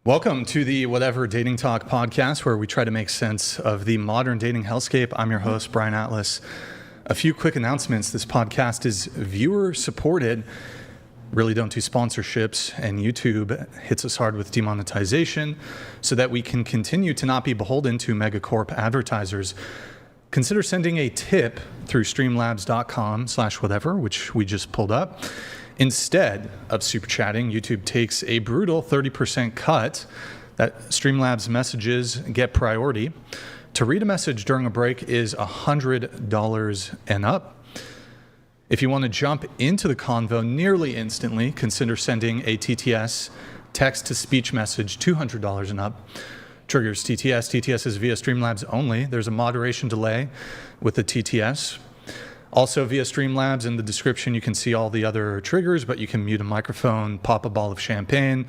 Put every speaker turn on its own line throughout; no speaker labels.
Welcome to the Whatever Dating Talk podcast, where we try to make sense of the modern dating hellscape. I'm your host, Brian Atlas. A few quick announcements. This podcast is viewer supported. Really don't do sponsorships, and YouTube hits us hard with demonetization so that we can continue to not be beholden to megacorp advertisers. Consider sending a tip through streamlabs.com/whatever, which we just pulled up. Instead of super chatting, YouTube takes a brutal 30% cut. That Streamlabs messages get priority. To read a message during a break is $100 and up. If you want to jump into the convo nearly instantly, consider sending a TTS, text-to-speech message, $200 and up. Triggers TTS. TTS is via Streamlabs only. There's a moderation delay with the TTS. Also via Streamlabs, in the description, you can see all the other triggers, but you can mute a microphone, pop a ball of champagne.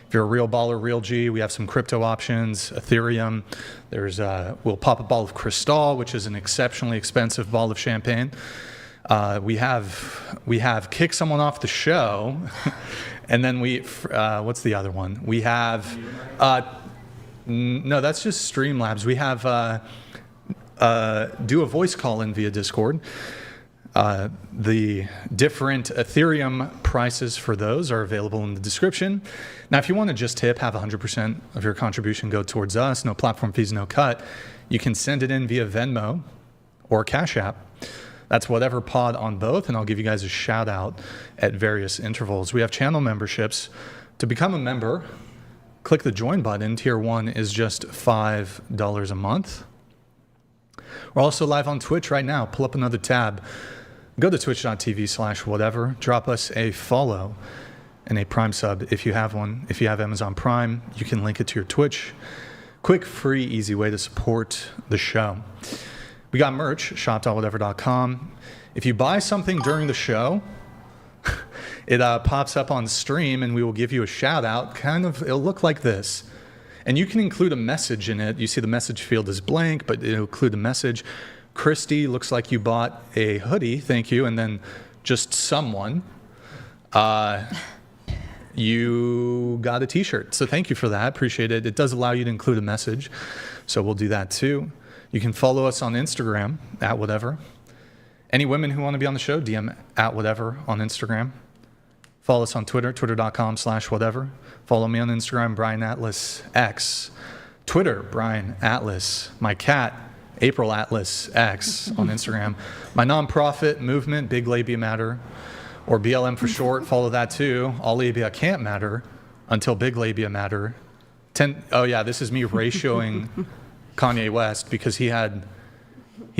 If you're a real baller, real G, we have some crypto options, Ethereum. We'll pop a ball of Cristal, which is an exceptionally expensive ball of champagne. We have kick someone off the show, and then what's the other one? We have, no, that's just Streamlabs. We have do a voice call in via Discord. The different Ethereum prices for those are available in the description. Now, if you want to just tip, have 100% of your contribution go towards us, no platform fees, no cut, you can send it in via Venmo or Cash App. That's whatever pod on both, and I'll give you guys a shout out at various intervals. We have channel memberships. To become a member, click the join button. Tier 1 is just $5 a month. We're also live on Twitch right now. Pull up another tab. Go to twitch.tv/whatever. Drop us a follow and a Prime sub if you have one. If you have Amazon Prime, you can link it to your Twitch. Quick, free, easy way to support the show. We got merch, shop.whatever.com. If you buy something during the show, it pops up on stream and we will give you a shout out. It'll look like this. And you can include a message in it. You see the message field is blank, but it'll include a message. Christy, looks like you bought a hoodie. Thank you. And then just someone, you got a t-shirt. So thank you for that. Appreciate it. It does allow you to include a message. So we'll do that too. You can follow us on Instagram at whatever. Any women who want to be on the show, DM at whatever on Instagram. Follow us on Twitter, twitter.com/whatever. Follow me on Instagram, Brian Atlas X. Twitter, Brian Atlas. My cat, April Atlas X on Instagram. My nonprofit movement, Big Labia Matter, or BLM for short. Follow that too. All labia can't matter until big labia matter. Oh yeah, this is me ratioing Kanye West because he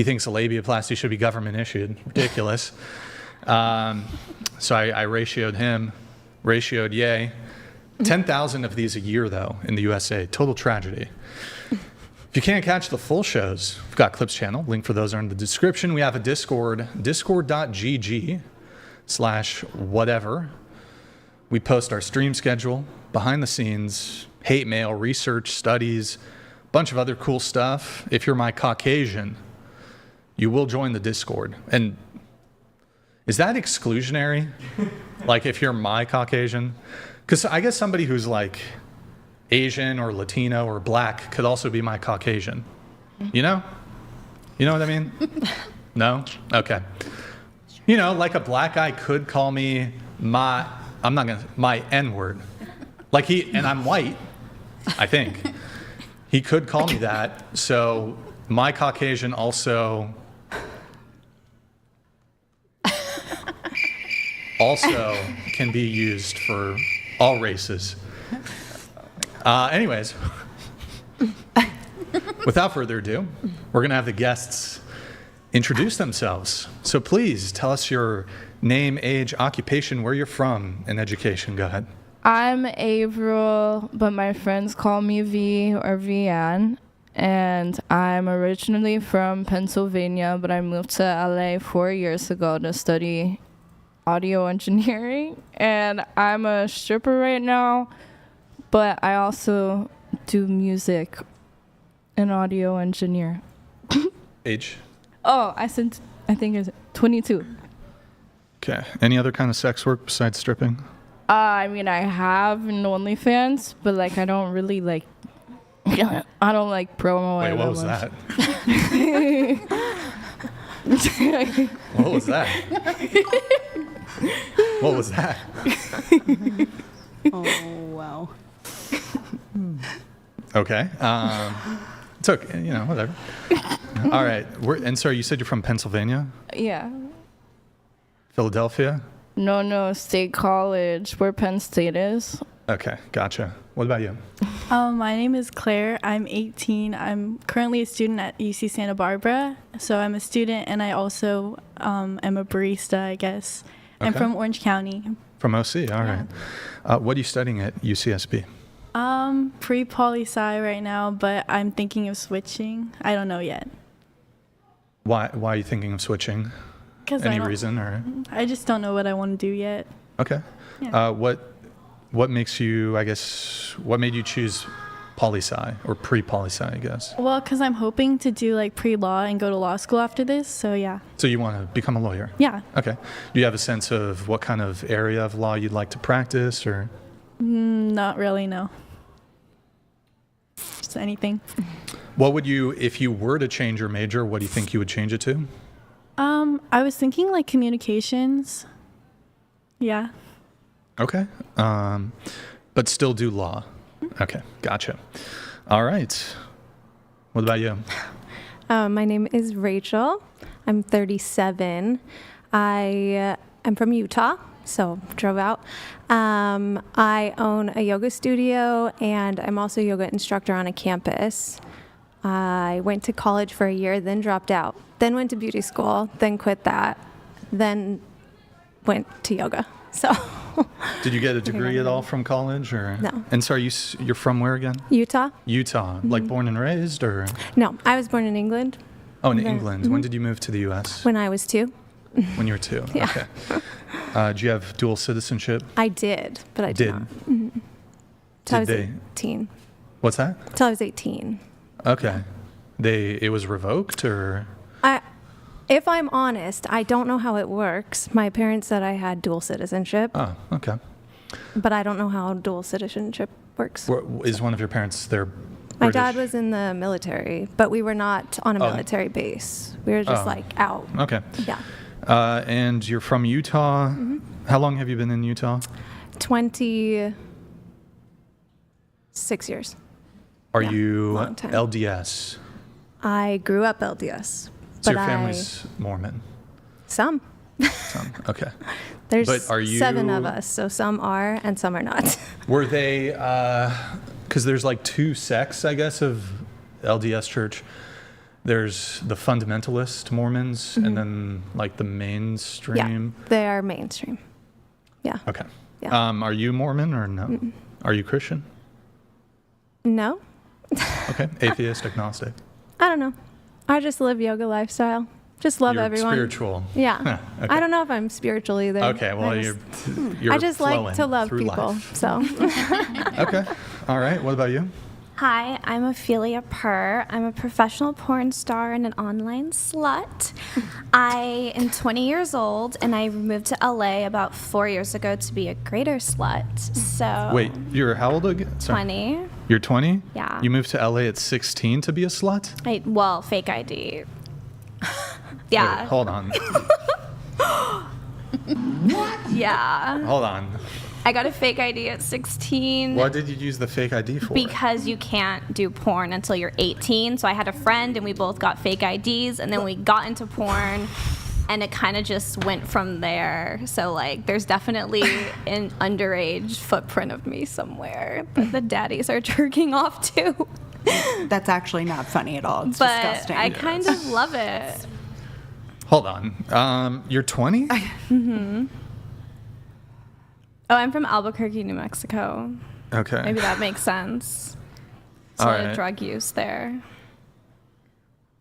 thinks a labiaplasty should be government issued. Ridiculous. So I ratioed yay. 10,000 of these a year, though, in the USA. Total tragedy. If you can't catch the full shows, we've got Clips channel. Link for those are in the description. We have a Discord, discord.gg/whatever. We post our stream schedule, behind the scenes, hate mail, research, studies, bunch of other cool stuff. If you're my Caucasian, you will join the Discord. And is that exclusionary? Like if you're my Caucasian? Because I guess somebody who's like Asian or Latino or black could also be my Caucasian. You know? You know what I mean? No? Okay. You know, like a black guy could call me my N-word. Like and I'm white, I think. He could call me that. So my Caucasian also can be used for all races. Anyways, without further ado, we're going to have the guests introduce themselves. So please tell us your name, age, occupation, where you're from, and education. Go ahead.
I'm April, but my friends call me V or Vian. And I'm originally from Pennsylvania, but I moved to LA 4 years ago to study audio engineering, and I'm a stripper right now, but I also do music and audio engineer.
Age?
Oh, I think it's 22.
Okay. Any other kind of sex work besides stripping?
I mean, I have an OnlyFans, but like I don't really like. I don't like promo.
Wait,
it
what was
much.
that? What was that? What was that?
Oh, wow.
Okay. It's okay. You know, whatever. All right. And sorry, you said you're from Pennsylvania?
Yeah.
Philadelphia?
No, State College, where Penn State is.
Okay, gotcha. What about you?
My name is Claire. I'm 18. I'm currently a student at UC Santa Barbara. So I'm a student, and I also am a barista, I guess. I'm
Okay.
from Orange County.
From OC, all right. What are you studying at UCSB?
Pre-poli-sci right now, but I'm thinking of switching. I don't know yet.
Why are you thinking of switching? Any reason or?
I just don't know what I want to do yet.
Okay.
Yeah.
What makes you, I guess, what made you choose poli-sci or pre-poli-sci, I guess?
Well, because I'm hoping to do like pre-law and go to law school after this, so yeah.
So you want to become a lawyer?
Yeah.
Okay. Do you have a sense of what kind of area of law you'd like to practice or?
Not really, no. Just anything.
What would you, if you were to change your major, what do you think you would change it to?
I was thinking like communications. Yeah.
Okay. But still do law. Okay. Gotcha. All right. What about you?
My name is Rachel. I'm 37. I am from Utah, so drove out. I own a yoga studio, and I'm also a yoga instructor on a campus. I went to college for a year, then dropped out. Then went to beauty school, then quit that, then went to yoga. So.
Did you get a degree at all from college or?
No.
And sorry, you're from where again?
Utah?
Utah. Like born and raised or?
No, I was born in England.
Oh, in England. When did you move to the U.S.?
When I was 2.
When you were 2.
Yeah.
Okay. Did you have dual citizenship?
I did, but I did not. Mm-hmm. Till I was 18.
What's that?
Till I was 18.
Okay. It was revoked or?
If I'm honest, I don't know how it works. My parents said I had dual citizenship.
Oh, okay.
But I don't know how dual citizenship works.
Is one of your parents there?
My dad was in the military, but we were not on a military base. We were just like out.
Okay.
Yeah.
And you're from Utah. Mm-hmm. How long have you been in Utah?
26 years.
Are you
long time.
LDS?
I grew up LDS.
So your family's Mormon?
Some.
Some, okay.
There's
but are you,
7 of us, so some are and some are not.
Were they, because there's like 2 sects, I guess, of LDS church. There's the fundamentalist Mormons and then like the mainstream.
Yeah, they are mainstream. Yeah.
Okay.
Yeah.
Are you Mormon or no? Mm-mm. Are you Christian?
No.
Okay. Atheist, agnostic?
I don't know. I just live yoga lifestyle. Just love
You're
everyone.
Spiritual.
Yeah.
Okay.
I don't know if I'm spiritual either.
Okay. Well, you're
I just like to love people.
Life.
So.
Okay. All right. What about you?
Hi, I'm Ophelia Purr. I'm a professional porn star and an online slut. I am 20 years old, and I moved to LA about 4 years ago to be a greater slut. So
Wait, you're how old again? Sorry.
20.
You're 20?
Yeah.
You moved to LA at 16 to be a slut?
Well, fake ID. Yeah.
Wait, hold on.
What? Yeah.
Hold on.
I got a fake ID at 16.
What did you use the fake ID for?
Because you can't do porn until you're 18. So I had a friend and we both got fake IDs, and then we got into porn and it kind of just went from there. So like there's definitely an underage footprint of me somewhere that the daddies are jerking off to.
That's actually not funny at all. It's
But
disgusting.
I kind of love it.
Hold on. You're 20?
Mm-hmm. Oh, I'm from Albuquerque, New Mexico.
Okay.
Maybe that makes sense. It's a lot of drug use there.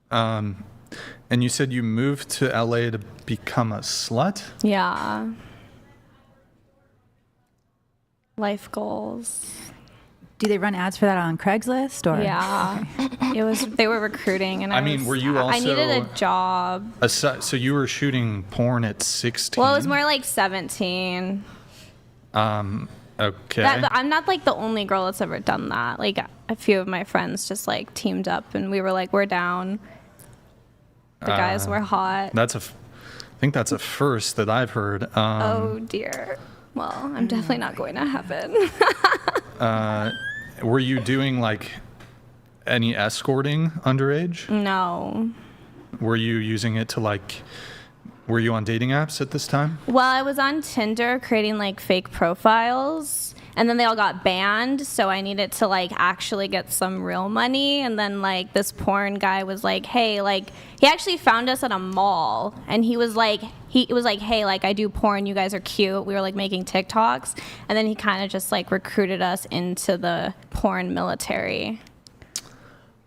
And you said you moved to LA to become a slut?
Yeah. Life goals.
Do they run ads for that on Craigslist or?
Yeah. They were recruiting, and
I mean, were you also
I needed a job.
So you were shooting porn at 16?
Well, it was more like 17.
Okay.
But I'm not like the only girl that's ever done that. Like a few of my friends just like teamed up and we were like, we're down. The guys were hot.
I think that's a first that I've heard.
Oh dear. Well, I'm definitely not going to heaven.
Were you doing like any escorting underage?
No.
Were you using it to like, were you on dating apps at this time?
Well, I was on Tinder creating like fake profiles and then they all got banned. So I needed to like actually get some real money. And then like this porn guy was like, hey, like he actually found us at a mall and he was like, hey, like I do porn. You guys are cute. We were like making TikToks. And then he kind of just like recruited us into the porn military.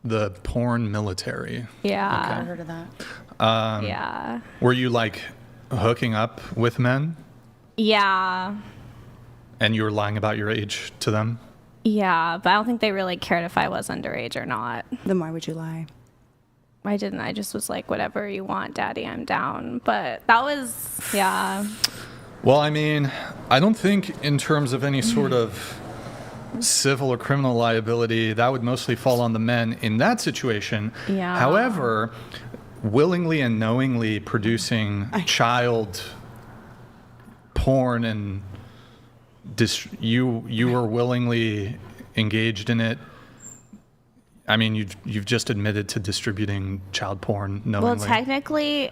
The porn military.
Yeah.
I've heard of that.
Yeah.
Were you like hooking up with men
Yeah.
and you were lying about your age to them?
Yeah. But I don't think they really cared if I was underage or not.
Then why would you lie?
I didn't. I just was like, whatever you want, daddy, I'm down. But that was, yeah.
Well, I mean, I don't think in terms of any sort of civil or criminal liability, that would mostly fall on the men in that situation.
Yeah.
However, willingly and knowingly producing child porn and you were willingly engaged in it. I mean, you've just admitted to distributing child porn knowingly.
Well, technically,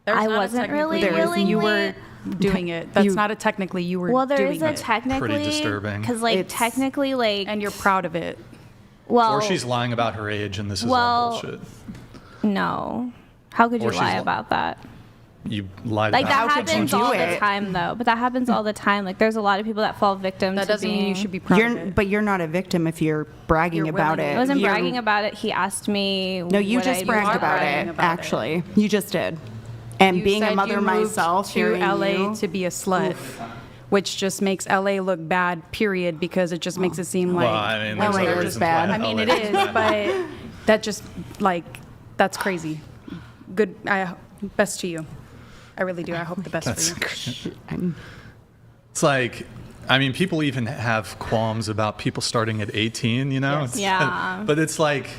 I wasn't really willingly.
You were doing it. That's not a technically you were doing it.
Well, there is a technically.
Pretty disturbing.
Because, like, technically, like.
And you're proud of it.
Well.
Or she's lying about her age and this is all bullshit.
No. How could you lie about that?
You lied
like
about
that happens all the time, though. But that happens all the time. Like, there's a lot of people that fall victim
That
to
doesn't
being.
mean you should be proud of it.
But you're not a victim if you're bragging about it.
I wasn't bragging about it. He asked me.
No, you just bragged about it, actually. You just did. And being a mother myself,
to LA to be a slut, which just makes LA look bad, period, because it just makes it seem like
I mean, there's other reasons
bad.
why
I mean,
LA
it is, but that just like that's crazy. Good, best to you. I really do. I hope the best for you.
It's like, I mean, people even have qualms about people starting at 18, you know?
Yes.
Yeah.
But it's like,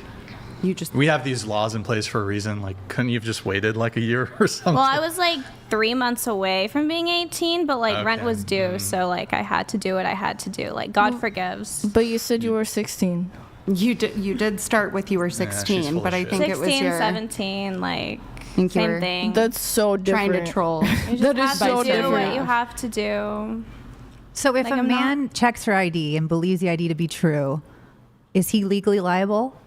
you just
we have these laws in place for a reason. Like, couldn't you have just waited like a year or something?
Well, I was like 3 months away from being 18, but like rent was due, so like I had to do what I had to do. Like God forgives.
But you said you were 16.
You did start with you were 16, but I think
16,
it was your
17, like
think you
same
were
thing.
That's so different.
trying to troll.
You just
That
have
is
to
so
do what
different.
you have to do.
So if
Like,
a
I'm
man checks her ID and believes the ID to be true, is he legally liable?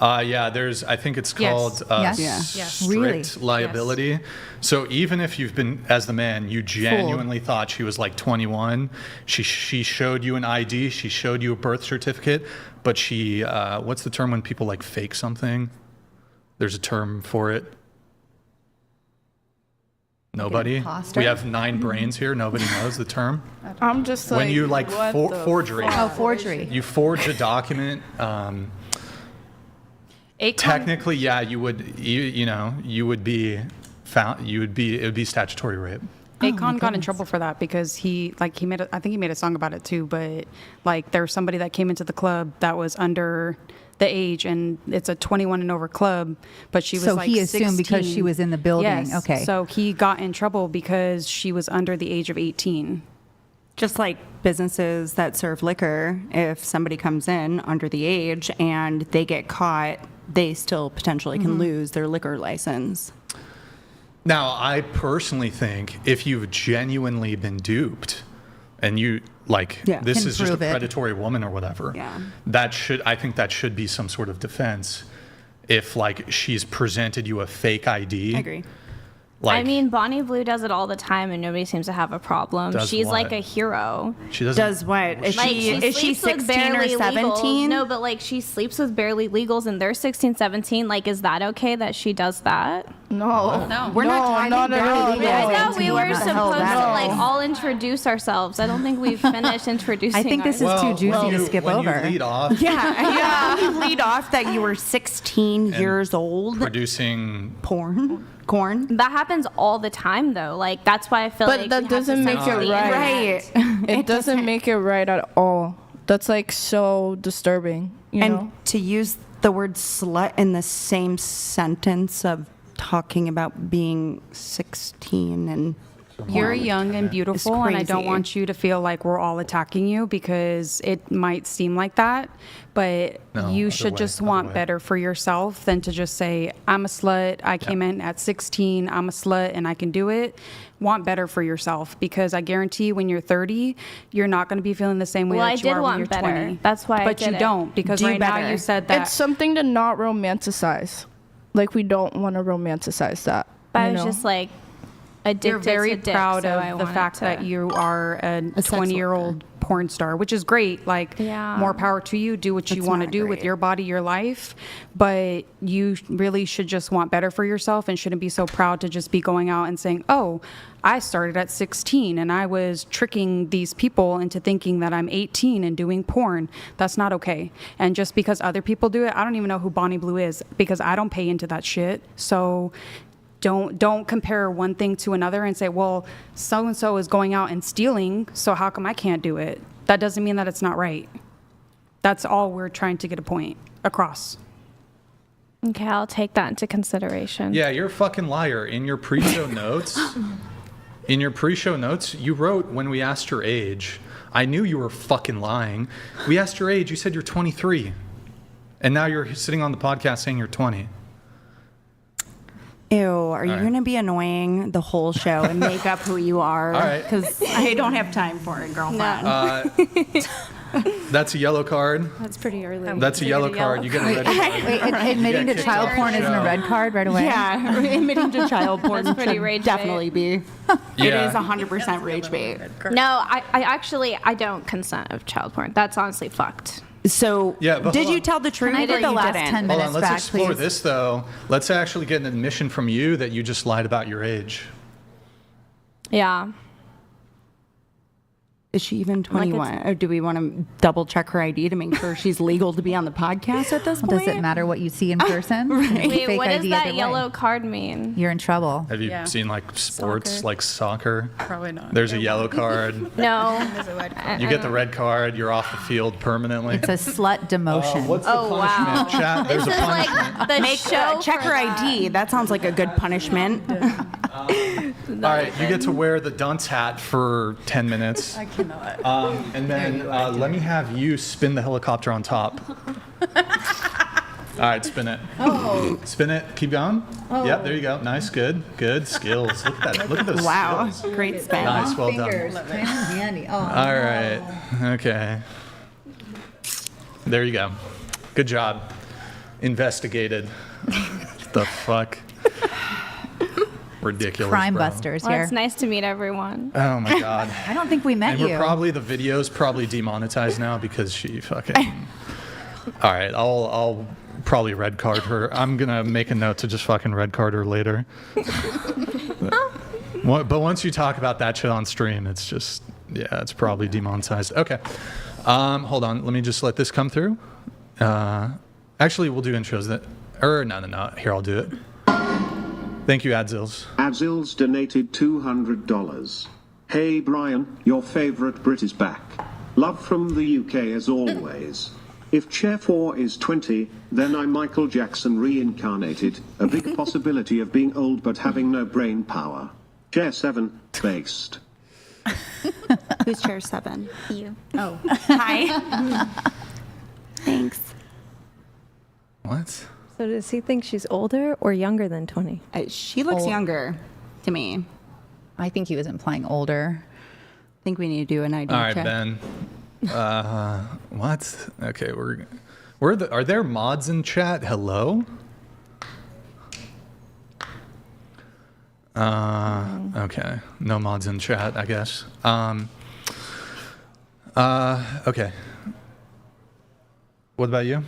Yeah, I think it's called
Yes.
strict
Really?
liability. So even if you've been, as the man, you genuinely thought she was like 21, she showed you an ID, she showed you a birth certificate, but she, what's the term when people like fake something? There's a term for it. Nobody?
Imposter?
We have 9 brains here. Nobody knows the term.
I'm just like,
When you like
what the
forgery.
fuck?
Oh, forgery.
You forge a document. Technically, yeah, you would. You would be found. It would be statutory rape.
Akon got in trouble for that because I think he made a song about it too. But like, there was somebody that came into the club that was under the age, and it's a 21 and over club, but she was
So
like
he assumed
16.
because she was in the building.
Yes.
Okay.
So he got in trouble because she was under the age of 18.
Just like businesses that serve liquor, if somebody comes in under the age and they get caught, they still potentially can lose their liquor license.
Now, I personally think if you've genuinely been duped, and you this
Can
is just a
prove it.
predatory woman or whatever,
Yeah.
I think that should be some sort of defense. If like she's presented you a fake ID,
I agree.
Like,
I mean, Bonnie Blue does it all the time, and nobody seems to have a problem.
Does
She's
what?
like a hero.
she doesn't.
Does what? Is
Like,
is she
sleeps with
16 or
barely
17?
legals. No, but like she sleeps with barely legals, and they're 16, 17. Like, is that okay that she does that?
No.
We're not
not at all.
talking
No.
I
about
thought we were
what the hell
supposed to
that is.
all introduce ourselves. I don't think we've finished introducing.
I think this is
ourselves.
too juicy to skip
when
over.
you lead off
Yeah. You lead off that you were 16 years old.
producing
Corn.
That happens all the time, though. Like that's why I feel
But
like
that
we have to
doesn't make it
censor the
right.
internet.
It doesn't make it right at all. That's like so disturbing, you
And
know?
to use the word slut in the same sentence of talking about being 16 and
You're young and beautiful, and I don't
crazy.
want you to feel like we're all attacking you because it might seem like that. But
No,
you
other
should
way,
just
other
want
way.
better for yourself than to just say, I'm a slut. I came in at 16. I'm a slut and I can do it. Want better for yourself because I guarantee when you're 30, you're not going to be feeling the same way
Well,
that
I
you
did
are when
want
you're
better.
20.
That's why I
But
did
you
it.
don't because
Do
right now
better.
you said that.
It's something to not romanticize. Like, we don't want to romanticize that.
But
you
I was
know?
just like addicted
You're very
to dick,
proud
so I
of the
wanted
fact
to-
that you are a
sex
20-year-old porn star, which is great. Like,
Yeah.
more power to you. Do what you
That's
want to
not
do with
great.
your body, your life. But you really should just want better for yourself and shouldn't be so proud to just be going out and saying, oh, I started at 16 and I was tricking these people into thinking that I'm 18 and doing porn. That's not okay. And just because other people do it, I don't even know who Bonnie Blue is because I don't pay into that shit. So don't compare one thing to another and say, well, so and so is going out and stealing, so how come I can't do it? That doesn't mean that it's not right. That's all we're trying to get a point across.
Okay, I'll take that into consideration.
Yeah, you're a fucking liar. In your pre-show notes, you wrote when we asked your age. I knew you were fucking lying. We asked your age. You said you're 23, and now you're sitting on the podcast saying you're 20.
Ew, are you
right.
going to be annoying the whole show and make up who you are?
All right.
Because I don't have time for it, girlfriend.
That's a yellow card.
That's pretty early.
That's a yellow card. You get a red card.
Wait, admitting to
kicked
child
off
porn
the
isn't a
show.
red card right away?
Yeah, admitting to child porn
That's pretty
should
rage
definitely be. It
Yeah.
is 100% rage bait.
No, I actually I don't consent of child porn. That's honestly fucked.
So,
Yeah, but
did
hold
you
on.
tell the truth
Can I
or
get the
you
last
didn't?
10
Hold
minutes
on, let's
back,
explore
please?
this though. Let's actually get an admission from you that you just lied about your age.
Yeah.
Is she even 21? Or do we want to double check her ID to make sure she's legal to be on the podcast at this point?
Does it matter what you see in person?
Wait,
Fake
what does
ID
that
either way.
yellow card mean?
You're in trouble.
Have you
Yeah.
seen like sports, like soccer?
Probably not.
There's a yellow card.
No.
You get the red card. You're off the field permanently.
It's a slut demotion.
What's the
Oh,
punishment?
wow.
Chat, there's
This
a
is
punishment.
like the show.
Check
for
her
that.
ID. That sounds like a good punishment.
All right, you get to wear the dunce hat for 10 minutes. I
cannot.
And then let me have you spin the helicopter on top. All right, spin it. Oh. Spin it. Keep going. Oh. Yep, there you go. Nice, good, good skills. Look at that. Look at those
Wow,
skills.
great spin.
Nice, well done.
handy. Oh,
All right. Okay. There you go. Good job. Investigated. The fuck. Ridiculous.
Crime
bro.
busters
Well,
here.
it's nice to meet everyone.
Oh my god.
I don't think we met
And
you.
we're probably the video's probably demonetized now because she fucking. All right, I'll probably red card her. I'm gonna make a note to just fucking red card her later. But once you talk about that shit on stream, it's just it's probably demonetized. Okay, hold on. Let me just let this come through. Actually, we'll do intros. No. Here, I'll do it. Thank you, Adzils.
Adzils donated $200. Hey Brian, your favorite Brit is back. Love from the UK as always. If Chair 4 is 20, then I'm Michael Jackson reincarnated, a big possibility of being old but having no brain power. Chair 7, based.
Who's chair 7?
You.
Oh. Hi. Thanks.
What?
So does he think she's older or younger than 20?
She looks younger to me.
I think he was implying older.
I think we need to do an ID
All right,
check.
Ben. What? Okay, are there mods in chat? Hello? Okay. No mods in chat, I guess. Okay. What about you?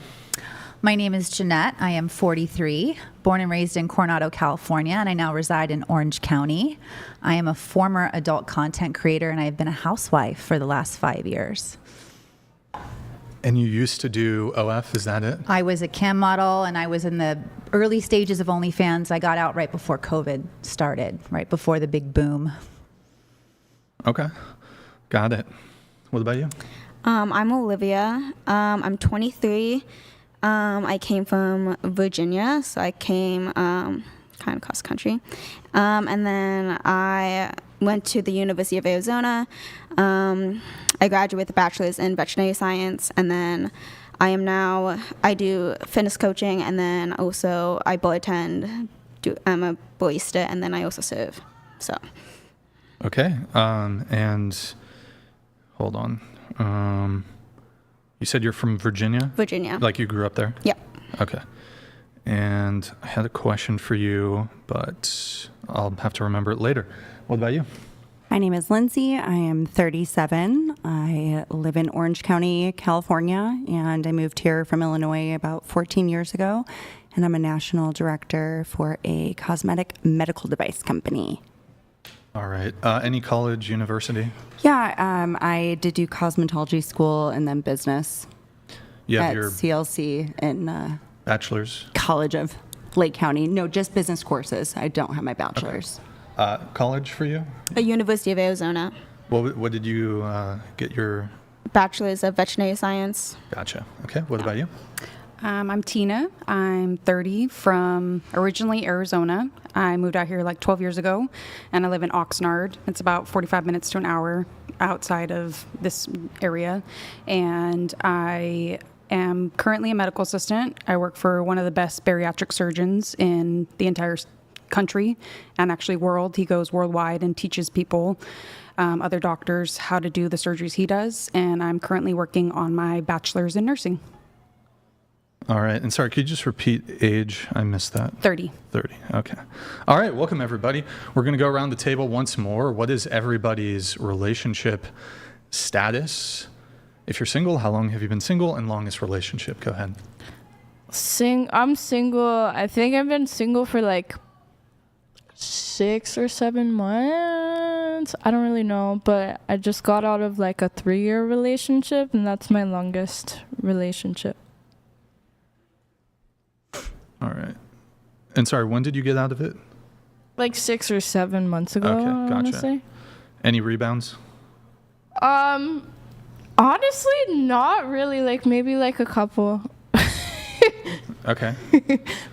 My name is Jeanette. I am 43, born and raised in Coronado, California, and I now reside in Orange County. I am a former adult content creator, and I have been a housewife for the last 5 years.
And you used to do OF, is that it?
I was a cam model, and I was in the early stages of OnlyFans. I got out right before COVID started, right before the big boom.
Okay, got it. What about you?
I'm Olivia. I'm 23. I came from Virginia, so I came kind of cross country. And then I went to the University of Arizona. I graduated with a bachelor's in veterinary science, and then I do fitness coaching, and then also I bartend. I'm a barista, and then I also serve. So.
Okay, and hold on. You said you're from Virginia?
Virginia.
Like you grew up there?
Yep.
Okay. And I had a question for you, but I'll have to remember it later. What about you?
My name is Lindsay. I am 37. I live in Orange County, California, and I moved here from Illinois about 14 years ago. And I'm a national director for a cosmetic medical device company.
All right. Any college, university?
Yeah, I did do cosmetology school and then business
You have
at
your
CLC in
bachelor's?
College of Lake County. No, just business courses. I don't have my bachelor's.
College for you?
The University of Arizona.
What did you get your...
Bachelor's of veterinary science.
Gotcha. Okay. What about you?
I'm Tina. I'm 30 from originally Arizona. I moved out here like 12 years ago, and I live in Oxnard. It's about 45 minutes to an hour outside of this area. And I am currently a medical assistant. I work for one of the best bariatric surgeons in the entire country and actually world. He goes worldwide and teaches people, other doctors, how to do the surgeries he does. And I'm currently working on my bachelor's in nursing.
All right. And sorry, could you just repeat age? I missed that.
30.
30. Okay. All right. Welcome, everybody. We're going to go around the table once more. What is everybody's relationship status? If you're single, how long have you been single? And longest relationship? Go ahead.
I'm single. I think I've been single for like 6 or 7 months. I don't really know, but I just got out of like a 3-year relationship, and that's my longest relationship.
All right. And sorry, when did you get out of it?
Like 6 or 7 months ago,
Okay,
I want to
gotcha.
say.
Any rebounds?
Honestly, not really. Like maybe like a couple.
Okay.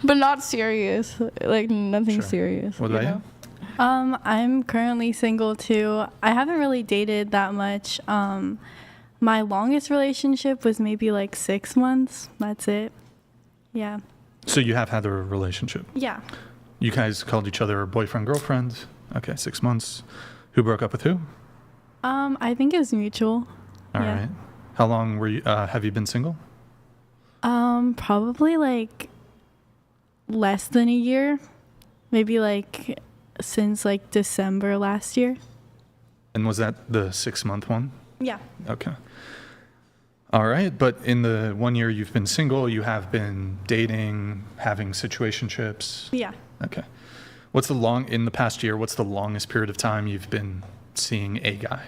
But not serious. Like nothing
Sure.
serious.
What about you?
I'm currently single too. I haven't really dated that much. My longest relationship was maybe like 6 months. That's it. Yeah.
So you have had a relationship.
Yeah.
You guys called each other boyfriend, girlfriend. Okay, 6 months. Who broke up with who?
I think it was mutual.
All right. How long were you? Have you been single?
Probably like less than a year. Maybe like since like December last year.
And was that the 6-month one?
Yeah.
Okay. All right. But in the 1 year you've been single, you have been dating, having situationships.
Yeah.
Okay. In the past year, what's the longest period of time you've been seeing a guy?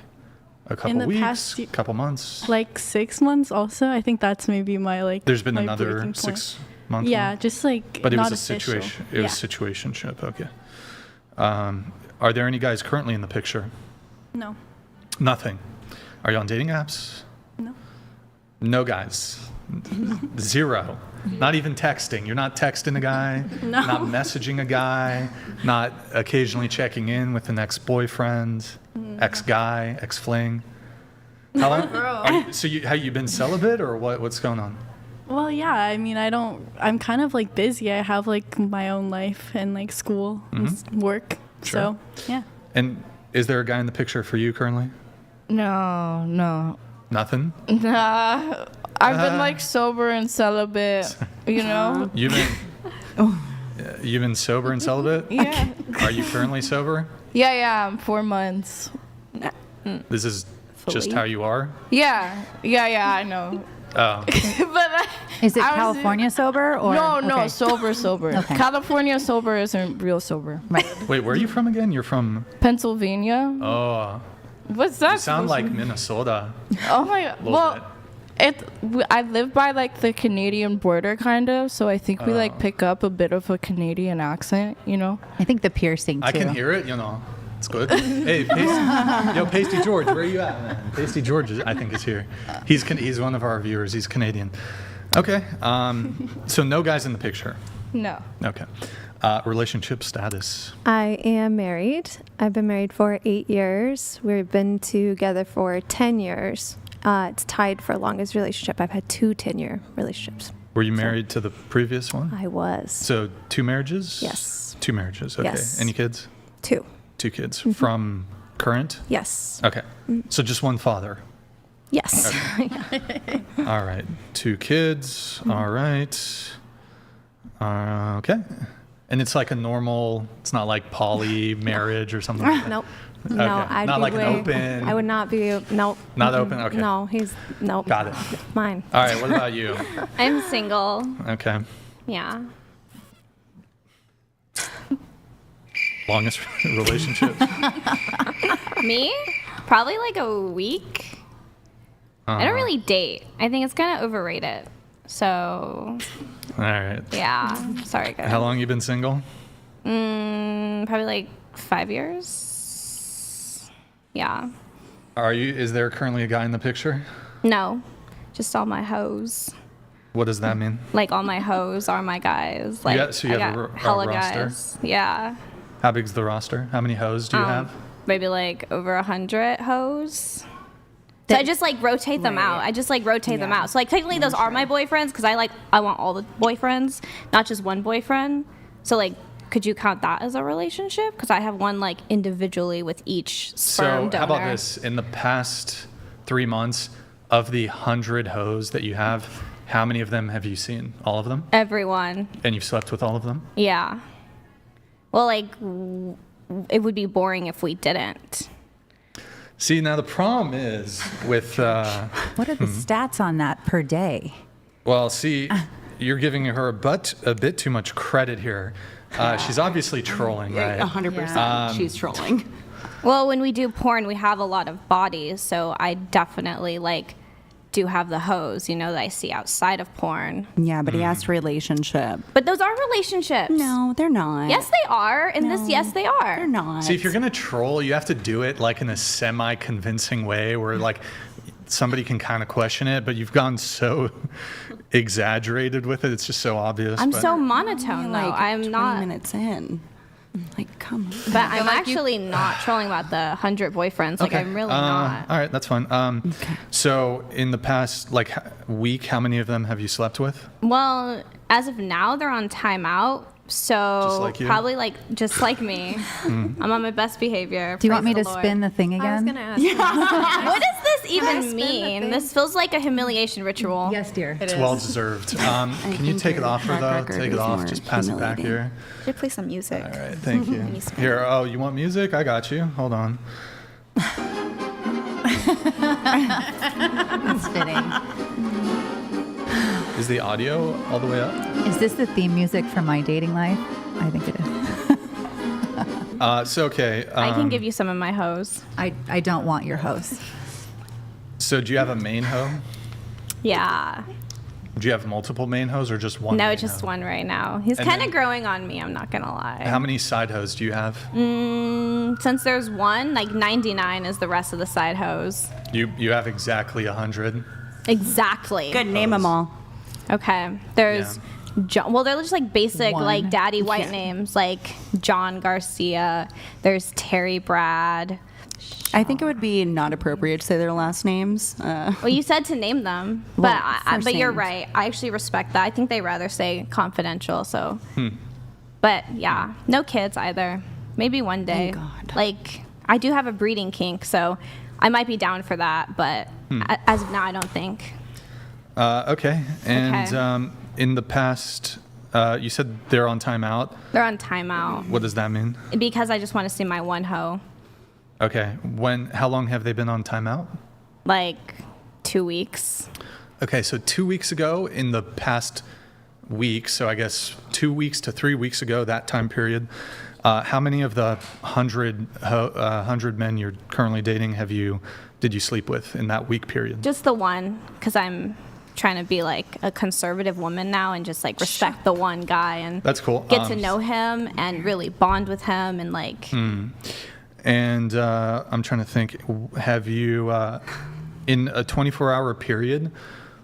A couple weeks, couple months?
Like 6 months also. I think that's maybe my like.
There's been
my
another
breaking point.
6 months?
Yeah, just like
But it
not
was a
official.
situation. It was situationship. Okay. Are there any guys currently in the picture?
No.
Nothing. Are you on dating apps?
No.
No guys. 0. Not even texting. You're not texting a guy.
No.
Not messaging a guy. Not occasionally checking in with an ex-boyfriend, ex-guy, ex-fling. How long? So have you been celibate or what? What's going on?
Well, yeah. I mean, I'm kind of like busy. I have like my own life and like school and work.
Sure.
So yeah.
And is there a guy in the picture for you currently?
No.
Nothing?
Nah. I've been like sober and celibate, you know?
You've been sober and celibate?
Yeah.
Are you currently sober?
Yeah, I'm 4 months.
This is just how you are?
Yeah, I know.
Oh.
But
Is it
I was-
California sober or
No,
okay.
sober.
Okay.
California sober isn't real sober.
Right.
Wait, where are you from again? You're from.
Pennsylvania.
Oh.
What's that?
You sound
supposed
like
to mean?
Minnesota.
Oh my god.
Little
Well, I live by like the Canadian border kind of, so I think we like pick up a bit of a Canadian accent, you know.
I think the piercing too.
I can hear it, you know. It's good. Hey, PasteyGeorge, where are you at, man? PasteyGeorge, I think, is here. He's one of our viewers. He's Canadian. Okay. So no guys in the picture.
No.
Okay. Relationship status.
I am married. I've been married for 8 years. We've been together for 10 years. It's tied for longest relationship. I've had 2 10-year relationships.
Were you married to the previous one?
I was.
So 2 marriages?
Yes.
2 marriages. Okay.
Yes.
Any kids?
2.
2 kids. From current?
Yes.
Okay. So just one father.
Yes.
All right. 2 kids. All right. Okay. And it's like a normal, it's not like poly marriage or something like that.
Nope.
Okay.
No, I'd
Not
be
like an
way,
open.
I would not be. Nope.
Not open? Okay.
No, he's nope.
Got it.
Mine.
All right. What about you?
I'm single.
Okay.
Yeah.
Longest relationship?
Me? Probably like a week. I don't really date. I think it's kind of overrated. So,
All right.
yeah. Sorry, guys.
How long you been single?
Probably like 5 years. Yeah.
Is there currently a guy in the picture?
No. Just all my hoes.
What does that mean?
Like all my hoes are my guys. Like
so you
I
have
got
a
hella
roster?
guys. Yeah.
How big's the roster? How many hoes do you have?
Maybe like over 100 hoes. So I just like rotate them out. I just like rotate them out. So like technically those are my boyfriends because I want all the boyfriends, not just one boyfriend. So like, could you count that as a relationship? Because I have one like individually with each sperm
So
donor.
how about this? In the past 3 months, of the 100 hoes that you have, how many of them have you seen? All of them?
Everyone.
And you've slept with all of them?
Yeah. Well, like it would be boring if we didn't.
See, now the problem is with,
What are the stats on that per day?
well, see, you're giving her a bit too much credit here. She's obviously trolling, right?
100%. She's trolling.
Well, when we do porn, we have a lot of bodies, so I definitely like do have the hoes, that I see outside of porn.
Yeah, but he asked relationship.
But those are relationships.
No, they're not.
Yes, they are. In this, yes, they are.
They're not.
See, if you're gonna troll, you have to do it like in a semi-convincing way, where like somebody can kind of question it, but you've gone so exaggerated with it. It's just so obvious.
I'm
but-
so monotone, though.
like
I'm
20
not.
minutes in. Like, come on.
But I'm actually not trolling about the 100 boyfriends. Like,
Okay.
I'm really not.
All right, that's fine. So in the past week, how many of them have you slept with?
Well, as of now, they're on timeout. So
Just like you?
probably just like me. I'm on my best behavior.
Do you want me
Praise
to
the Lord.
spin the thing
I was
again?
gonna ask.
What does this even
spin the
mean?
thing?
This feels like a humiliation ritual.
Yes, dear.
It's well deserved. Can you
think
take it
your
off her
track
though?
record
Take it
is
off.
more
Just pass it back
humiliating.
here.
Should play some music.
All right, thank you. Here, oh, you want music? I got you. Hold on.
It's fitting.
Is the audio all the way up?
Is this the theme music for my dating life? I think it is.
So okay.
I can give you some of my hoes.
I don't want your host.
So do you have a main hoe?
Yeah.
Do you have multiple main hoes or just one?
No,
main
just
hoe?
one right now. He's
And
kind of
then-
growing on me. I'm not gonna lie.
How many side hoes do you have?
Since there's one, like 99 is the rest of the side hoes.
You have exactly 100.
Exactly.
Good, name them all.
Okay. There's John. Well, they're just like basic,
One.
like daddy white names, like John Garcia. There's Terry Brad.
I think it would be not appropriate to say their last names.
Well, you said to name them,
Well,
but
first
you're
names.
right. I actually respect that. I think they rather say confidential. So, but yeah, no kids either. Maybe one day.
Thank God.
Like I do have a breeding kink, so I might be down for that. But as of now, I don't think.
Okay. And
Okay.
in the past, you said they're on timeout.
They're on timeout
What does that mean?
because I just want to see my one hoe.
Okay. How long have they been on timeout?
Like 2 weeks.
Okay, so 2 weeks ago in the past week, so I guess 2 weeks to 3 weeks ago, that time period, how many of the 100 men you're currently dating did you sleep with in that week period?
Just the one, because I'm trying to be like a conservative woman now and just like respect the one guy and
that's cool.
Get to know him and really bond with him and like.
And I'm trying to think, have you, in a 24-hour period,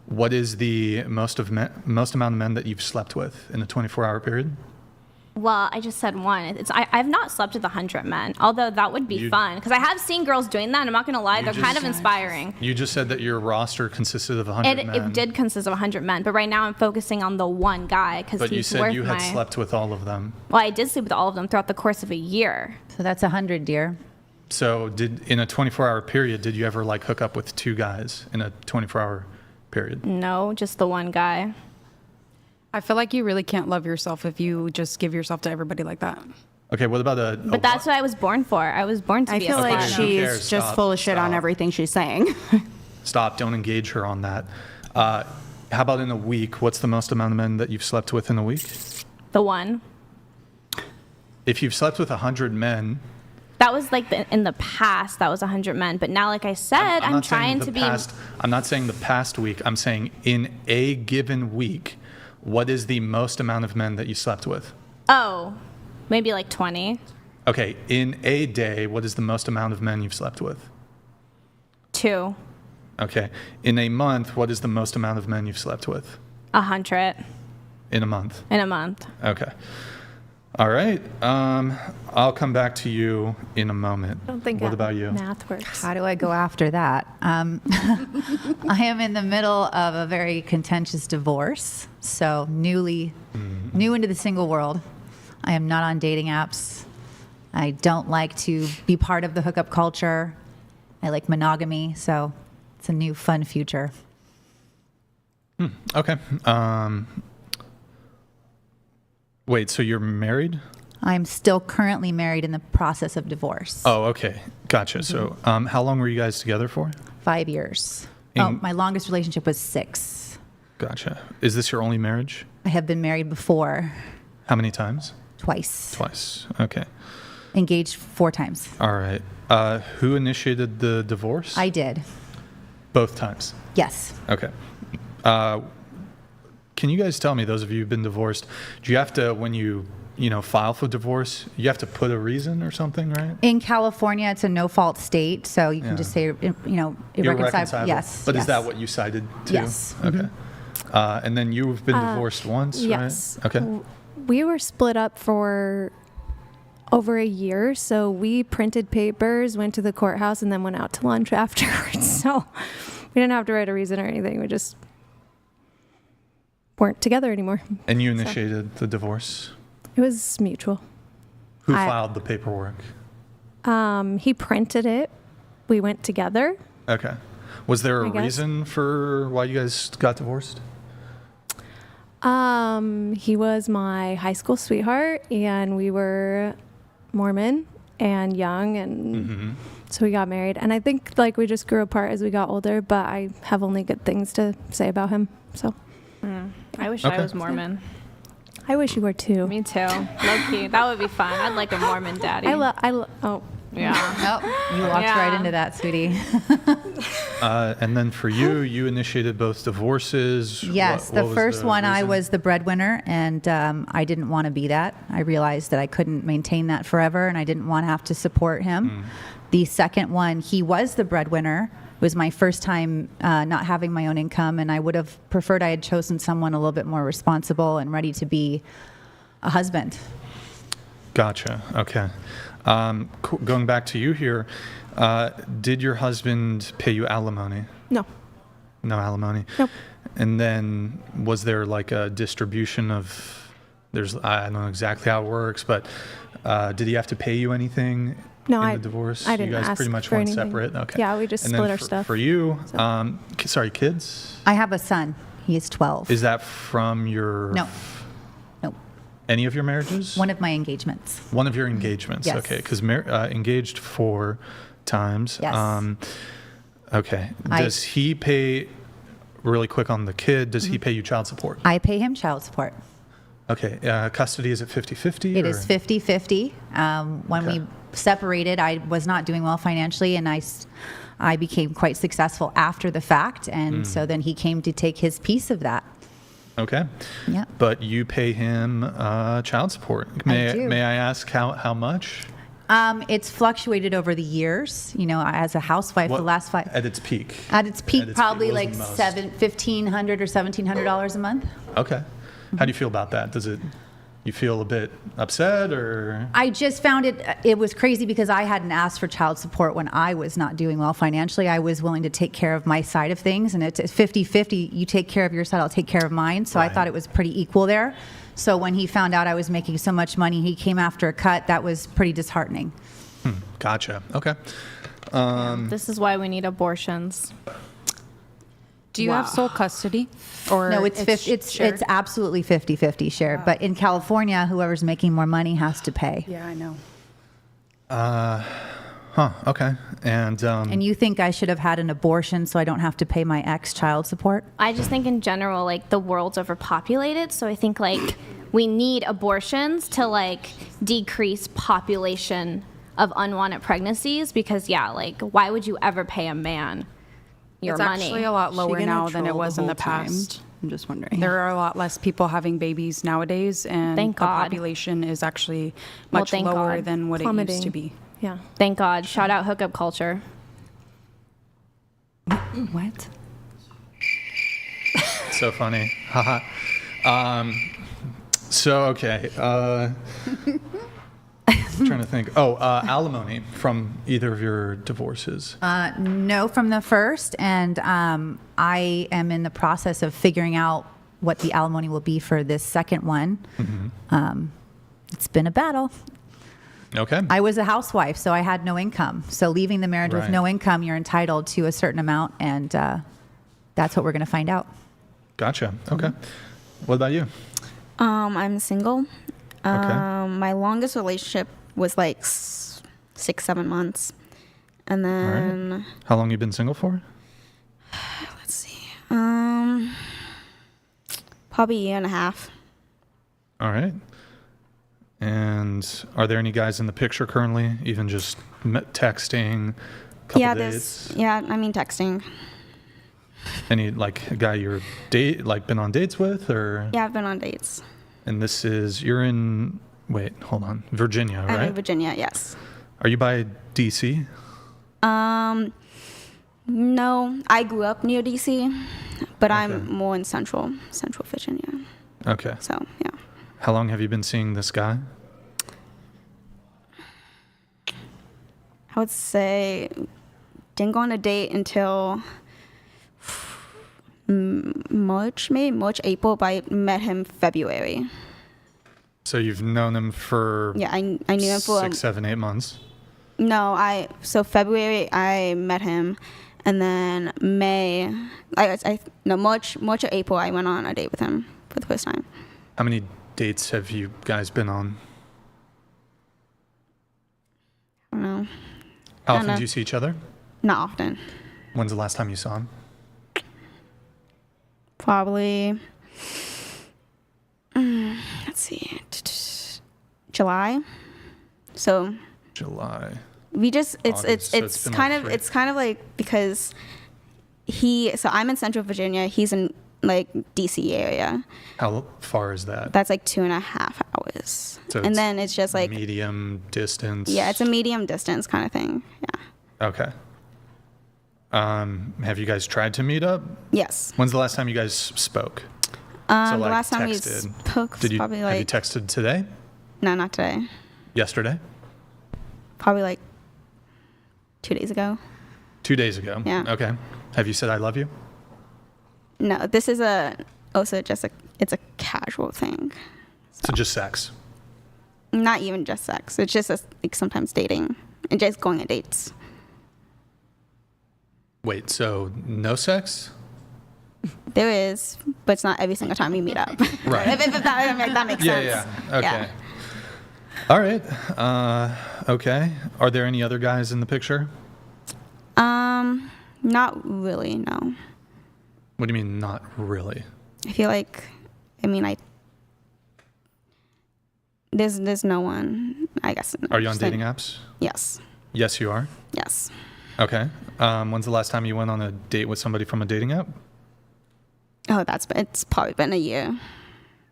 what is the most amount of men that you've slept with in a 24-hour period?
Well, I just said one. I've not slept with 100 men, although that would be fun because I have seen girls doing that. And I'm not going to lie, they're kind of inspiring.
You just said that your roster consisted of 100 men.
It did consist of 100 men, but right now I'm focusing on the one guy because he's worth
But you said you had slept with all of them.
Well, I did sleep with all of them throughout the course of a year.
So that's 100, dear.
So in a 24-hour period, did you ever like hook up with 2 guys in a 24-hour period?
No, just the one guy.
I feel like you really can't love yourself if you just give yourself to everybody like that.
Okay, what about
But that's what I was born for. I was born to be a
I feel like
star.
she's just full of shit on everything she's saying.
Stop, don't engage her on that. How about in a week? What's the most amount of men that you've slept with in a week?
The one.
If you've slept with 100 men...
That was like in the past, that was 100 men. But now, like I said, I'm trying to be...
I'm not saying the past week. I'm saying in a given week, what is the most amount of men that you slept with?
Oh, maybe like 20.
Okay, in a day, what is the most amount of men you've slept with?
2.
Okay, in a month, what is the most amount of men you've slept with?
100.
In a month?
In a month.
Okay. All right. I'll come back to you in a moment.
I don't think
What about you?
math works.
How do I go after that? I am in the middle of a very contentious divorce, so new into the single world. I am not on dating apps. I don't like to be part of the hookup culture. I like monogamy, so it's a new fun future.
Okay. Wait, so you're married?
I'm still currently married in the process of divorce.
Oh, okay. Gotcha. So how long were you guys together for?
5 years. My longest relationship was 6.
Gotcha. Is this your only marriage?
I have been married before.
How many times?
Twice.
Twice. Okay.
Engaged 4 times.
All right. Who initiated the divorce?
I did.
Both times?
Yes.
Okay. Can you guys tell me, those of you who've been divorced, do you have to, when you file for divorce, you have to put a reason or something, right?
In California, it's a no-fault state, so you can just say, irreconcilable. Yes.
But is that what you cited to?
Yes.
Okay. And then you've been divorced once,
yes.
right? Okay.
We were split up for over a year, so we printed papers, went to the courthouse, and then went out to lunch afterwards. So we didn't have to write a reason or anything. We just weren't together anymore.
And you initiated the divorce?
It was mutual.
Who filed the paperwork?
He printed it. We went together.
Okay. Was there a reason for why you guys got divorced?
He was my high school sweetheart, and we were Mormon and young, and so we got married. And I think we just grew apart as we got older, but I have only good things to say about him. So
I wish I was Mormon.
I wish you were too.
Me too. Low key. That would be fun. I'd like a Mormon daddy.
Yeah. Nope. You walked right into that, sweetie.
And then for you, you initiated both divorces.
Yes. The first one, I was the breadwinner, and I didn't want to be that. I realized that I couldn't maintain that forever, and I didn't want to have to support him. The second one, he was the breadwinner. It was my first time not having my own income, and I would have preferred I had chosen someone a little bit more responsible and ready to be a husband.
Gotcha. Okay. Going back to you here, did your husband pay you alimony?
No.
No alimony?
Nope.
And then was there like a distribution of, I don't know exactly how it works, but did he have to pay you anything?
No,
in the divorce?
I didn't
You guys
ask
pretty much
for
went
anything.
separate? Okay.
Yeah, we just
And
split
then
our stuff.
For you, kids?
I have a son. He is 12.
Is that from your...
No. Nope.
Any of your marriages?
One of my engagements.
One of your engagements.
Yes.
Okay, because engaged 4 times.
Yes.
Okay. Does he pay really quick on the kid. Does he pay you child support?
I pay him child support.
Okay. Custody, is it 50-50?
It is 50-50. When we separated, I was not doing well financially, and I became quite successful after the fact, and so then he came to take his piece of that.
Okay.
Yeah.
But you pay him child support. May I ask how much?
It's fluctuated over the years. You know, as a housewife, the last 5
at its peak.
At its peak, probably
what
like
was the most?
$1,500 or $1,700 a month.
Okay. How do you feel about that? You feel a bit upset, or?
I just found it was crazy because I hadn't asked for child support when I was not doing well financially. I was willing to take care of my side of things, and it's 50-50. You take care of your side, I'll take care of mine. So I thought it was pretty equal there. So when he found out I was making so much money, he came after a cut. That was pretty disheartening.
Gotcha. Okay.
This is why we need abortions.
Do you have sole custody? Or
No, it's absolutely 50-50 shared. But in California, whoever's making more money has to pay.
Yeah, I know.
Okay. And
you think I should have had an abortion so I don't have to pay my ex child support?
I just think in general, like, the world's overpopulated. So I think, like, we need abortions to, like, decrease population of unwanted pregnancies because, like, why would you ever pay a man your money?
It's actually a lot lower now than it was in the past.
I'm just wondering.
There are a lot less people having babies nowadays, and
Thank
the
God.
population is actually much
thank
lower
God.
than what it used to be.
Yeah.
Thank God. Shout out hookup culture.
What?
so funny. Haha. Okay. I'm trying to think. Alimony from either of your divorces.
No, from the first, and I am in the process of figuring out what the alimony will be for this second one. It's been a battle.
Okay.
I was a housewife, so I had no income. So leaving the marriage with no income, you're entitled to a certain amount, and that's what we're going to find out.
Gotcha. Okay. What about you?
I'm single.
Okay.
My longest relationship was like 6-7 months, and then
All right. How long you been single for?
let's see, probably a year and a half.
All right. And are there any guys in the picture currently? Even just texting, couple dates?
Texting.
Any like a guy you're been on dates with, or?
Yeah, I've been on dates.
And you're in, hold on, Virginia, right?
I'm in Virginia, yes.
Are you by DC?
No, I grew up near DC, but I'm more in central Virginia.
Okay.
So, yeah.
How long have you been seeing this guy?
I would say didn't go on a date until March, April, but I met him February.
So you've known him for
I knew him for
6, 7, 8 months.
No, so February I met him, and then March or April I went on a date with him for the first time.
How many dates have you guys been on?
I don't know.
How often do you see each other?
Not often.
When's the last time you saw him?
Probably, let's see, July. So
July.
we just
August, so
it's
been
kind
like
of it's kind of like because so I'm in Central Virginia, he's in like DC area.
How far is that?
That's like 2.5 hours.
So
and then it's just like
medium distance.
Yeah, it's a medium distance kind of thing. Yeah.
Okay. Have you guys tried to meet up?
Yes.
When's the last time you guys spoke?
The last time we spoke was probably
have you
like
texted today?
No, not today.
Yesterday?
Probably like 2 days ago.
2 days ago.
Yeah.
Okay. Have you said I love you?
No, this is it's a casual thing.
So just sex.
Not even just sex. It's just like sometimes dating and just going on dates.
Wait, so no sex?
There is, but it's not every single time we meet up.
Right.
if that makes sense.
Yeah. Okay. Yeah. All right. Okay. Are there any other guys in the picture?
Not really, no.
What do you mean, not really?
I feel like, there's no one, I guess.
Are you on dating apps?
Yes.
Yes, you are?
Yes.
Okay. When's the last time you went on a date with somebody from a dating app?
Oh, it's probably been a year.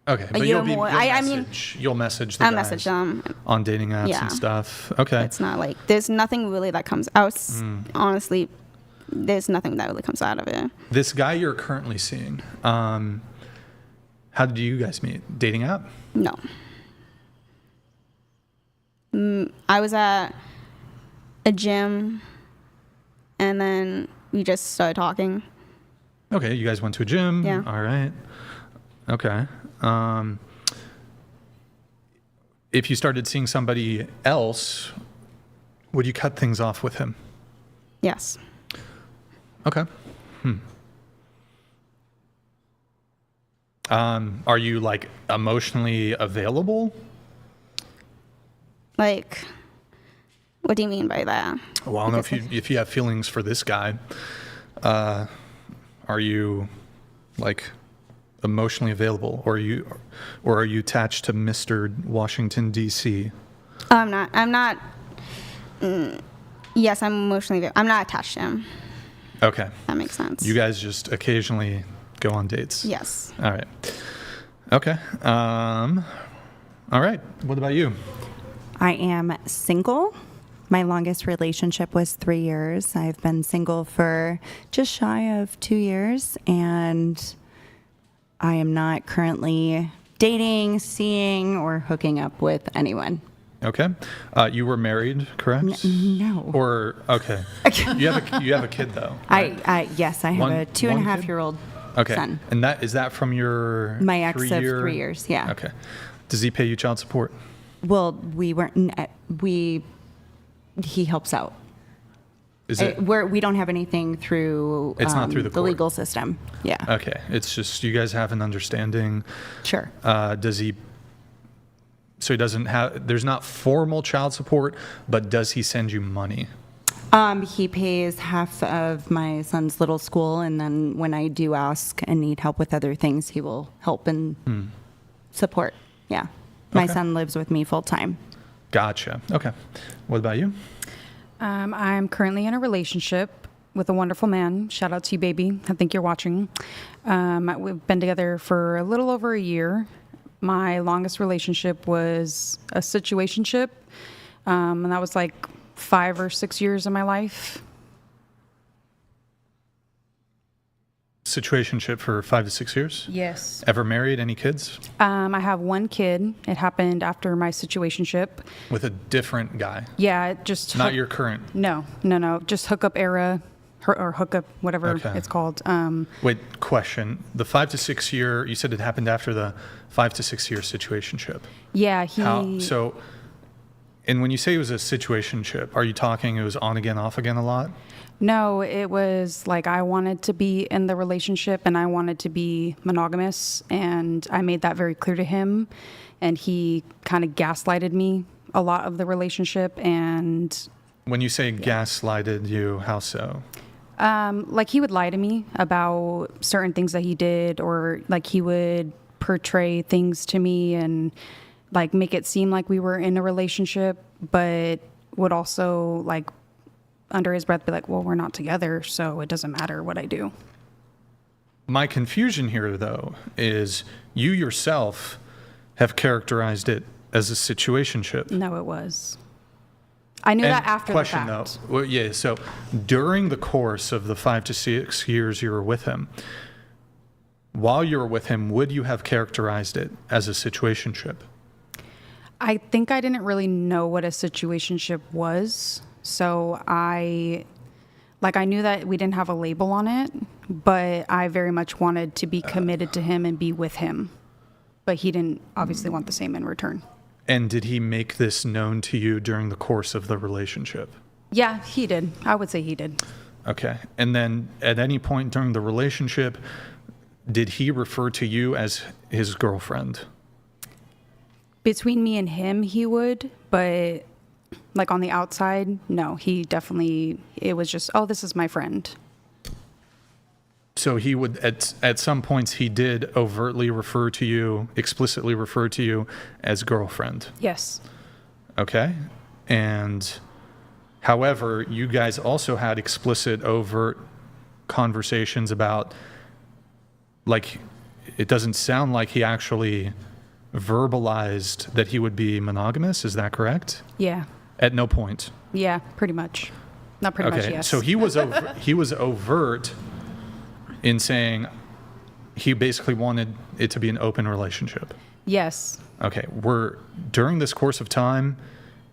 Okay,
A year more.
You'll message the
I'll
guys
message them
on dating apps
Yeah.
and stuff. Okay.
It's not like there's nothing really that comes out. Honestly, there's nothing that really comes out of it.
This guy you're currently seeing, how did you guys meet? Dating app?
No. I was at a gym, and then we just started talking.
Okay, you guys went to a gym.
Yeah.
All right. Okay. If you started seeing somebody else, would you cut things off with him?
Yes.
Okay. Are you like emotionally available?
Like, what do you mean by that?
Well, I don't know if you have feelings for this guy. Are you like emotionally available, or are you attached to Mr. Washington D.C.?
I'm not. Yes, I'm emotionally. I'm not attached to him.
Okay.
That makes sense.
You guys just occasionally go on dates.
Yes.
All right. Okay. All right. What about you?
I am single. My longest relationship was 3 years. I've been single for just shy of 2 years, and I am not currently dating, seeing, or hooking up with anyone.
Okay. You were married, correct?
No.
Or okay. You have a kid though.
Right? Yes, I have a 2.5-year-old
okay.
son.
And is that from your
My ex of 3 years? Yeah.
Okay. Does he pay you child support?
Well, we weren't. He helps out.
Is it?
We don't have anything through.
It's not through the court.
legal system. Yeah.
Okay. It's just you guys have an understanding.
Sure.
Does he? So he doesn't have. There's not formal child support, but does he send you money?
He pays half of my son's little school, and then when I do ask and need help with other things, he will help and support. Yeah. My son lives with me full time.
Gotcha. Okay. What about you?
I'm currently in a relationship with a wonderful man. Shout out to you, baby. I think you're watching. We've been together for a little over a year. My longest relationship was a situationship, and that was like 5 or 6 years of my life.
Situationship for 5 to 6 years?
Yes.
Ever married? Any kids?
I have one kid. It happened after my situationship.
With a different guy?
Yeah, it just...
Not your current?
No. Just hookup era, or hookup, whatever it's called.
Wait, question. The 5 to 6 year, you said it happened after the 5 to 6 year situationship.
Yeah,
And when you say it was a situationship, are you talking it was on again, off again a lot?
No, it was like I wanted to be in the relationship and I wanted to be monogamous, and I made that very clear to him, and he kind of gaslighted me a lot of the relationship. And
when you say gaslighted you, how so?
Like he would lie to me about certain things that he did, or like he would portray things to me and like make it seem like we were in a relationship, but would also like under his breath be like, well, we're not together, so it doesn't matter what I do.
My confusion here, though, is you yourself have characterized it as a situationship.
No, it was. I knew that after the fact.
Though, well, yeah, so during the course of the 5 to 6 years you were with him, while you were with him, would you have characterized it as a situationship?
I think I didn't really know what a situationship was. So I knew that we didn't have a label on it, but I very much wanted to be committed to him and be with him. But he didn't obviously want the same in return.
And did he make this known to you during the course of the relationship?
Yeah, he did. I would say he did.
Okay. And then at any point during the relationship, did he refer to you as his girlfriend?
Between me and him, he would, but like on the outside, no, he definitely, it was just, oh, this is my friend.
So he would, at some points, he did overtly explicitly refer to you as girlfriend.
Yes.
Okay. And however, you guys also had explicit, overt conversations about, like, it doesn't sound like he actually verbalized that he would be monogamous. Is that correct?
Yeah.
At no point.
Yeah, pretty much. Not pretty much, yes.
So he was overt in saying he basically wanted it to be an open relationship.
Yes.
Okay. During this course of time,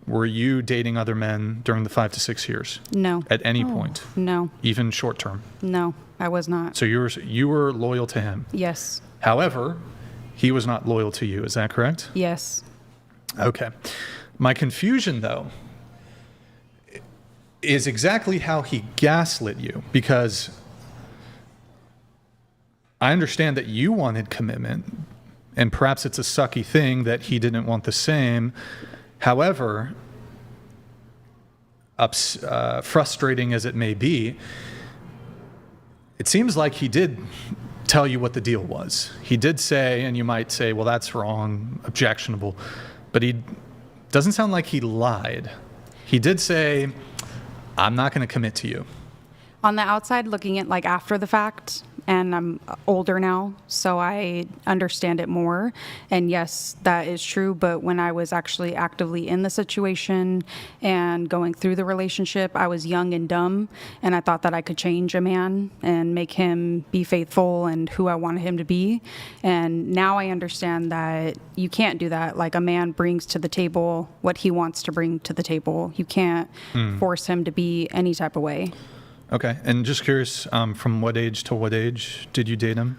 were you dating other men during the 5 to 6 years?
No.
At any point?
No.
Even short term?
No, I was not.
So you were loyal to him?
Yes.
However, he was not loyal to you. Is that correct?
Yes.
Okay. My confusion, though, is exactly how he gaslit you, because I understand that you wanted commitment, and perhaps it's a sucky thing that he didn't want the same. However, frustrating as it may be, it seems like he did tell you what the deal was. He did say, and you might say, well, that's wrong, objectionable, but he doesn't sound like he lied. He did say, I'm not going to commit to you.
On the outside, looking at like after the fact, and I'm older now, so I understand it more. And yes, that is true. But when I was actually actively in the situation and going through the relationship, I was young and dumb, and I thought that I could change a man and make him be faithful and who I wanted him to be. And now I understand that you can't do that. Like, a man brings to the table what he wants to bring to the table. You can't force him to be any type of way.
Okay. And just curious, from what age to what age did you date him?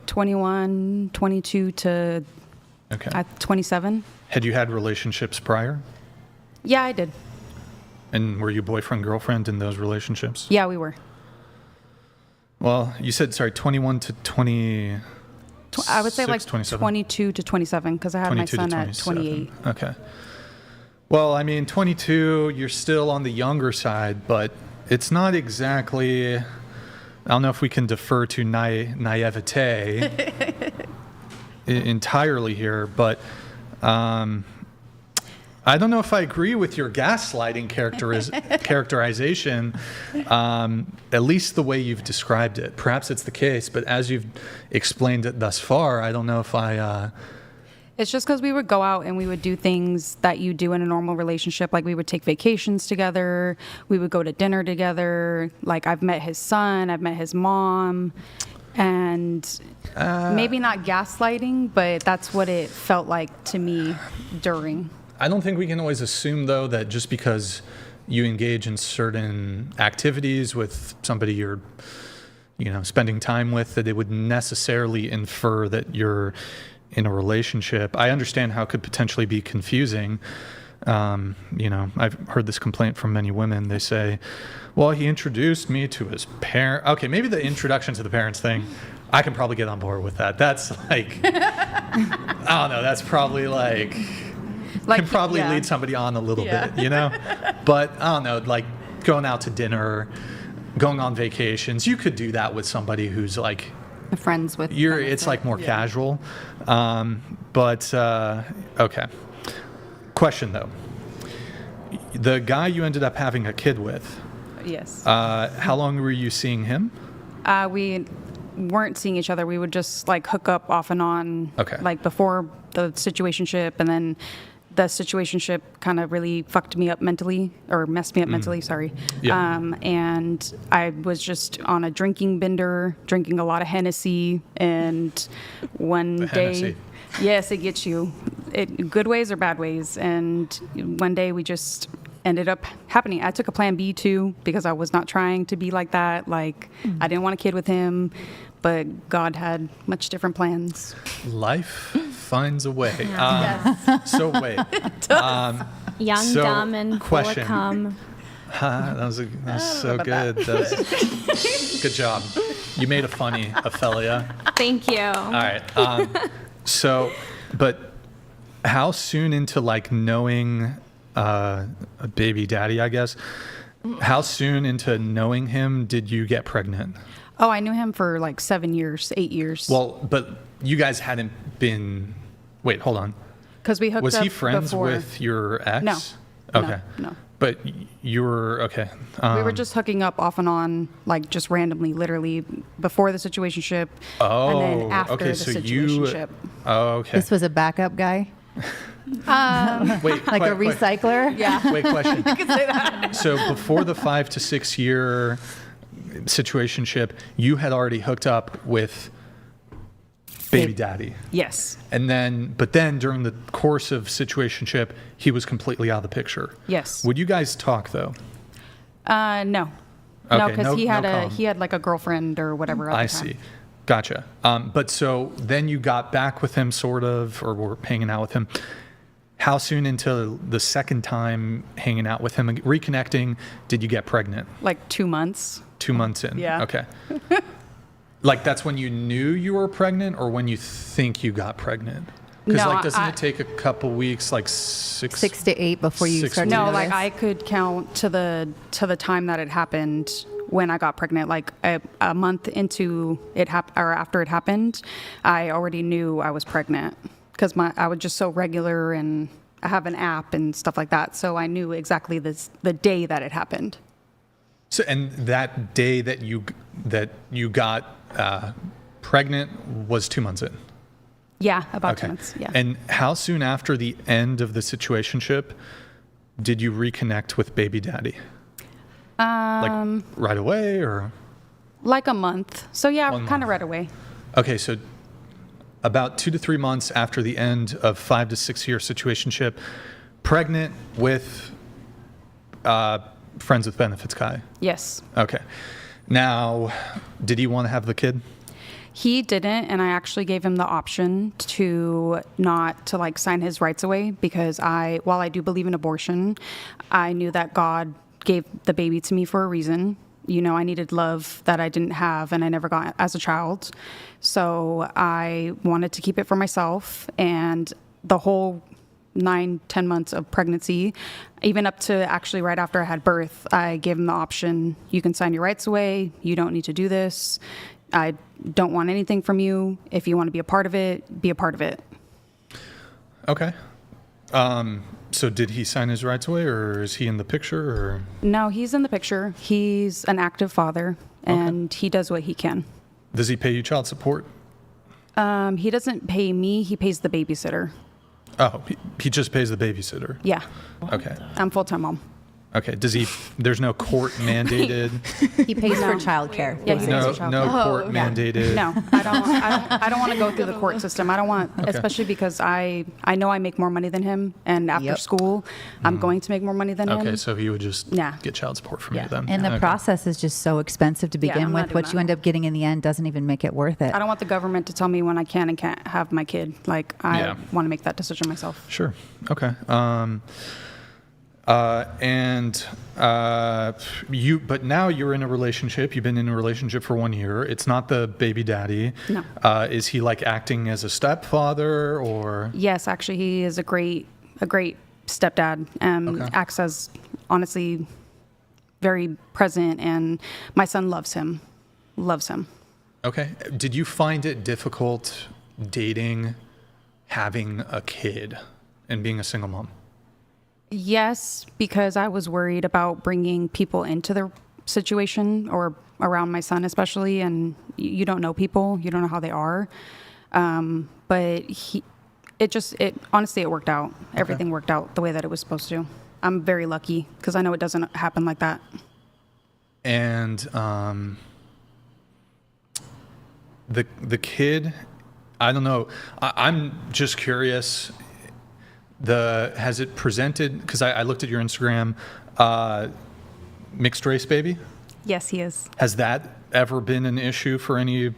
21, 22 to 27.
Had you had relationships prior?
Yeah, I did.
And were you boyfriend, girlfriend in those relationships?
Yeah, we were.
Well, you said, 21 to 20...
I would say like
27.
22 to 27, because I had my son at 28.
Okay. Well, I mean, 22, you're still on the younger side, but it's not exactly... I don't know if we can defer to naivete entirely here, but I don't know if I agree with your gaslighting characterization, at least the way you've described it. Perhaps it's the case, but as you've explained it thus far, I don't know if I...
It's just because we would go out and we would do things that you do in a normal relationship. Like, we would take vacations together. We would go to dinner together. Like, I've met his son. I've met his mom. And maybe not gaslighting, but that's what it felt like to me during.
I don't think we can always assume, though, that just because you engage in certain activities with somebody you're, spending time with, that it would necessarily infer that you're in a relationship. I understand how it could potentially be confusing. I've heard this complaint from many women. They say, well, he introduced me to his parent. Okay, maybe the introduction to the parents thing, I can probably get on board with that. That's like, I don't know, that's probably can probably lead somebody on a little bit, But I don't know, like going out to dinner, going on vacations, you could do that with somebody who's like,
friends with
it's like more casual. But okay. Question though. The guy you ended up having a kid with.
Yes.
How long were you seeing him?
We weren't seeing each other. We would just like hook up off and on.
Okay.
Like before the situationship, and then the situationship kind of really fucked me up mentally, or messed me up mentally, sorry.
Yeah.
And I was just on a drinking bender, drinking a lot of Hennessy, and one day,
Hennessy.
Yes, it gets you, good ways or bad ways, and one day we just ended up happening. I took a plan B too, because I was not trying to be like that. Like, I didn't want a kid with him, but God had much different plans.
Life finds a way. So wait.
Young, dumb, and full of cum.
That was so good. Good job. You made a funny, Ophelia.
Thank you.
All right. But how soon into like knowing a baby daddy, I guess, how soon into knowing him did you get pregnant?
Oh, I knew him for like 7 years, 8 years.
Well, but you guys hadn't been. Wait, hold on.
Because we hooked
Was
up
he friends
before.
with your ex?
No.
Okay.
No.
But you were okay.
We were just hooking up off and on, like just randomly, literally before the situationship, and then after
okay,
the
so
situationship.
Okay.
This was a backup guy,
Wait,
like a recycler.
Yeah.
Wait, question.
You could say that.
So before the 5 to 6 year situationship, you had already hooked up with baby daddy.
Yes.
But then during the course of situationship, he was completely out of the picture.
Yes.
Would you guys talk though?
No. No,
Okay,
because
no-
he had
no
he had like a girlfriend or whatever. At
I
the time.
see. Gotcha. But so then you got back with him sort of, or were hanging out with him. How soon into the second time hanging out with him, reconnecting, did you get pregnant?
Like 2 months.
2 months in.
Yeah.
Okay. Like that's when you knew you were pregnant, or when you think you got pregnant? Because
No,
like, doesn't
I-
it take a couple weeks, like 6
6 to 8 before you
6
start
to
to
No,
notice?
like I could count to the time that it happened when I got pregnant. Like a month into it or after it happened, I already knew I was pregnant because I was just so regular, and I have an app and stuff like that. So I knew exactly the day that it happened.
So, and that day that you got pregnant was 2 months in.
Yeah, about 2 months. Yeah.
And how soon after the end of the situationship did you reconnect with baby daddy? Like right away, or?
Like a month. So yeah,
1
kind
month.
of right away.
Okay, so about 2 to 3 months after the end of 5 to 6 year situationship, pregnant with friends with benefits guy.
Yes.
Okay. Now, did he want to have the kid?
He didn't, and I actually gave him the option to not to like sign his rights away, because while I do believe in abortion, I knew that God gave the baby to me for a reason. You know, I needed love that I didn't have and I never got as a child. So I wanted to keep it for myself, and the whole 9-10 months of pregnancy, even up to actually right after I had birth, I gave him the option: you can sign your rights away, you don't need to do this, I don't want anything from you. If you want to be a part of it, be a part of it.
Okay. So did he sign his rights away, or is he in the picture, or?
No, he's in the picture. He's an active father, and he does what he can.
Does he pay you child support?
He doesn't pay me, he pays the babysitter.
Oh, he just pays the babysitter.
Yeah.
Okay.
I'm full-time mom.
Okay. There's no court mandated.
He pays for childcare.
Yeah, he pays
No,
for child
no
support.
court mandated.
No, I don't want to go through the court system. I don't want, especially because I know I make more money than him, and after
Yep.
school, I'm going to make more money than him.
Okay, so he would just
Yeah.
get child support from
Yeah.
you then.
And the
Okay.
process is just so expensive to begin
I'm not
with.
doing
What
that.
you end up getting in the end doesn't even make it worth it.
I don't want the government to tell me when I can and can't have my kid. Like, I
Yeah.
want to make that decision myself.
Sure. Okay. But now you're in a relationship. You've been in a relationship for 1 year. It's not the baby daddy.
No.
Is he like acting as a stepfather, or?
Yes, actually, he is a great stepdad.
Okay.
Acts as, honestly, very present, and my son loves him. Loves him.
Okay. Did you find it difficult dating, having a kid, and being a single mom?
Yes, because I was worried about bringing people into the situation, or around my son especially, and you don't know people, you don't know how they are. But honestly, it worked out. Everything worked out the way that it was supposed to. I'm very lucky because I know it doesn't happen like that.
And the kid, I don't know. I'm just curious. Has it presented? Because I looked at your Instagram. Mixed race baby.
Yes, he is.
Has that ever been an issue for any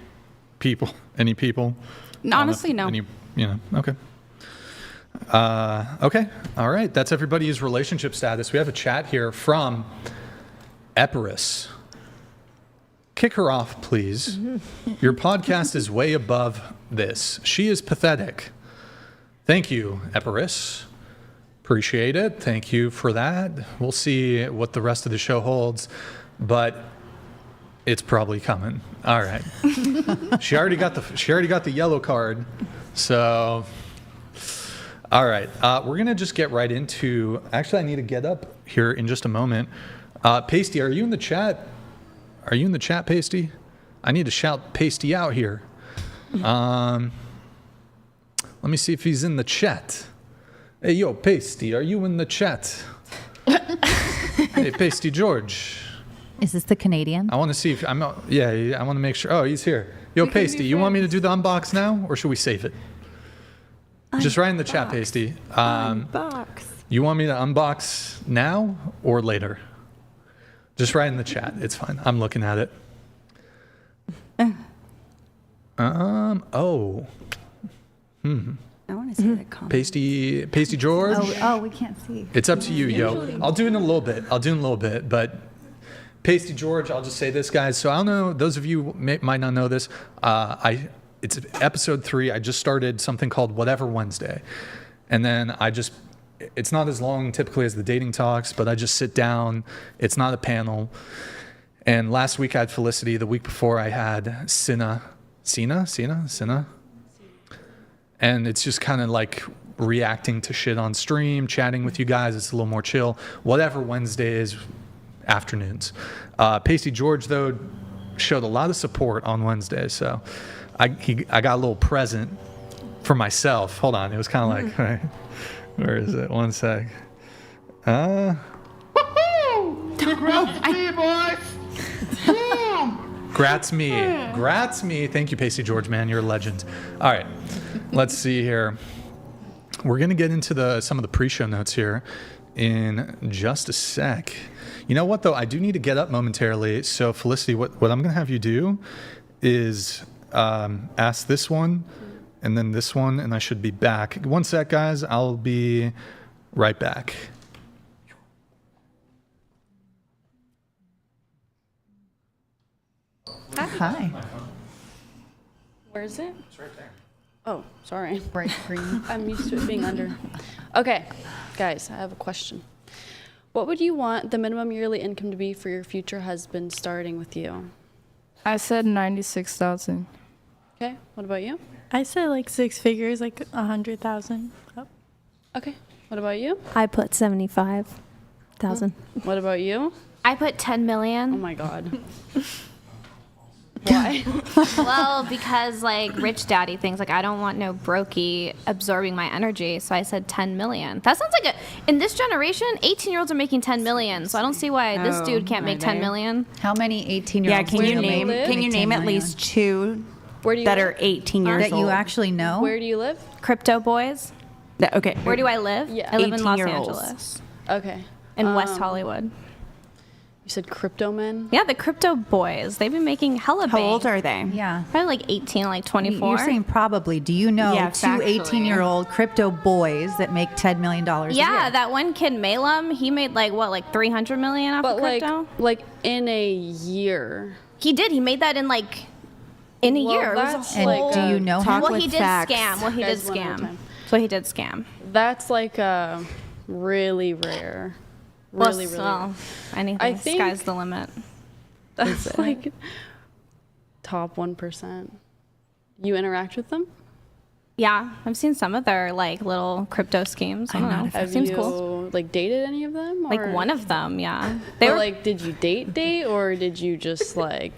people? Any people?
No, honestly, no.
Okay. Okay. All right. That's everybody's relationship status. We have a chat here from Epirus. Kick her off, please. Your podcast is way above this. She is pathetic. Thank you, Epirus. Appreciate it. Thank you for that. We'll see what the rest of the show holds, but it's probably coming. All right. She already got the yellow card. So, all right. We're gonna just get right into. Actually, I need to get up here in just a moment. Pasty, are you in the chat? Are you in the chat, Pasty? I need to shout Pasty out here. Let me see if he's in the chat. Hey, yo, Pasty, are you in the chat? Hey, PasteyGeorge.
Is this the Canadian?
I want to see if I'm. Yeah, I want to make sure. Oh, he's here. Yo, Pasty, you want me to do the unbox now, or should we save it? Just write in the chat, Pasty.
Unbox.
You want me to unbox now or later? Just write in the chat. It's fine. I'm looking at it. Oh.
I want to see the comment.
PasteyGeorge.
Oh, we can't see.
It's up to you, yo. I'll do it in a little bit. But PasteyGeorge, I'll just say this, guys. So I don't know. Those of you might not know this. It's episode 3. I just started something called Whatever Wednesday, and then it's not as long typically as the dating talks, but I just sit down. It's not a panel. And last week I had Felicity. The week before I had Sina. And it's just kind of like reacting to shit on stream, chatting with you guys. It's a little more chill. Whatever Wednesday is, afternoons. PasteyGeorge, though, showed a lot of support on Wednesday. So I got a little present for myself. Hold on. It was kind of like, right, where is it? One sec. Grats me. Thank you, PasteyGeorge, man. You're a legend. All right. Let's see here. We're going to get into some of the pre-show notes here in just a sec. You know what, though? I do need to get up momentarily. So, Felicity, what I'm going to have you do is ask this one and then this one, and I should be back. One sec, guys. I'll be right back.
Hi.
Where is it?
It's right there.
Oh, sorry.
Bright green.
I'm used to it being under. Okay, guys, I have a question. What would you want the minimum yearly income to be for your future husband starting with you?
I said 96,000.
Okay, what about you?
I said like 6 figures, like 100,000. Oh.
Okay, what about you?
I put 75,000.
What about you?
I put 10 million.
Oh my God. Why?
Well, because like rich daddy things, like I don't want no brokey absorbing my energy, so I said 10 million. That sounds like in this generation, 18-years are making 10 million, so I don't see why this dude can't make 10 million.
How many 18-year-olds?
Yeah, can you name
make
at least 2
Where do you
that
live?
are 18 years
that
old?
you actually know?
Where do you live?
Crypto boys.
Okay.
Where do I live?
Yeah.
I live in Los
18-year-olds.
Angeles,
Okay.
in West Hollywood.
You said crypto men?
Yeah, the crypto boys. They've been making hella
How
bank.
old are they?
Yeah.
Probably like 18, like 24.
You're saying probably. Do you know
Yeah,
2
factually.
18-year-old crypto boys that make $10 million a year?
Yeah, that one kid Malum, he made like what, like 300 million off
But
of crypto?
like in a year.
He did. He made that in like in a
Well,
year. It was
that's
a
And
whole.
do you know
Talk
him?
Well, he
with
did
facts.
scam. Well, he did
Guys, one more
scam.
time.
So he did scam.
That's like really rare. Really, really rare.
Well, anything.
I think-
Sky's the limit.
That's like top 1%. You interact with them?
Yeah, I've seen some of their like little crypto schemes. I don't know.
Have
Seems
you
cool.
like dated any of them?
Like
or-
one of them, yeah.
They
They were
like, did you date, or did you just like?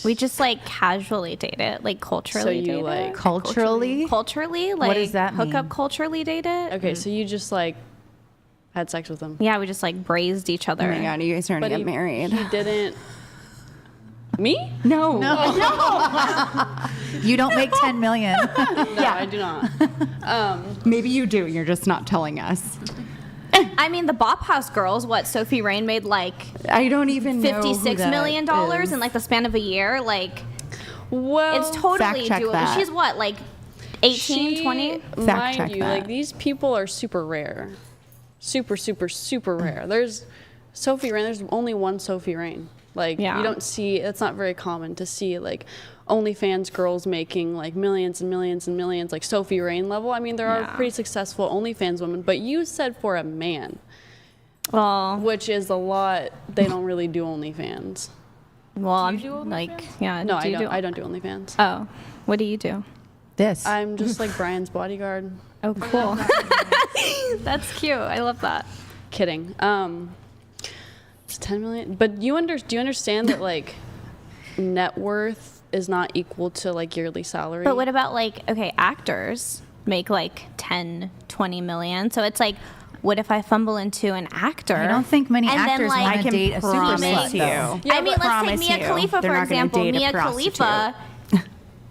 we just like casually dated, like culturally
So you,
dated.
like-
Culturally?
Culturally, like
does that
hookup
mean?
culturally dated.
Okay, so you just like had sex with them.
Yeah, we just like braised each other.
Oh my God, you guys are going to get married.
He didn't. Me?
No.
You don't make 10 million.
No, I do not.
Maybe you do. You're just not telling us.
I mean, the Bop House girls, what Sophie Rain made like
I don't even know who
$56
that
million
is.
in like the span of a year. Like,
Well,
it's totally
fact check
doable.
that.
She's what, like 18, 20?
Fact check
Mind you,
that.
like these people are super rare, super rare. There's Sophie Rain. There's only one Sophie Rain. Like
Yeah.
you don't see. It's not very common to see like, OnlyFans girls making like millions and millions and millions, like Sophie Rain level. I mean, there are pretty successful OnlyFans women, but you said for a man, which is a lot. They don't really do OnlyFans.
Well, I'm like, yeah.
No, I don't do OnlyFans.
Oh, what do you do?
This.
I'm just like Brian's bodyguard.
Oh, cool. That's cute. I love that.
Kidding. It's 10 million. But do you understand that like net worth is not equal to like yearly salary?
But what about like, okay, actors make like 10, 20 million. So it's like, what if I fumble into an actor?
I don't think many
and
actors
then, like,
want to date a super slut.
Yeah, I mean, let's take
promise
Mia
you,
Khalifa,
they're
for
not gonna
example.
date a
Mia
prostitute.
Khalifa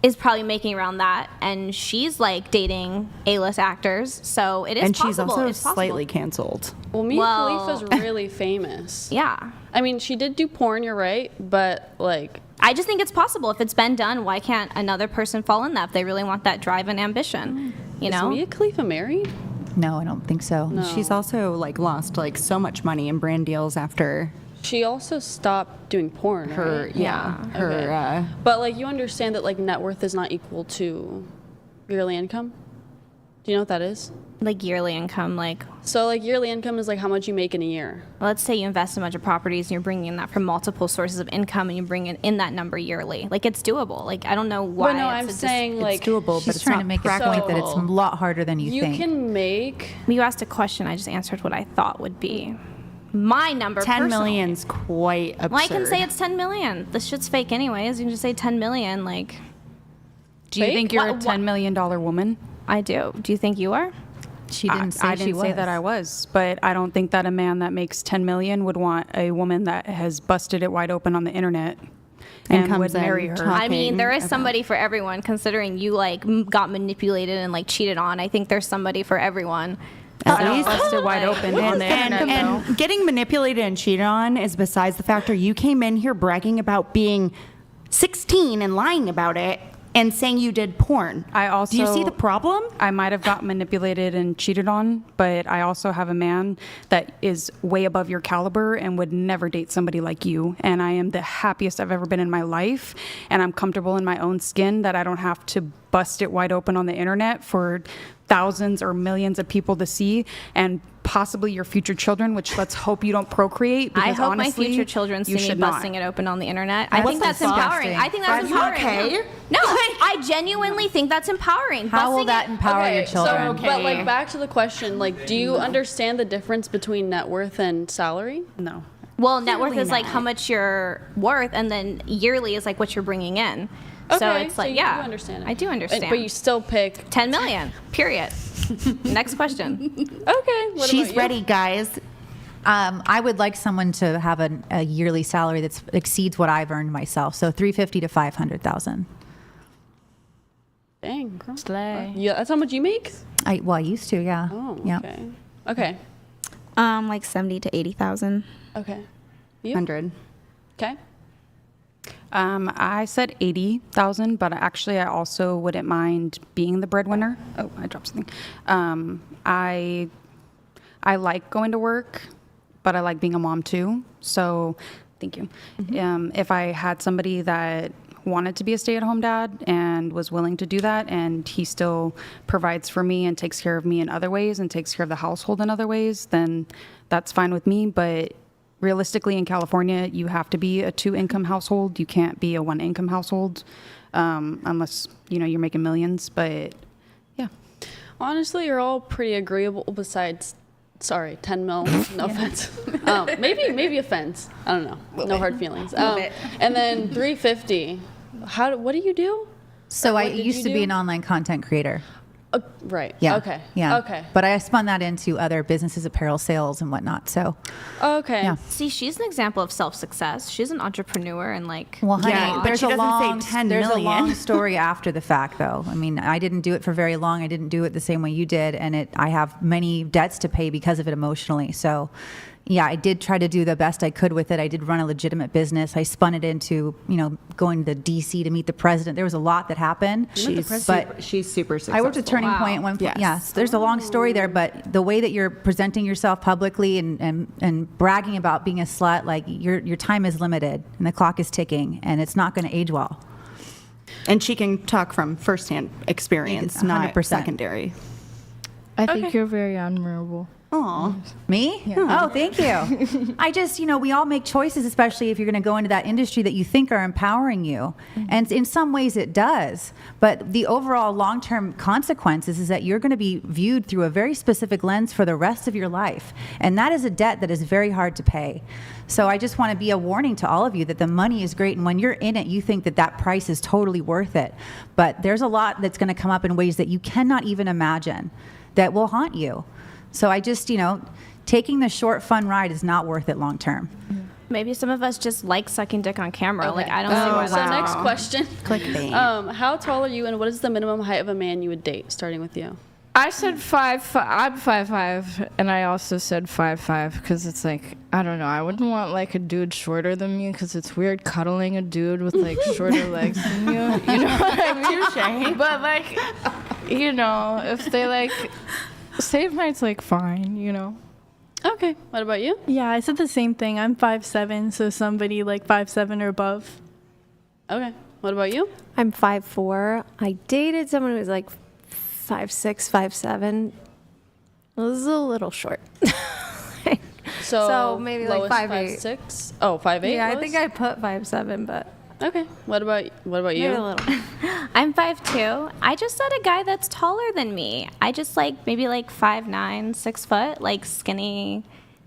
is probably making around that, and she's like dating A-list actors. So it is
And
possible.
she's also
It's possible.
slightly canceled.
Well, Mia Khalifa's really famous.
Yeah.
I mean, she did do porn, you're right, but like...
I just think it's possible. If it's been done, why can't another person fall in that if they really want that drive and ambition? You know?
Is Mia Khalifa married?
No, I don't think so.
No.
She's also like lost like so much money in brand deals after
She also stopped doing porn,
her
right?
her
But like, you understand that like net worth is not equal to yearly income? Do you know what that is?
Like yearly income, like...
So like yearly income is like how much you make in a year.
Let's say you invest in a bunch of properties and you're bringing in that from multiple sources of income and you bring in that number yearly. Like, it's doable. Like, I don't know why.
Well, no, I'm saying like...
it's doable,
She's
but it's
trying
not
to make a
practical.
point that it's a lot harder than you think.
You can make...
You asked a question, I just answered what I thought would be my number
10
personally.
million's quite absurd.
Well, I can say it's 10 million. This shit's fake anyways. You can just say 10 million, like...
Do you
Fake?
think you're a
What-
$10 million woman?
I do. Do you think you are?
She didn't say
I
she
didn't
was.
say that I was, but I don't think that a man that makes 10 million would want a woman that has busted it wide open on the internet and
comes
would
in
marry her.
talking
I mean, there is
about-
somebody for everyone, considering you, like, got manipulated and, like, cheated on. I think there's somebody for everyone.
At least
busted wide open on the internet,
and getting manipulated and cheated on is besides the factor you came in here bragging about being 16 and lying about it and saying you did porn.
I also,
do you see the problem?
I might have got manipulated and cheated on, but I also have a man that is way above your caliber and would never date somebody like you. And I am the happiest I've ever been in my life. And I'm comfortable in my own skin that I don't have to bust it wide open on the internet for thousands or millions of people to see, and possibly your future children, which let's hope you don't procreate.
I
Because
hope
honestly,
my future children see
you
me
should
busting
not.
it open on the internet. I think that's
disgusting.
empowering. I think that's
Are you
empowering.
okay?
No, I genuinely think that's empowering.
How will
Busting
that
it-
empower your children?
So, but like back to the question, like, do you understand the difference between net worth and salary?
No.
Well, net worth
Clearly
is like
not.
how much you're worth, and then yearly is like what you're bringing in. So
Okay,
it's like,
you
yeah,
do understand it.
I do understand.
But you still pick
10 million, period. Next question.
Okay. What
She's
about you?
ready, guys.
I would like someone to have a yearly salary that exceeds what I've earned myself. So 350 to 500,000.
Dang, girl.
Slay.
Yeah, that's how much you make?
I used to, yeah.
Oh,
yeah.
okay. Okay.
Like 70 to 80,000.
Okay. You?
100.
Okay.
I said 80,000, but actually I also wouldn't mind being the breadwinner. Oh, I dropped something. I like going to work, but I like being a mom too. So, thank you. If I had somebody that wanted to be a stay-at-home dad and was willing to do that, and he still provides for me and takes care of me in other ways and takes care of the household in other ways, then that's fine with me. But realistically, in California, you have to be a 2-income household. You can't be a 1-income household unless, you're making millions. But yeah.
Honestly, you're all pretty agreeable besides, 10 mil, no offense. Maybe offense. I don't know. No hard feelings. And then 350. What do you do?
So
Or
I
what did
used
you
to be
do?
an online content creator.
Right.
Yeah.
Okay.
Yeah.
Okay.
But I spun that into other businesses, apparel sales and whatnot. So,
Okay.
yeah.
See, she's an example of self-success. She's an entrepreneur and like...
Well, honey,
Yeah, but
there's
she
a
doesn't say 10
there's a
million.
long story after the fact, though. I mean, I didn't do it for very long. I didn't do it the same way you did, and I have many debts to pay because of it emotionally. So, yeah, I did try to do the best I could with it. I did run a legitimate business. I spun it into, going to DC to meet the president. There was a lot that happened.
She's super successful.
I worked at Turning Point at one point. Yes, there's a long story there, but the way that you're presenting yourself publicly and bragging about being a slut, like your time is limited and the clock is ticking, and it's not going to age well.
And she can talk from firsthand experience, not
100%.
secondary.
I think you're very admirable.
Aw.
Me? Oh, thank you. I just, we all make choices, especially if you're going to go into that industry that you think are empowering you. And in some ways it does. But the overall long-term consequences is that you're going to be viewed through a very specific lens for the rest of your life. And that is a debt that is very hard to pay. So I just want to be a warning to all of you that the money is great. And when you're in it, you think that that price is totally worth it. But there's a lot that's going to come up in ways that you cannot even imagine that will haunt you. So I just, taking the short, fun ride is not worth it long term.
Maybe some of us just like sucking dick on camera.
Okay.
Like, I don't see why
So
that's
next
wrong.
question.
Clickbait.
How tall are you, and what is the minimum height of a man you would date, starting with you?
I said 5'5". I'm 5'5", and I also said 5'5", because it's like, I don't know. I wouldn't want like a dude shorter than me, because it's weird cuddling a dude with like shorter legs than you. You know what I mean? Touche. But like, if they like, same height's like fine.
Okay. What about you?
Yeah, I said the same thing. I'm 5'7", so somebody like 5'7" or above.
Okay. What about you?
I'm 5'4". I dated someone who was like 5'6", 5'7". It was a little short. So maybe like
lowest
5'8".
5'6". Oh, 5'8".
Yeah, I
lowest?
think I put 5'7", but
Okay. What about you?
maybe a little.
I'm 5'2". I just said a guy that's taller than me. I just like maybe like 5'9", 6 foot, like skinny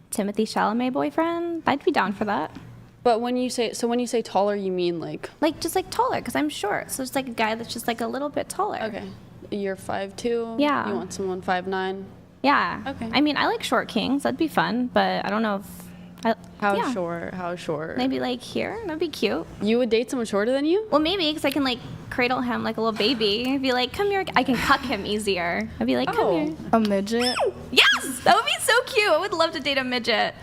Timothy Chalamet boyfriend. I'd be down for that.
But when you say taller, you mean like?
Like just like taller, because I'm short. So it's like a guy that's just like a little bit taller.
Okay. You're 5'2".
Yeah.
You want someone 5'9".
Yeah.
Okay.
I mean, I like short kings. That'd be fun, but I don't know if.
How short? How short?
Maybe like here. That'd be cute.
You would date someone shorter than you?
Well, maybe because I can like cradle him like a little baby. I'd be like, come here. I can cuck him easier. I'd be like, come here.
A midget?
Yes, that would be so cute. I would love to date a midget.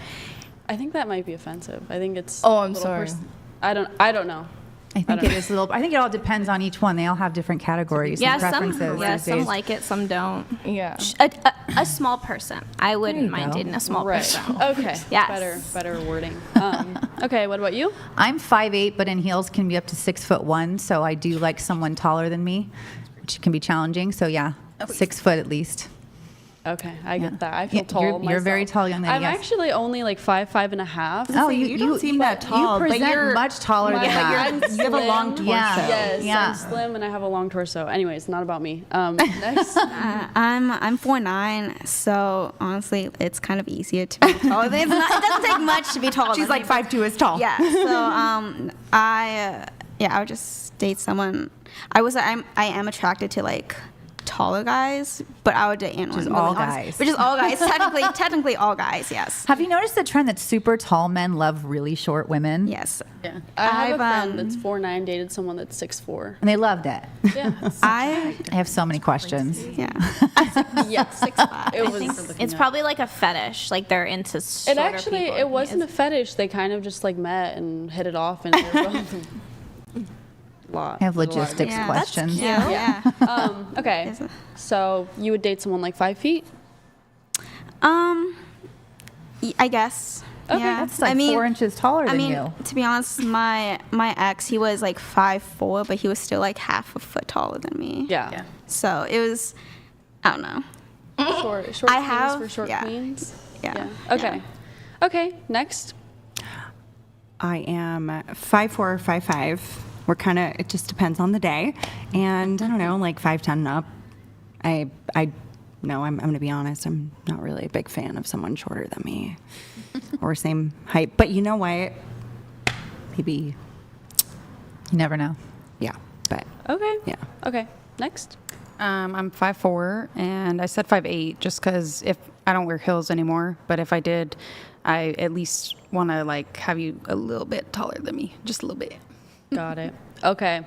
I think that might be offensive. I think it's.
Oh, I'm
a little
sorry.
I don't know.
I think it is a little. I think it all depends on each one. They all have different categories and preferences.
Some like it, some don't.
Yeah.
A small person. I wouldn't mind dating a small person.
Okay.
Yes.
Better wording. Okay. What about you?
I'm 5'8", but in heels can be up to 6'1". So I do like someone taller than me, which can be challenging. So yeah, 6 foot at least.
Okay, I get that. I feel
Yeah,
tall.
you're
myself.
very tall young lady,
I'm
yes.
actually only like 5'5.5".
Oh,
you don't seem that tall,
You
but
present
you're
much taller than that.
I'm
You have a long torso.
slim.
Yeah.
Yes,
Yeah.
I'm slim and I have a long torso. Anyways, not about me. Next.
I'm 4'9", so honestly, it's kind of easier to be taller. It doesn't take much to be taller.
She's
than
like
me,
5'2" is tall.
Yeah. So I would just date someone. I am attracted to like taller guys, but I would date anyone.
Which is all guys.
Which is all guys. Technically all guys. Yes.
Have you noticed the trend that super tall men love really short women?
Yes.
Yeah. I have a friend that's 4'9", dated someone that's 6'4".
And they loved it.
Yeah.
I have so many questions.
Yeah.
Yes.
6'5".
It was.
It's probably like a fetish. Like they're into shorter people.
It wasn't a fetish. They kind of just like met and hit it off, and they were both.
I have logistics questions.
Yeah.
Okay. So you would date someone like 5 feet?
I guess.
Okay.
Yeah.
That's like 4 inches taller than you.
To be honest, my ex, he was like 5'4", but he was still like half a foot taller than me.
Yeah.
So it was, I don't know.
Short
I
queens
have-
for short
yeah.
queens.
Yeah.
Okay. Okay. Next.
I am 5'4", 5'5". It just depends on the day. And I don't know, like 5'10" and up. I'm going to be honest, I'm not really a big fan of someone shorter than me or same height. But you know what? Maybe.
You never know.
Yeah. But
Okay.
yeah.
Okay. Next.
I'm 5'4", and I said 5'8", just because if I don't wear heels anymore, but if I did, I at least want to like have you a little bit taller than me, just a little bit.
Got it. Okay.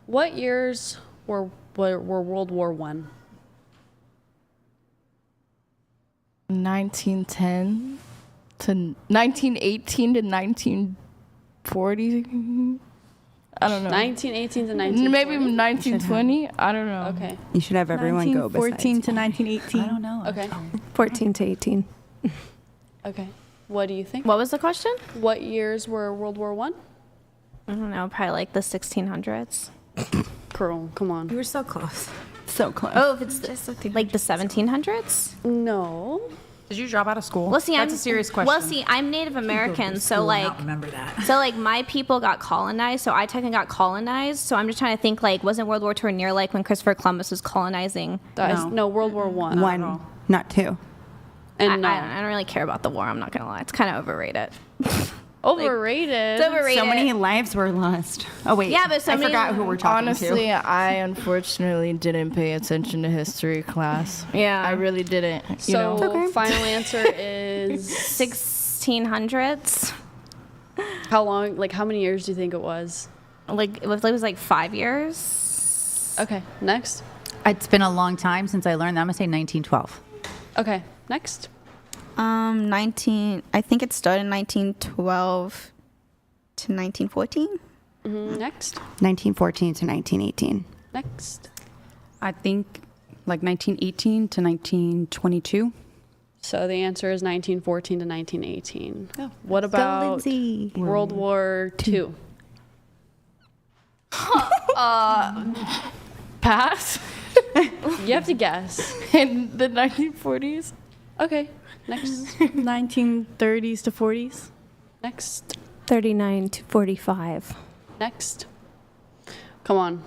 What years were World War I?
1910 to 1918 to 1940. I don't know.
1918 to 1940.
Maybe 1920. I don't know.
Okay.
You should have everyone go besides
1914 to 1918.
I don't know.
Okay.
14 to 18.
Okay. What do you think?
What was the question?
What years were World War I?
I don't know. Probably like the 1600s.
Girl, come on.
You were so close.
So close.
Oh, if it's like the 1700s?
No.
Did you drop out of school?
Well, see,
That's a serious question.
Well, see, I'm Native American, so like,
remember that.
so like my people got colonized, so I technically got colonized. So I'm just trying to think, like, wasn't World War II near like when Christopher Columbus was colonizing?
No, World War One.
One, not two.
And
I don't really care about the war. I'm not gonna lie, it's kind of overrated.
overrated.
It's overrated.
So many lives were lost. Oh wait,
Yeah, but so
I
many-
forgot who we're talking
Honestly,
to.
I unfortunately didn't pay attention to history class.
Yeah.
I really didn't. You
So
know?
final answer is
1600s.
how long? Like how many years do you think it was?
Like it was like 5 years.
Okay, next.
It's been a long time since I learned that. I'm going to say 1912.
Okay, next.
19. I think it started in 1912 to 1914.
Next.
1914 to 1918.
Next.
I think like 1918 to 1922.
So the answer is 1914 to 1918. What
Let's go,
about
Lindsay.
World War II?
Pass
You have to guess.
in the 1940s.
Okay, next.
1930s to 40s.
Next.
39 to 45.
Next. Come on.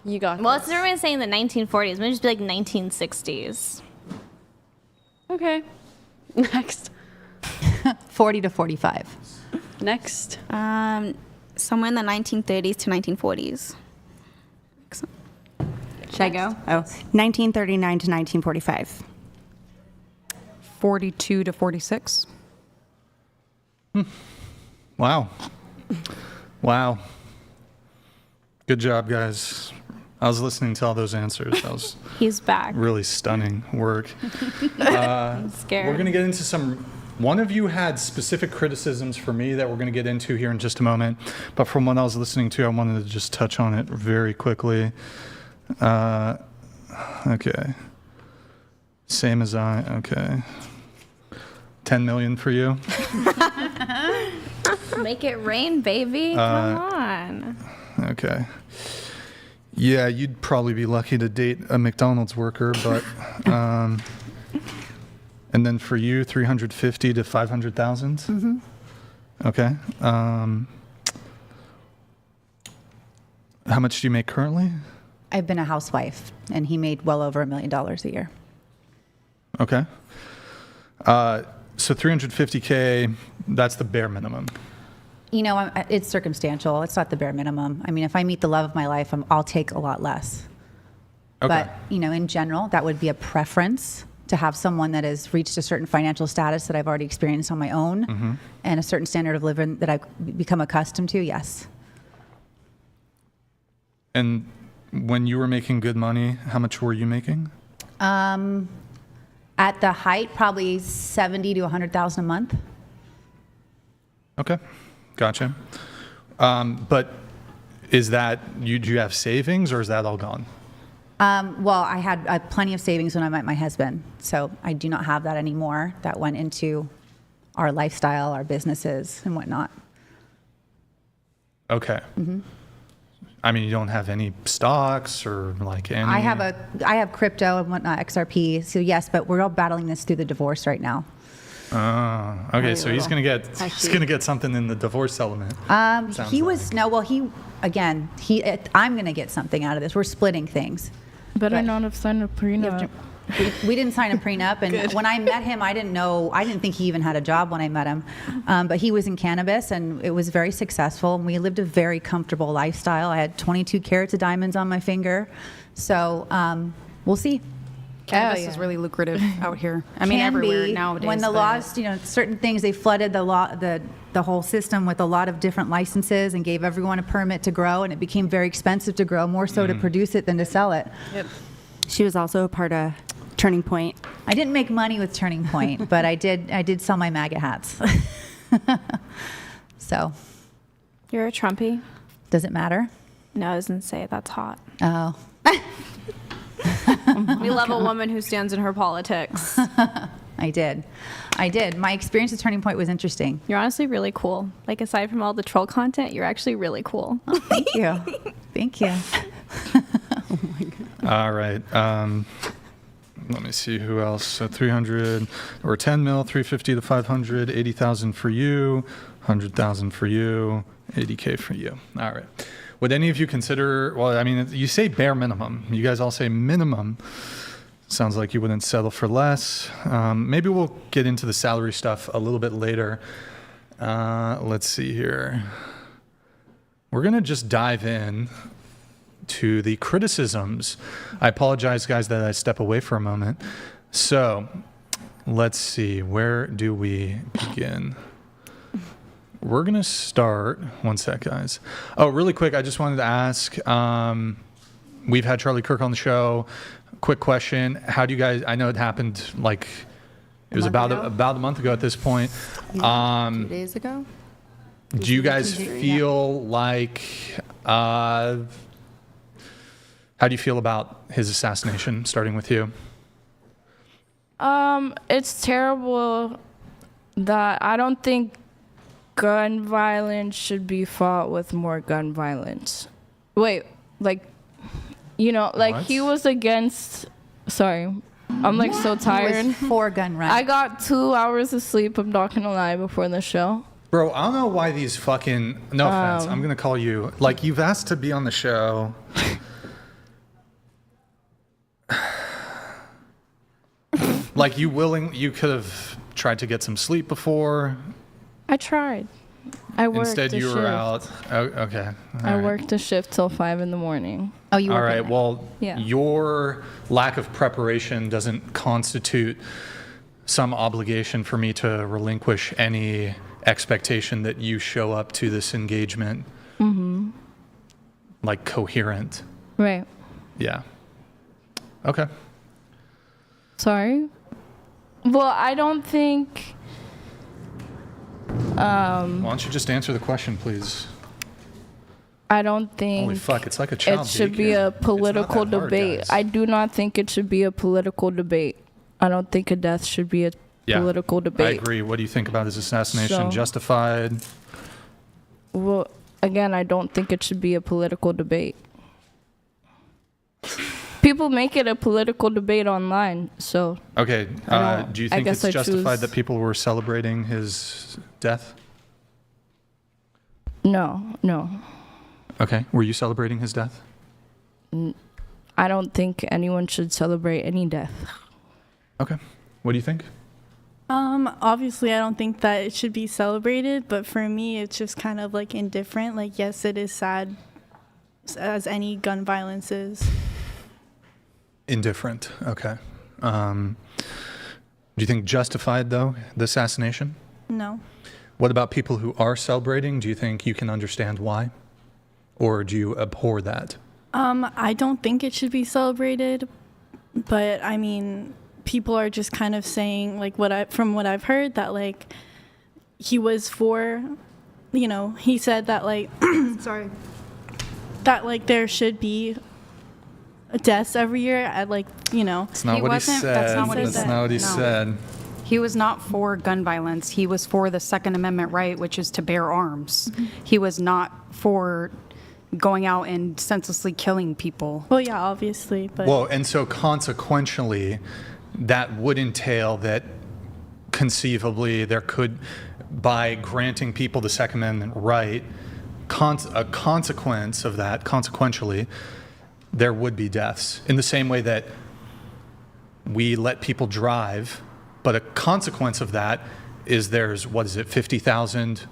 You got
Well,
this.
it's everyone saying the 1940s. Maybe just be like 1960s.
Okay. Next.
40 to 45.
Next.
Somewhere in the 1930s to 1940s.
Should I go? Oh, 1939 to 1945.
42 to 46.
Wow. Wow. Good job, guys. I was listening to all those answers. That was
He's back.
really stunning work.
I'm scared.
We're going to get into some. One of you had specific criticisms for me that we're going to get into here in just a moment. But from what I was listening to, I wanted to just touch on it very quickly. Okay. Same as I. Okay. 10 million for you.
Make it rain, baby. Come on.
Okay. Yeah, you'd probably be lucky to date a McDonald's worker, but and then for you, 350 to 500,000.
Mm-hmm.
Okay. How much do you make currently?
I've been a housewife, and he made well over $1 million a year.
Okay. So 350K, that's the bare minimum.
You know, it's circumstantial. It's not the bare minimum. I mean, if I meet the love of my life, I'll take a lot less.
Okay.
But, you know, in general, that would be a preference to have someone that has reached a certain financial status that I've already experienced on my own and a certain standard of living that I've become accustomed to, yes.
And when you were making good money, how much were you making?
At the height, probably 70 to 100,000 a month.
Okay, gotcha. But is that, do you have savings or is that all gone?
Well, I had plenty of savings when I met my husband, so I do not have that anymore. That went into our lifestyle, our businesses, and whatnot.
Okay. I mean, you don't have any stocks or like any?
I have crypto and whatnot, XRP. So yes, but we're all battling this through the divorce right now.
Okay, so he's gonna get something in the divorce settlement.
I'm
I'm
gonna get something out of this. We're splitting things.
Better not have signed a prenup.
We didn't sign a prenup, and when I met him, I didn't think he even had a job when I met him. But he was in cannabis, and it was very successful. And we lived a very comfortable lifestyle. I had 22 carats of diamonds on my finger. So we'll see.
Cannabis is really lucrative out here. I mean, everywhere nowadays.
When the
but-
laws, certain things, they flooded the whole system with a lot of different licenses and gave everyone a permit to grow, and it became very expensive to grow, more so to produce it than to sell it.
Yep.
She was also a part of Turning Point.
I didn't make money with Turning Point, but I did sell my MAGA hats. So,
You're a Trumpy?
does it matter?
No, I was going to say that's hot.
Oh.
We love a woman who stands in her politics.
I did. My experience with Turning Point was interesting.
You're honestly really cool. Like, aside from all the troll content, you're actually really cool.
Oh, thank you. Thank you.
Oh my God.
All right. Let me see who else. So 300 or 10 mil, 350 to 500, 80,000 for you, 100,000 for you, 80K for you. All right. Would any of you consider, well, I mean, you say bare minimum. You guys all say minimum. Sounds like you wouldn't settle for less. Maybe we'll get into the salary stuff a little bit later. Let's see here. We're going to just dive in to the criticisms. I apologize, guys, that I step away for a moment. So let's see. Where do we begin? We're going to start. One sec, guys. Oh, really quick. I just wanted to ask. We've had Charlie Kirk on the show. Quick question. How do you guys, I know it happened like, it was about a month ago at this point.
2 days ago.
Do you guys feel like, how do you feel about his assassination, starting with you?
It's terrible that I don't think gun violence should be fought with more gun violence. Wait, like, you know, like
What?
he was against, sorry, I'm like so tired.
He was for gun rights.
I got 2 hours of sleep, I'm not gonna lie, before the show.
Bro, I don't know why these fucking, no offense, I'm going to call you, like, you've asked to be on the show. Like, you could have tried to get some sleep before.
I tried. I worked
Instead,
a
you were
shift.
out. Oh, okay. All
I
right.
worked a shift till 5 in the morning.
Oh, you
All
were
right. Well,
Yeah.
your lack of preparation doesn't constitute some obligation for me to relinquish any expectation that you show up to this engagement like coherent.
Right.
Yeah. Okay.
Sorry. Well, I don't think.
Why don't you just answer the question, please?
I don't think
Holy fuck, it's like a child
it should be
daycare.
a political
It's not that hard,
debate.
guys.
I do not think it should be a political debate. I don't think a death should be a political debate.
I agree. What do you think about his assassination?
So-
Justified?
Well, again, I don't think it should be a political debate. People make it a political debate online, so
Okay.
don't-
Do you
I
think
guess
it's
I
justified
choose-
that people were celebrating his death?
no.
Okay. Were you celebrating his death?
I don't think anyone should celebrate any death.
Okay. What do you think?
Obviously, I don't think that it should be celebrated, but for me, it's just kind of like indifferent. Like, yes, it is sad as any gun violence is.
Indifferent. Okay. Do you think justified, though, the assassination?
No.
What about people who are celebrating? Do you think you can understand why? Or do you abhor that?
I don't think it should be celebrated, but I mean, people are just kind of saying, like, from what I've heard, that like he was for, you know, he said that like sorry, that like there should be deaths every year at, like, you know.
That's not
He
what he
wasn't-
said.
that's not what he
That's
said.
not what he
No.
said.
He was not for gun violence. He was for the Second Amendment right, which is to bear arms. He was not for going out and senselessly killing people.
Well, yeah, obviously, but
Well, and so consequentially, that would entail that conceivably there could, by granting people the Second Amendment right, a consequence of that, consequentially, there would be deaths. In the same way that we let people drive, but a consequence of that is there's, 50,000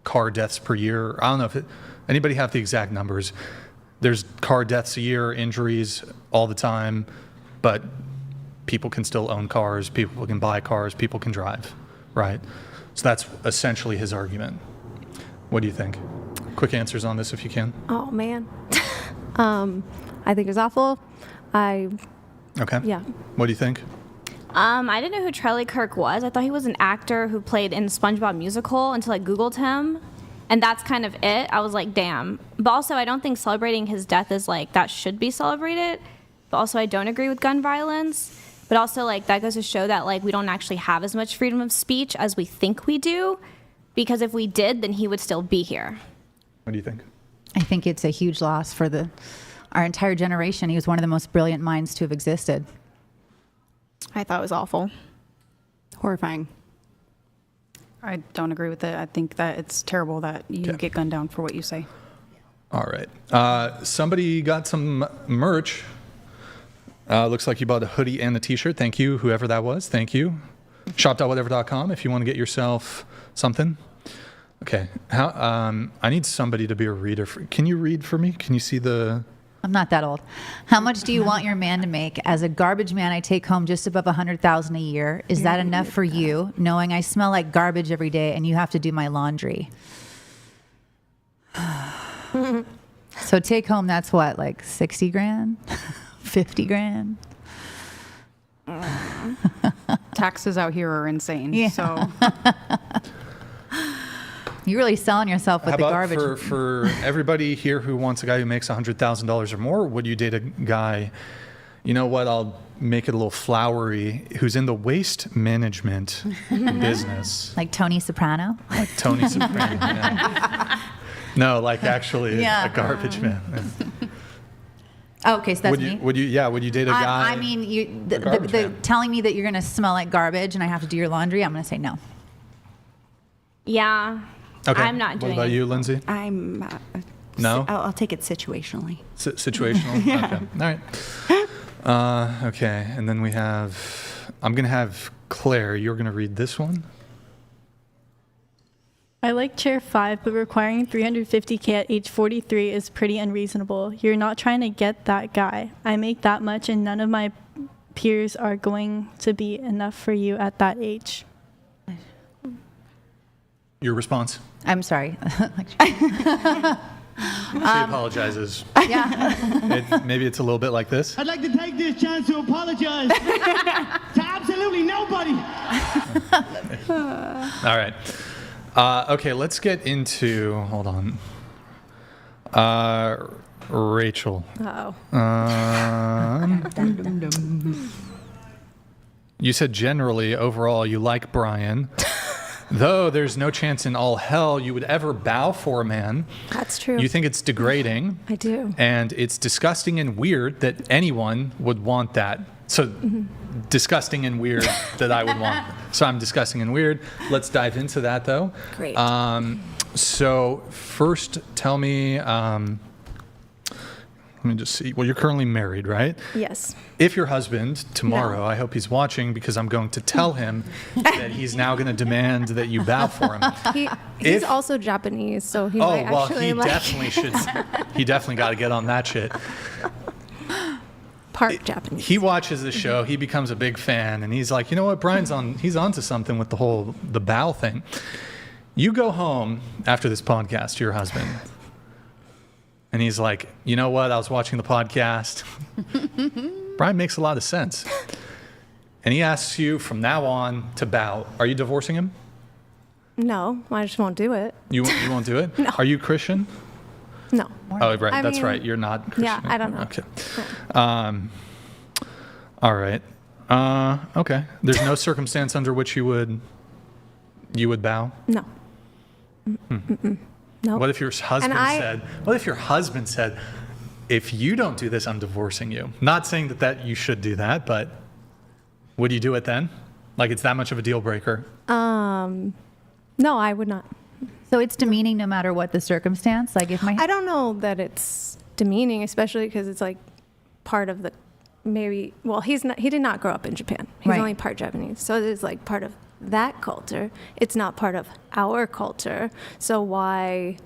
car deaths per year? I don't know if anybody have the exact numbers. There's car deaths a year, injuries all the time, but people can still own cars, people can buy cars, people can drive, right? So that's essentially his argument. What do you think? Quick answers on this if you can.
Oh man. I think it's awful.
Okay.
Yeah.
What do you think?
I didn't know who Charlie Kirk was. I thought he was an actor who played in SpongeBob musical until I Googled him. And that's kind of it. I was like, damn. But also, I don't think celebrating his death is like, that should be celebrated. But also, I don't agree with gun violence. But also, like, that goes to show that, like, we don't actually have as much freedom of speech as we think we do, because if we did, then he would still be here.
What do you think?
I think it's a huge loss for our entire generation. He was one of the most brilliant minds to have existed.
I thought it was awful.
Horrifying.
I don't agree with it. I think that it's terrible that you get gunned down for what you say.
All right. Somebody got some merch. Looks like you bought a hoodie and a t-shirt. Thank you, whoever that was. Thank you. Shop.whatever.com if you want to get yourself something. Okay. I need somebody to be a reader. Can you read for me? Can you see the...
I'm not that old. How much do you want your man to make? As a garbage man, I take home just above $100,000 a year. Is that enough for you, knowing I smell like garbage every day and you have to do my laundry? So take home, that's what, like 60 grand? 50 grand?
Taxes out here are insane.
Yeah.
So
You're really selling yourself with
How
the
about
garbage.
for everybody here who wants a guy who makes $100,000 or more, would you date a guy, you know what, I'll make it a little flowery, who's in the waste management business?
Like Tony Soprano?
Like Tony Soprano. Yeah. No, like actually
Yeah.
a garbage man. Yeah.
Oh, okay, so that's
Would
me.
you date a guy?
I mean,
a garbage
the
man?
telling me that you're going to smell like garbage and I have to do your laundry, I'm going to say no.
Yeah.
Okay.
I'm not doing
What about
it.
you, Lindsay?
I'm
No?
I'll take it situationally.
Situational?
Yeah.
Okay. All right. Okay. And then we have, I'm going to have Claire. You're going to read this one.
I like chair 5, but requiring 350K at age 43 is pretty unreasonable. You're not trying to get that guy. I make that much, and none of my peers are going to be enough for you at that age.
Your response?
I'm sorry.
She apologizes.
Yeah.
Maybe it's a little bit like this.
I'd like to take this chance to apologize to absolutely nobody.
All right. Okay, let's get into, hold on. Rachel. You said generally, overall, you like Brian. Though there's no chance in all hell you would ever bow for a man.
That's true.
You think it's degrading.
I do.
And it's disgusting and weird that anyone would want that. So disgusting and weird that I would want. So I'm disgusting and weird. Let's dive into that, though.
Great.
So first, tell me, let me just see. Well, you're currently married, right?
Yes.
If your husband, tomorrow, I hope he's watching because I'm going to tell him that he's now going to demand that you bow for him.
He's also Japanese, so he
Oh,
might
well,
actually
he
like
definitely should. He definitely got to get on that shit.
part Japanese.
He watches the show. He becomes a big fan, and he's like, you know what? He's onto something with the bow thing. You go home after this podcast to your husband, and he's like, you know what? I was watching the podcast. Brian makes a lot of sense. And he asks you from now on to bow. Are you divorcing him?
No, I just won't do it.
You won't do it?
No.
Are you Christian?
No.
Oh, right.
I
That's
mean,
right. You're not Christian.
Yeah, I don't know.
Okay. All right. Okay. There's no circumstance under which you would bow?
No. No.
What if your husband said, if you don't do this, I'm divorcing you? Not saying that you should do that, but would you do it then? Like it's that much of a deal breaker?
No, I would not.
So it's demeaning no matter what the circumstance? Like if
I don't know that it's demeaning, especially because it's like part of the he did not grow up in Japan. He's
Right.
only part Japanese. So it is like part of that culture. It's not part of our culture. So why?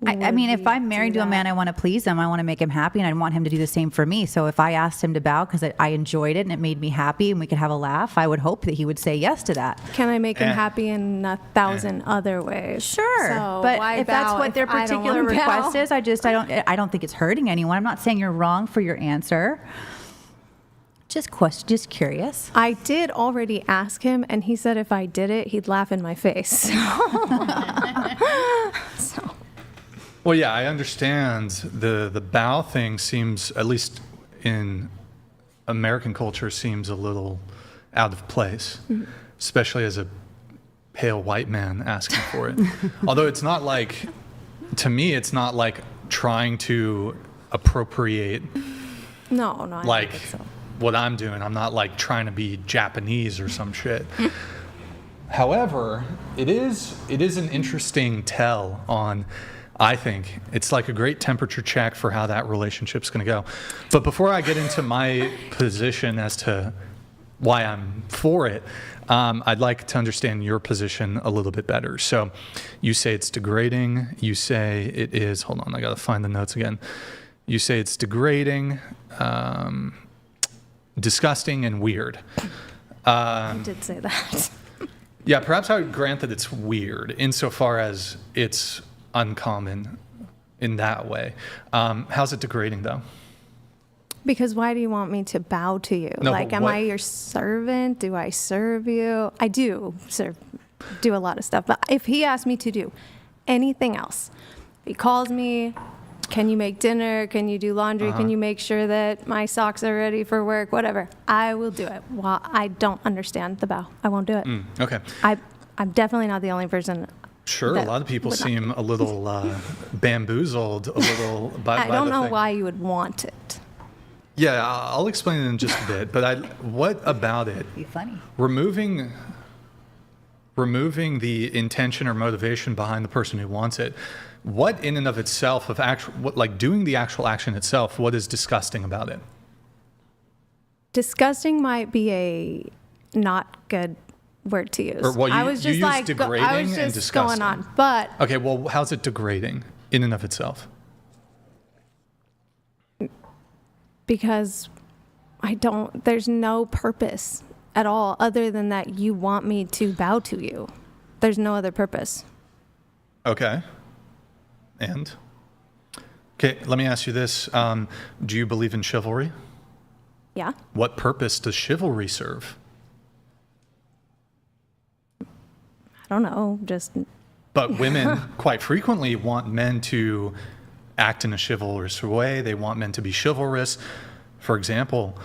I mean, if I'm married to a
that?
man, I want to please him. I want to make him happy, and I want him to do the same for me. So if I asked him to bow because I enjoyed it and it made me happy and we could have a laugh, I would hope that he would say yes to that.
Can I make him happy in 1,000 other ways?
Sure,
So
but
why
if that's
bow
what
if
their
I don't
particular
wanna bow?
request is, I don't think it's hurting anyone. I'm not saying you're wrong for your answer. Just curious.
I did already ask him, and he said if I did it, he'd laugh in my face.
Well, yeah, I understand the bow thing seems, at least in American culture seems a little out of place, especially as a pale white man asking for it. Although it's not like, to me, it's not like trying to appropriate
No, I
like
don't think so.
what I'm doing. I'm not like trying to be Japanese or some shit. However, it is an interesting tell on, I think, it's like a great temperature check for how that relationship's going to go. But before I get into my position as to why I'm for it, I'd like to understand your position a little bit better. So you say it's degrading. You say it is, hold on, I got to find the notes again. You say it's degrading, disgusting, and weird.
I did say that.
Yeah, perhaps I would grant that it's weird insofar as it's uncommon in that way. How's it degrading, though?
Because why do you want me to bow to you?
No,
like,
but
am
what-
I your servant? Do I serve you? I do do a lot of stuff. But if he asks me to do anything else, if he calls me, can you make dinner? Can you do laundry? Can you make sure that my socks are ready for work? Whatever. I will do it. Well, I don't understand the bow. I won't do it.
Okay.
I'm definitely not the only person.
Sure, a
that
lot of people
would not.
seem a little bamboozled, a little by
I don't
the
know
thing.
why you would want it.
Yeah, I'll explain it in just a bit. But what about it?
Be funny.
Removing the intention or motivation behind the person who wants it. What in and of itself, doing the actual action itself, what is disgusting about it?
Disgusting might be a not good word to use.
Or, well,
I
you-
was
you
just
use
like,
degrading
I was
and
just going
disgusting.
on. But
Okay, well, how's it degrading in and of itself?
because there's no purpose at all other than that you want me to bow to you. There's no other purpose.
Okay. And? Okay, let me ask you this. Do you believe in chivalry?
Yeah.
What purpose does chivalry serve?
I don't know. Just
But women quite frequently want men to act in a chivalrous way. They want men to be chivalrous. For example,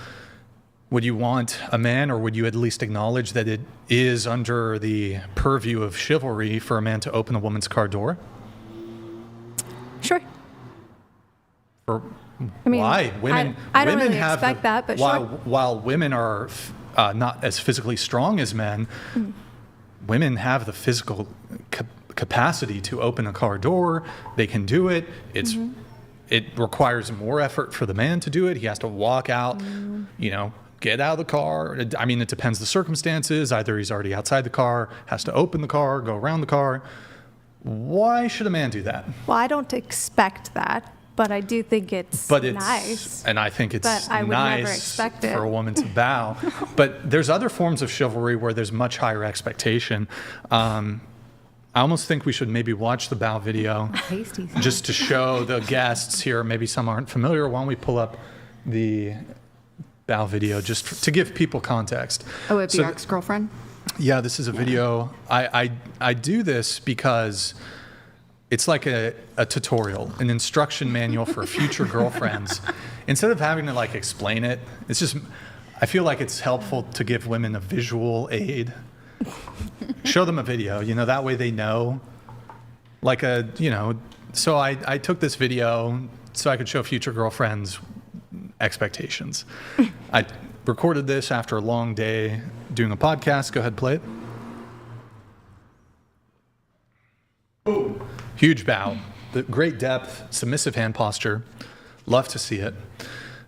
would you want a man, or would you at least acknowledge that it is under the purview of chivalry for a man to open a woman's car door?
sure.
Or
I mean,
why? Women,
I don't
women
really
have
expect that, but
while,
sure.
while women are not as physically strong as men, women have the physical capacity to open a car door. They can do it. It requires more effort for the man to do it. He has to walk out, get out of the car. I mean, it depends the circumstances. Either he's already outside the car, has to open the car, go around the car. Why should a man do that?
Well, I don't expect that, but I do think it's nice.
And I think it's
But I would never
nice
expect it.
for a woman to bow. But there's other forms of chivalry where there's much higher expectation. I almost think we should maybe watch the bow video just to show the guests here. Maybe some aren't familiar. Why don't we pull up the bow video just to give people context?
Oh, it'd be your ex-girlfriend?
Yeah, this is a video. I do this because it's like a tutorial, an instruction manual for future girlfriends. Instead of having to explain it, it's just, I feel like it's helpful to give women a visual aid. Show them a video, that way they know. So I took this video so I could show future girlfriends expectations. I recorded this after a long day doing a podcast. Go ahead, play it. Boom. Huge bow. The great depth, submissive hand posture. Love to see it.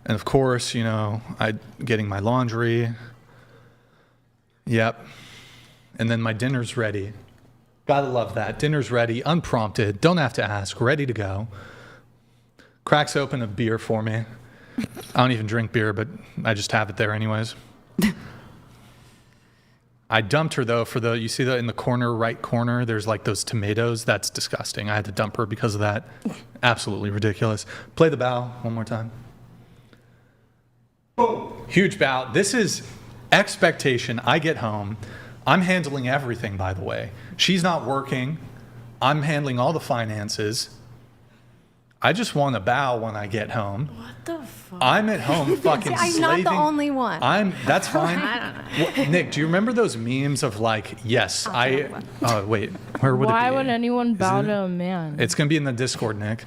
And of course, I getting my laundry. Yep. And then my dinner's ready. Gotta love that. Dinner's ready, unprompted, don't have to ask, ready to go. Cracks open a beer for me. I don't even drink beer, but I just have it there anyways. I dumped her though you see that in the right corner, there's those tomatoes. That's disgusting. I had to dump her because of that. Absolutely ridiculous. Play the bow one more time. Boom. Huge bow. This is expectation. I get home. I'm handling everything, by the way. She's not working. I'm handling all the finances. I just want to bow when I get home.
What the fuck?
I'm at home fucking
I'm
slaving.
not the only one.
That's fine. Nick, do you remember those memes of like, yes, oh, wait. Where would it be?
Why would anyone bow to a man?
It's going to be in the Discord, Nick.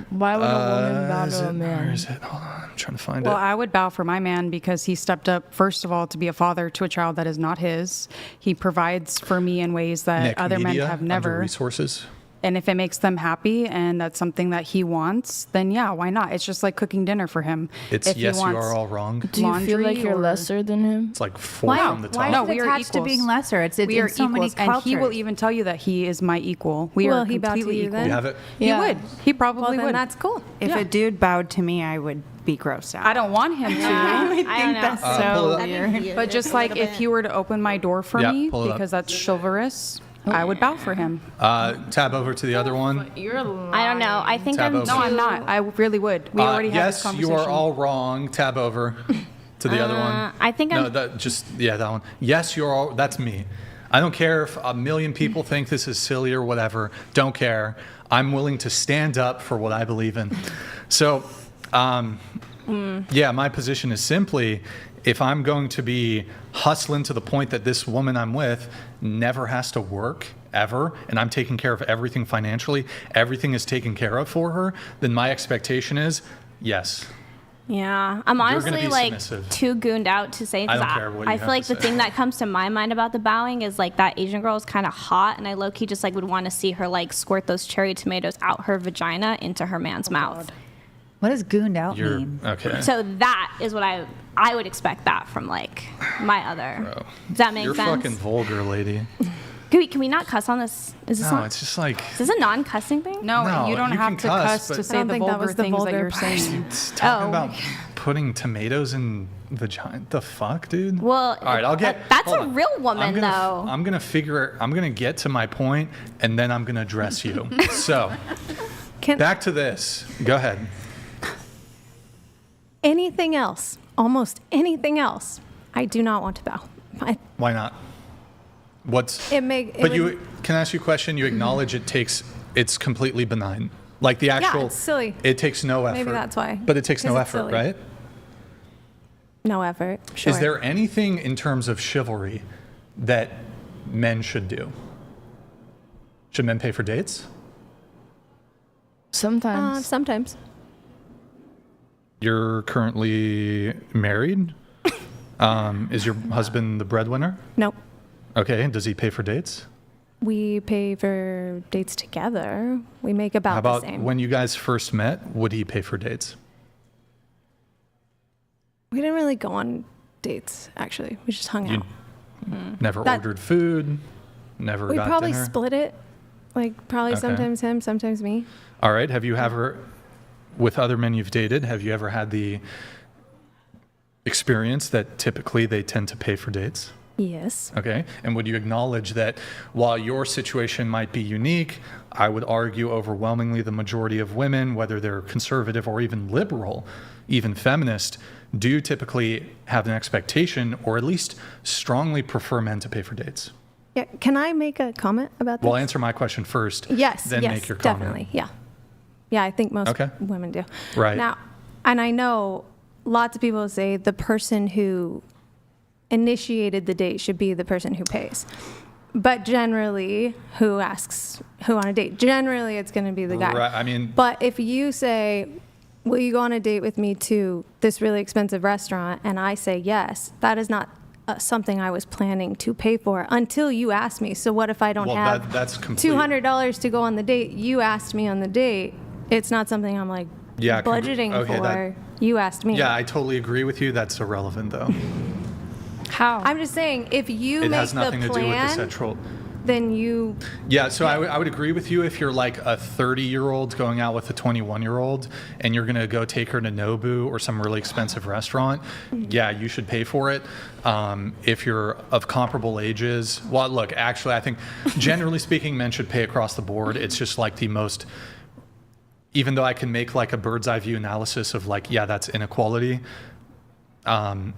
Why would a woman bow to a man?
Where is it? Hold on. I'm trying to find it.
Well, I would bow for my man because he stepped up, first of all, to be a father to a child that is not his. He provides for me in ways that
Nick,
other
media,
men have never.
Under resources.
And if it makes them happy and that's something that he wants, then yeah, why not? It's just like cooking dinner for him.
It's
if
yes,
he
you
wants
are all wrong.
Do you feel like you're lesser than him?
It's like 4 from the top.
Why
No,
is it
we are
attached to
equals.
being lesser? It's
We are
in so many
equals, and he will
cultures.
even tell you that he is my equal. We
Will
are
he bow to
completely
you
equal.
then?
You have it?
He
Yeah.
would. He probably
Well, then
would.
that's cool.
If a dude bowed to me, I would be grossed out.
I don't want him to.
I don't know.
That's
pull
so
it up.
weird.
But just like if he were to open my door for
Yeah,
me,
pull it up.
because that's chivalrous, I would bow for him.
Tab over to the other one.
I don't know. I think
Tab
I'm
over.
No, I'm not. I really would. We already had this
Yes,
conversation.
you are all wrong. Tab over to the other one.
I think
No,
I'm.
that one. Yes, you're all. That's me. I don't care if a million people think this is silly or whatever. Don't care. I'm willing to stand up for what I believe in. So, yeah, my position is simply, if I'm going to be hustling to the point that this woman I'm with never has to work ever, and I'm taking care of everything financially, everything is taken care of for her, then my expectation is yes.
Yeah, I'm
gonna
honestly
be
like
submissive.
too gooned out to say.
I
'Cause
don't care what you
I
have
feel like
to
the
say.
thing that comes to my mind about the bowing is like that Asian girl is kind of hot, and I low key just like would want to see her like squirt those cherry tomatoes out her vagina into her man's mouth.
What does gooned out
You're
mean?
okay.
So that is what I would expect that from like my other.
Bro.
Does that make
You're
sense?
fucking vulgar, lady.
Can we not cuss on this? Is this
No,
not,
it's just like
is this a non-cussing thing?
No,
No,
you don't
you
have
can
to
cuss,
cuss
but-
to
I
say
don't
the
think that
vulgar
was the
things that
vulgar
you're
part.
saying.
it's talking
Oh.
about putting tomatoes in vagina. The fuck, dude?
Well,
all right, I'll get.
that's
hold
a
on.
real woman,
I'm gonna,
though.
I'm gonna get to my point, and then I'm gonna address you. So, back to this. Go ahead.
Anything else, almost anything else, I do not want to bow.
Why not? What's?
It make. It
But
would-
you can I ask you a question. You acknowledge it's completely benign. Like the actual.
it's silly.
It takes no effort.
Maybe that's why.
But it takes no
'Cause it's
effort,
silly.
right?
No effort. Sure.
Is there anything in terms of chivalry that men should do? Should men pay for dates?
Sometimes.
Sometimes.
You're currently married. Is your husband the breadwinner?
Nope.
Okay. Does he pay for dates?
We pay for dates together. We make about,
How about
the same.
when you guys first met? Would he pay for dates?
We didn't really go on dates, actually. We just hung
You
out.
never
That-
ordered food. Never
We
got
probably
dinner.
split it. Like, probably
Okay.
sometimes him, sometimes me.
All right. Have you ever, with other men you've dated, have you ever had the experience that typically they tend to pay for dates?
Yes.
Okay. And would you acknowledge that while your situation might be unique, I would argue overwhelmingly the majority of women, whether they're conservative or even liberal, even feminist, do typically have an expectation or at least strongly prefer men to pay for dates?
Yeah. Can I make a comment about this?
Well, answer my question first.
Yes.
Then
yes,
make your comment.
definitely. Yeah. Yeah, I think most
Okay.
women do.
Right.
Now, and I know lots of people say the person who initiated the date should be the person who pays. But generally, who asks who on a date? Generally, it's going to be the guy.
Right, I mean-
But if you say, will you go on a date with me to this really expensive restaurant? And I say yes, that is not something I was planning to pay for until you asked me. So what if I don't
Well,
have
that's complete-
$200 to go on the date? You asked me on the date. It's not something I'm like
Yeah,
budgeting
okay,
for.
that-
You asked me.
Yeah, I totally agree with you. That's irrelevant, though.
How?
I'm just saying, if you
It
make
has nothing
the
to do with the
plan,
central.
then you.
Yeah, so I would agree with you if you're like a 30-year-old going out with a 21-year-old and you're going to go take her to Nobu or some really expensive restaurant. Yeah, you should pay for it. If you're of comparable ages, well, look, actually, I think generally speaking, men should pay across the board. It's just like the most, even though I can make like a bird's eye view analysis of like, yeah, that's inequality.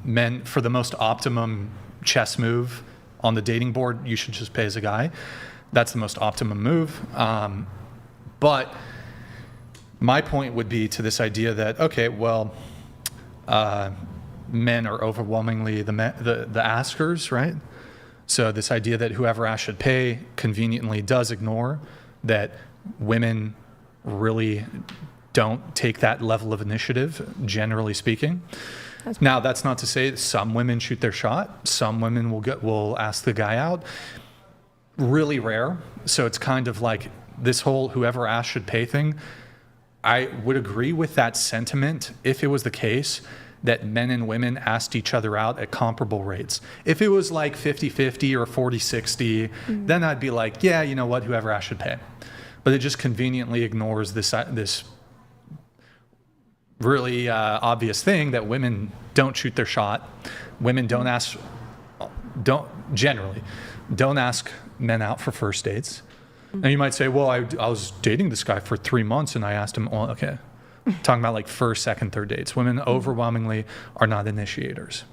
Men, for the most optimum chess move on the dating board, you should just pay as a guy. That's the most optimum move. But my point would be to this idea that, okay, well, men are overwhelmingly the askers, right? So this idea that whoever asks should pay conveniently does ignore that women really don't take that level of initiative, generally speaking. Now, that's not to say that some women shoot their shot. Some women will ask the guy out. Really rare. So it's kind of like this whole whoever asks should pay thing. I would agree with that sentiment if it was the case that men and women asked each other out at comparable rates. If it was like 50-50 or 40-60, then I'd be like, yeah, you know what, whoever asks should pay. But it just conveniently ignores this really obvious thing that women don't shoot their shot. Women don't ask men out for first dates. And you might say, well, I was dating this guy for 3 months and I asked him, well, okay. Talking about like first, second, third dates. Women overwhelmingly are not initiators.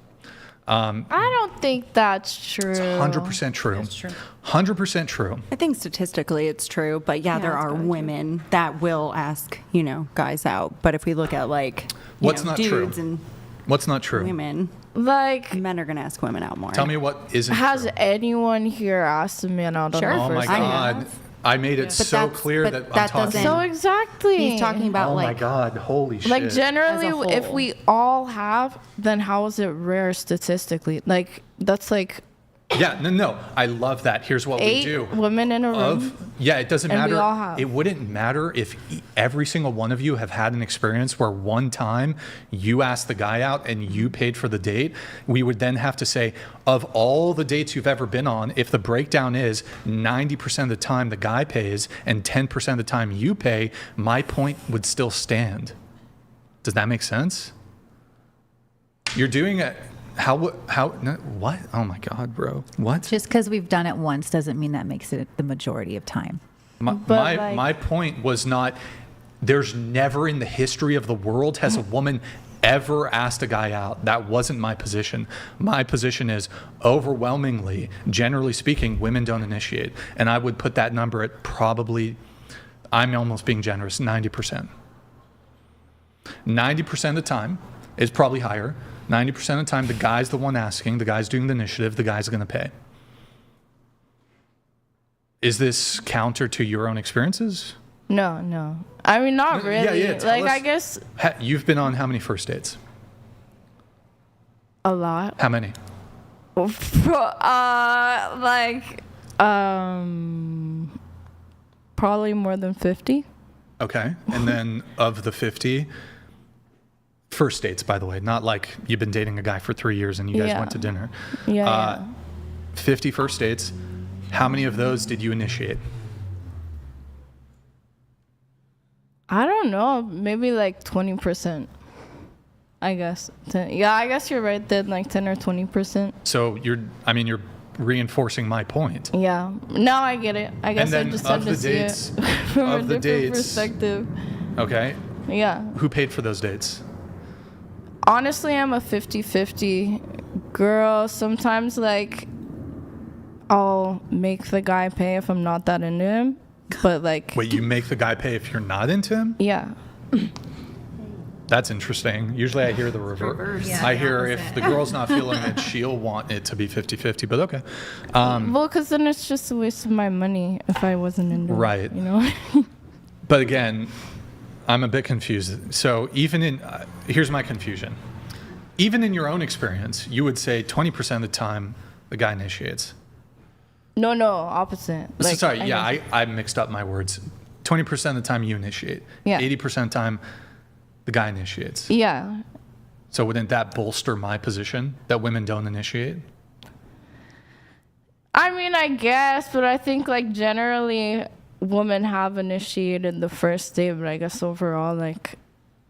I don't think that's true.
It's 100% true.
It's true.
100% true.
I think statistically it's true, but there are women that will ask, guys out. But if we look at like,
what's not
dudes
true?
and
What's not true?
Women.
Like,
men are going to ask women out more.
Tell me what isn't
has
true.
anyone here asked a man out on the
Oh my
first date?
God. I made it so clear that I'm talking.
So exactly.
He's talking about
oh my God, holy shit.
Like generally, if we all have, then how is it rare statistically? Like that's like.
Yeah, no, I love that. Here's what we do.
8 women in a room.
It doesn't
and
matter.
We all have.
It wouldn't matter if every single one of you have had an experience where one time you asked the guy out and you paid for the date. We would then have to say, of all the dates you've ever been on, if the breakdown is 90% of the time the guy pays and 10% of the time you pay, my point would still stand. Does that make sense? You're doing it. What? Oh my God, bro. What?
Just because we've done it once doesn't mean that makes it the majority of time.
My point was not, there's never in the history of the world has a woman ever asked a guy out. That wasn't my position. My position is overwhelmingly, generally speaking, women don't initiate. And I would put that number at probably, I'm almost being generous, 90%. 90% of the time is probably higher. 90% of the time, the guy's the one asking, the guy's doing the initiative, the guy's going to pay. Is this counter to your own experiences?
No. I mean, not really.
Yeah,
I guess.
You've been on how many first dates?
A lot.
How many?
Probably more than 50.
Okay. And then of the 50, first dates, by the way, not like you've been dating a guy for 3 years and you guys went to dinner. 50 first dates. How many of those did you initiate?
I don't know. Maybe like 20%. I guess. I guess you're right then, like 10 or 20%.
So you're reinforcing my point.
Yeah. Now I get it. I guess I just had to see it from a different perspective.
Okay.
Yeah.
Who paid for those dates?
Honestly, I'm a 50-50 girl. Sometimes, like, I'll make the guy pay if I'm not that into him. But, like...
Wait, you make the guy pay if you're not into him?
Yeah.
That's interesting. Usually I hear the reverse. Yeah, I hear if the girl's not feeling it, she'll want it to be 50-50, but okay.
Well, because then it's just a waste of my money if I wasn't into it, you know?
But again... I'm a bit confused. So even here's my confusion. Even in your own experience, you would say 20% of the time the guy initiates.
No, opposite.
I mixed up my words. 20% of the time you initiate.
Yeah.
80% of the time the guy initiates.
Yeah.
So wouldn't that bolster my position that women don't initiate?
I mean, I guess, but I think like generally... women have initiated the first date, but I guess overall, like...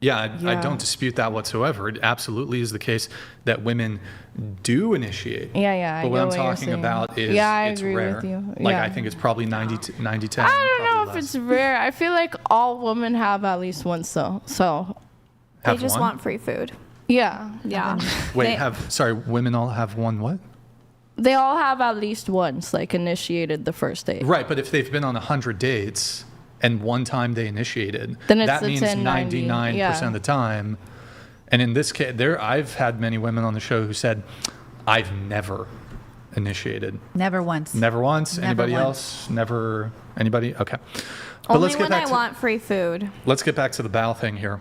I don't dispute that whatsoever. It absolutely is the case that women do initiate.
Yeah.
But what I'm talking about is it's rare.
With you.
I think it's probably 90-10.
I don't know if it's rare. I feel like all women have at least once, though. So
they just want free food.
Yeah.
Wait, women all have one what?
They all have at least once, like, initiated the first date.
Right, but if they've been on 100 dates and one time they initiated,
Then it's
that
the
means
10-90,
99% of the time. And in this case, I've had many women on the show who said, I've never initiated.
Never once.
Never once.
Never
Anybody
once.
else? Never. Anybody? Okay. But
Only
let's get
when
back
I
to,
want free food.
let's get back to the bow thing here.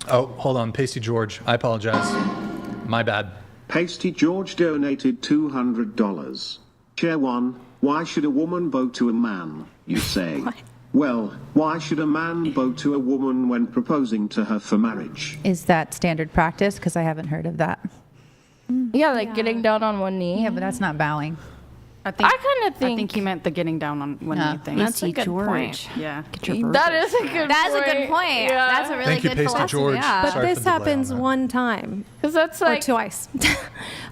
Oh, hold on. PasteyGeorge, I apologize. My bad.
PasteyGeorge donated $200. Chair 1, why should a woman bow to a man, you say? Well, why should a man bow to a woman when proposing to her for marriage?
Is that standard practice? Because I haven't heard of that.
Yeah, like getting down on one knee.
Yeah, but that's not bowing.
I think,
I kind of think.
I think he meant the getting down on one knee thing.
That's a good point.
Yeah.
That is a good point.
That's a good point.
Yeah.
That's a really
Thank you,
good
Pasty
philosophy.
George.
Yeah.
But
Sorry
this
for the delay on
happens
that.
one time
Because that's
or
like.
twice.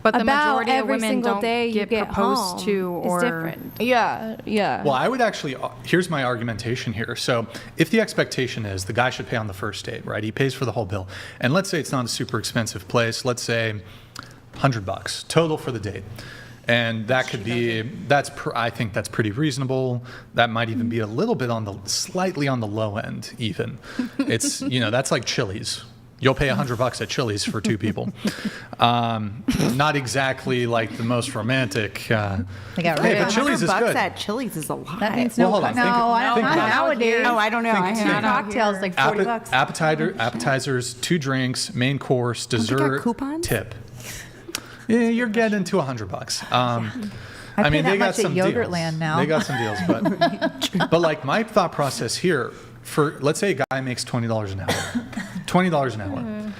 But the
About
majority of
every
women
single
don't
day you
get
get
proposed
home
to
is
or
different.
Yeah.
Well, I would actually, here's my argumentation here. So if the expectation is the guy should pay on the first date, right? He pays for the whole bill. And let's say it's not a super expensive place. Let's say $100 total for the date. And that could be, I think that's pretty reasonable. That might even be a little bit slightly on the low end even. It's, that's like Chili's. You'll pay $100 at Chili's for two people. Not exactly like the most romantic.
They got
Hey,
rid
but
of
Chili's is
$100
good.
at Chili's is a lot.
That means
Well,
no.
hold on.
No,
Think
not
about it.
nowadays.
Oh, I don't know. I
Think-
have
Cocktails like $40.
Appetizers, 2 drinks, main course, dessert,
coupons?
tip. Yeah, you're getting to $100.
I
I
pay
mean,
that
they got
much at
some
Yogurtland
deals.
now.
They got some deals, but like my thought process here, for let's say a guy makes $20 an hour, $20 an hour.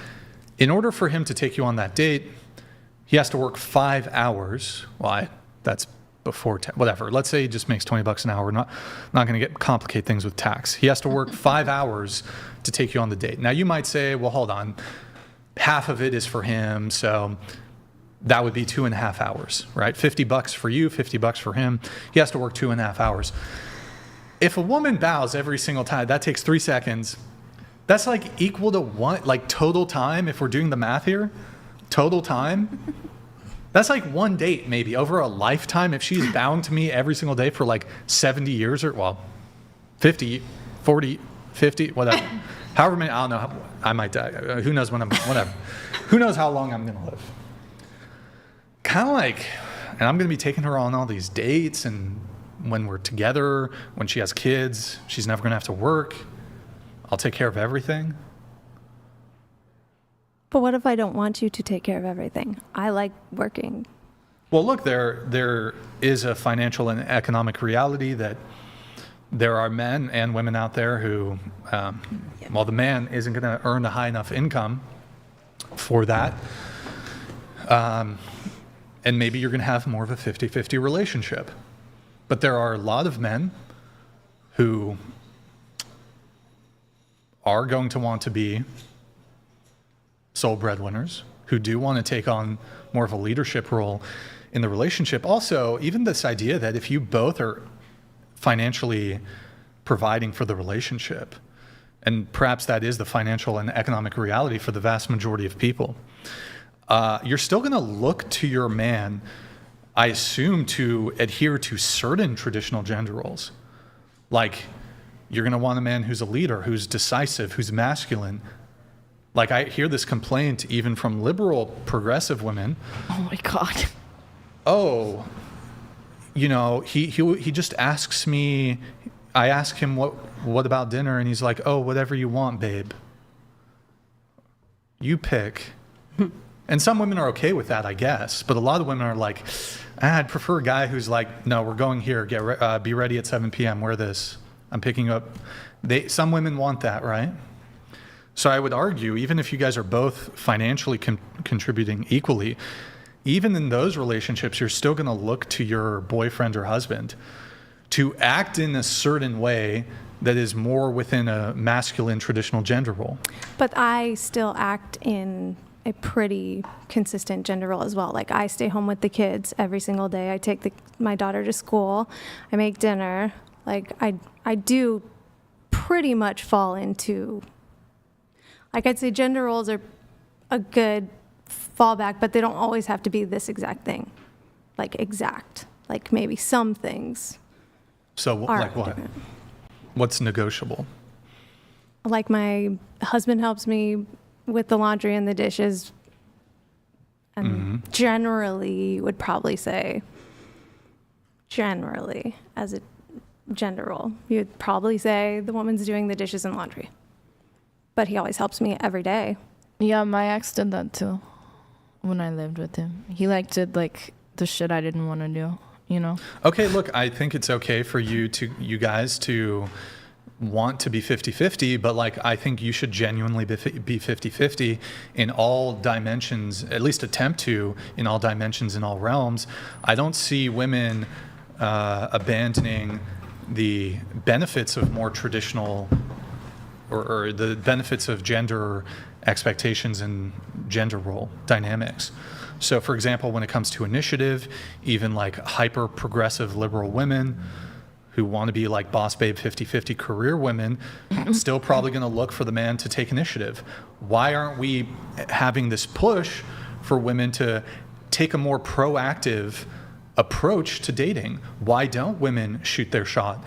In order for him to take you on that date, he has to work 5 hours. Why? That's before whatever. Let's say he just makes $20 an hour. We're not going to complicate things with tax. He has to work 5 hours to take you on the date. Now you might say, well, hold on, half of it is for him, so that would be 2.5 hours, right? $50 for you, $50 for him. He has to work 2.5 hours. If a woman bows every single time, that takes 3 seconds. That's like equal to what? Like total time, if we're doing the math here? Total time? That's like one date maybe over a lifetime. If she's bowing to me every single day for like 70 years or, well, 50, 40, 50, whatever. However many, I don't know. I might die. Who knows when whatever. Who knows how long I'm going to live. Kind of like, and I'm going to be taking her on all these dates, and when we're together, when she has kids, she's never going to have to work. I'll take care of everything.
But what if I don't want you to take care of everything? I like working.
Well, look, there is a financial and economic reality that there are men and women out there who, well, the man isn't going to earn a high enough income for that. And maybe you're going to have more of a 50-50 relationship. But there are a lot of men who are going to want to be sole breadwinners, who do want to take on more of a leadership role in the relationship. Also, even this idea that if you both are financially providing for the relationship, and perhaps that is the financial and economic reality for the vast majority of people, you're still going to look to your man, I assume, to adhere to certain traditional gender roles. Like, you're going to want a man who's a leader, who's decisive, who's masculine. Like, I hear this complaint even from liberal progressive women.
Oh my God.
Oh, he just asks me, I ask him what about dinner, and he's like, oh, whatever you want, babe. You pick. And some women are okay with that, I guess. But a lot of women are like, I'd prefer a guy who's like, no, we're going here. Be ready at 7 p.m. Wear this. I'm picking up. Some women want that, right? So I would argue, even if you guys are both financially contributing equally, even in those relationships, you're still going to look to your boyfriend or husband to act in a certain way that is more within a masculine traditional gender role.
But I still act in a pretty consistent gender role as well. Like, I stay home with the kids every single day. I take my daughter to school. I make dinner. Like, I do pretty much fall into, like, I'd say gender roles are a good fallback, but they don't always have to be this exact thing. Like, exact. Like, maybe some things
So,
are
like what?
different.
What's negotiable?
Like my husband helps me with the laundry and the dishes. And generally would probably say, as a gender role, you'd probably say the woman's doing the dishes and laundry. But he always helps me every day.
Yeah, my ex did that too when I lived with him. He did the shit I didn't want to do, you know?
Okay, look, I think it's okay for you guys to want to be 50-50, but I think you should genuinely be 50-50 in all dimensions, at least attempt to, in all dimensions, in all realms. I don't see women abandoning the benefits of more traditional or the benefits of gender expectations and gender role dynamics. So for example, when it comes to initiative, even hyper progressive liberal women who want to be boss babe 50-50 career women, still probably going to look for the man to take initiative. Why aren't we having this push for women to take a more proactive approach to dating? Why don't women shoot their shot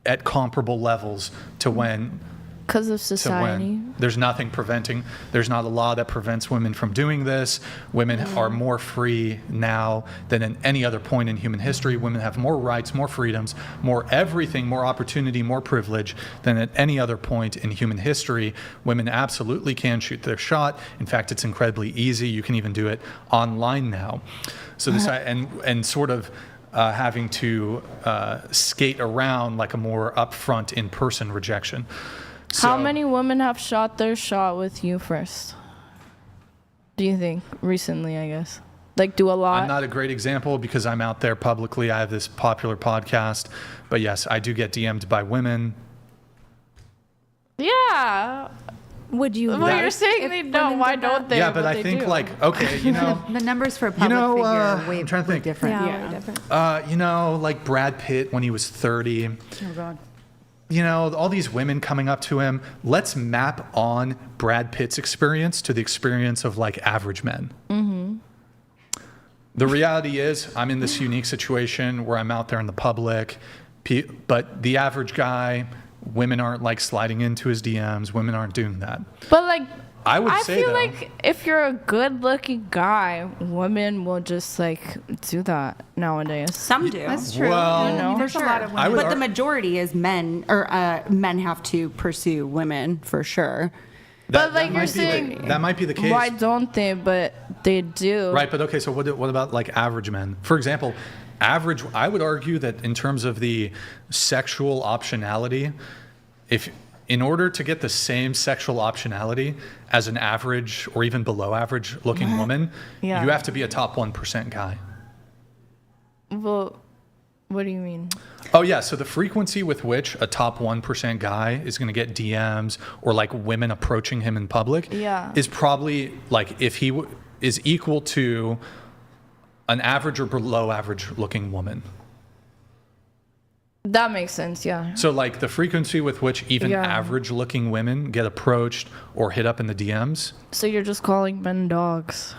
at comparable levels to when?
Because of society.
There's nothing preventing, there's not a law that prevents women from doing this. Women are more free now than at any other point in human history. Women have more rights, more freedoms, more everything, more opportunity, more privilege than at any other point in human history. Women absolutely can shoot their shot. In fact, it's incredibly easy. You can even do it online now. So this, and sort of having to skate around a more upfront in-person rejection. So,
how many women have shot their shot with you first? Do you think? Recently, I guess. Do a lot?
I'm not a great example because I'm out there publicly. I have this popular podcast. But yes, I do get DM'd by women.
Yeah.
Would you
Well, you're saying they don't. Why don't they?
Yeah, but I think okay,
the numbers for a public figure are way,
I'm trying to think.
different.
Yeah, way different.
Brad Pitt when he was 30.
Oh, God.
All these women coming up to him. Let's map on Brad Pitt's experience to the experience of average men. Mm-hmm. The reality is I'm in this unique situation where I'm out there in the public, but the average guy, women aren't sliding into his DMs. Women aren't doing that.
But
I would
I
say
feel if you're a good-looking guy, women will just do that nowadays.
Some do.
That's true.
Well,
There's a lot of women.
But the majority is men, or men have to pursue women for sure.
But you're saying,
that might be the case.
Why don't they? But they do.
Right, but okay, so what about average men? For example, I would argue that in terms of the sexual optionality, in order to get the same sexual optionality as an average or even below average looking woman, you have to be a top 1% guy.
Well, what do you mean?
Oh, yeah. So the frequency with which a top 1% guy is going to get DMs or women approaching him in public is probably if he is equal to an average or below average looking woman.
That makes sense, yeah.
So the frequency with which even average looking women get approached or hit up in the DMs.
So you're just calling men dogs,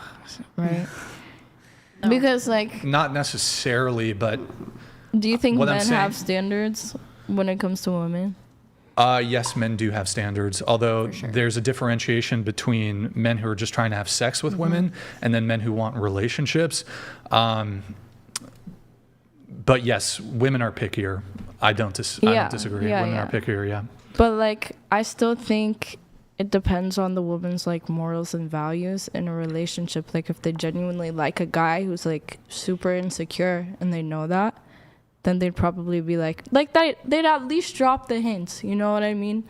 right? No. Because
not necessarily, but
do you think men have standards when it comes to women?
Yes, men do have standards, although there's a differentiation between men who are just trying to have sex with women and then men who want relationships. But yes, women are pickier. I don't disagree. Women are pickier, yeah.
But I still think it depends on the woman's morals and values in a relationship. If they genuinely like a guy who's super insecure and they know that, then they'd probably be that. They'd at least drop the hints. You know what I mean?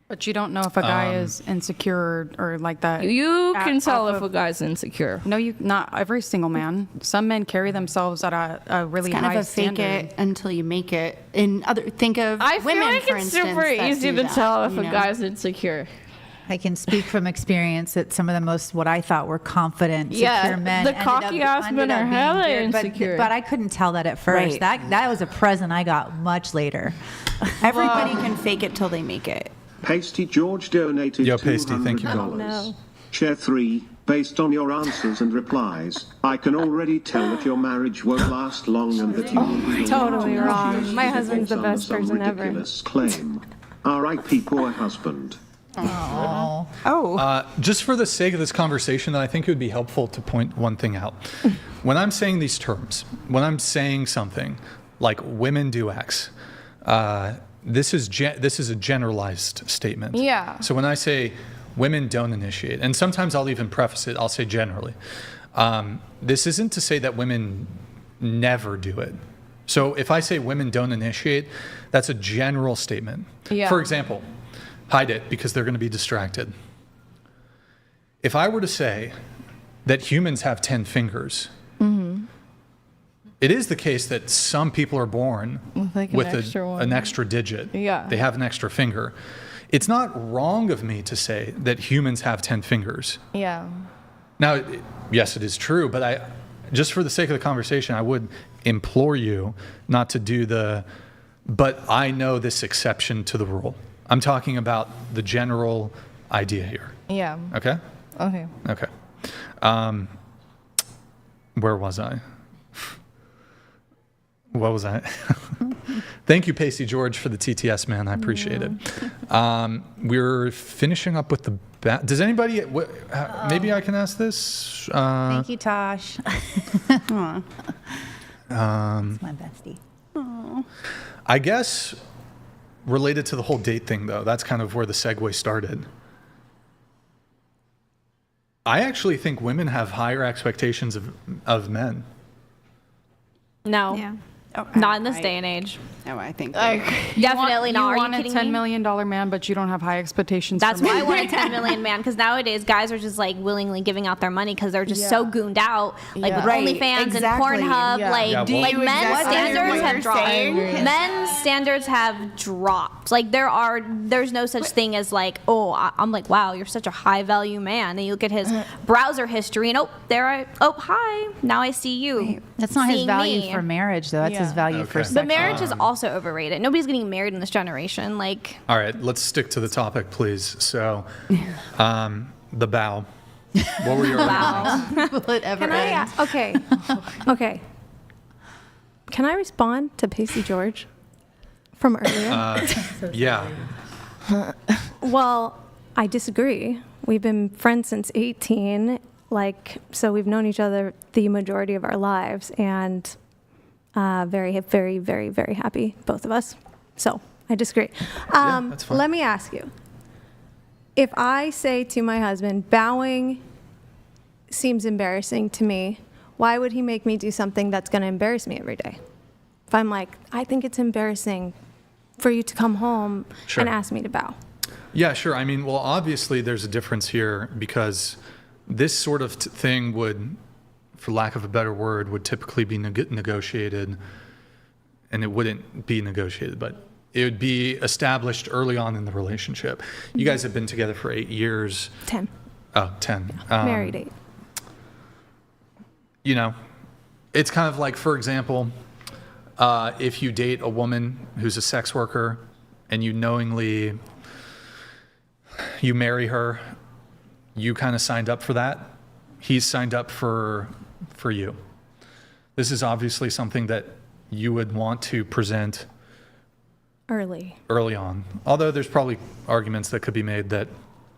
But you don't know if a guy is insecure or that.
You can tell if a guy's insecure.
No, not every single man. Some men carry themselves at a really high standard.
Fake it until you make it. Think of
I
women,
feel
for
it's
instance,
super easy to tell if a guy's insecure.
I can speak from experience that some of the most what I thought were confident, secure men.
The cocky ass men are hella insecure.
But I couldn't tell that at first.
Right.
That was a present I got much later.
Everybody can fake it till they make it.
PasteyGeorge donated
Yo, Pasty, thank you.
Oh, no.
Chair 3, based on your answers and replies, I can already tell that your marriage won't last long and that you will be
Totally wrong. My husband's the best person ever.
Ridiculous claim. R.I.P. poor husband.
Just for the sake of this conversation, I think it would be helpful to point one thing out. When I'm saying these terms, when I'm saying something like women do X, this is a generalized statement.
Yeah.
So when I say women don't initiate, and sometimes I'll even preface it, I'll say generally. This isn't to say that women never do it. So if I say women don't initiate, that's a general statement.
Yeah.
For example, hide it because they're going to be distracted. If I were to say that humans have 10 fingers, it is the case that some people are born with an extra digit.
Yeah.
They have an extra finger. It's not wrong of me to say that humans have 10 fingers.
Yeah.
Now, yes, it is true, but just for the sake of the conversation, I would implore you not to do but I know this exception to the rule. I'm talking about the general idea here.
Yeah.
Okay?
Okay.
Okay. Where was I? What was I? Thank you, PasteyGeorge, for the TTS, man. I appreciate it. We're finishing up with the does anybody, maybe I can ask this?
Thank you, Tosh. It's my bestie.
I guess related to the whole date thing, though, that's kind of where the segue started. I actually think women have higher expectations of men.
No.
Yeah.
Not in this day and age.
No, I think
Definitely not. Are you
want
kidding
a $10
me?
million man, but you don't have high expectations.
That's
for
why I
men.
want a 10 million man, because nowadays guys are just like willingly giving out their money because they're just so gooned out, like with
Right,
OnlyFans
exactly.
and Pornhub.
Yeah.
Like,
Yeah, well-
like
Do you
men's
exactly
standards
what
have
you're
dropped.
saying?
Men's standards have dropped. Like there's no such thing as like, I'm like, wow, you're such a high value man. And you look at his browser history and hi, now I see you.
That's not his
seeing
value
me.
for marriage, though. That's his value for
Okay.
sex.
But marriage is also overrated. Nobody's getting married in this generation. Like,
All right, let's stick to the topic, please. So, the bow. What were your arguments?
Will it ever
Can I?
end?
Okay. Okay. Can I respond to PasteyGeorge from earlier?
Yeah.
Well, I disagree. We've been friends since 18. So we've known each other the majority of our lives, and very, very, very, very happy, both of us. So I disagree.
That's fine.
Let me ask you. If I say to my husband, bowing seems embarrassing to me, why would he make me do something that's going to embarrass me every day? If I'm like, I think it's embarrassing for you to come home
Sure.
and ask me to bow.
Yeah, sure. I mean, well, obviously there's a difference here because this sort of thing would, for lack of a better word, would typically be negotiated, and it wouldn't be negotiated, but it would be established early on in the relationship. You guys have been together for 8 years.
10.
Oh, 10.
Married 8.
You know, it's kind of like, for example, if you date a woman who's a sex worker and you knowingly, you marry her, you kind of signed up for that. He's signed up for you. This is obviously something that you would want to present
Early.
early on. Although there's probably arguments that could be made that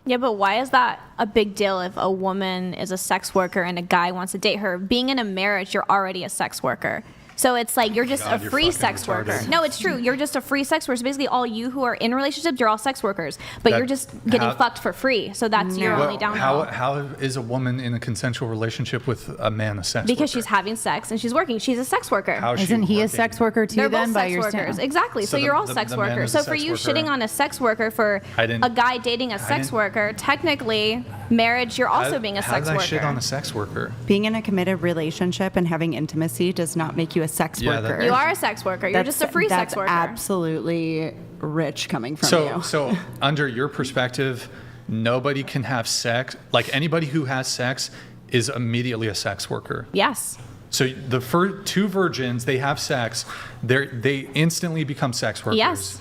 yeah, but why is that a big deal if a woman is a sex worker and a guy wants to date her? Being in a marriage, you're already a sex worker. So it's like you're just
God,
a
you're
free
fucking
sex
retarded.
worker. No, it's true. You're just a free sex worker. So basically, all you who are in relationships, you're all sex workers. But
That-
you're just getting
how-
fucked for free. So that's your only downfall.
how is a woman in a consensual relationship with a man a sex
Because
worker?
she's having sex and she's working. She's a sex worker.
How is she
Isn't he a
working?
sex worker too?
They're
then
both
by
sex
your
workers.
standard?
Exactly. So,
So
you're all
the
sex
man
workers.
is a
So for
sex
you
worker.
shitting on a sex worker for
I didn't-
a guy dating a sex
didn't-
worker, technically, marriage, you're also being a
How
sex
did I
worker.
shit on a sex worker?
Being in a committed relationship and having intimacy does not make you a sex
Yeah, that-
worker.
You are a sex worker. You're just a free sex worker.
That's absolutely rich coming from
So,
you.
so under your perspective, nobody can have sex. Like anybody who has sex is immediately a sex worker.
Yes.
So the first two virgins, they have sex, they instantly become sex workers.
Yes.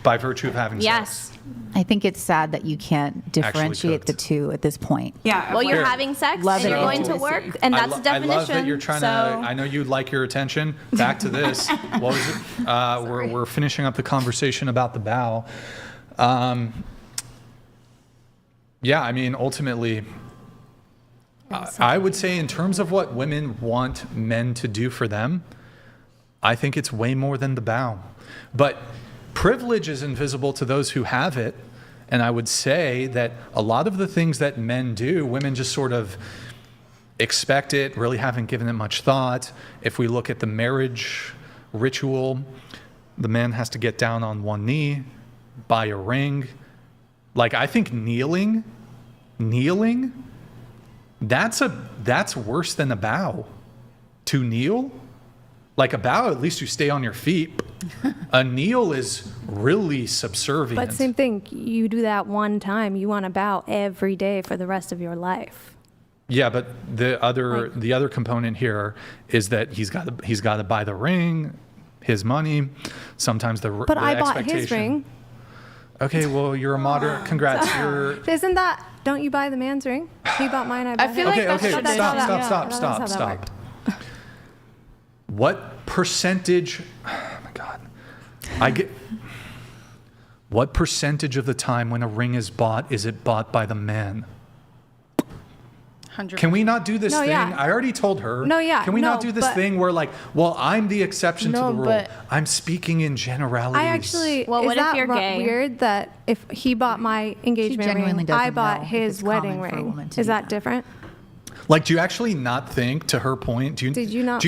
by virtue of having sex.
I think it's sad that you can't differentiate the two at this point.
Yeah.
Well, you're having sex
Love
and you're
it.
going to work, and that's the definition.
I love that you're trying
so.
to. I know you like your attention. Back to this. What was it? We're finishing up the conversation about the bow. Yeah, I mean, ultimately, I would say in terms of what women want men to do for them, I think it's way more than the bow. But privilege is invisible to those who have it. And I would say that a lot of the things that men do, women just sort of expect it, really haven't given it much thought. If we look at the marriage ritual, the man has to get down on one knee, buy a ring. Like, I think kneeling, that's worse than a bow. To kneel? Like a bow, at least you stay on your feet. A kneel is really subservient.
But same thing, you do that one time, you want to bow every day for the rest of your life.
Yeah, but the other component here is that he's got to buy the ring, his money, sometimes the
But I bought his ring.
Okay, well, you're a moderate. Congrats.
Isn't that, don't you buy the man's ring? He bought mine, I bought his.
Stop. What percentage? Oh my God. What percentage of the time when a ring is it bought by the man?
100%.
Can we not do this thing?
Yeah.
I already told her.
No,
Can we not do this thing where like, well, I'm the exception to the rule. I'm speaking in generalities.
I actually,
well, what
is
if
that
you're gay?
Weird that if he bought my engagement ring, I bought his wedding ring. Is that different?
Like, do you actually not think, to her point, do you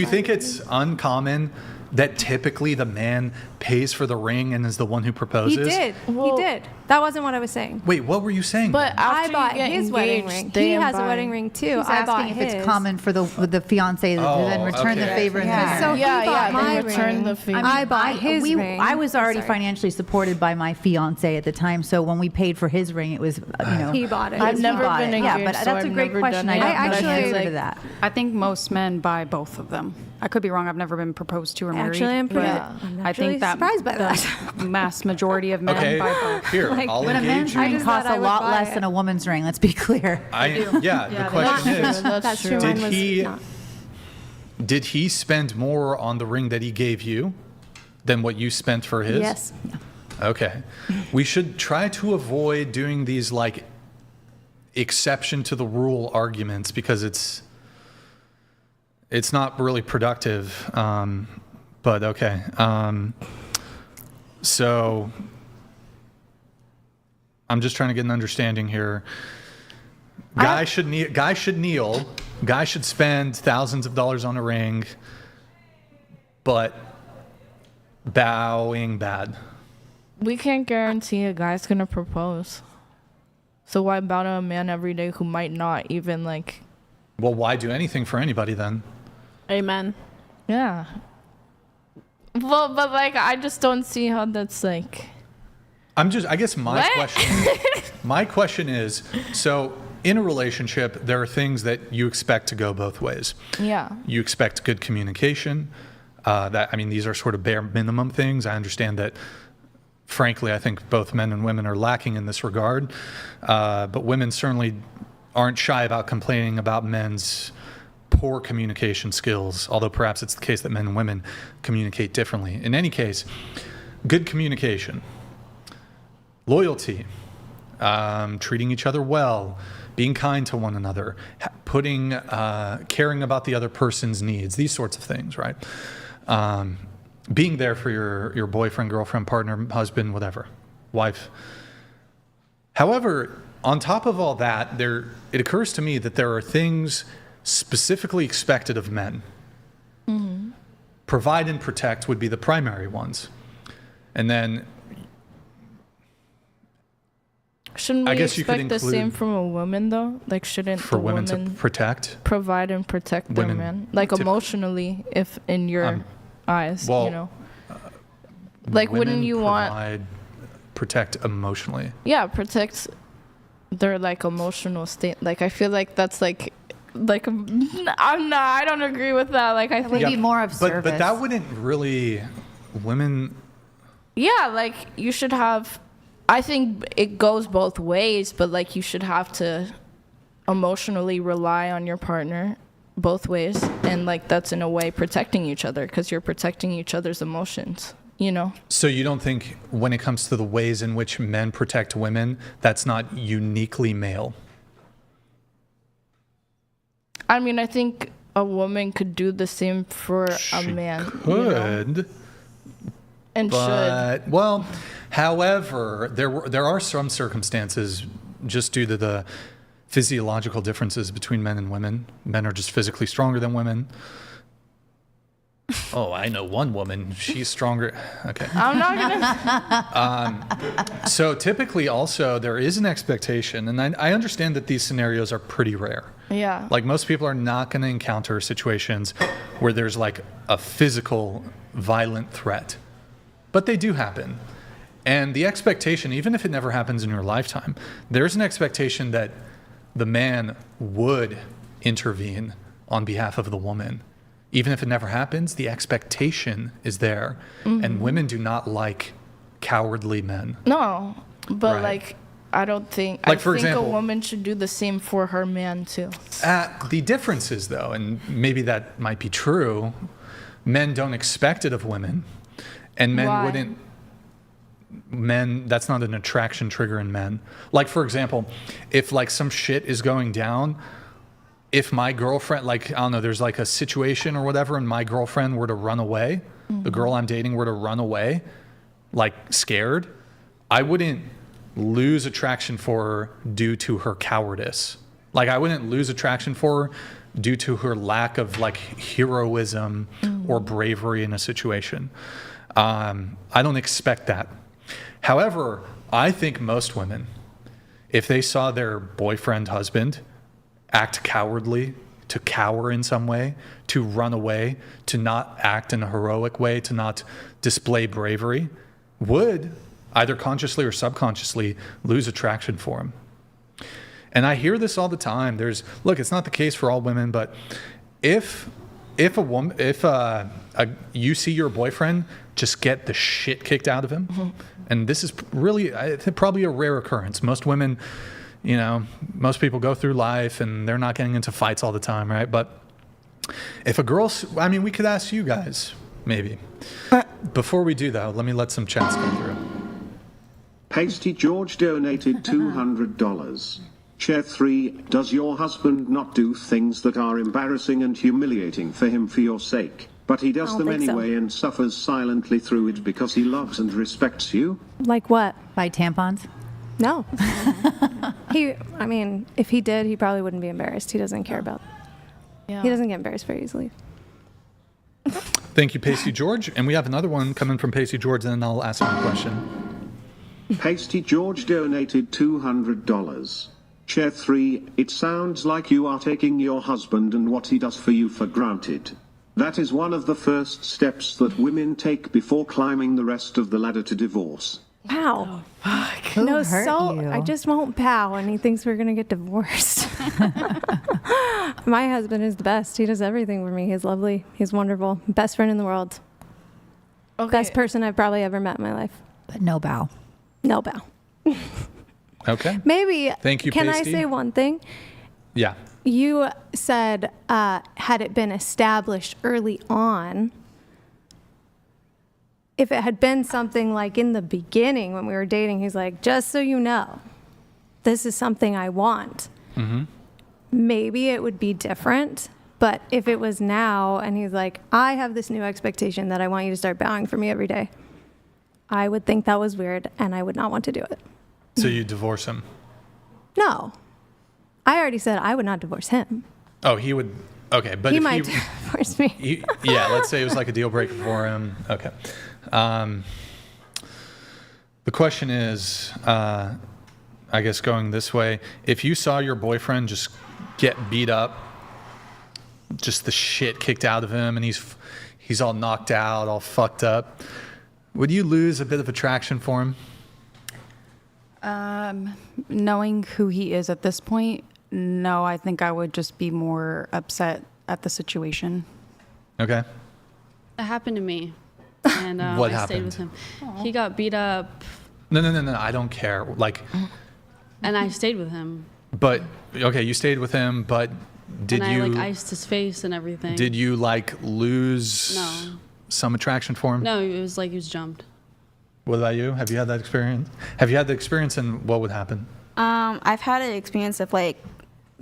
think it's uncommon that typically the man pays for the ring and is the one who proposes?
He did. He did. That wasn't what I was saying.
Wait, what were you saying?
But
I bought his wedding ring. He has a wedding ring too.
He's
I bought
asking
his.
if it's common for the fiance to then return the favor.
So he bought my
return
ring.
the favor.
I bought his ring.
I was already financially supported by my fiance at the time, so when we paid for his ring, it was
he bought it.
I've never been engaged.
Yeah, but
so
that's a
I've
great
never
question.
done
I
it.
don't know the
actually
answer to that.
I think most men buy both of them. I could be wrong. I've never been proposed to or married.
Actually, I'm pretty.
I think that
surprised by that.
the mass majority of men
Okay,
buy both.
here,
Like,
I'll
When a
engage
man's
you.
ring costs a lot less
it.
than a woman's ring, let's be clear.
The question is,
That's true.
did he spend more on the ring that he gave you than what you spent for his?
Yes.
Okay. We should try to avoid doing these like exception to the rule arguments because it's not really productive. But okay. So I'm just trying to get an understanding here. Guy should kneel. Guy should spend thousands of dollars on a ring, but bowing bad.
We can't guarantee a guy's gonna propose. So why bow to a man every day who might not even like?
Well, why do anything for anybody then?
Amen.
Yeah. Well, but like I just don't see how that's like.
I guess my question is, so in a relationship, there are things that you expect to go both ways.
Yeah.
You expect good communication. These are sort of bare minimum things. I understand that, frankly, I think both men and women are lacking in this regard. But women certainly aren't shy about complaining about men's poor communication skills, although perhaps it's the case that men and women communicate differently. In any case, good communication. Loyalty, treating each other well, being kind to one another, caring about the other person's needs, these sorts of things, right? Being there for your boyfriend, girlfriend, partner, husband, whatever, wife. However, on top of all that, it occurs to me that there are things specifically expected of men. Mm-hmm. Provide and protect would be the primary ones. And then
shouldn't we expect the same from a woman though? Like shouldn't
for
the
women
woman
to protect,
provide and protect their man, like emotionally, if in your eyes,
well,
you know, like wouldn't you want
protect emotionally?
Yeah, protect their like emotional state. Like I feel like that's like I don't agree with that. Like I think
it would be more of service.
But that wouldn't really women.
Yeah, like you should have. I think it goes both ways, but like you should have to emotionally rely on your partner both ways, and like that's in a way protecting each other because you're protecting each other's emotions, you know?
So you don't think when it comes to the ways in which men protect women, that's not uniquely male?
I mean, I think a woman could do the same for a man.
Could.
You know? And should.
Well, however, there are some circumstances just due to the physiological differences between men and women. Men are just physically stronger than women. Oh, I know one woman. She's stronger. Okay.
I'm not gonna.
So typically also there is an expectation, and I understand that these scenarios are pretty rare.
Yeah.
Like most people are not going to encounter situations where there's like a physical violent threat, but they do happen. And the expectation, even if it never happens in your lifetime, there's an expectation that the man would intervene on behalf of the woman. Even if it never happens, the expectation is there.
Mm-hmm.
And women do not like cowardly men.
No, but
Right.
like, I don't think,
Like,
I
for
think
example,
a woman should do the same for her man too.
The difference is, though, and maybe that might be true, men don't expect it of women. And men
Why?
wouldn't. Men, that's not an attraction trigger in men. Like, for example, if like some shit is going down, if my girlfriend, like, I don't know, there's like a situation or whatever, and my girlfriend were to run away, the girl I'm dating were to run away, like scared, I wouldn't lose attraction for her due to her cowardice. Like, I wouldn't lose attraction for her due to her lack of like heroism or bravery in a situation. I don't expect that. However, I think most women, if they saw their boyfriend, husband act cowardly, to cower in some way, to run away, to not act in a heroic way, to not display bravery, would either consciously or subconsciously lose attraction for him. And I hear this all the time. Look, it's not the case for all women, but if you see your boyfriend just get the shit kicked out of him, and this is really, I think, probably a rare occurrence. Most women, you know, most people go through life and they're not getting into fights all the time, right? But if a girl, I mean, we could ask you guys, maybe. Before we do that, let some chats come through.
PasteyGeorge donated $200. Chair 3, does your husband not do things that are embarrassing and humiliating for him for your sake, but he does them anyway and suffers silently through it because he loves and respects you?
Like what?
Buy tampons?
No. I mean, if he did, he probably wouldn't be embarrassed. He doesn't care about it.
Yeah.
He doesn't get embarrassed very easily.
Thank you, PasteyGeorge. And we have another one coming from PasteyGeorge, and then I'll ask him a question.
PasteyGeorge donated $200. Chair 3, it sounds like you are taking your husband and what he does for you for granted. That is one of the first steps that women take before climbing the rest of the ladder to divorce.
Wow.
Who
No,
hurt
so
you?
I just won't pow, and he thinks we're gonna get divorced. My husband is the best. He does everything for me. He's lovely. He's wonderful. Best friend in the world.
Okay.
Best person I've probably ever met in my life.
But no bow.
No bow.
Okay.
Maybe.
Thank you,
Can
Pasty.
I say one thing?
Yeah.
You said, had it been established early on, if it had been something like in the beginning when we were dating, he's like, just so you know, this is something I want.
Mm-hmm.
Maybe it would be different. But if it was now and he's like, I have this new expectation that I want you to start bowing for me every day, I would think that was weird and I would not want to do it.
So you divorce him?
No. I already said I would not divorce him.
Oh, he would. Okay, but
He
if
might divorce me.
Yeah, let's say it was like a deal breaker for him. Okay. The question is, I guess going this way, if you saw your boyfriend just get beat up, just the shit kicked out of him, and he's all knocked out, all fucked up, would you lose a bit of attraction for him?
Knowing who he is at this point, no, I think I would just be more upset at the situation.
Okay.
That happened to me. and
What
I stayed
happened?
with him. He got beat up,
No. I don't care. Like,
and I stayed with him.
but okay, you stayed with him, but did
and
you
I like iced his face and everything.
did you like lose
No.
some attraction for him?
No, it was like he was jumped.
What about you? Have you had that experience? Have you had the experience, and what would happen?
I've had an experience of like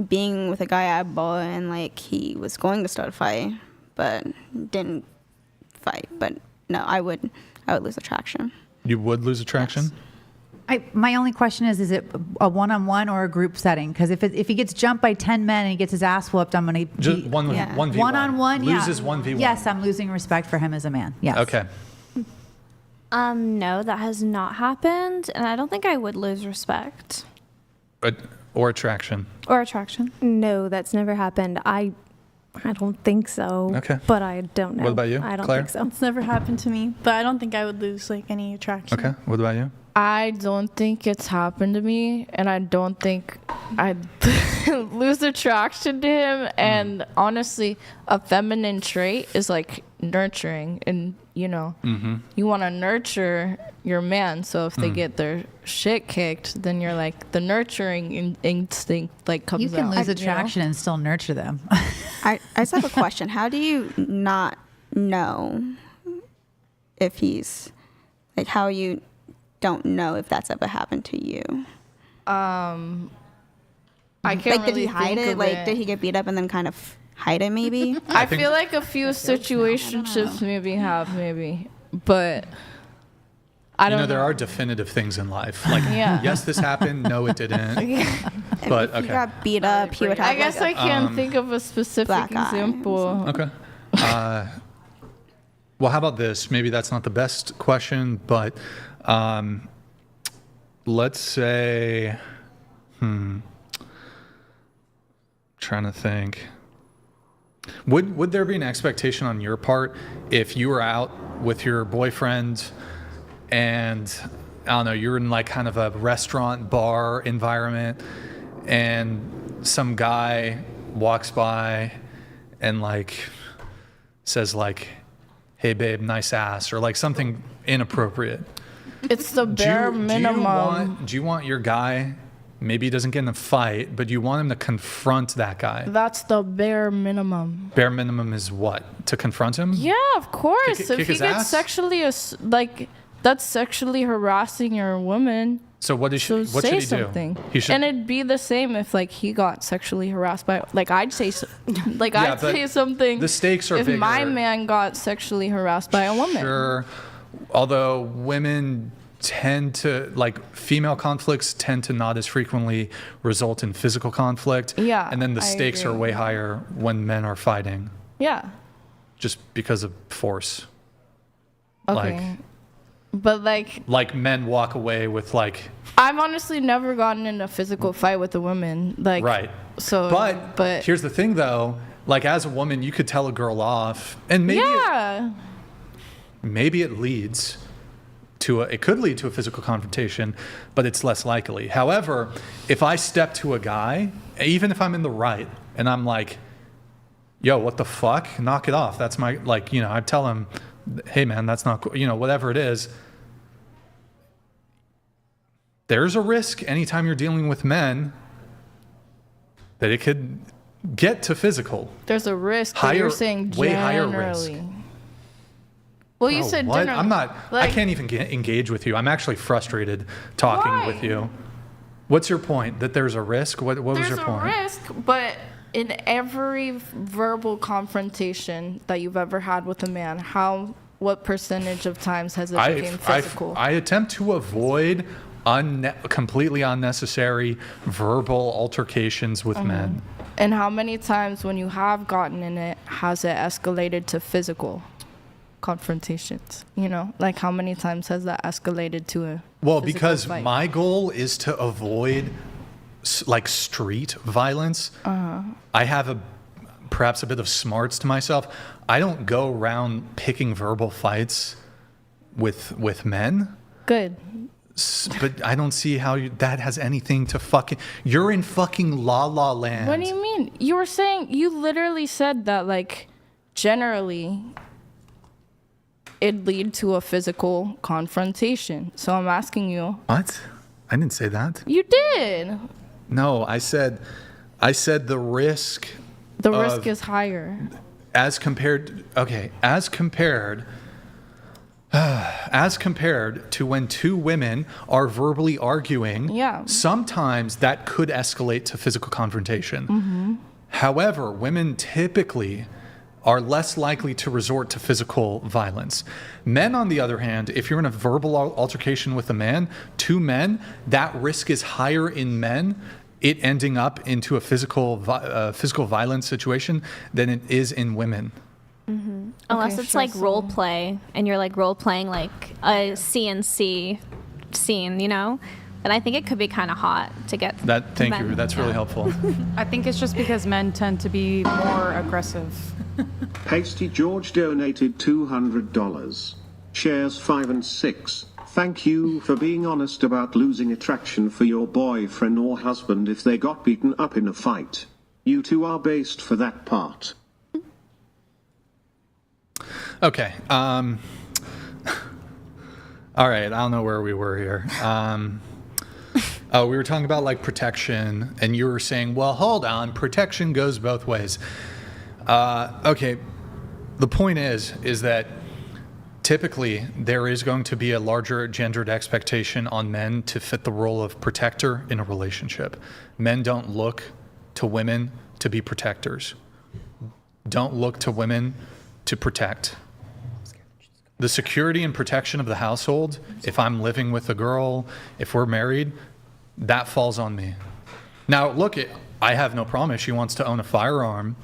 being with a guy at a bar and like he was going to start a fight, but didn't fight. But no, I would lose attraction.
You would lose attraction?
Yes.
My only question is it a one-on-one or a group setting? Because if he gets jumped by 10 men and he gets his ass whooped, I'm going to
Just one v
one-on-one.
Loses 1v1.
Yes, I'm losing respect for him as a man. Yes.
Okay.
No, that has not happened, and I don't think I would lose respect
Or attraction.
or attraction.
No, that's never happened. I don't think so.
Okay.
But I don't know.
What about you,
I don't
Claire?
think so.
It's never happened to me, but I don't think I would lose like any attraction.
Okay. What about you?
I don't think it's happened to me, and I don't think I'd lose attraction to him. And honestly, a feminine trait is like nurturing, and you want to nurture your man. So if they get their shit kicked, then you're like the nurturing instinct like comes out.
You can lose attraction and still nurture them.
I just have a question. How do you not know if he's like how you don't know if that's ever happened to you?
I can't
Like, did
really
he hide
think
it?
of
Like, did he get beat up and then kind of hide it? Maybe.
I feel like a few situationships maybe, but I don't know.
There are definitive things in life. Like,
Yeah.
yes, this happened. No, it didn't. But
if he
okay.
got beat up, he would have.
I guess I
like,
can't think of a specific
black eye or
example.
Okay. Well, how about this? Maybe that's not the best question, but let's say, trying to think. Would there be an expectation on your part if you were out with your boyfriend and I don't know, you're in like kind of a restaurant bar environment and some guy walks by and like says like, "Hey babe, nice ass," or like something inappropriate?
It's the bare minimum.
Do you want your guy, maybe he doesn't get in a fight, but you want him to confront that guy?
That's the bare minimum.
Bare minimum is what? To confront him?
Yeah, of course.
Kick
If he
his
gets
ass?
sexually that's sexually harassing your woman.
So what
So
what
say
should he
something.
do? He should.
And it'd be the same if like he got sexually harassed by I'd say
Yeah, but
say something.
the stakes are
if
bigger.
my man got sexually harassed by a woman.
Sure. Although women tend to, like, female conflicts tend to not as frequently result in physical conflict.
Yeah,
And then the
I
stakes are
agree.
way higher when men are fighting,
Yeah.
just because of force.
Okay. But
Like men walk away with like,
I've honestly never gotten in a physical fight with a woman.
right.
So
But here's the thing though, like as a woman, you could tell a girl off and maybe it leads to it could lead to a physical confrontation, but it's less likely. However, if I step to a guy, even if I'm in the right and I'm like, "Yo, what the fuck? Knock it off." That's my, like, I tell him, "Hey man, that's not cool," whatever it is. There's a risk anytime you're dealing with men that it could get to physical.
there's a risk. But you're saying
way
generally.
higher risk.
Well, you
Bro,
said
what?
generally.
I'm not. I can't even engage with you. I'm actually frustrated talking
Why?
with you. What's your point? That there's a risk? What was
There's
your
a
point?
risk, but in every verbal confrontation that you've ever had with a man, what percentage of times has it become physical?
I attempt to avoid completely unnecessary verbal altercations with men.
And how many times when you have gotten in it has it escalated to physical confrontations? Like how many times has that escalated to a
Well,
physical
because
fight?
my goal is to avoid like street violence. I have perhaps a bit of smarts to myself. I don't go around picking verbal fights with men.
Good.
But I don't see how that has anything to fucking. You're in fucking La La Land.
What do you mean? You literally said that like generally it'd lead to a physical confrontation. So I'm asking you.
What? I didn't say that.
You did.
No, I said the risk.
The risk is higher.
As compared to when two women are verbally arguing, sometimes that could escalate to physical confrontation. However, women typically are less likely to resort to physical violence. Men, on the other hand, if you're in a verbal altercation with a man, two men, that risk is higher in men, it ending up into a physical violence situation, than it is in women.
Unless it's like role play, and you're like role playing like a CNC scene, you know? But I think it could be kind of hot to get
that. Thank you. That's really helpful.
I think it's just because men tend to be more aggressive.
PasteyGeorge donated $200. Shares 5 and 6. Thank you for being honest about losing attraction for your boyfriend or husband if they got beaten up in a fight. You two are based for that part.
Okay. All right. I don't know where we were here. We were talking about like protection, and you were saying, well, hold on, protection goes both ways. Okay. The point is that typically there is going to be a larger gendered expectation on men to fit the role of protector in a relationship. Men don't look to women to be protectors. Don't look to women to protect. The security and protection of the household, if I'm living with a girl, if we're married, that falls on me. Now, look, I have no problem if she wants to own a firearm.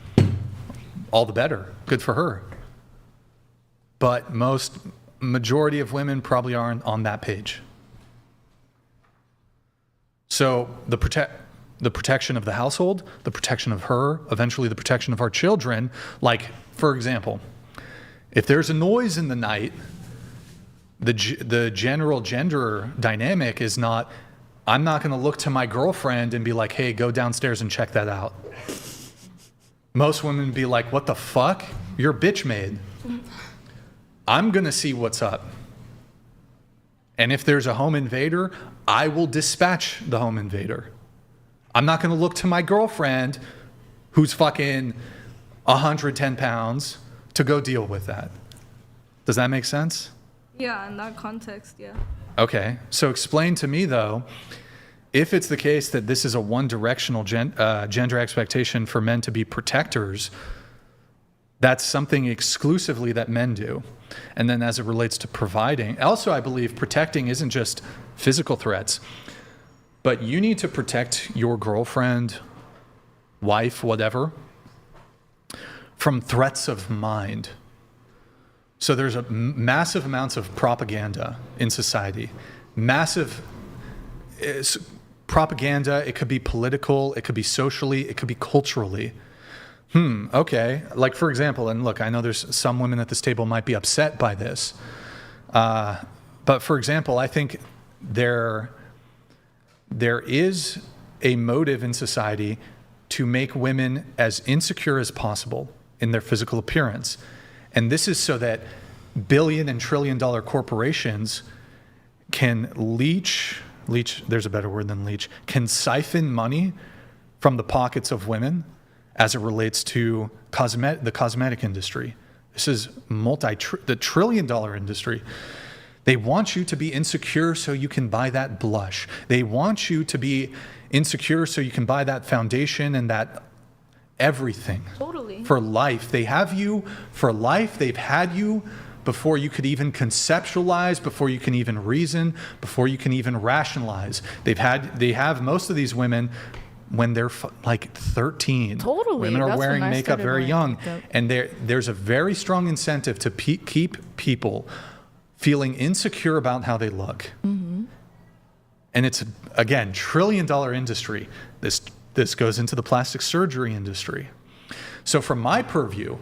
All the better. Good for her. But majority of women probably aren't on that page. So the protection of the household, the protection of her, eventually the protection of our children. Like, for example, if there's a noise in the night, the general gender dynamic is not, I'm not going to look to my girlfriend and be like, hey, go downstairs and check that out. Most women be like, what the fuck? You're bitch made. I'm going to see what's up. And if there's a home invader, I will dispatch the home invader. I'm not going to look to my girlfriend, who's fucking 110 pounds, to go deal with that. Does that make sense?
Yeah, in that context, yeah.
Okay. So explain to me, though, if it's the case that this is a one-directional gender expectation for men to be protectors, that's something exclusively that men do. And then as it relates to providing, also I believe protecting isn't just physical threats, but you need to protect your girlfriend, wife, whatever, from threats of mind. So there's a massive amounts of propaganda in society. Massive propaganda. It could be political. It could be socially. It could be culturally. Okay. Like, for example, and look, I know there's some women at this table might be upset by this. But for example, I think there is a motive in society to make women as insecure as possible in their physical appearance. And this is so that billion and trillion dollar corporations can leech, there's a better word than leech, can siphon money from the pockets of women as it relates to the cosmetic industry. This is the trillion-dollar industry. They want you to be insecure so you can buy that blush. They want you to be insecure so you can buy that foundation and that everything.
Totally.
For life. They have you for life. They've had you before you could even conceptualize, before you can even reason, before you can even rationalize. They have most of these women when they're like 13.
Totally.
Women are wearing makeup very young. And there's a very strong incentive to keep people feeling insecure about how they look. Mm-hmm. And it's, again, trillion-dollar industry. This goes into the plastic surgery industry. So from my purview,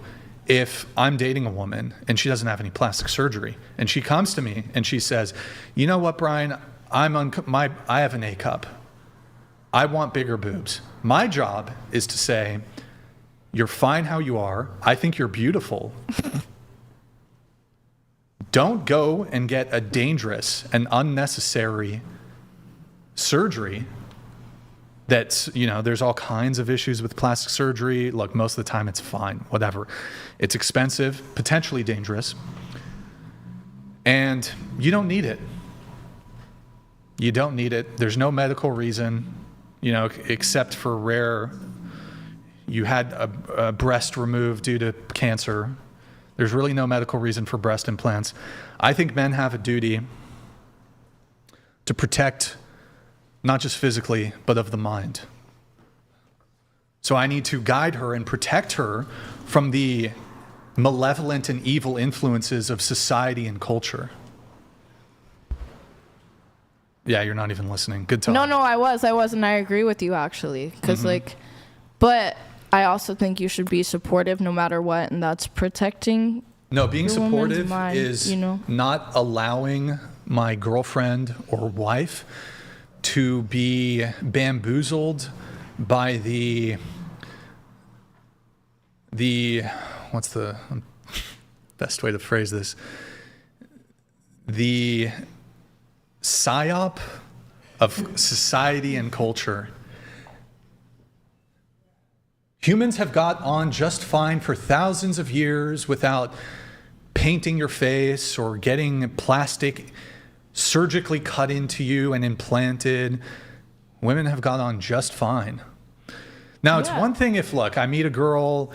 if I'm dating a woman and she doesn't have any plastic surgery, and she comes to me and she says, you know what, Brian, I have an A cup. I want bigger boobs. My job is to say, you're fine how you are. I think you're beautiful. don't go and get a dangerous and unnecessary surgery. That's, there's all kinds of issues with plastic surgery. Look, most of the time it's fine, whatever. It's expensive, potentially dangerous, and you don't need it. You don't need it. There's no medical reason, except for rare, you had a breast removed due to cancer. There's really no medical reason for breast implants. I think men have a duty to protect not just physically, but of the mind. So I need to guide her and protect her from the malevolent and evil influences of society and culture. Yeah, you're not even listening. Good talk.
No, I was, and I agree with you actually, because but I also think you should be supportive no matter what, and that's protecting.
No, being
your woman's
supportive
mind,
is not allowing my girlfriend or wife to be bamboozled by the what's the best way to phrase this? The psyop of society and culture. Humans have got on just fine for thousands of years without painting your face or getting plastic surgically cut into you and implanted. Women have got on just fine. Now, it's one thing if, I meet a girl,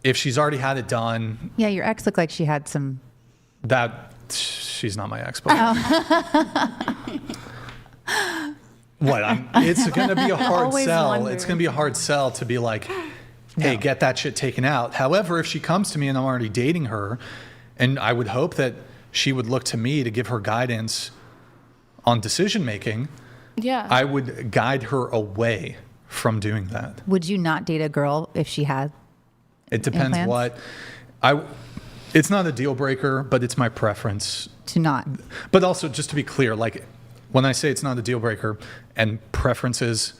if she's already had it done.
Yeah, your ex looked like she had some.
She's not my ex, but. It's going to be a hard sell. It's going to be a hard sell to be like, hey, get that shit taken out. However, if she comes to me and I'm already dating her, and I would hope that she would look to me to give her guidance on decision making, I would guide her away from doing that.
Would you not date a girl if she had
It depends
implants?
It's not a deal breaker, but it's my preference.
To not.
But also, just to be clear, when I say it's not a deal breaker and preferences,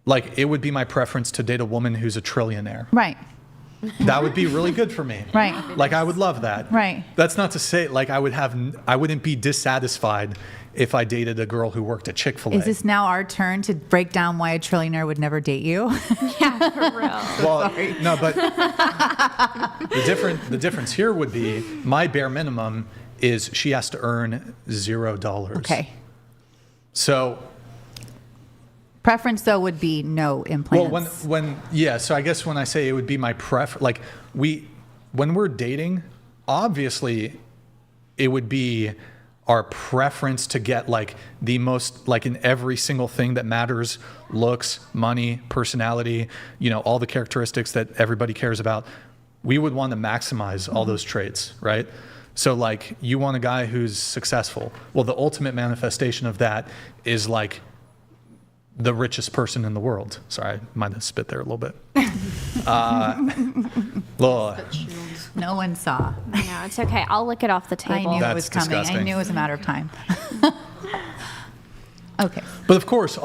it would be my preference to date a woman who's a trillionaire.
Right.
That would be really good for me.
Right.
I would love that.
Right.
That's not to say I wouldn't be dissatisfied if I dated a girl who worked at Chick-fil-A.
Is this now our turn to break down why a trillionaire would never date you?
Yeah, for real.
Well, no, but the difference here would be my bare minimum is she has to earn $0.
Okay.
So
preference though would be no implants.
Well, so I guess when I say it would be my preference, when we're dating, obviously it would be our preference to get the most, in every single thing that matters, looks, money, personality, all the characteristics that everybody cares about. We would want to maximize all those traits, right? So you want a guy who's successful. Well, the ultimate manifestation of that is the richest person in the world. Sorry, I might have spit there a little bit.
No one saw.
No, it's okay. I'll lick it off the table.
I knew it was coming.
Disgusting.
I knew it was a matter of time. Okay.
But of course,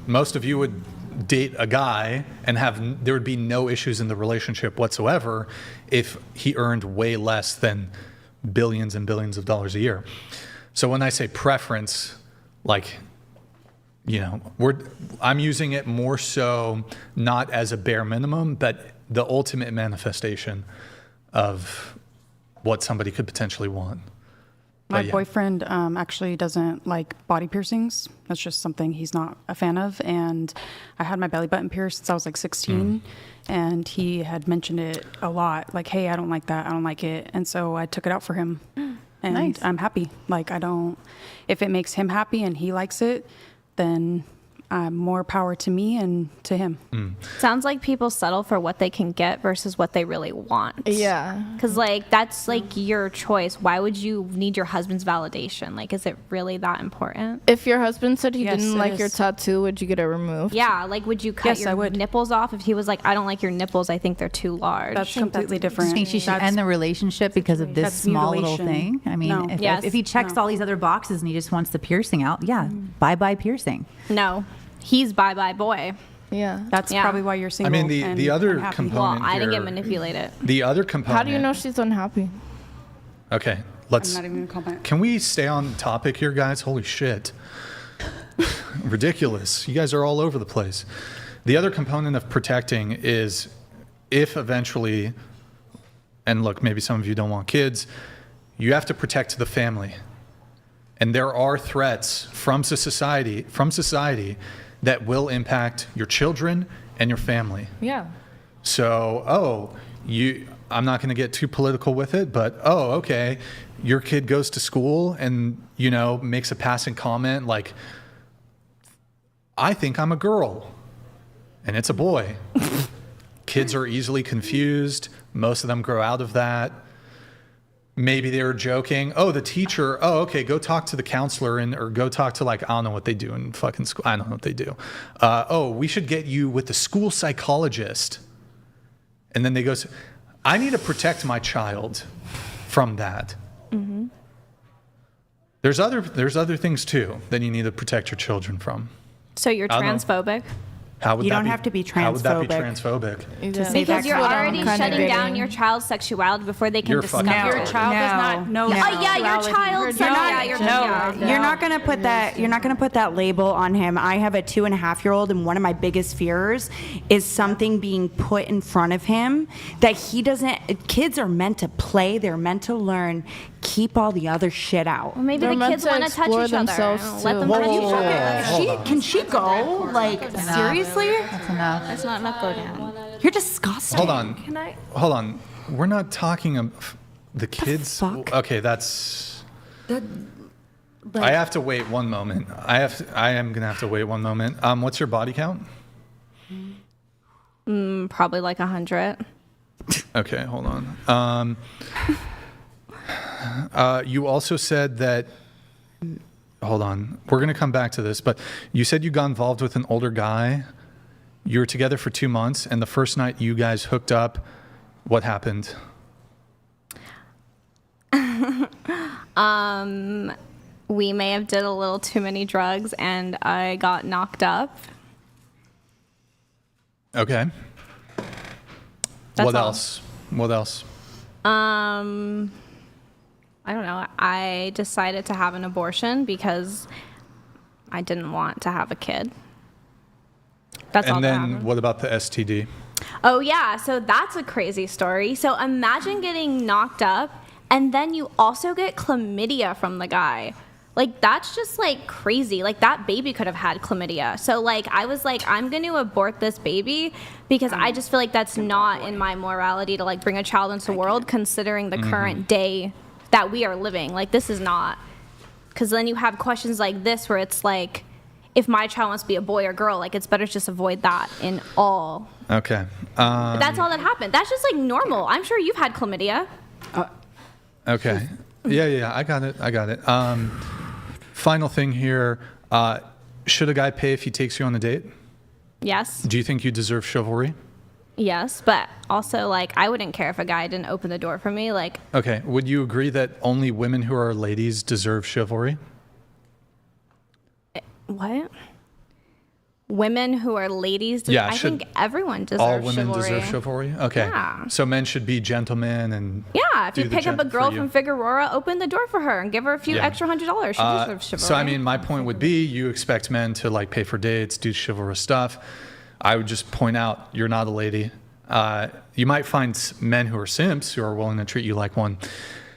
most of you would date a guy and there would be no issues in the relationship whatsoever if he earned way less than billions and billions of dollars a year. So when I say preference, I'm using it more so not as a bare minimum, but the ultimate manifestation of what somebody could potentially want.
My boyfriend actually doesn't like body piercings. That's just something he's not a fan of. And I had my belly button pierced since I was 16. And he had mentioned it a lot. Hey, I don't like that. I don't like it. And so I took it out for him. And
Nice.
I'm happy. If it makes him happy and he likes it, then more power to me and to him.
Sounds like people settle for what they can get versus what they really want.
Yeah.
Because that's your choice. Why would you need your husband's validation? Is it really that important?
If your husband said he
Yes,
didn't
it
like your
is.
tattoo, would you get it removed?
Yeah, would you cut
Yes, I
your
would.
nipples off if he was like, I don't like your nipples, I think they're too large?
That's completely
Do
different.
you think she should
That's-
end the relationship because of this
That's
small little
mutilation.
thing? I mean,
No.
if he checks all these other boxes and he just wants the piercing out, bye-bye piercing.
No. He's bye-bye boy.
Yeah.
That's probably why you're single.
I mean, the other
unhappy.
component
Well, I didn't
here-
get manipulated.
The other component.
How do you know she's unhappy?
Okay,
I'm
let's.
not even going to comment.
Can we stay on topic here, guys? Holy shit. Ridiculous. You guys are all over the place. The other component of protecting is if eventually, and look, maybe some of you don't want kids, you have to protect the family. And there are threats from society that will impact your children and your family.
Yeah.
So, I'm not going to get too political with it, but okay, your kid goes to school and, makes a passing comment like, I think I'm a girl and it's a boy. Kids are easily confused. Most of them grow out of that. Maybe they were joking. The teacher, okay, go talk to the counselor or go talk to I don't know what they do in fucking school. I don't know what they do. We should get you with the school psychologist. And then they go, I need to protect my child from that. Mm-hmm. There's other things too that you need to protect your children from.
So you're transphobic?
How would
You
that
don't
be,
have to be
How would that be
transphobic.
transphobic?
To say
Because
that
you're
kind of
already
kind of
shutting down
dating.
your child's sexuality before they can
You're
discover
fucking
it.
Your child does not know.
Yeah, your child.
You're not gonna put that. You're not gonna put that label on him. I have a 2.5-year-old, and one of my biggest fears is something being put in front of him that he doesn't. Kids are meant to play. They're meant to learn. Keep all the other shit out.
Well, maybe
They're
the
meant
kids
to
want to touch
explore
each other.
themselves,
Let
too.
them
Whoa,
touch
whoa,
each
whoa,
other.
hold on.
Can she go? Like seriously?
That's enough.
Let's not go down.
You're disgusting.
Hold on.
Can I?
Hold on. We're not talking of the kids.
fuck?
Okay, that's. I have to wait one moment. I am gonna have to wait one moment. What's your body count?
Probably like 100.
Okay, hold on. You also said that. Hold on. We're gonna come back to this, but you said you got involved with an older guy. You were together for 2 months, and the first night you guys hooked up, what happened?
We may have did a little too many drugs, and I got knocked up.
Okay.
That's
What
all.
else? What else?
I don't know. I decided to have an abortion because I didn't want to have a kid. That's all
And
that
then
happened.
what about the STD?
Oh, yeah. So that's a crazy story. So imagine getting knocked up and then you also get chlamydia from the guy. Like, that's just like crazy. Like, that baby could have had chlamydia. So, like, I was like, I'm going to abort this baby because I just feel like that's not in my morality to like bring a child into the world considering the current day that we are living. Like, this is not. Because then you have questions like this where it's like, if my child wants to be a boy or girl, like, it's better to just avoid that in all.
Okay.
But that's all that happened. That's just like normal. I'm sure you've had chlamydia.
Okay. Yeah, I got it. Final thing here. Should a guy pay if he takes you on a date?
Yes.
Do you think you deserve chivalry?
Yes, but also, like, I wouldn't care if a guy didn't open the door for me. Like,
Okay. Would you agree that only women who are ladies deserve chivalry?
what? Women who are ladies?
Yeah,
I think everyone deserves
All women
chivalry.
deserve chivalry? Okay.
Yeah.
So men should be gentlemen and
Yeah, if
do
you
the
pick up a
gen-
girl
for you.
from Figueroa, open the door for her and give her a few
Yeah.
extra $100. She deserves chivalry.
So I mean, my point would be, you expect men to like pay for dates, do chivalrous stuff. I would just point out, you're not a lady. You might find men who are simps who are willing to treat you like one.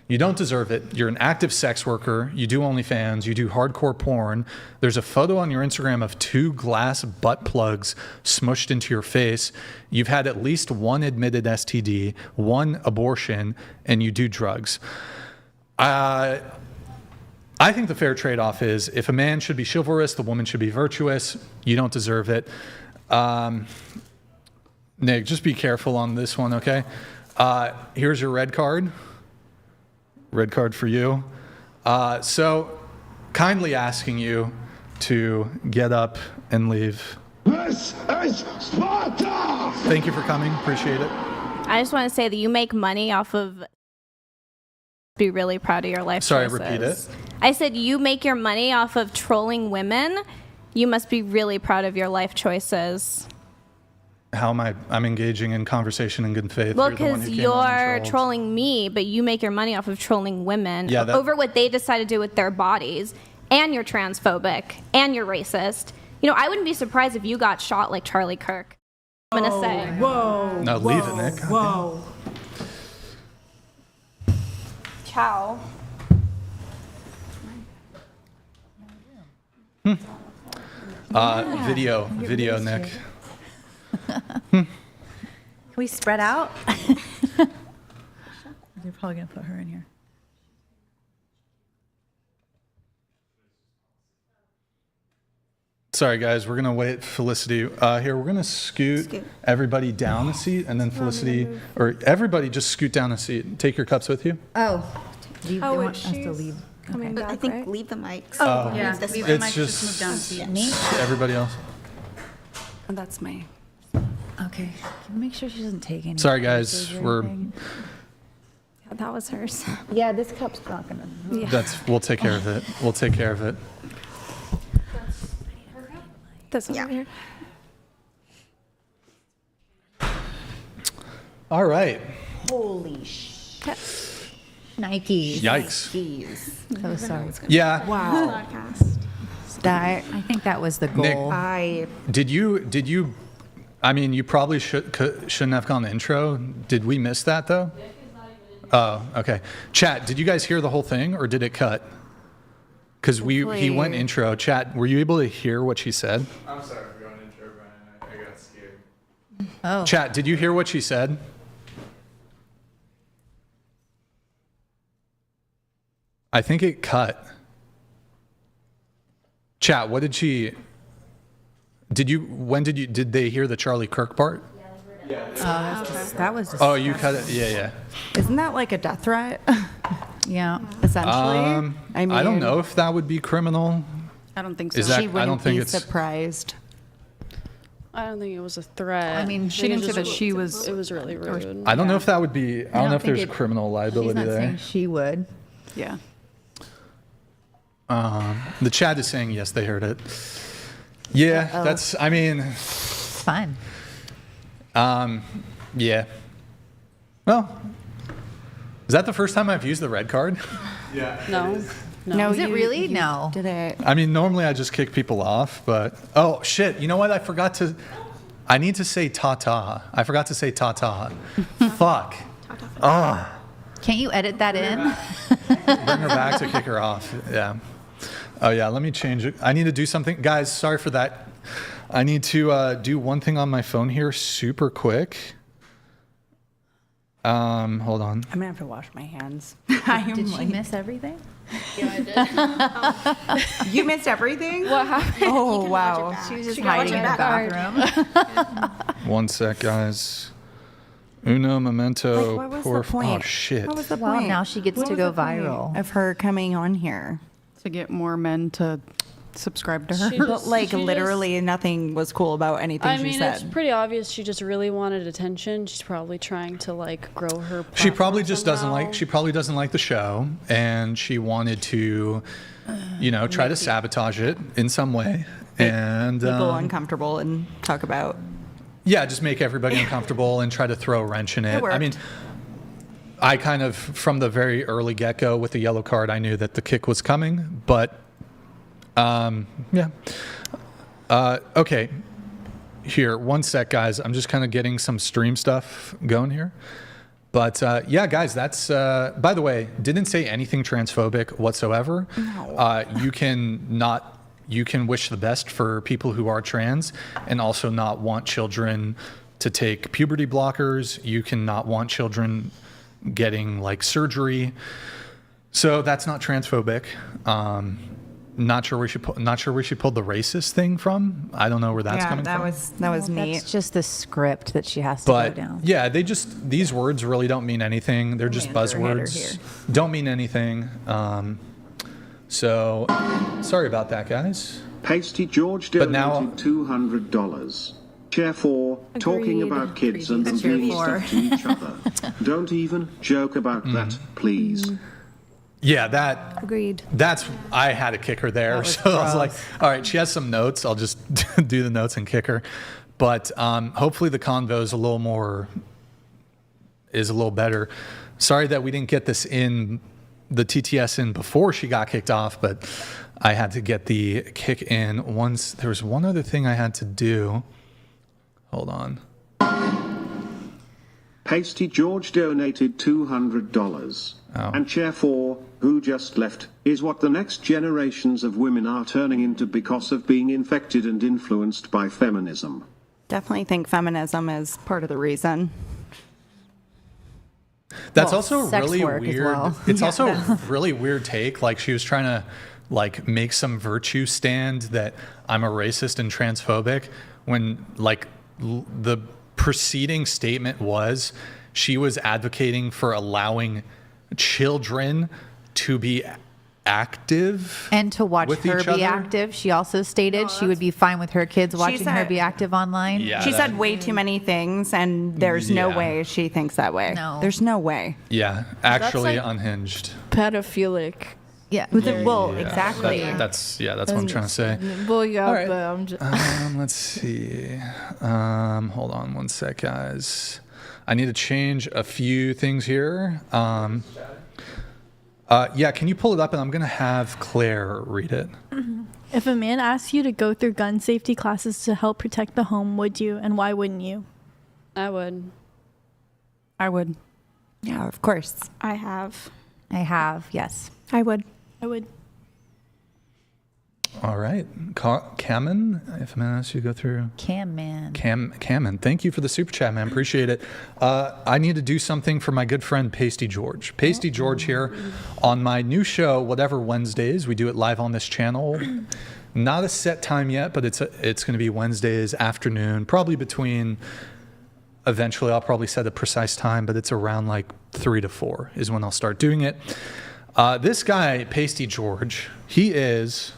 You don't deserve it. You're an active sex worker. You do OnlyFans. You do hardcore porn. There's a photo on your Instagram of 2 glass butt plugs smushed into your face. You've had at least 1 admitted STD, 1 abortion, and you do drugs. I think the fair trade-off is, if a man should be chivalrous, the woman should be virtuous. You don't deserve it. Nick, just be careful on this one, okay? Here's your red card. Red card for you. So, kindly asking you to get up and leave.
This is Sparta!
Thank you for coming. Appreciate it.
I just want to say that you make money off of. Be really proud of your life
Sorry,
choices.
repeat it.
I said you make your money off of trolling women. You must be really proud of your life choices.
How am I'm engaging in conversation in good faith?
Well,
You're the one
because
who came on and
you're
trolled.
trolling me, but you make your money off of trolling women
Yeah,
over what they decide to do with their bodies, and you're transphobic, and you're racist. You know, I wouldn't be surprised if you got shot like Charlie Kirk. I'm going to say.
Whoa.
No, leave it, Nick.
Whoa.
Ciao.
Video, Nick.
Can we spread out? They're probably going to put her in here.
Sorry, guys. We're going to wait Felicity. Here, we're going to scoot everybody down a seat, and then Felicity, or everybody just scoot down a seat. Take your cups with you.
Oh. They
Oh,
want
wait,
us to
she's
leave.
coming
I
back,
think
right?
leave the mics.
Oh,
Yeah,
This
leave
way.
the
It's
mic,
just-
move down a seat.
Me?
Everybody else.
And that's my.
Okay. Can we make sure she doesn't take any?
Sorry, guys.
pictures or
We're
anything?
Yeah, that was hers.
Yeah, this cup's not going to.
Yeah.
we'll take care of it. We'll take care of it.
This one
Yeah.
right here.
All right.
Holy shit.
Nikes.
Yikes.
So sorry.
Yeah.
Wow.
Podcast.
That
I think that was the
Nick,
goal.
Did you? I mean, you probably shouldn't have gone the intro. Did we miss that though? Oh, okay. Chat, did you guys hear the whole thing, or did it cut? Because he went intro. Chat, were you able to hear what she said?
I'm sorry for going intro, Brian. I got scared.
Oh.
Chat, did you hear what she said? I think it cut. Chat, what did she? Did they hear the Charlie Kirk part?
That was just,
Oh, you cut it. Yeah.
isn't that like a death threat?
yeah.
Essentially.
I don't know if that would be criminal.
I don't think so.
Is that?
She
I
wouldn't
don't think
be
it's.
surprised.
I don't think it was a threat.
I mean,
She didn't say that
just-
she was.
It was really rude.
I don't know if that would be. I don't know if
think
there's
it-
criminal
She's
liability
not
there.
saying she would.
Yeah.
The chat is saying yes, they heard it. Yeah, that's. I mean,
It's fine.
yeah. Well, is that the first time I've used the red card?
Yeah.
No.
No,
Is it really? No.
Did it?
I mean, normally I just kick people off, but oh shit! You know what? I need to say ta-ta. I forgot to say ta-ta. Fuck. Ah.
Can't you edit that in?
Bring her back to kick her off. Yeah. Oh yeah. Let me change it. I need to do something, guys. Sorry for that. I need to do one thing on my phone here, super quick. Hold on.
I'm gonna have to wash my hands.
Did she miss everything?
You missed everything?
What happened?
Oh wow.
She was just
can watch
hiding
it
in the
back.
bathroom.
One sec, guys. Uno momento.
Like, what was
por
the point?
Oh shit.
What was the
Well,
point?
now she gets
What
to
was
go
the point
viral.
of her coming on here.
To get more men to subscribe to her.
She
But
just-
like
she
literally nothing was cool about anything
I
she
mean,
said.
it's pretty obvious she just really wanted attention. She's probably trying to like grow her.
She probably
platform
just doesn't
somehow.
like. She probably doesn't like the show, and she wanted to, try to sabotage it in some way, and
People uncomfortable and talk about.
yeah, just make everybody uncomfortable and try to throw a wrench in it. I
worked.
mean, I kind of from the very early get-go with the yellow card, I knew that the kick was coming, but yeah. Okay. Here, one sec, guys. I'm just kind of getting some stream stuff going here. But yeah, guys, that's, by the way, didn't say anything transphobic whatsoever. No. You can wish the best for people who are trans and also not want children to take puberty blockers. You cannot want children getting like surgery. So that's not transphobic. Not sure where she pulled the racist thing from. I don't know where that's coming from.
that was neat.
That's just the script that she has to
But
go down.
yeah, these words really don't mean anything. They're just
Banter header
buzzwords.
here.
Don't mean anything. So sorry about that, guys.
PasteyGeorge
But
donated
now-
$200. Chair 4, talking
Agreed.
about kids and them
Chair
doing
four.
stuff to each other. Don't even joke about that, please.
Yeah, that
Agreed.
that's I had to kick her there. So I was like, all right, she has some notes. I'll just do the notes and kick her. But hopefully the convo is a little better. Sorry that we didn't get the TTS in before she got kicked off, but I had to get the kick in once. There was one other thing I had to do. Hold on.
PasteyGeorge donated $200. And Chair 4, who just left, is what the next generations of women are turning into because of being infected and influenced by feminism.
Definitely think feminism is part of the reason.
That's also
sex
really
work as
weird.
well.
It's also a really weird take. Like she was trying to like make some virtue stand that I'm a racist and transphobic when like the preceding statement was she was advocating for allowing children to be active
and to watch
with
her
each
be
other.
active. She also stated she would be fine with her kids watching her be active online.
Yeah,
she said way too many things, and there's no way she thinks that way.
No.
There's no way.
Yeah, actually
like-
unhinged.
Pedophilic.
Yeah.
Well,
Yeah,
exactly.
that's what I'm trying to say.
Well, yeah,
All right.
but I'm just.
Let's see. Hold on one sec, guys. I need to change a few things here. Yeah, can you pull it up? And I'm going to have Claire read it.
If a man asks you to go through gun safety classes to help protect the home, would you? And why wouldn't you?
I would.
I would.
Yeah, of course.
I have.
I have, yes.
I would.
I would.
All right. Cameron, if I'm going to ask you to go through. Cameron, thank you for the super chat, man. Appreciate it. I need to do something for my good friend PasteyGeorge. PasteyGeorge here on my new show, Whatever Wednesdays. We do it live on this channel. Not a set time yet, but it's going to be Wednesdays afternoon, probably between. Eventually, I'll probably set a precise time, but it's around like 3 to 4 is when I'll start doing it. This guy, PasteyGeorge, he is.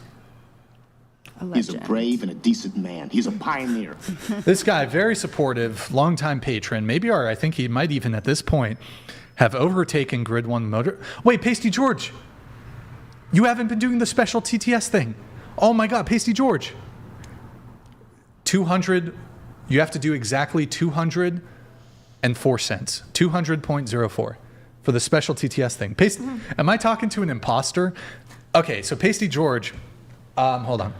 He's a brave and a decent man. He's a pioneer.
This guy, very supportive, longtime patron. Maybe, or I think he might even at this point have overtaken Grid 1 Motor. Wait, PasteyGeorge, you haven't been doing the special TTS thing. Oh my God, PasteyGeorge. 200, you have to do exactly 204 cents. 200.04 for the special TTS thing. Am I talking to an imposter? Okay, so PasteyGeorge, hold on.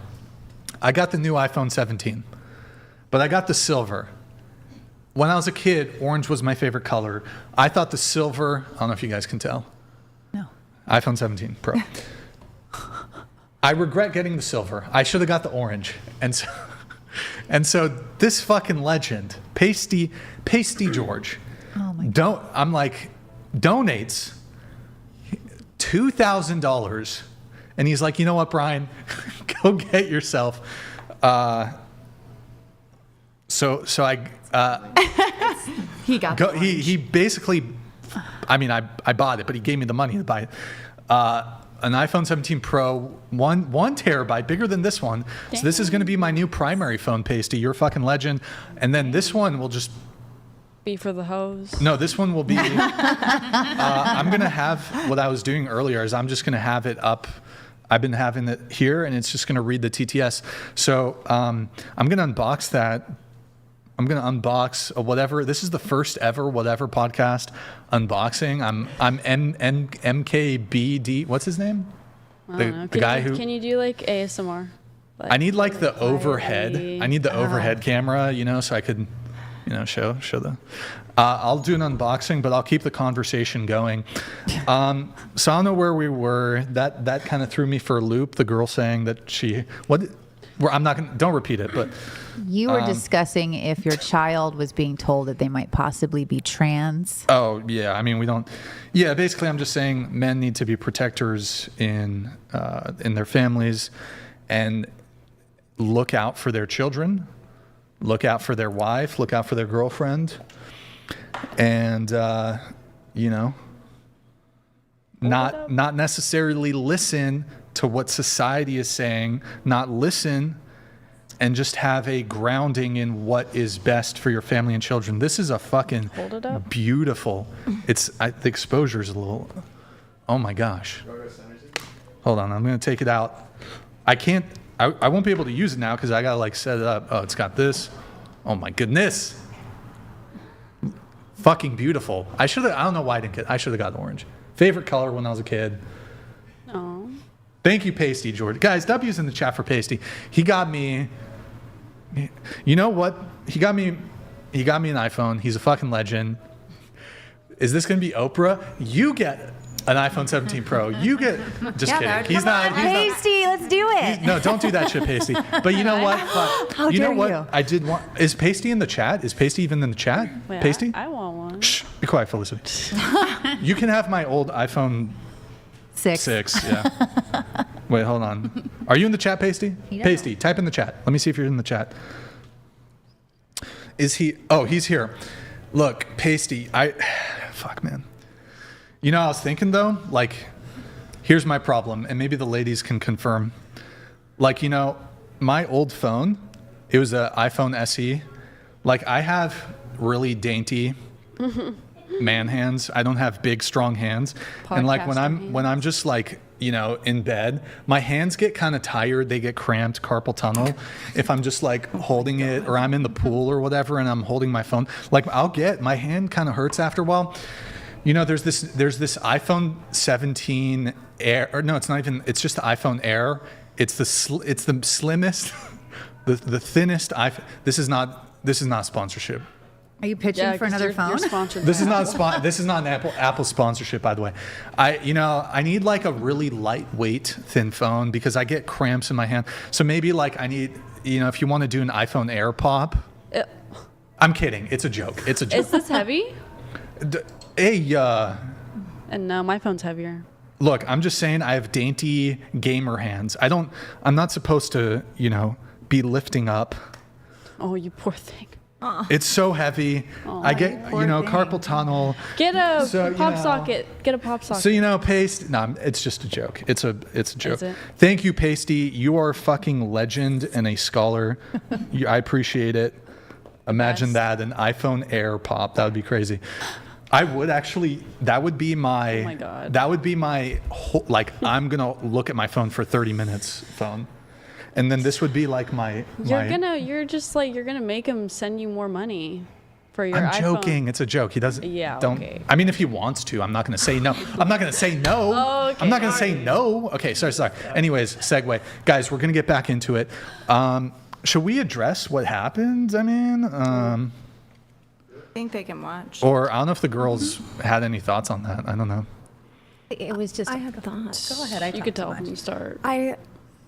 I got the new iPhone 17, but I got the silver. When I was a kid, orange was my favorite color. I thought the silver, I don't know if you guys can tell.
No.
iPhone 17 Pro. I regret getting the silver. I should have got the orange. And so this fucking legend, PasteyGeorge,
oh my
donates $2,000. And he's like, you know what, Brian? Go get yourself. So I.
He got.
He basically. I mean, I bought it, but he gave me the money to buy it. An iPhone 17 Pro, one terabyte, bigger than this one. Dang. So this is going to be my new primary phone, Pasty. You're a fucking legend. And then this one will just.
Be for the hose.
No, this one will be. I'm going to have what I was doing earlier is I'm just going to have it up. I've been having it here, and it's just going to read the TTS. So I'm going to unbox that. I'm going to unbox a whatever. This is the first ever whatever podcast unboxing. I'm MKBD. What's his name? The guy who.
Can you do like ASMR? Like,
I need like the overhead. I need the overhead camera, so I could, show the. I'll do an unboxing, but I'll keep the conversation going. So I don't know where we were. That kind of threw me for a loop. The girl saying that I'm not gonna. Don't repeat it, but.
You were discussing if your child was being told that they might possibly be trans.
Oh, yeah. I mean, we don't. Yeah, basically, I'm just saying men need to be protectors in their families and look out for their children, look out for their wife, look out for their girlfriend, and, not necessarily listen to what society is saying, not listen and just have a grounding in what is best for your family and children. This is a fucking beautiful. The exposure's a little. Oh my gosh. Hold on, I'm gonna take it out. I can't. I won't be able to use it now because I gotta set it up. Oh, it's got this. Oh my goodness. Fucking beautiful. I don't know why I didn't get, I should have gotten orange. Favorite color when I was a kid.
Oh.
Thank you, PasteyGeorge. Guys, W's in the chat for Pasty. He got me, you know what? He got me an iPhone. He's a fucking legend. Is this going to be Oprah? You get an iPhone 17 Pro. You get, just kidding. He's not.
Pasty, let's do it.
No, don't do that shit, Pasty. But you know what?
How
you know
dare
what?
you?
I did want. Is Pasty in the chat? Is Pasty even in the chat?
Wait,
Pasty?
I want one.
Shh, be quiet, Felicity. You can have my old iPhone 6. Yeah. Wait, hold on. Are you in the chat, Pasty? Pasty, type in the chat. Let me see if you're in the chat. Is he? Oh, he's here. Look, Pasty, fuck, man. You know, I was thinking though, like, here's my problem, and maybe the ladies can confirm. Like, you know, my old phone, it was an iPhone SE. Like, I have really dainty man hands. I don't have big, strong hands. And like when I'm just like, you know, in bed, my hands get kind of tired. They get cramped, carpal tunnel. If I'm just like holding it, or I'm in the pool or whatever, and I'm holding my phone, like my hand kind of hurts after a while. You know, there's this iPhone 17 Air, or no, it's not even. It's just the iPhone Air. It's the slimmest, the thinnest iPhone. This is not sponsorship.
Are you pitching for another phone?
This is not an Apple sponsorship, by the way. I need like a really lightweight, thin phone because I get cramps in my hand. So maybe like I need, you know, if you want to do an iPhone Air pop. I'm kidding. It's a joke. It's a joke.
Is this heavy?
And
no, my phone's heavier.
Look, I'm just saying I have dainty gamer hands. I'm not supposed to, you know, be lifting up.
Oh, you poor thing.
It's so heavy. I get, you know, carpal tunnel.
Get a pop socket. Get a pop socket.
So, you know, it's just a joke. It's a joke.
Is it?
Thank you, Pasty. You are a fucking legend and a scholar. I appreciate it. Imagine that, an iPhone Air pop. That would be crazy. I would actually, that would be my,
oh my God.
That would be my whole, like, I'm going to look at my phone for 30 minutes phone. And then this would be like
you're gonna make him send you more money for your iPhone.
I'm joking. It's a joke. He doesn't.
Yeah.
Don't.
Okay.
I mean, if he wants to, I'm not going to say no. I'm not going to say no.
Okay,
I'm not going to say no. Okay. Sorry. Anyways, segue. Guys, we're going to get back into it. Should we address what happened? I mean,
I think they can watch.
Or I don't know if the girls had any thoughts on that. I don't know.
It was just.
I had thoughts.
Go ahead.
You could tell from the start.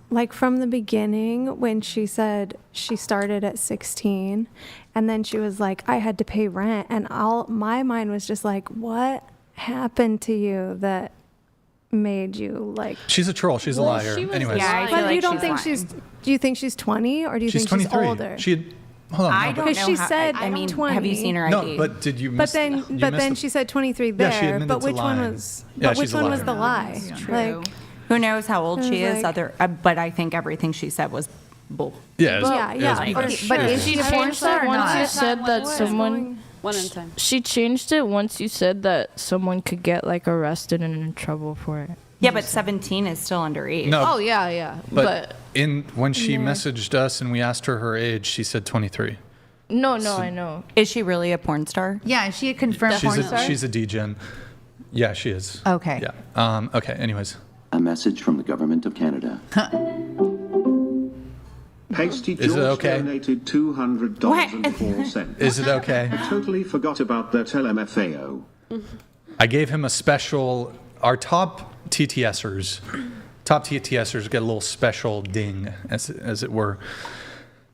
Like from the beginning, when she said she started at 16, and then she was like, I had to pay rent, and my mind was just like, what happened to you that made you like?
She's a troll. She's a liar. Anyways.
Yeah, I feel like you don't think do you think she's 20 or do you think
23.
she's older?
Hold on.
I don't know.
Because she said,
I mean,
20.
have you seen her ID?
No, but did you miss?
But then she said 23 there.
Yeah, she admitted
but
to
which one
lying.
was?
Yeah,
but which
she's a
one was
liar.
the lie?
True.
Like,
who knows how old
it
she
was
is?
like-
But I think everything she said was bull.
Yeah.
for sure.
But is she a porn star or
Once you
not?
said that someone,
One at a time.
she changed it once you said that someone could get like arrested and in trouble for it.
Yeah, but 17 is still underage.
No.
Oh yeah.
But when she messaged us and we asked her age, she said 23.
No, I know.
Is she really a porn star?
Yeah, is she a confirmed porn star?
She's a degen. Yeah, she is.
Okay.
Yeah. Okay. Anyways.
A message from the government of Canada.
PasteyGeorge donated $200.04.
Is it okay?
I totally forgot about that LMFAO.
I gave him a special. Our top TTSers get a little special ding, as it were.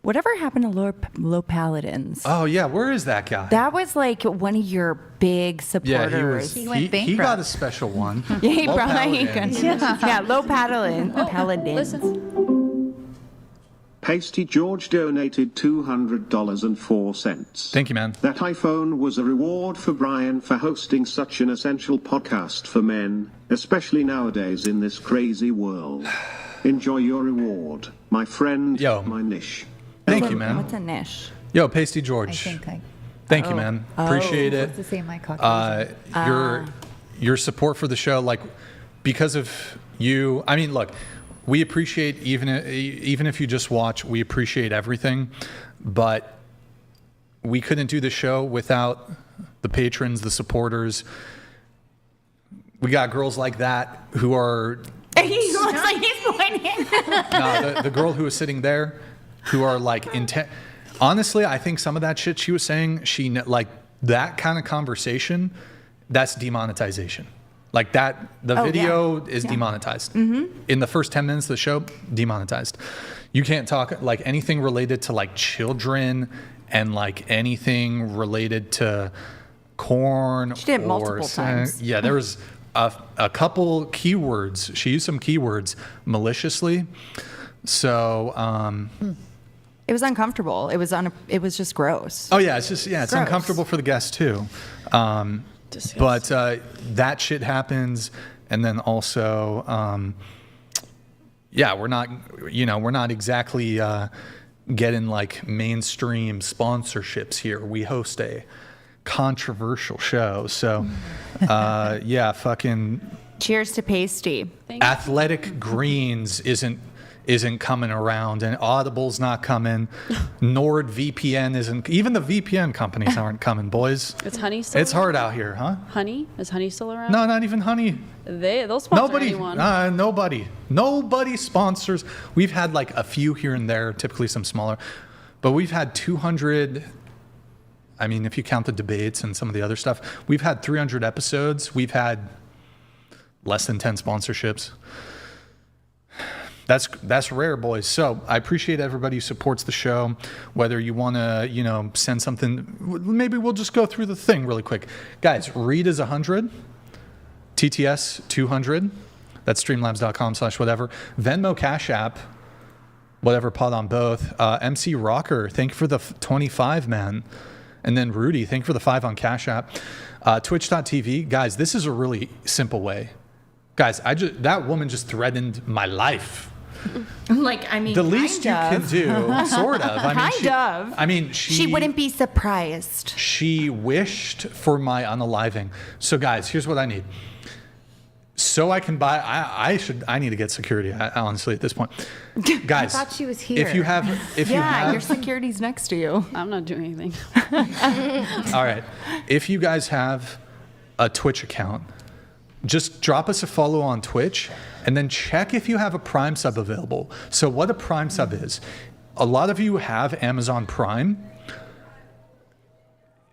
Whatever happened to low paladins?
Oh yeah, where is that guy?
That was like one of your big supporters.
He went bankrupt. He got a special one.
Yeah, he
Low
probably
paladins.
yeah, low paladins.
PasteyGeorge donated $200.04.
Thank you, man.
That iPhone was a reward for Brian for hosting such an essential podcast for men, especially nowadays in this crazy world. Enjoy your reward, my friend, my niche.
Thank you, man.
What's a niche?
Yo, PasteyGeorge. Thank you, man. Appreciate it.
It's the same, my Caucasian.
Your support for the show, like, because of you. I mean, look, we appreciate even if you just watch. We appreciate everything, but we couldn't do the show without the patrons, the supporters. We got girls like that who are...
He looks like he's pointing.
No, the girl who was sitting there, who are like intent. Honestly, I think some of that shit she was saying, like that kind of conversation, that's demonetization. Like that, the video is demonetized. In the first 10 minutes of the show, demonetized. You can't talk like anything related to like children and like anything related to corn.
She did it multiple times.
Yeah, there was a couple keywords. She used some keywords maliciously. So
it was uncomfortable. It was just gross.
Oh yeah, it's just it's
gross.
uncomfortable for the guests too. But that shit happens, and then also we're not exactly getting like mainstream sponsorships here. We host a controversial show, so fucking
cheers to pasty.
Athletic Greens isn't coming around, and Audible's not coming. NordVPN isn't. Even the VPN companies aren't coming, boys.
Is Honey still
It's
around?
hard out here, huh?
Honey? Is Honey still around?
No, not even Honey.
They'll sponsor anyone.
Nobody sponsors. We've had like a few here and there, typically some smaller, but we've had 200. I mean, if you count the debates and some of the other stuff, we've had 300 episodes. We've had less than 10 sponsorships. That's rare, boys. So I appreciate everybody who supports the show. Whether you want to, send something, maybe we'll just go through the thing really quick. Guys, Read is 100, TTS 200. That's streamlabs.com/whatever. Venmo, Cash App, whatever, pod on both. MC Rocker, thank you for the 25, man. And then Rudy, thank you for the 5 on Cash App. Twitch.tv. Guys, this is a really simple way. Guys, that woman just threatened my life.
The
least you can do, sort of.
She wouldn't be surprised.
She wished for my unaliving. So guys, here's what I need. So I can buy. I need to get security. Honestly, at this point, guys.
I thought she was here.
If you have,
your security's next to you.
I'm not doing anything.
All right. If you guys have a Twitch account, just drop us a follow on Twitch, and then check if you have a Prime sub available. So what a Prime sub is, a lot of you have Amazon Prime,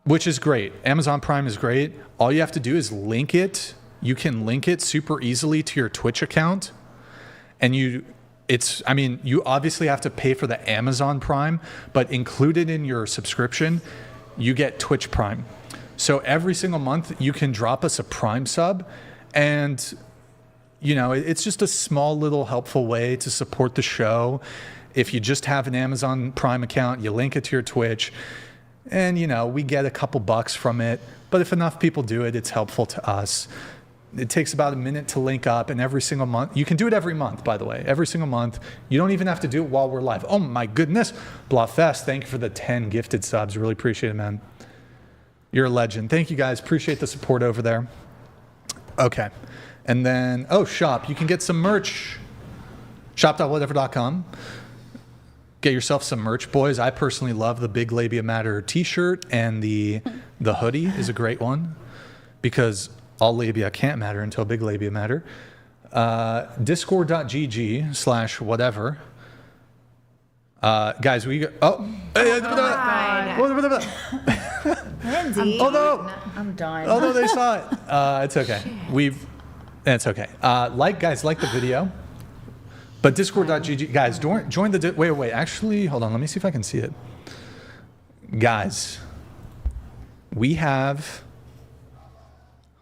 which is great. Amazon Prime is great. All you have to do is link it. You can link it super easily to your Twitch account. And you obviously have to pay for the Amazon Prime, but included in your subscription, you get Twitch Prime. So every single month you can drop us a Prime sub, and it's just a small little helpful way to support the show. If you just have an Amazon Prime account, you link it to your Twitch, and we get a couple bucks from it. But if enough people do it, it's helpful to us. It takes about a minute to link up, and every single month, you can do it every month, by the way, every single month. You don't even have to do it while we're live. Oh my goodness. Blawfest, thank you for the 10 gifted subs. Really appreciate it, man. You're a legend. Thank you guys. Appreciate the support over there. Okay. And then, shop. You can get some merch. Shop.whatever.com. Get yourself some merch, boys. I personally love the Big Labia Matter t-shirt, and the hoodie is a great one because all labia can't matter until big labia matter. Discord.gg/whatever. Guys, we go.
Lindsay.
Oh no!
I'm done.
Oh no, they saw it. It's okay. It's okay. Like the video. But discord.gg, guys, join the. Wait. Actually, hold on. Let me see if I can see it. Guys, we have.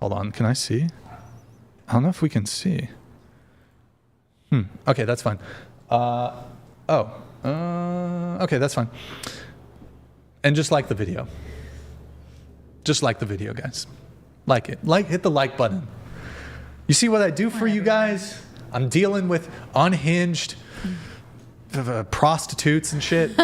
Hold on. Can I see? I don't know if we can see. Okay, that's fine. Okay, that's fine. And just like the video. Just like the video, guys. Like it. Hit the like button. You see what I do for you guys? I'm dealing with unhinged prostitutes and shit.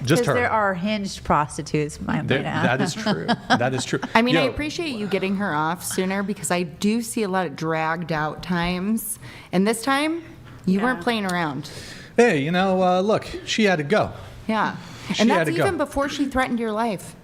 Just her.
There are hinged prostitutes.
That is true. That is true.
I mean, I appreciate you getting her off sooner because I do see a lot of dragged out times. And this time, you weren't playing around.
Hey, you know, look, she had to go.
Yeah.
She
And
had
that's
to go.
even before she threatened your life.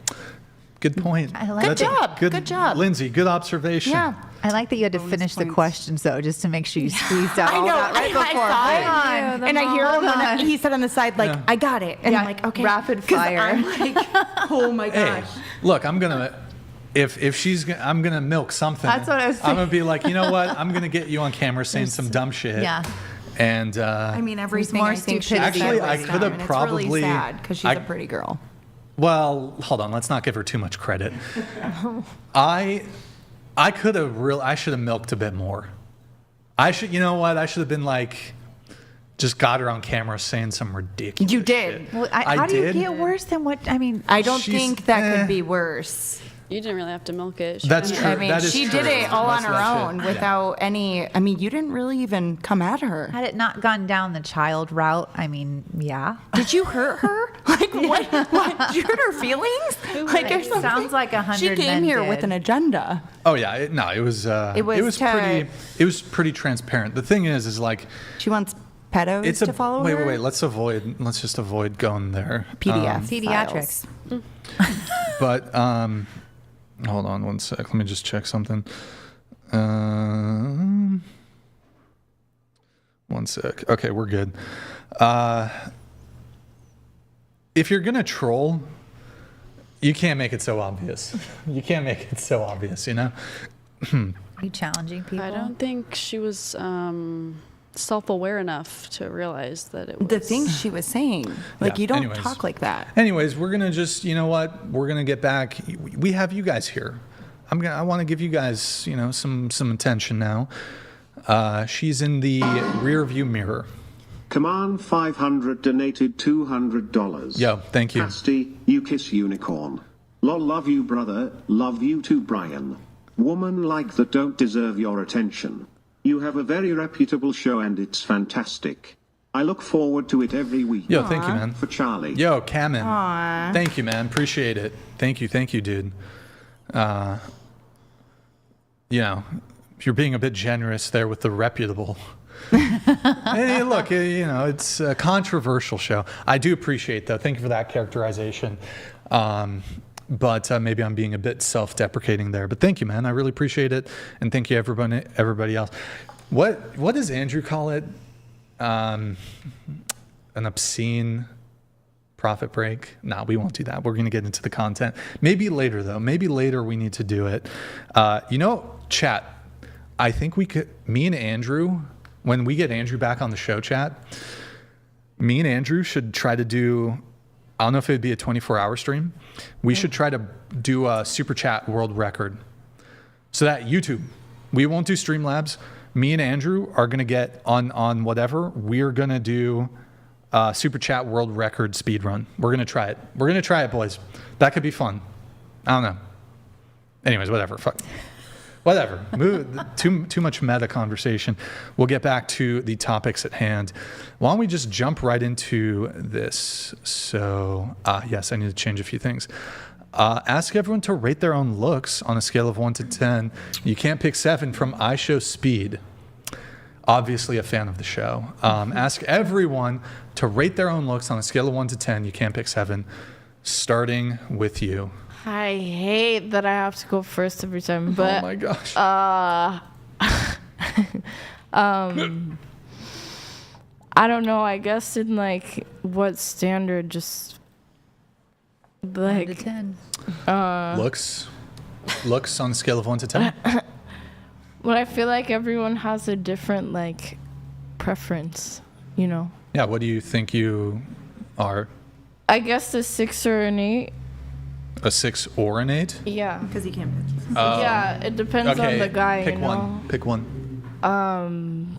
Good point.
I like
Good job. Good job.
Lindsay, good observation.
Yeah.
I like that you had to finish the questions though, just to make sure you squeezed out
I
all
know.
that right
I
before.
saw it.
Hang on.
And I hear him when he said on the side, like,
Yeah.
I got it. And I'm like, okay.
Rapid
'Cause
fire.
I'm like, oh my
Hey,
gosh.
look, I'm gonna. If she's, I'm gonna milk something.
That's what I was
I'm gonna be like, you know what? I'm gonna get you on camera saying some dumb shit.
Yeah.
And
I mean, everything
more
I think she
stupidity.
said
Actually,
was
I could have
dumb, and
probably-
It's really sad because she's
I-
a pretty girl.
well, hold on. Let's not give her too much credit. I could have I should have milked a bit more. You know what? I should have been like, just got her on camera saying some ridiculous.
You did.
shit.
Well,
I
how do you
did?
get worse than what? I mean,
I don't
She's-
think that
eh.
could be worse.
You didn't really have to milk it. She
That's
kinda-
true.
I mean,
That is
she
true.
did it all on
Most
her
of that
own
shit.
without any. I mean, you didn't really even come at her.
had it not gone down the child route, I mean, yeah.
Did you hurt her? Like what? What? Did you hurt her feelings? Like or
It
something?
sounds like 100
She came
men
here
did.
with an agenda.
Oh yeah, it was
to-
pretty transparent. The thing is like
She wants pedos
it's
to follow
wait,
her.
wait. Let's just avoid going there.
PDF
Pediatrics.
But hold on one sec. Let me just check something. One sec. Okay, we're good. If you're gonna troll, you can't make it so obvious. You can't make it so obvious, you know?
Are you challenging people?
I don't think she was self-aware enough to realize that it was.
The things she was saying, like
Yeah,
you don't
anyways.
talk like that.
Anyways, we're gonna just, you know what? We're gonna get back. We have you guys here. I want to give you guys, you know, some attention now. She's in the rear view mirror.
Command 500 donated $200.
Yo, thank you.
Pasty, you kiss unicorn. Lol, love you, brother. Love you too, Brian. Woman like that don't deserve your attention. You have a very reputable show and it's fantastic. I look forward to it every week.
Yo, thank you, man.
For Charlie.
Yo, Kamen. Thank you, man. Appreciate it. Thank you, dude. You know, if you're being a bit generous there with the reputable. Hey, look, you know, it's a controversial show. I do appreciate that. Thank you for that characterization. But maybe I'm being a bit self-deprecating there. But thank you, man. I really appreciate it. And thank you, everybody else. What does Andrew call it? An obscene profit break? No, we won't do that. We're going to get into the content. Maybe later, though. Maybe later we need to do it. You know, chat, I think we could, me and Andrew, when we get Andrew back on the show, chat, me and Andrew should try to do, I don't know if it'd be a 24-hour stream. We should try to do a super chat world record. So that YouTube, we won't do Streamlabs. Me and Andrew are going to get on whatever. We're going to do super chat world record speed run. We're going to try it. We're going to try it, boys. That could be fun. I don't know. Anyways, whatever. Fuck. Whatever. Too much meta conversation. We'll get back to the topics at hand. Why don't we just jump right into this? So, yes, I need to change a few things. Ask everyone to rate their own looks on a scale of 1 to 10. You can't pick 7 from I Show Speed. Obviously a fan of the show. Ask everyone to rate their own looks on a scale of 1 to 10. You can't pick 7. Starting with you.
I hate that I have to go first every time, but
oh my gosh.
I don't know. I guess in like what standard, just like
1 to 10.
Looks on a scale of 1 to 10.
Well, I feel like everyone has a different like preference, you know.
Yeah, what do you think you are?
I guess a 6 or an 8.
A 6 or an 8?
Yeah.
Because you can't pick.
Yeah, it depends on the guy.
Pick
you know?
one. Pick one.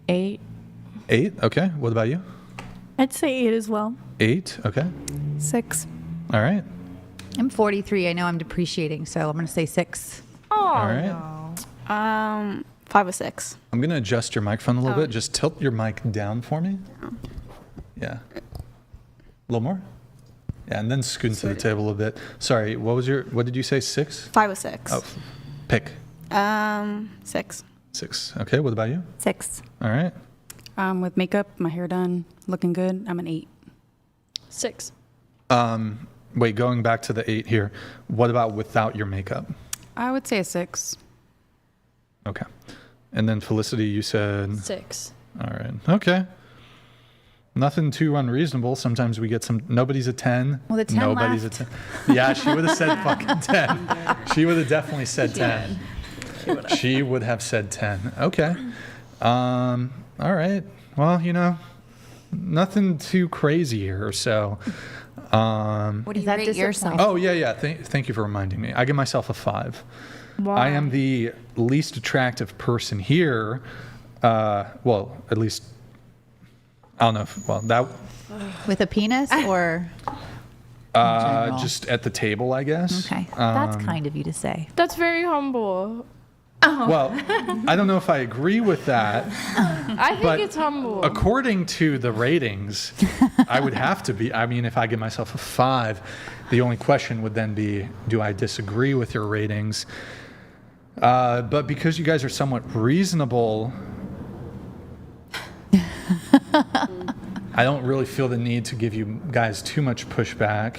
8.
8. Okay. What about you?
I'd say 8 as well.
8. Okay.
6.
All right.
I'm 43. I know I'm depreciating, so I'm going to say 6.
All right.
5 or 6.
I'm going to adjust your microphone a little bit. Just tilt your mic down for me. Yeah. A little more. Yeah, and then scoot to the table a little bit. Sorry, what did you say, 6?
5 or 6.
Oh, pick.
6.
6. Okay, what about you?
6.
All right.
With makeup, my hair done, looking good, I'm an 8.
6.
Wait, going back to the 8 here. What about without your makeup?
I would say a 6.
Okay. And then Felicity, you said
6.
All right. Okay. Nothing too unreasonable. Sometimes we get some. Nobody's a 10.
Well, the 10
Nobody's
left.
a 10. Yeah, she would have said fucking 10. She would have definitely said 10. She would have said 10. Okay. All right. Well, you know, nothing too crazy here. So.
What do you rate yourself?
Oh yeah. Thank you for reminding me. I give myself a 5.
Wow.
I am the least attractive person here. Well, at least I don't know. That
With a penis or
just at the table, I guess.
okay. That's kind of you to say.
That's very humble.
Well, I don't know if I agree with that.
I think
but
it's humble.
According to the ratings, I would have to be. I mean, if I give myself a 5, the only question would then be, do I disagree with your ratings? But because you guys are somewhat reasonable, I don't really feel the need to give you guys too much pushback.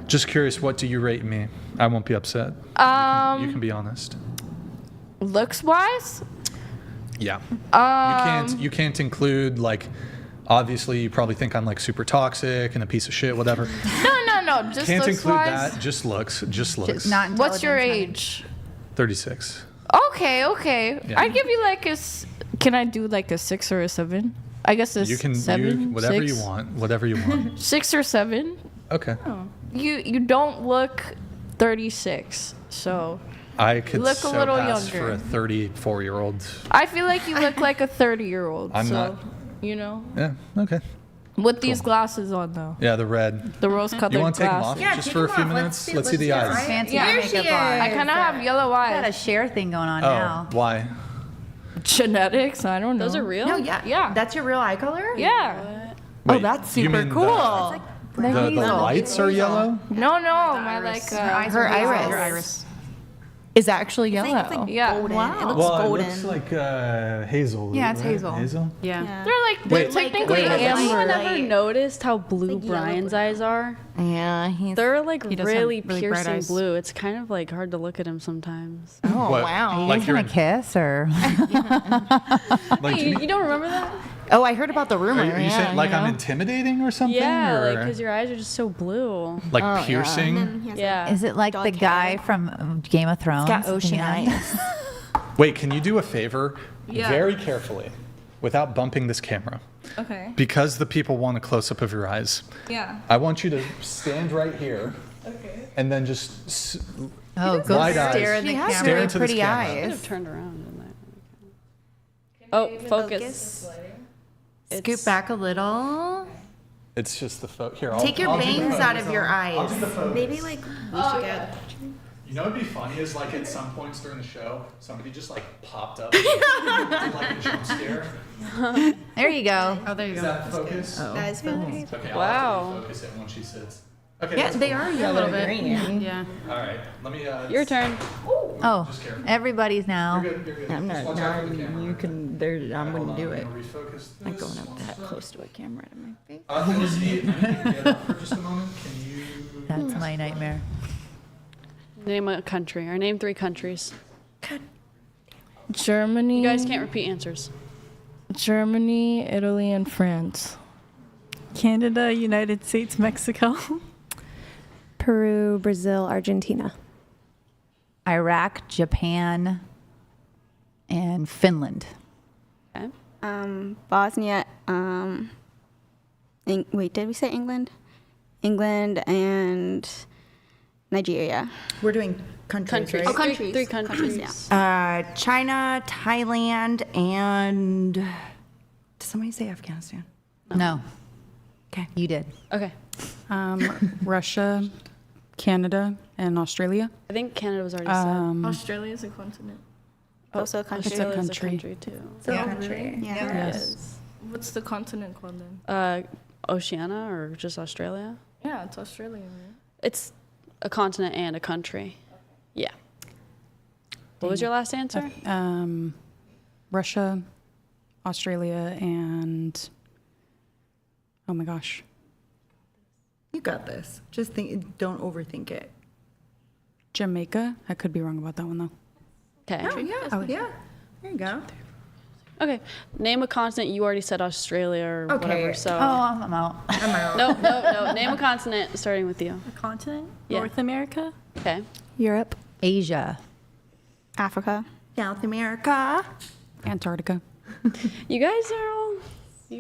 Just curious, what do you rate me? I won't be upset. You can be honest.
Looks wise?
Yeah. You can't include, like, obviously you probably think I'm like super toxic and a piece of shit, whatever.
No. Just
Can't
looks
include
wise.
that. Just looks.
Not
What's your
intelligence,
age?
36.
Okay.
Yeah.
I'd give you like can I do like a 6 or a 7? I guess a
You can
7.
whatever
6?
you want. Whatever you want.
6 or 7.
Okay.
You don't look 36, so
I could
look
so
a little
pass
younger.
for a 34-year-old.
I feel like you look like a 30-year-old.
I'm
so,
not.
You know.
Yeah. Okay.
With these glasses on though.
Yeah, the red.
The rose-colored
You want to take them off
glasses.
Yeah,
just
take
for a
them
few
off.
minutes?
Let's
Let's see
see
the
her
eyes.
Fancy
There
makeup
she
on.
is.
I kind of have yellow
Got a
eyes.
share thing going on
Oh,
now.
why?
Genetics? I don't know.
Those are real?
No, yeah. That's your real eye color?
Yeah.
Oh,
Wait,
that's
you
super
mean
cool.
The lights are yellow?
No, my like
Her iris.
Your iris.
Is actually yellow.
It's like
Yeah.
golden.
Wow.
It looks
Well,
golden.
it looks like hazel.
Yeah, it's
right?
hazel.
Hazel?
Yeah.
they're technically
wait,
Have you
amber.
ever noticed how blue
Like yellow
Brian's
blue.
eyes are?
Yeah, he's.
They're like
He does
really
have really bright
piercing
eyes.
blue. It's kind of like hard to look at him sometimes.
Oh,
What?
wow.
You
Like
guys
you're
gonna kiss or?
Like,
You don't remember that?
Oh, I heard about the rumor.
are you saying like I'm intimidating or something?
Yeah,
or
like because your eyes are just so blue.
like
Oh, yeah.
piercing?
And then he has
Yeah.
Is it like the
Dark
guy
hair.
from Game of Thrones?
Got ocean
Yeah.
eyes.
Wait, can you do a favor?
Yeah.
Very carefully, without bumping this camera.
Okay.
Because the people want a close-up of your eyes.
Yeah.
I want you to stand right here.
Okay.
And then just
Oh, go
wide
stare
eyes.
in the
She has
camera.
Stare
really
into this
pretty
camera.
I could
eyes.
have turned around. Didn't I? Oh, focus.
Scoot back a little.
It's just the here.
Take your bangs out of your eyes.
Maybe like we should get.
You know what'd be funny is like at some points during the show, somebody just like popped up, did like a jump scare.
There you go.
Oh, there you
Is
go.
that focus?
That is focused.
Okay,
Wow.
I'll have to focus it when she sits. Okay,
Yeah,
that's
they
cool.
are yellow
A little bit.
green.
Yeah.
All right, let me.
Your turn.
Oh,
Just careful.
everybody's now.
You're good. You're good.
I'm
Just
not.
watch out for the camera.
You can. There. I
Hold
wouldn't
on,
do
I'm
it.
gonna refocus
Like
this.
going up that close to a camera to my face.
Felicity, if you can get up for just a moment. Can you?
That's my nightmare.
Name a country or name 3 countries.
Germany.
You guys can't repeat answers.
Germany, Italy, and France.
Canada, United States, Mexico.
Peru, Brazil, Argentina.
Iraq, Japan, and Finland.
Okay.
Bosnia. Wait, did we say England? England and Nigeria.
We're doing countries, right?
Oh, countries.
3 countries.
Yeah.
China, Thailand, and did somebody say Afghanistan?
No.
Okay.
You did.
Okay.
Russia, Canada, and Australia.
I think Canada was already said.
Australia is a continent.
Also a country.
It's a
Australia's
country.
too.
Yeah.
Yes.
What's the continent called then?
Oceania or just Australia?
Yeah, it's Australia, right?
It's a continent and a country. Yeah. What was your last answer?
Russia, Australia, and oh my gosh.
You got this. Just don't overthink it.
Jamaica. I could be wrong about that one though.
Okay.
Oh yeah. There you go.
Okay. Name a continent. You already said Australia or whatever. So.
Oh, I'm out.
No. Name a continent starting with you.
A continent?
Yeah.
North America?
Okay.
Europe.
Asia.
Africa.
South America.
Antarctica.
You guys are all.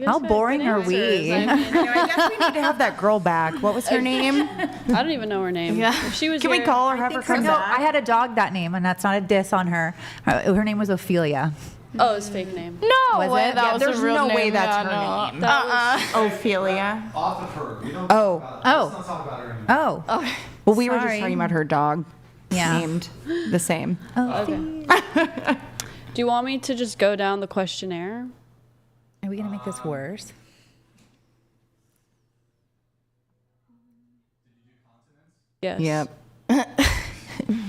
How boring are we?
I
guess we need to have that girl back. What was her name?
I don't even know her name.
Yeah.
If she was
Can we
here-
call her? Have her come
No,
back.
I had a dog that name, and that's not a diss on her. Her name was Ophelia.
Oh, it's fake name.
No
Was
way,
it?
that
Yeah,
was
there's
a real
no
name.
way that's
Yeah,
her
no.
name.
That
Ophelia.
Off of her. We don't
Oh.
let's not talk about her anymore.
Oh.
Well, we were just
Sorry.
talking about her dog.
Yeah.
Named the same.
Okay. Do you want me to just go down the questionnaire?
Are we gonna make this worse?
Yes.
Yep.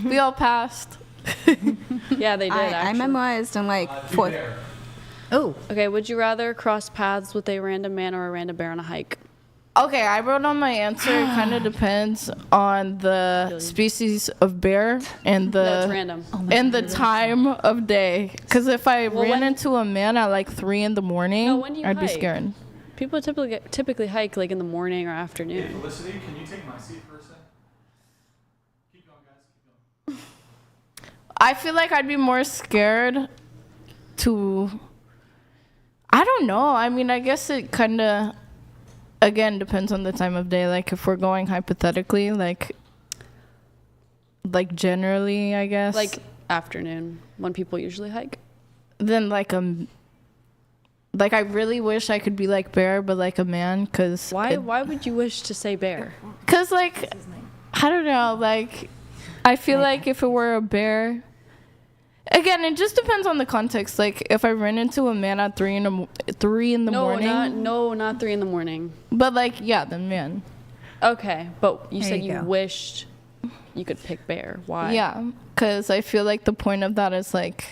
We all passed.
Yeah, they did.
I
actually.
memorized in like fourth.
Oh.
Okay. Would you rather cross paths with a random man or a random bear on a hike?
Okay, I wrote on my answer. It kind of depends on the species of bear and
No, it's
the
random.
and the time of day. Because if I
Well,
ran
when-
into a man at like 3 in the morning,
No, when do you
I'd be
hike?
scared.
People typically hike like in the morning or afternoon.
Felicity, can you take my seat for a sec? Keep going, guys. Keep going.
I feel like I'd be more scared to. I don't know. I mean, I guess it kind of, again, depends on the time of day. Like, if we're going hypothetically, like generally, I guess.
Like afternoon when people usually hike.
Then, like I really wish I could be like bear, but like a man, cause
Why would you wish to say bear?
Cause like, I don't know. Like, I feel like if it were a bear. Again, it just depends on the context. Like, if I ran into a man at 3 in the morning.
Not 3 in the morning.
But like, yeah, then man.
Okay, but you
There
said
you
you
go.
wished you could pick bear. Why?
Yeah, because I feel like the point of that is like,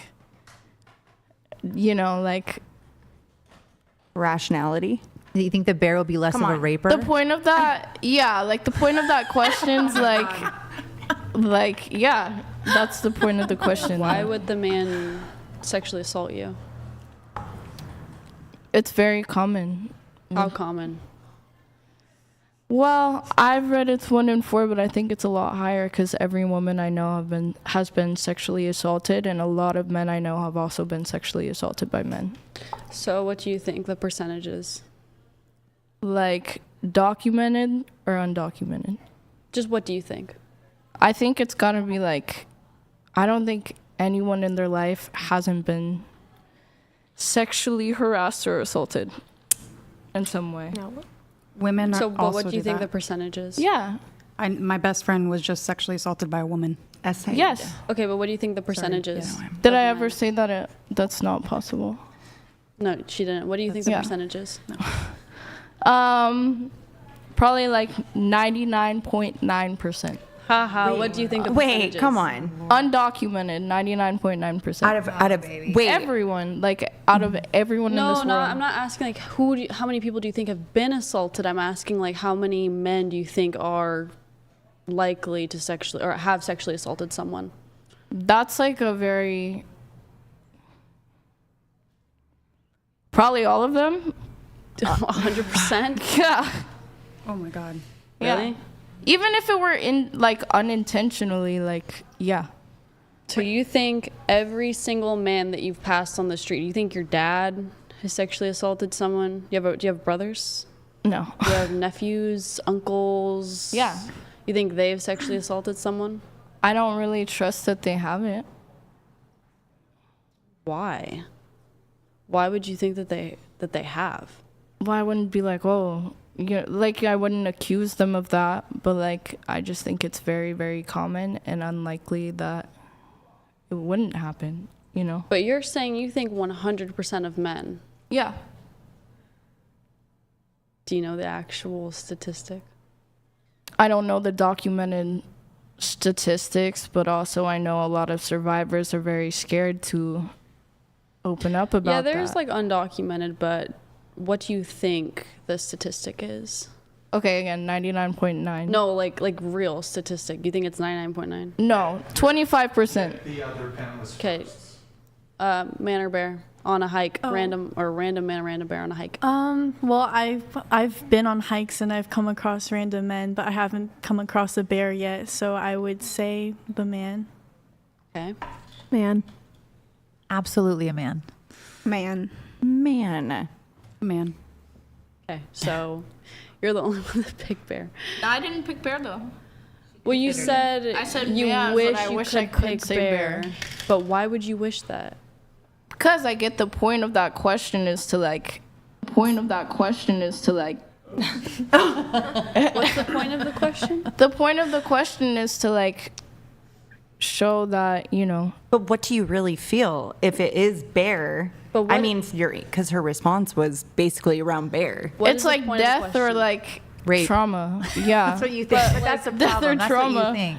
like.
Rationality.
Do you think the bear will be less of a raper?
The point of that, yeah, like the point of that question's like, yeah, that's the point of the question.
Why would the man sexually assault you?
It's very common.
How common?
Well, I've read it's 1 in 4, but I think it's a lot higher because every woman I know has been sexually assaulted, and a lot of men I know have also been sexually assaulted by men.
So what do you think the percentage is?
Like, documented or undocumented?
Just what do you think?
I think it's gotta be like, I don't think anyone in their life hasn't been sexually harassed or assaulted in some way.
No.
Women
So,
are
but
also
what do you think the
that.
percentage is?
Yeah.
My best friend was just sexually assaulted by a woman.
Yes.
Okay, but what do you think the percentage is?
Did I ever say that that's not possible?
No, she didn't. What do you think the
Yeah.
percentage is?
Probably like 99.9%.
Haha, what do you think the percentage is?
come on.
Undocumented, 99.9%. everyone, like out of everyone in this world.
No, I'm not asking like how many people do you think have been assaulted? I'm asking like how many men do you think are likely to sexually or have sexually assaulted someone?
That's like a very, probably all of them.
100%?
Yeah.
Oh my God.
Really?
Yeah. Even if it were unintentionally, like, yeah.
So you think every single man that you've passed on the street, you think your dad has sexually assaulted someone? Do you have brothers?
No.
Do you have nephews, uncles?
Yeah.
You think they've sexually assaulted someone?
I don't really trust that they haven't.
Why? Why would you think that they have?
Well, I wouldn't be like, oh, like I wouldn't accuse them of that, but like I just think it's very, very common and unlikely that it wouldn't happen,
But you're saying you think 100% of men.
Yeah.
Do you know the actual statistic?
I don't know the documented statistics, but also I know a lot of survivors are very scared to open up about
Yeah, there's
that.
like undocumented, but what do you think the statistic is?
Okay, again, 99.9.
No, like real statistic. You think it's 99.9?
No, 25%.
The other panelists.
Okay. Man or bear on a hike, random man, random bear on a hike.
Well, I've been on hikes and I've come across random men, but I haven't come across a bear yet. So I would say the man.
Okay.
Man.
Absolutely a man.
Man.
Man.
Man.
Okay, so you're the only one that picked bear.
I didn't pick bear though.
Well, you said
I said
you
man,
wish
but I
you
wish
could
I could
pick
say
bear.
bear.
But why would you wish that?
Because I get the point of that question is to like.
What's the point of the question?
The point of the question is to like show that, you know.
But what do you really feel if it is bear?
But
I mean, because her response was basically around bear.
It's like death or like
rape.
Trauma. Yeah.
That's what you think. But that's a
death
problem.
or
That's
trauma.
what you think.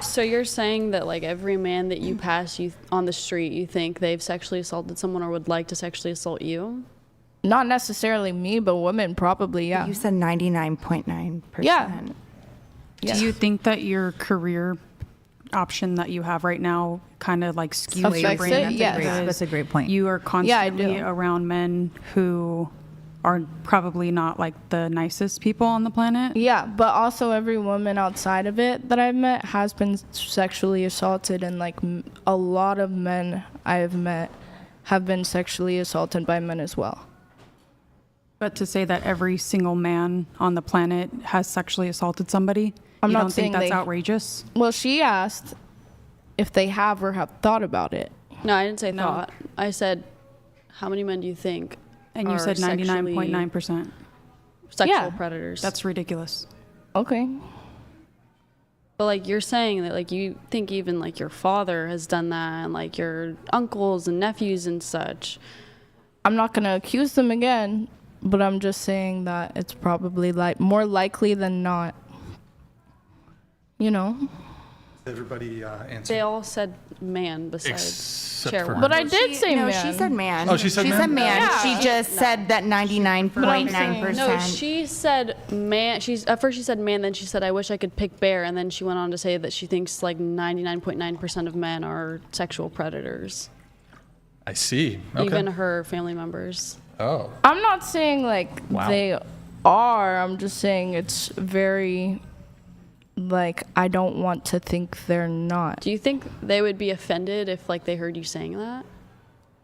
So you're saying that like every man that you pass on the street, you think they've sexually assaulted someone or would like to sexually assault you?
Not necessarily me, but women probably, yeah.
You said 99.9%.
Yeah.
Do you think that your career option that you have right now kind of like skews your
Affects
brain?
it? Yes.
That's a great point.
You are constantly
do.
around men who are probably not like the nicest people on the planet.
Yeah, but also every woman outside of it that I've met has been sexually assaulted, and like a lot of men I have met have been sexually assaulted by men as well.
But to say that every single man on the planet has sexually assaulted somebody,
I'm
you
not
don't think
saying
that's
they-
outrageous?
Well, she asked if they have or have thought about it.
No, I didn't say thought. I said, how many men do you think?
And you
are
said 99.9%.
Sexual predators.
That's ridiculous.
Okay.
But like you're saying that like you think even like your father has done that and like your uncles and nephews and such.
I'm not going to accuse them again, but I'm just saying that it's probably like more likely than not. You know?
Everybody answer.
They all said man besides
Except
chair
for
one.
But I did say
no,
man.
she said man.
Oh, she said man?
She said man.
Yeah.
She just said that 99.9%.
No, she said man. At first she said man, then she said I wish I could pick bear, and then she went on to say that she thinks like 99.9% of men are sexual predators.
I see. Okay.
Even her family members.
Oh.
I'm not saying like
Wow.
they are. I'm just saying it's very like I don't want to think they're not.
Do you think they would be offended if like they heard you saying that?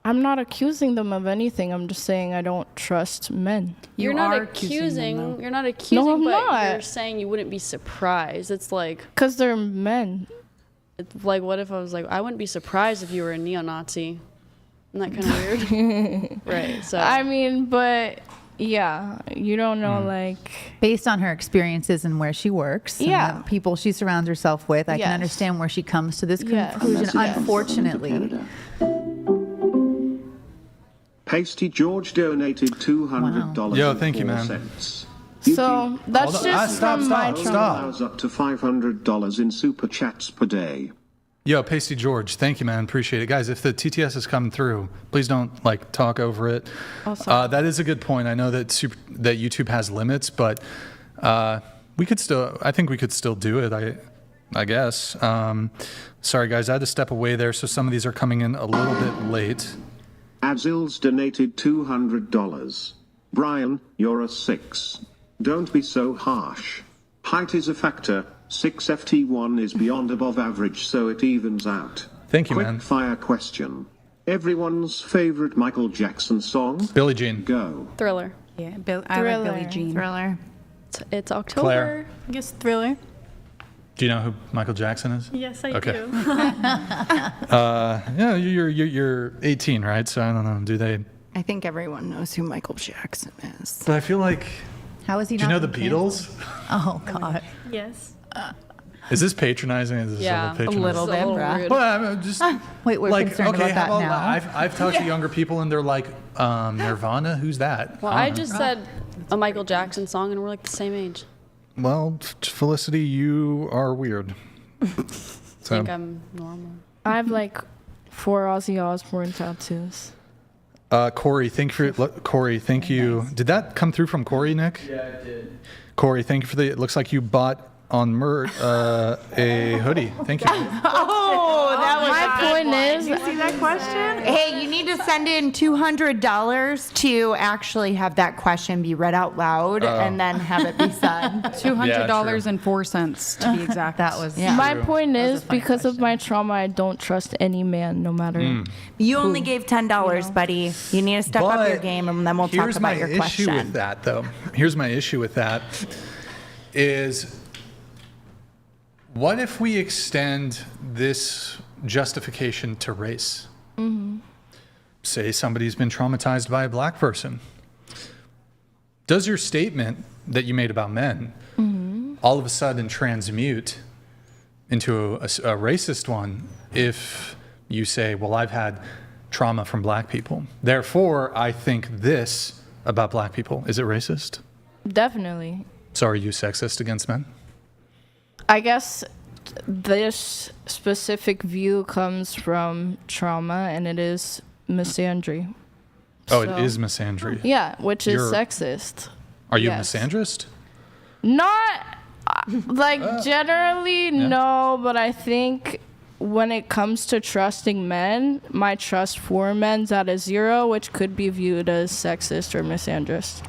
I'm not accusing them of anything. I'm just saying I don't trust men.
You're not accusing. You're not accusing,
I'm
but
not.
you're saying you wouldn't be surprised. It's like
because they're men.
It's like what if I was like I wouldn't be surprised if you were a neo-Nazi. Isn't that kind of weird? Right. So
I mean, but yeah, you don't know like
based on her experiences and where she works, and
Yeah.
the people she surrounds herself with, I
Yes.
can understand where she comes to this
Yes.
conclusion.
Yes.
Unfortunately,
PasteyGeorge donated $200.
Yo,
and
thank you,
4
man.
cents.
so that's
Hold on.
just
Stop,
from my
stop,
trauma.
stop.
Allows up to $500 in super chats per day.
Yo, PasteyGeorge, thank you, man. Appreciate it. Guys, if the TTS is coming through, please don't like talk over it. That is a good point. I know that that YouTube has limits, but we could still, I think we could still do it, I guess. Sorry, guys, I had to step away there, so some of these are coming in a little bit late.
Azil's donated $200. Brian, you're a 6. Don't be so harsh. Height is a factor. 6FT1 is beyond above average, so it evens out.
Thank you,
Quick
man.
fire question. Everyone's favorite Michael Jackson song?
Billie Jean.
Go.
Thriller.
Yeah, I like Billie Jean.
Thriller.
It's October.
Claire.
I guess Thriller.
Do you know who Michael Jackson is?
Yes, I
Okay.
do.
Yeah, you're 18, right? So I don't know. Do they?
I think everyone knows who Michael Jackson is.
But I feel like.
how is he?
Do you
not
know the
been canceled?
Beatles?
Oh God.
Yes.
Is this patronizing? Is this
Yeah,
a little
It's a little rude.
Well, I'm just
Wait, we're
like,
concerned
okay,
about
how
that
about
now.
I've talked to younger people and they're like, Nirvana, who's that?
Well, I just said a Michael Jackson song, and we're like the same age.
Well, Felicity, you are weird.
I think I'm normal.
I have like 4 Ozzy Osbourne tattoos.
Corey, thank you. Did that come through from Corey, Nick?
Yeah, it did.
Corey, thank you for it looks like you bought on a hoodie. Thank you.
Oh, that was
My point is,
you see that question? Hey, you need to send in $200 to actually have that question be read out loud and then have it be said.
$200.04 to be exact.
That was
my point is, because of my trauma, I don't trust any man, no matter.
You only gave $10, buddy. You need to step up your game, and then we'll talk about your question.
Here's my issue with that, though. Here's my issue with that is, what if we extend this justification to race? Say somebody's been traumatized by a black person. Does your statement that you made about men all of a sudden transmute into a racist one if you say, well, I've had trauma from black people, therefore I think this about black people? Is it racist?
Definitely.
So are you sexist against men?
I guess this specific view comes from trauma, and it is misandry.
Oh, it is misandry.
Yeah, which is sexist.
Are you a misandrist?
Not generally, no, but I think when it comes to trusting men, my trust for men's at a 0, which could be viewed as sexist or misandrist.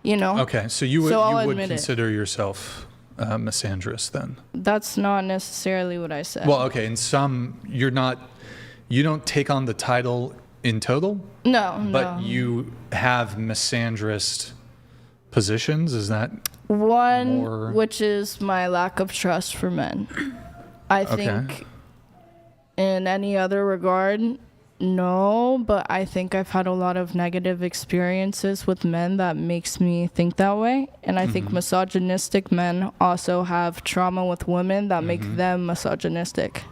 You know?
Okay, so you would consider yourself misandrist then?
That's not necessarily what I said.
Well, okay, in some, you don't take on the title in total?
No,
but you have misandrist positions, is that
one, which is my lack of trust for men. I think in any other regard, no, but I think I've had a lot of negative experiences with men that makes me think that way. And I think misogynistic men also have trauma with women that make them misogynistic.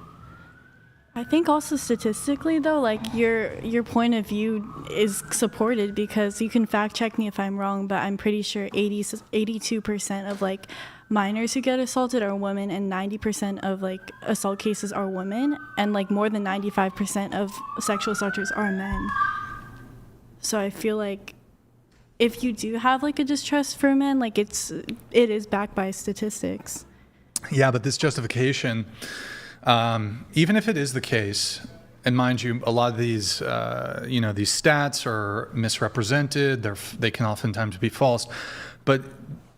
I think also statistically though, like your point of view is supported, because you can fact check me if I'm wrong, but I'm pretty sure 82% of like minors who get assaulted are women, and 90% of like assault cases are women, and like more than 95% of sexual assaulters are men. So I feel like if you do have like a distrust for men, like it is backed by statistics.
Yeah, but this justification, even if it is the case, and mind you, a lot of these, these stats are misrepresented. They can oftentimes be false, but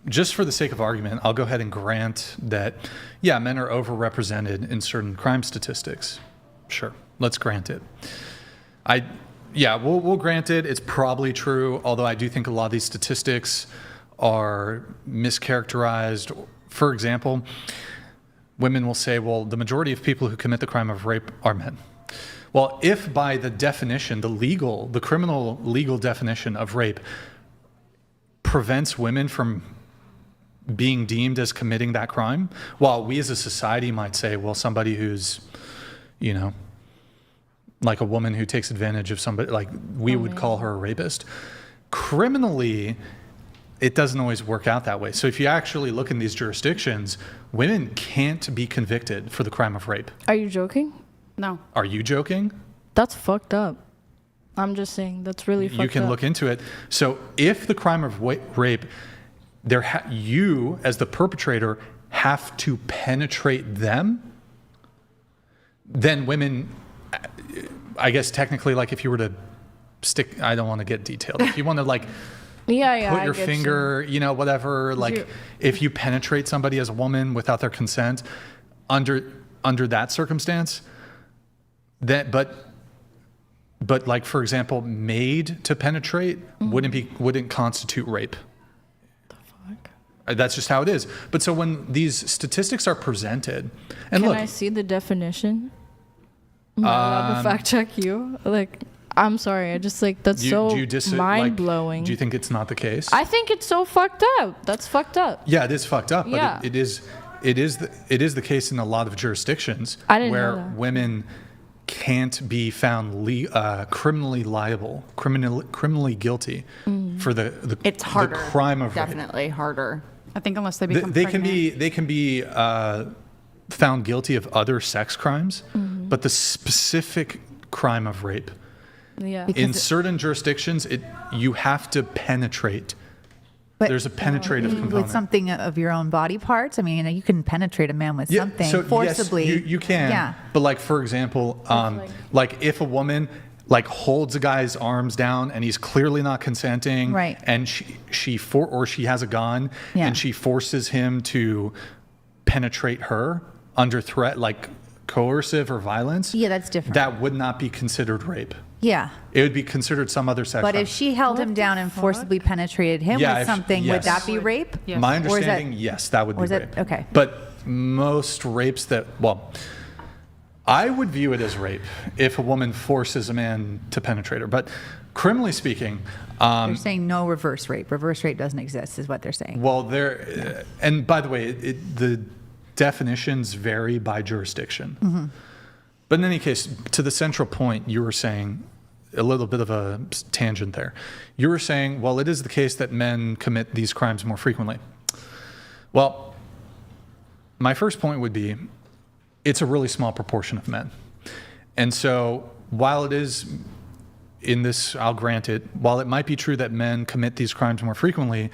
just for the sake of argument, I'll go ahead and grant that, yeah, men are overrepresented in certain crime statistics. Sure, let's grant it. We'll grant it. It's probably true, although I do think a lot of these statistics are mischaracterized. For example, women will say, well, the majority of people who commit the crime of rape are men. Well, if by the definition, the criminal legal definition of rape prevents women from being deemed as committing that crime, while we as a society might say, well, somebody who's, like a woman who takes advantage of somebody, like we would call her a rapist. Criminally, it doesn't always work out that way. So if you actually look in these jurisdictions, women can't be convicted for the crime of rape.
Are you joking?
No.
Are you joking?
That's fucked up. I'm just saying, that's really fucked up.
You can look into it. So if the crime of rape, you as the perpetrator have to penetrate them, then women, I guess technically, like if you were to stick, I don't want to get detailed. If you want to like put your finger, whatever, like if you penetrate somebody as a woman without their consent, under that circumstance, but like, for example, made to penetrate wouldn't constitute rape.
The fuck?
That's just how it is. But so when these statistics are presented, and
Can I see the definition? Am I allowed to fact check you? Like, I'm sorry, I just that's mind blowing.
Do you think it's not the case?
I think it's so fucked up. That's fucked up.
Yeah, it is fucked up. But
Yeah.
it is the case in a lot of jurisdictions where women can't be found criminally liable, criminally guilty for the
it's harder,
the crime of
definitely
rape.
Harder.
I think unless they become
they
pregnant.
can be found guilty of other sex crimes, but the specific crime of rape.
Yeah.
In certain jurisdictions, you have to penetrate.
But
there's a penetrative component.
With something of your own body parts? I mean, you can penetrate a man with something
so
forcibly.
Yes, you can.
Yeah.
But like, for example, like if a woman like holds a guy's arms down and he's clearly not consenting,
right,
and she has a gun,
yeah,
and she forces him to penetrate her under threat, like coercive or violence.
Yeah, that's different.
That would not be considered rape.
Yeah.
It would be considered some other sex
But
crime.
if she held him down and forcibly penetrated him with something, would that be rape?
Yes. My understanding, yes, that would be rape.
Okay.
But most rapes I would view it as rape if a woman forces a man to penetrate her. But criminally speaking,
they're saying no reverse rape. Reverse rape doesn't exist, is what they're saying.
Well, and by the way, the definitions vary by jurisdiction.
Mm-hmm.
But in any case, to the central point, you were saying a little bit of a tangent there. You were saying, well, it is the case that men commit these crimes more frequently. Well, my first point would be, it's a really small proportion of men. And so while it is in this, I'll grant it, while it might be true that men commit these crimes more frequently,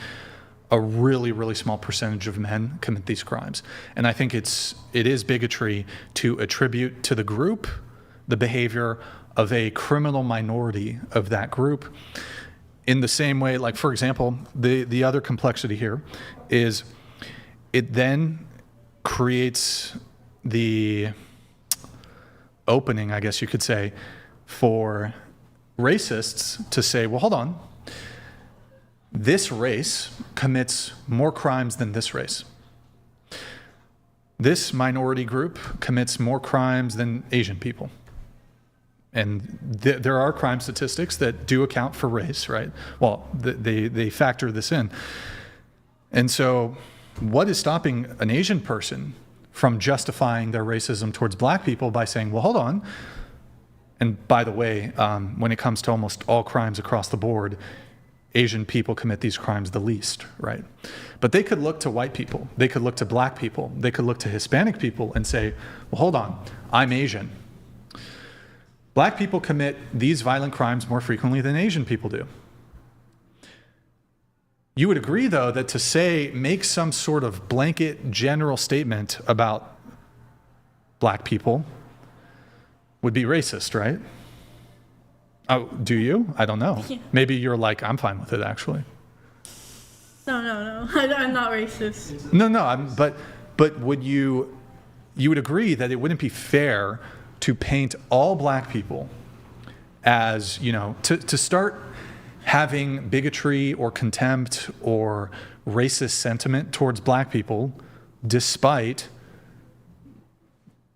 a really, really small percentage of men commit these crimes. And I think it is bigotry to attribute to the group the behavior of a criminal minority of that group. In the same way, like, for example, the other complexity here is it then creates the opening, I guess you could say, for racists to say, well, hold on, this race commits more crimes than this race. This minority group commits more crimes than Asian people. And there are crime statistics that do account for race, right? Well, they factor this in. And so what is stopping an Asian person from justifying their racism towards black people by saying, well, hold on. And by the way, when it comes to almost all crimes across the board, Asian people commit these crimes the least, right? But they could look to white people, they could look to black people, they could look to Hispanic people and say, well, hold on, I'm Asian. Black people commit these violent crimes more frequently than Asian people do. You would agree, though, that to make some sort of blanket general statement about black people would be racist, right? Oh, do you? I don't know.
Yeah.
Maybe you're like, I'm fine with it, actually.
No. I'm not racist.
No, but would you would agree that it wouldn't be fair to paint all black people as, to start having bigotry or contempt or racist sentiment towards black people, despite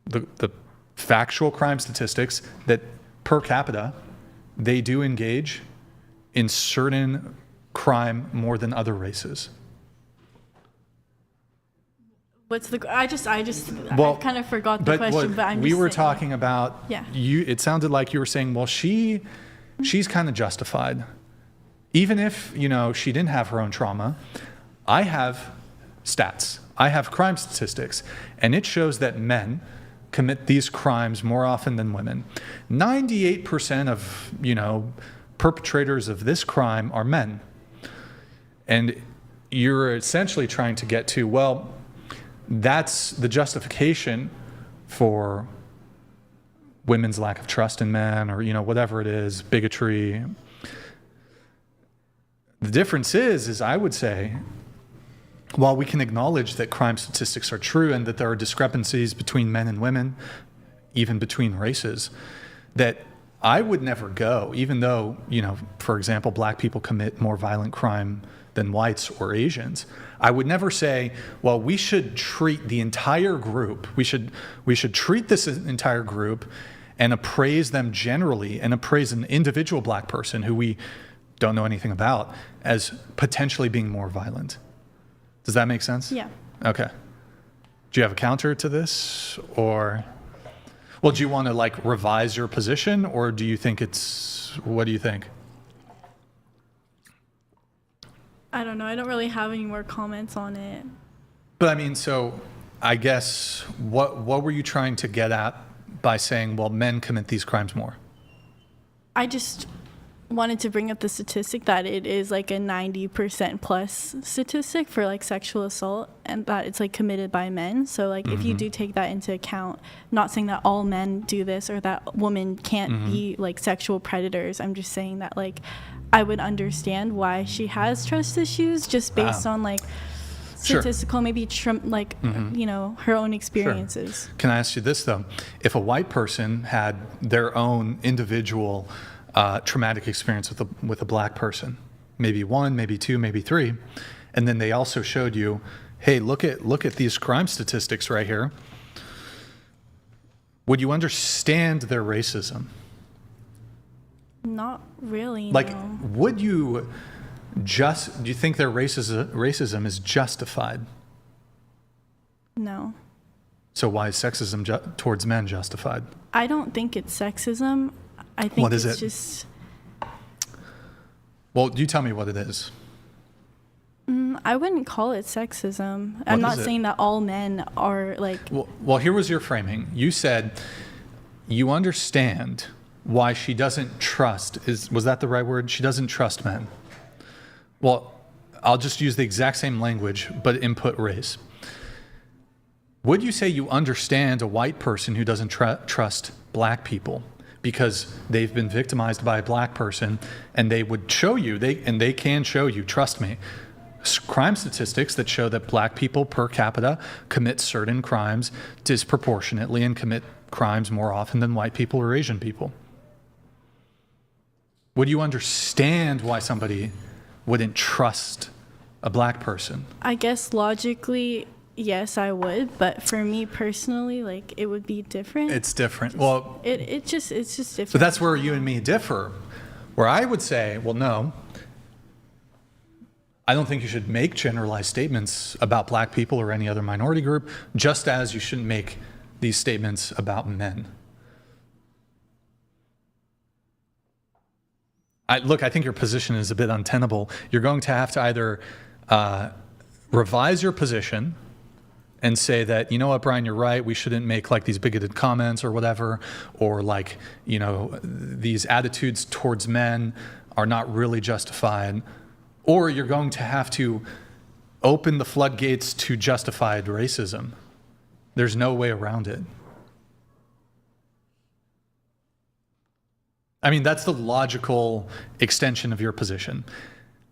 the factual crime statistics that per capita, they do engage in certain crime more than other races.
I kind of forgot the question, but I'm just
we were
saying.
talking about,
Yeah.
It sounded like you were saying, well, she's kind of justified. Even if, she didn't have her own trauma, I have stats. I have crime statistics, and it shows that men commit these crimes more often than women. 98% of, perpetrators of this crime are men. And you're essentially trying to get to, well, that's the justification for women's lack of trust in men, or, whatever it is, bigotry. The difference is I would say, while we can acknowledge that crime statistics are true and that there are discrepancies between men and women, even between races, that I would never go, even though, for example, black people commit more violent crime than whites or Asians, I would never say, well, we should treat the entire group, we should treat this entire group and appraise them generally, and appraise an individual black person who we don't know anything about as potentially being more violent. Does that make sense?
Yeah.
Okay. Do you have a counter to this, or, well, do you want to revise your position, or do you think what do you think?
I don't know. I don't really have any more comments on it.
But I mean, so I guess what were you trying to get at by saying, well, men commit these crimes more?
I just wanted to bring up the statistic that it is like a 90% plus statistic for like sexual assault, and that it's like committed by men. So like if you do take that into account, not saying that all men do this or that women can't be like sexual predators. I'm just saying that like I would understand why she has trust issues just based on like statistical, maybe you know, her own experiences.
Can I ask you this though? If a white person had their own individual traumatic experience with a black person, maybe one, maybe two, maybe three, and then they also showed you, hey, look at these crime statistics right here, would you understand their racism?
Not really.
Like,
no.
would you do you think their racism is justified?
No.
So why is sexism towards men justified?
I don't think it's sexism. I think
What is
it's
it?
just.
Well, you tell me what it is.
I wouldn't call it sexism. I'm not saying that all men are like.
Well, here was your framing. You said you understand why she doesn't trust. Was that the right word? She doesn't trust men. Well, I'll just use the exact same language, but input race. Would you say you understand a white person who doesn't trust black people because they've been victimized by a black person, and they would show you, they can show you, trust me, crime statistics that show that black people per capita commit certain crimes disproportionately and commit crimes more often than white people or Asian people? Would you understand why somebody wouldn't trust a black person?
I guess logically, yes, I would, but for me personally, like it would be different.
It's different. Well,
it's just different.
So that's where you and me differ. Where I would say, well, no, I don't think you should make generalized statements about black people or any other minority group, just as you shouldn't make these statements about men. Look, I think your position is a bit untenable. You're going to have to either revise your position and say that, you know what, Brian, you're right, we shouldn't make like these bigoted comments or whatever, or like, you know, these attitudes towards men are not really justified, or you're going to have to open the floodgates to justified racism. There's no way around it. I mean, that's the logical extension of your position.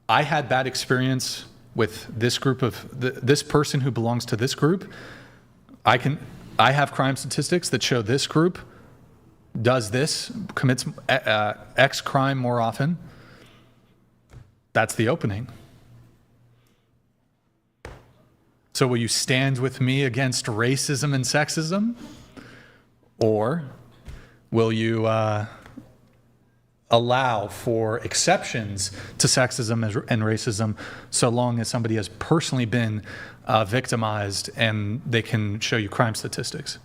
I had bad experience with this group of this person who belongs to this group. I have crime statistics that show this group does this, commits X crime more often. That's the opening. So will you stand with me against racism and sexism? Or will you allow for exceptions to sexism and racism so long as somebody has personally been victimized and they can show you crime statistics?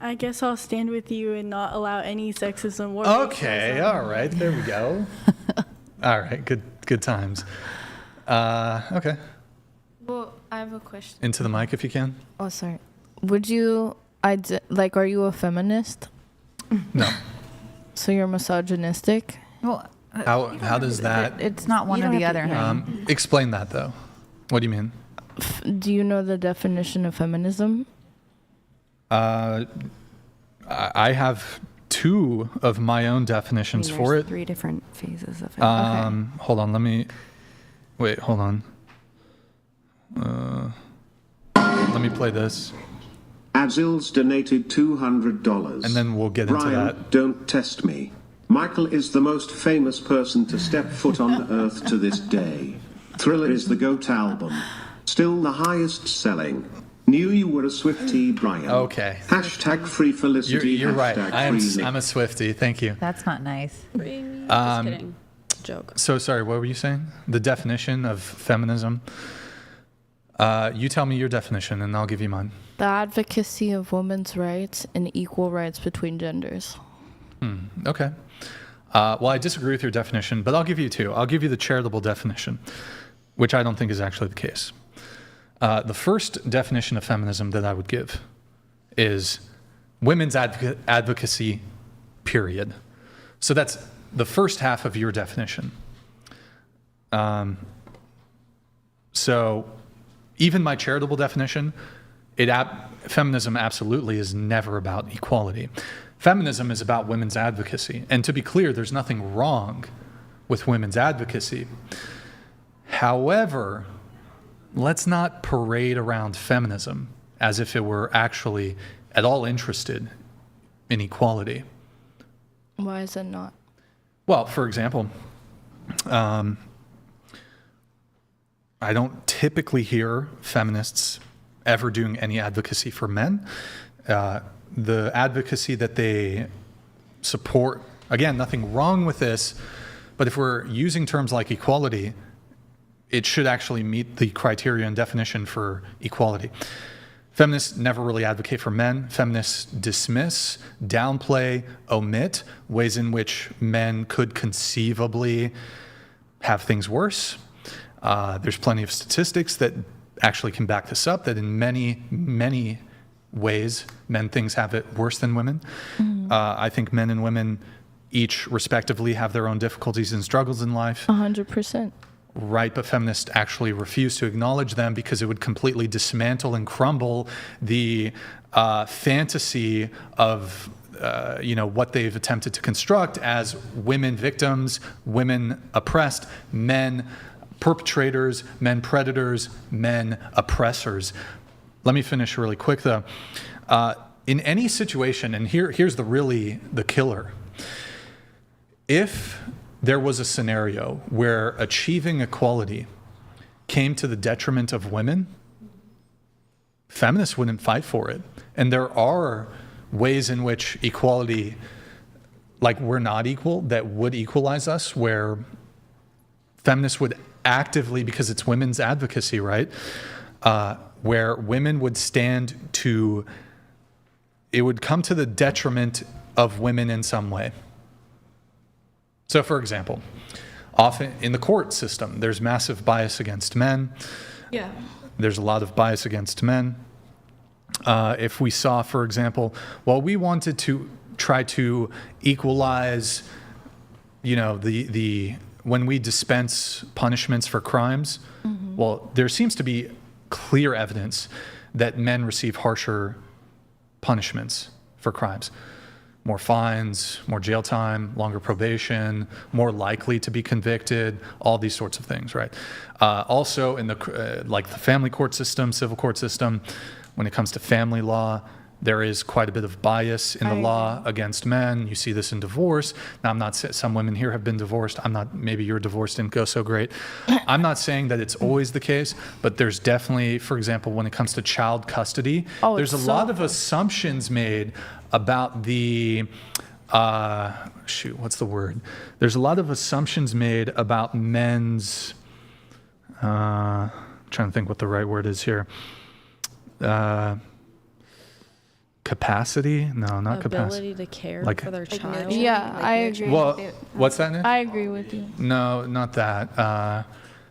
I guess I'll stand with you and not allow any sexism or
Okay,
racism.
all right, there we go. All right, good times. Okay.
Well, I have a question.
Into the mic if you can.
Oh, sorry. Would you, are you a feminist?
No.
So you're misogynistic?
Well,
how does that?
It's not one or the other.
Explain that though. What do you mean?
Do you know the definition of feminism?
I have two of my own definitions for it.
3 different phases of it.
Hold on, hold on. Let me play this.
Azil's donated $200.
And then we'll get
Brian,
into that.
Don't test me. Michael is the most famous person to step foot on Earth to this day. Thriller is the GOAT album. Still the highest selling. Knew you were a Swiftie, Brian.
Okay.
Hashtag free felicity.
You're right. I'm a
free
Swiftie. Thank you.
That's not nice.
Just kidding. Joke.
So sorry, what were you saying? The definition of feminism? You tell me your definition and I'll give you mine.
The advocacy of women's rights and equal rights between genders.
Okay. Well, I disagree with your definition, but I'll give you two. I'll give you the charitable definition, which I don't think is actually the case. The first definition of feminism that I would give is women's advocacy period. So that's the first half of your definition. So even my charitable definition, feminism absolutely is never about equality. Feminism is about women's advocacy. And to be clear, there's nothing wrong with women's advocacy. However, let's not parade around feminism as if it were actually at all interested in equality.
Why is it not?
Well, for example, I don't typically hear feminists ever doing any advocacy for men. The advocacy that they support, again, nothing wrong with this, but if we're using terms like equality, it should actually meet the criteria and definition for equality. Feminists never really advocate for men. Feminists dismiss, downplay, omit ways in which men could conceivably have things worse. There's plenty of statistics that actually can back this up, that in many, many ways, things have it worse than women. I think men and women each respectively have their own difficulties and struggles in life.
100%.
Right, but feminists actually refuse to acknowledge them because it would completely dismantle and crumble the fantasy of what they've attempted to construct as women victims, women oppressed, men perpetrators, men predators, men oppressors. Let me finish really quick though. In any situation, and here's the killer. If there was a scenario where achieving equality came to the detriment of women, feminists wouldn't fight for it. And there are ways in which equality, like we're not equal, that would equalize us, where feminists would actively, because it's women's advocacy, right? Where women would stand to, it would come to the detriment of women in some way. So, for example, often in the court system, there's massive bias against men.
Yeah.
There's a lot of bias against men. If we saw, for example, we wanted to try to equalize, when we dispense punishments for crimes, there seems to be clear evidence that men receive harsher punishments for crimes. More fines, more jail time, longer probation, more likely to be convicted, all these sorts of things, right? Also in the family court system, civil court system, when it comes to family law, there is quite a bit of bias in the law against men. You see this in divorce. Now, I'm not saying some women here have been divorced. Maybe your divorce didn't go so great. I'm not saying that it's always the case, but there's definitely, for example, when it comes to child custody, there's a lot of assumptions made about the, what's the word? There's a lot of assumptions made about men's, I'm trying to think what the right word is here. Capacity? No, not capacity.
Ability to care
for
their child.
Yeah, I agree.
Well, what's that, Nick?
I agree with you.
No, not that.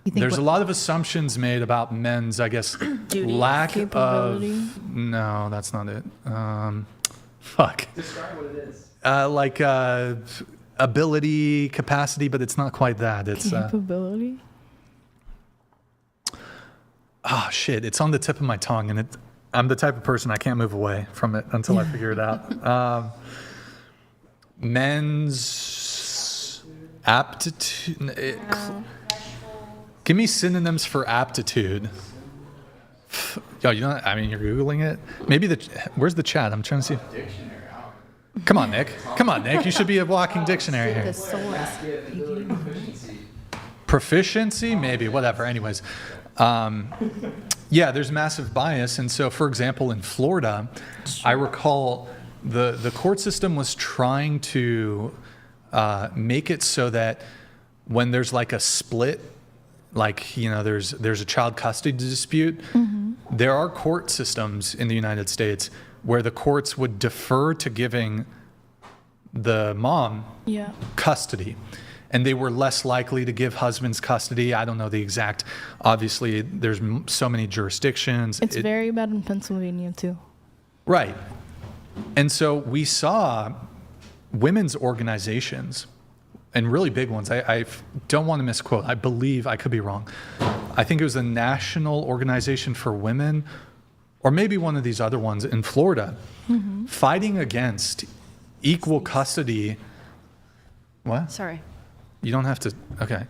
There's a lot of assumptions made about men's, I guess, lack
capability.
of. No, that's not it. Fuck.
Describe what it is.
Ability, capacity, but it's not quite that. It's
capability.
Oh shit! It's on the tip of my tongue, and I'm the type of person I can't move away from it until I figure it out. Men's aptitude. Give me synonyms for aptitude. Yo, you're Googling it? Maybe where's the chat? I'm trying to see. Come on, Nick. You should be a walking dictionary here. Proficiency? Maybe, whatever. Anyways. There's massive bias. And so, for example, in Florida, I recall the court system was trying to make it so that when there's like a split, there's a child custody dispute, there are court systems in the United States where the courts would defer to giving the mom custody. And they were less likely to give husbands custody. I don't know the exact, obviously, there's so many jurisdictions.
It's very bad in Pennsylvania, too.
Right. And so we saw women's organizations, and really big ones. I don't want to misquote. I believe, I could be wrong. I think it was the National Organization for Women, or maybe one of these other ones in Florida, fighting against equal custody. What?
Sorry.
You don't have to. Okay.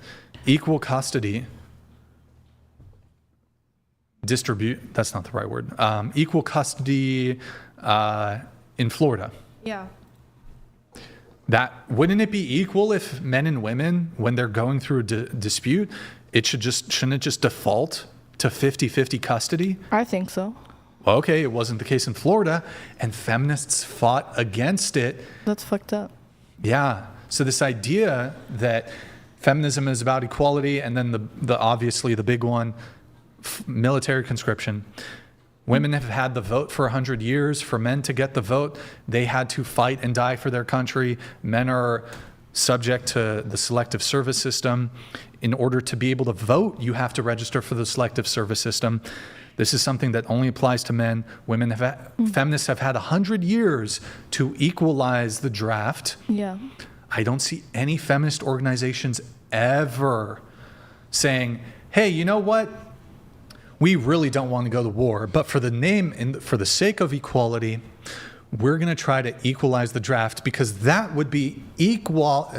Equal custody. Distribute. That's not the right word. Equal custody in Florida.
Yeah.
That wouldn't it be equal if men and women, when they're going through a dispute, shouldn't it just default to 50-50 custody?
I think so.
Well, okay, it wasn't the case in Florida, and feminists fought against it.
That's fucked up.
Yeah. So this idea that feminism is about equality, and then the obviously the big one, military conscription. Women have had the vote for 100 years. For men to get the vote, they had to fight and die for their country. Men are subject to the selective service system. In order to be able to vote, you have to register for the selective service system. This is something that only applies to men. Women feminists have had 100 years to equalize the draft.
Yeah.
I don't see any feminist organizations ever saying, hey, you know what? We really don't want to go to war, but for the name and for the sake of equality, we're going to try to equalize the draft because that would be equal.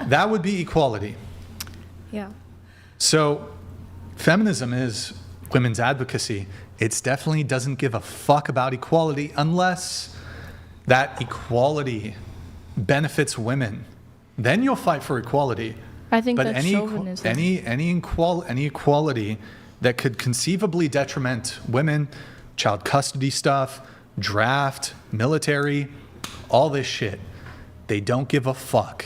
That would be equality.
Yeah.
So feminism is women's advocacy. It definitely doesn't give a fuck about equality unless that equality benefits women. Then you'll fight for equality.
I think
but
that's chauvinism.
any equality that could conceivably detriment women, child custody stuff, draft, military, all this shit, they don't give a fuck.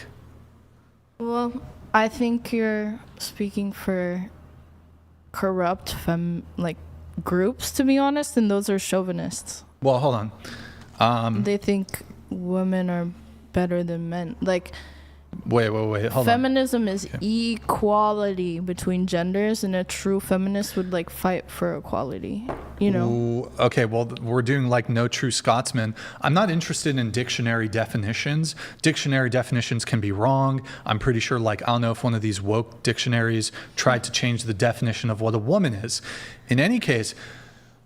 Well, I think you're speaking for corrupt groups, to be honest, and those are chauvinists.
Well, hold on.
They think women are better than men.
Wait, hold on.
Feminism is equality between genders, and a true feminist would fight for equality, you know?
Ooh, okay, well, we're doing no true Scotsman. I'm not interested in dictionary definitions. Dictionary definitions can be wrong. I'm pretty sure, I don't know if one of these woke dictionaries tried to change the definition of what a woman is. In any case,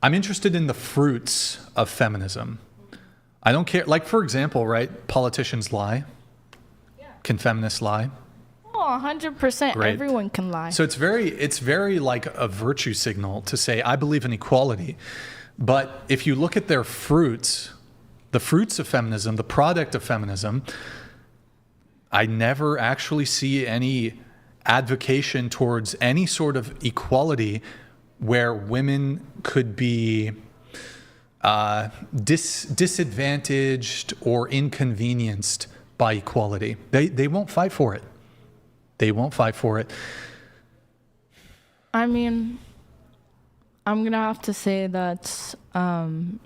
I'm interested in the fruits of feminism. I don't care. For example, right, politicians lie. Can feminists lie?
Oh, 100%.
Great.
Everyone can lie.
So it's very like a virtue signal to say, I believe in equality. But if you look at their fruits, the fruits of feminism, the product of feminism, I never actually see any advocation towards any sort of equality where women could be disadvantaged or inconvenienced by equality. They won't fight for it. They won't fight for it.
I mean, I'm going to have to say that's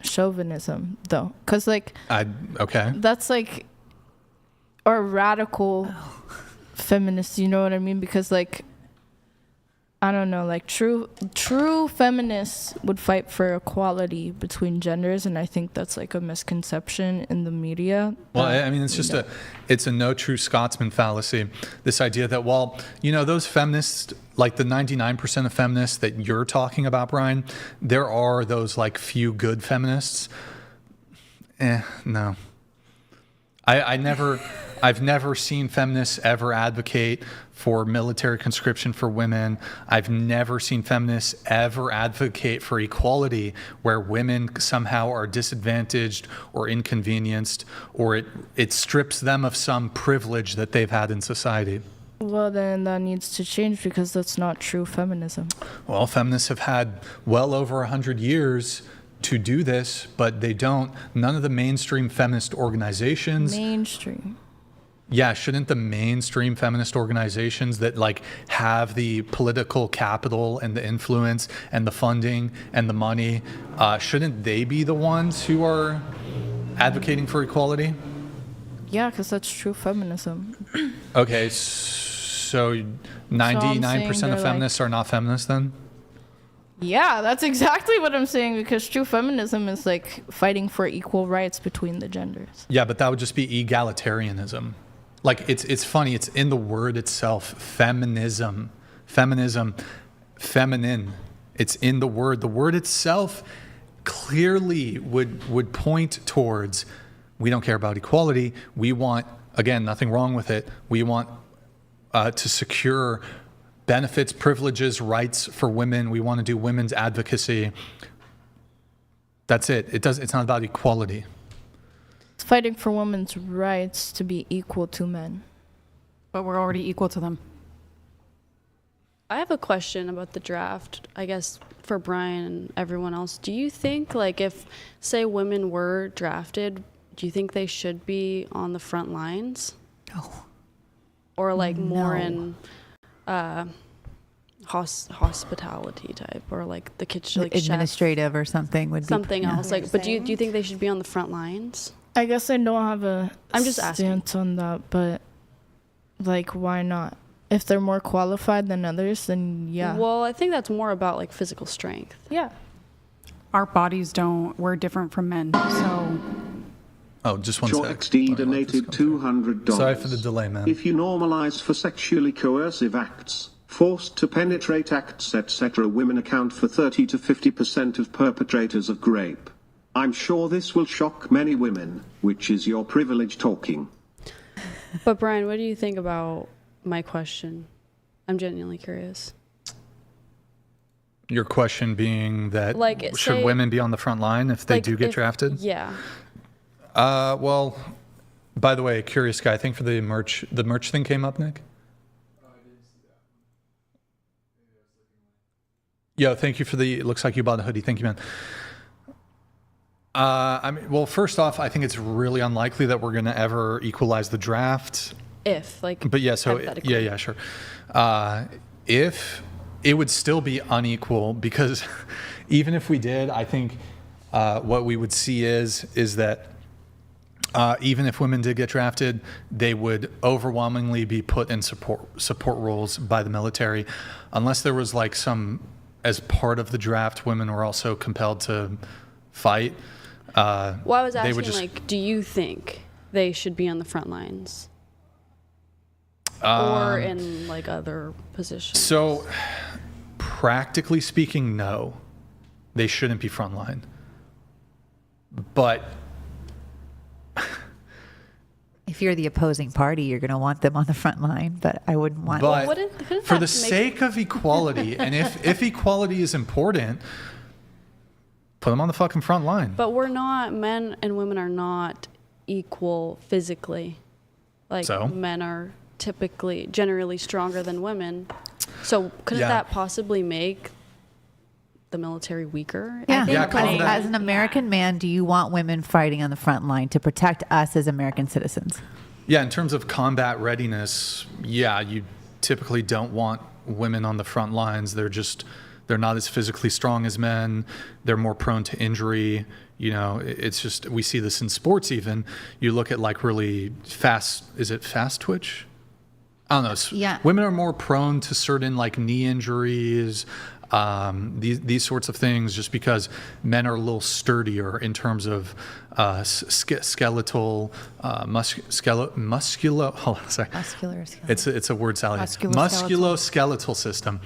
chauvinism, though. Because,
okay.
That's or radical feminist, you know what I mean? Because, I don't know, true feminists would fight for equality between genders, and I think that's a misconception in the media.
Well, I mean, it's a no true Scotsman fallacy. This idea that, those feminists, the 99% of feminists that you're talking about, Brian, there are those few good feminists. No. I've never seen feminists ever advocate for military conscription for women. I've never seen feminists ever advocate for equality where women somehow are disadvantaged or inconvenienced, or it strips them of some privilege that they've had in society.
Well, then that needs to change because that's not true feminism.
Well, feminists have had well over 100 years to do this, but they don't. None of the mainstream feminist organizations.
Mainstream.
Yeah, shouldn't the mainstream feminist organizations that have the political capital and the influence and the funding and the money, shouldn't they be the ones who are advocating for equality?
Yeah, because that's true feminism.
Okay, so 99% of feminists are not feminists then?
Yeah, that's exactly what I'm saying, because true feminism is like fighting for equal rights between the genders.
Yeah, but that would just be egalitarianism. Like, it's funny, it's in the word itself, feminism, feminine. It's in the word. The word itself clearly would point towards, we don't care about equality. We want, again, nothing wrong with it. We want to secure benefits, privileges, rights for women. We want to do women's advocacy. That's it. It's not about equality.
It's fighting for women's rights to be equal to men.
But we're already equal to them.
I have a question about the draft, I guess, for Brian and everyone else. Do you think, like, if, say, women were drafted, do you think they should be on the front lines?
No.
Or, like, more in hospitality type, or, like, the kitchen, like,
administrative or something would be
something else. Like, but do you think they should be on the front lines?
I guess I don't have a
I'm just
stance on that, but, like, why not? If they're more qualified than others, then yeah.
Well, I think that's more about, like, physical strength.
Yeah.
Our bodies we're different from men, so.
Oh, just one
Your
sec.
XD donated $200.
Sorry for the delay, man.
If you normalize for sexually coercive acts, forced to penetrate acts, etc., women account for 30 to 50% of perpetrators of rape. I'm sure this will shock many women, which is your privilege talking.
But Brian, what do you think about my question? I'm genuinely curious.
Your question being that,
like,
should
say,
women be on the front line if they do get drafted?
Yeah.
Well, by the way, curious guy, I think for the merch thing came up, Nick? Yo, thank you for it looks like you bought a hoodie. Thank you, man. I mean, well, first off, I think it's really unlikely that we're going to ever equalize the draft.
If, like,
but yeah, so yeah, sure. If it would still be unequal, because even if we did, I think what we would see is that even if women did get drafted, they would overwhelmingly be put in support roles by the military, unless there was like some, as part of the draft, women were also compelled to fight.
Well, I was asking, like, do you think they should be on the front lines? Or in, like, other positions?
So, practically speaking, no. They shouldn't be frontline. But
if you're the opposing party, you're going to want them on the front line, but I wouldn't want them.
But for the sake of equality, and if equality is important, put them on the fucking front line.
But men and women are not equal physically. Like,
so?
Men are generally stronger than women. So couldn't that possibly make the military weaker?
Yeah, as an American man, do you want women fighting on the front line to protect us as American citizens?
Yeah, in terms of combat readiness, yeah, you typically don't want women on the front lines. They're not as physically strong as men. They're more prone to injury. You know, it's just, we see this in sports even. You look at like really fast, is it fast twitch? I don't know.
Yeah.
Women are more prone to certain like knee injuries, these sorts of things, just because men are a little sturdier in terms of skeletal, muscular. It's a word salad. Musculoskeletal system.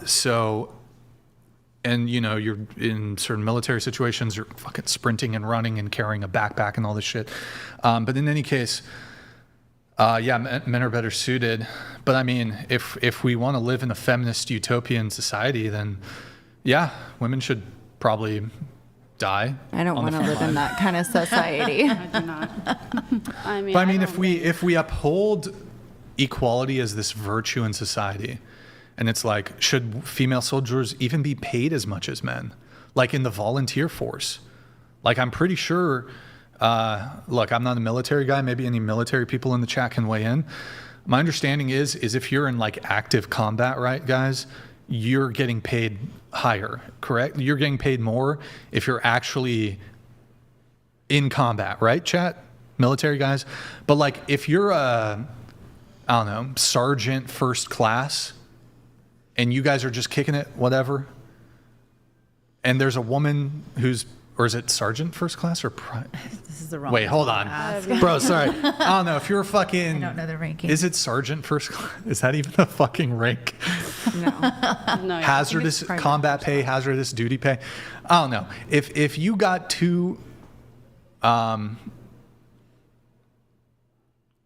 So, and you know, you're in certain military situations, you're fucking sprinting and running and carrying a backpack and all this shit. But in any case, men are better suited. But I mean, if we want to live in a feminist utopian society, then yeah, women should probably die.
I don't want to live in that kind of society.
I do not.
I mean,
but I mean, if we uphold equality as this virtue in society, and it's like, should female soldiers even be paid as much as men? Like in the volunteer force? Like, I'm pretty sure, look, I'm not a military guy. Maybe any military people in the chat can weigh in. My understanding is if you're in like active combat, right, guys, you're getting paid higher, correct? You're getting paid more if you're actually in combat, right, chat? Military guys. But like, if you're a, I don't know, sergeant first class, and you guys are just kicking it, whatever, and there's a woman who's, or is it sergeant first class or
This is the wrong.
Wait, hold on. Bro, sorry. I don't know if you're fucking.
I don't know the ranking.
Is it sergeant first class? Is that even a fucking rank?
No.
Hazardous combat pay, hazardous duty pay. I don't know. If you got two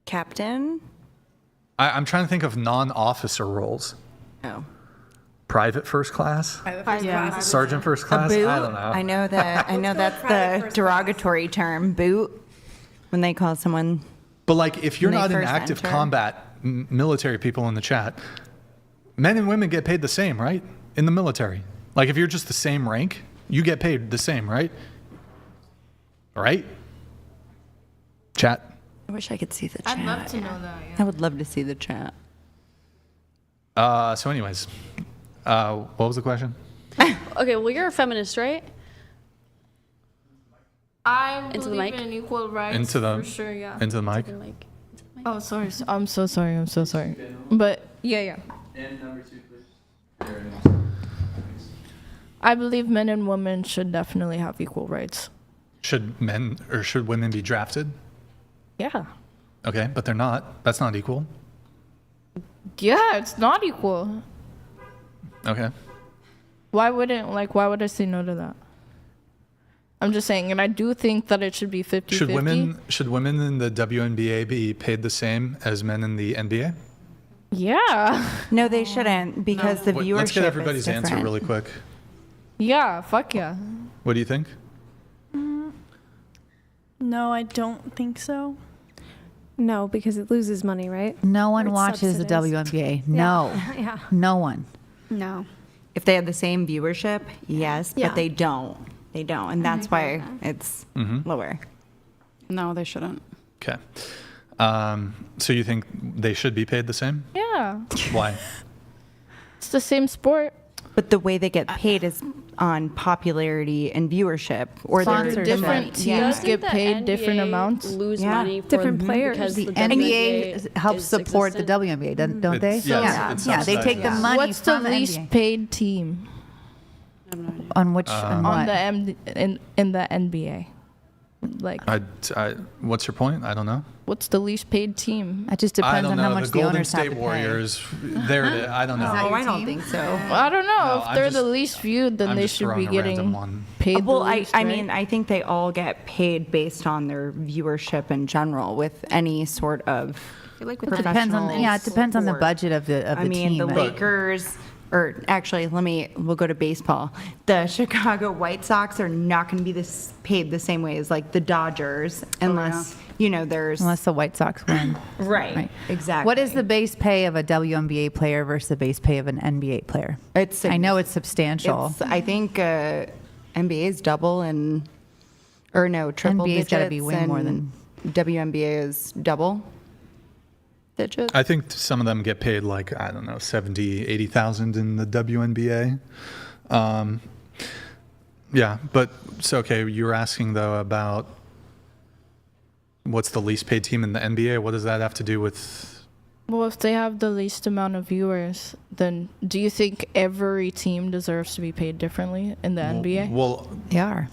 Captain?
I'm trying to think of non-officer roles.
Oh.
Private first class? Sergeant first class?
A boot?
I don't know.
I know that's the derogatory term, boot, when they call someone.
But like, if you're
when they
not in
first
active
enter.
combat, military people in the chat, men and women get paid the same, right? In the military. Like, if you're just the same rank, you get paid the same, right? Right? Chat.
I wish I could see the chat.
I'd love to know that.
I would love to see the chat.
So anyways, what was the question?
Okay, well, you're a feminist, right?
I
Into the
believe
mic?
in equal rights.
Into the,
for sure, yeah.
into the mic.
Oh, sorry. I'm so sorry. I'm so sorry. But yeah.
And number 2, please.
I believe men and women should definitely have equal rights.
Should men or should women be drafted?
Yeah.
Okay, but they're not. That's not equal.
Yeah, it's not equal.
Okay.
Why would I say no to that? I'm just saying, and I do think that it should be 50-50.
Should women in the WNBA be paid the same as men in the NBA?
Yeah.
No, they shouldn't because the viewership
Let's get everybody's
is different.
answer really quick.
Yeah, fuck yeah.
What do you think?
No, I don't think so.
No, because it loses money, right?
No one
It's
watches the
subsidized.
WNBA. No.
Yeah.
No one.
No.
If they have the same viewership, yes,
Yeah.
but they don't. They don't, and that's why it's lower.
No, they shouldn't.
Okay. So you think they should be paid the same?
Yeah.
Why?
It's the same sport.
But the way they get paid is on popularity and viewership, or
Sponsorship.
they're
Different teams
Doesn't
get
the
paid different
NBA
amounts.
Lose
Yeah.
money for
Different players.
because
The
the
NBA helps
is
support the
existent?
WNBA, don't they?
It's- yeah, it's
yeah. They take the
subsidized.
money
What's the
from
least
NBA.
paid team
On which? on what?
on the in the NBA? Like,
what's your point? I don't know.
what's the least paid team?
It just
I
depends
don't
on
know.
how much
The
the
Golden
owners have
State
to pay.
Warriors. I don't know.
that
Oh,
your
I don't
team?
think so.
I don't know.
No,
If
I'm
they're
just-
the least viewed, then
I'm
they
just
should be
throwing a random
getting
one.
paid.
Well,
the least,
I
right?
mean, I think they all get paid based on their viewership in general, with any sort of.
I feel like with
It depends on
professional
it depends on the
sport.
budget of the
I mean,
team.
the
right?
Lakers, or actually, we'll go to baseball. The Chicago White Sox are not going to be paid the same way as like the Dodgers, unless there's
Unless the White Sox win.
right, exactly.
What is the base pay of a WNBA player versus the base pay of an NBA player? I know it's substantial.
I think NBA is double or no, triple
NBA's
digits.
gotta be way more than-
WNBA is double digits.
I think some of them get paid like, I don't know, 70, 80,000 in the WNBA. Yeah, but so okay, you were asking though about what's the least paid team in the NBA? What does that have to do with?
Well, if they have the least amount of viewers, then do you think every team deserves to be paid differently in the NBA?
Well,
they are.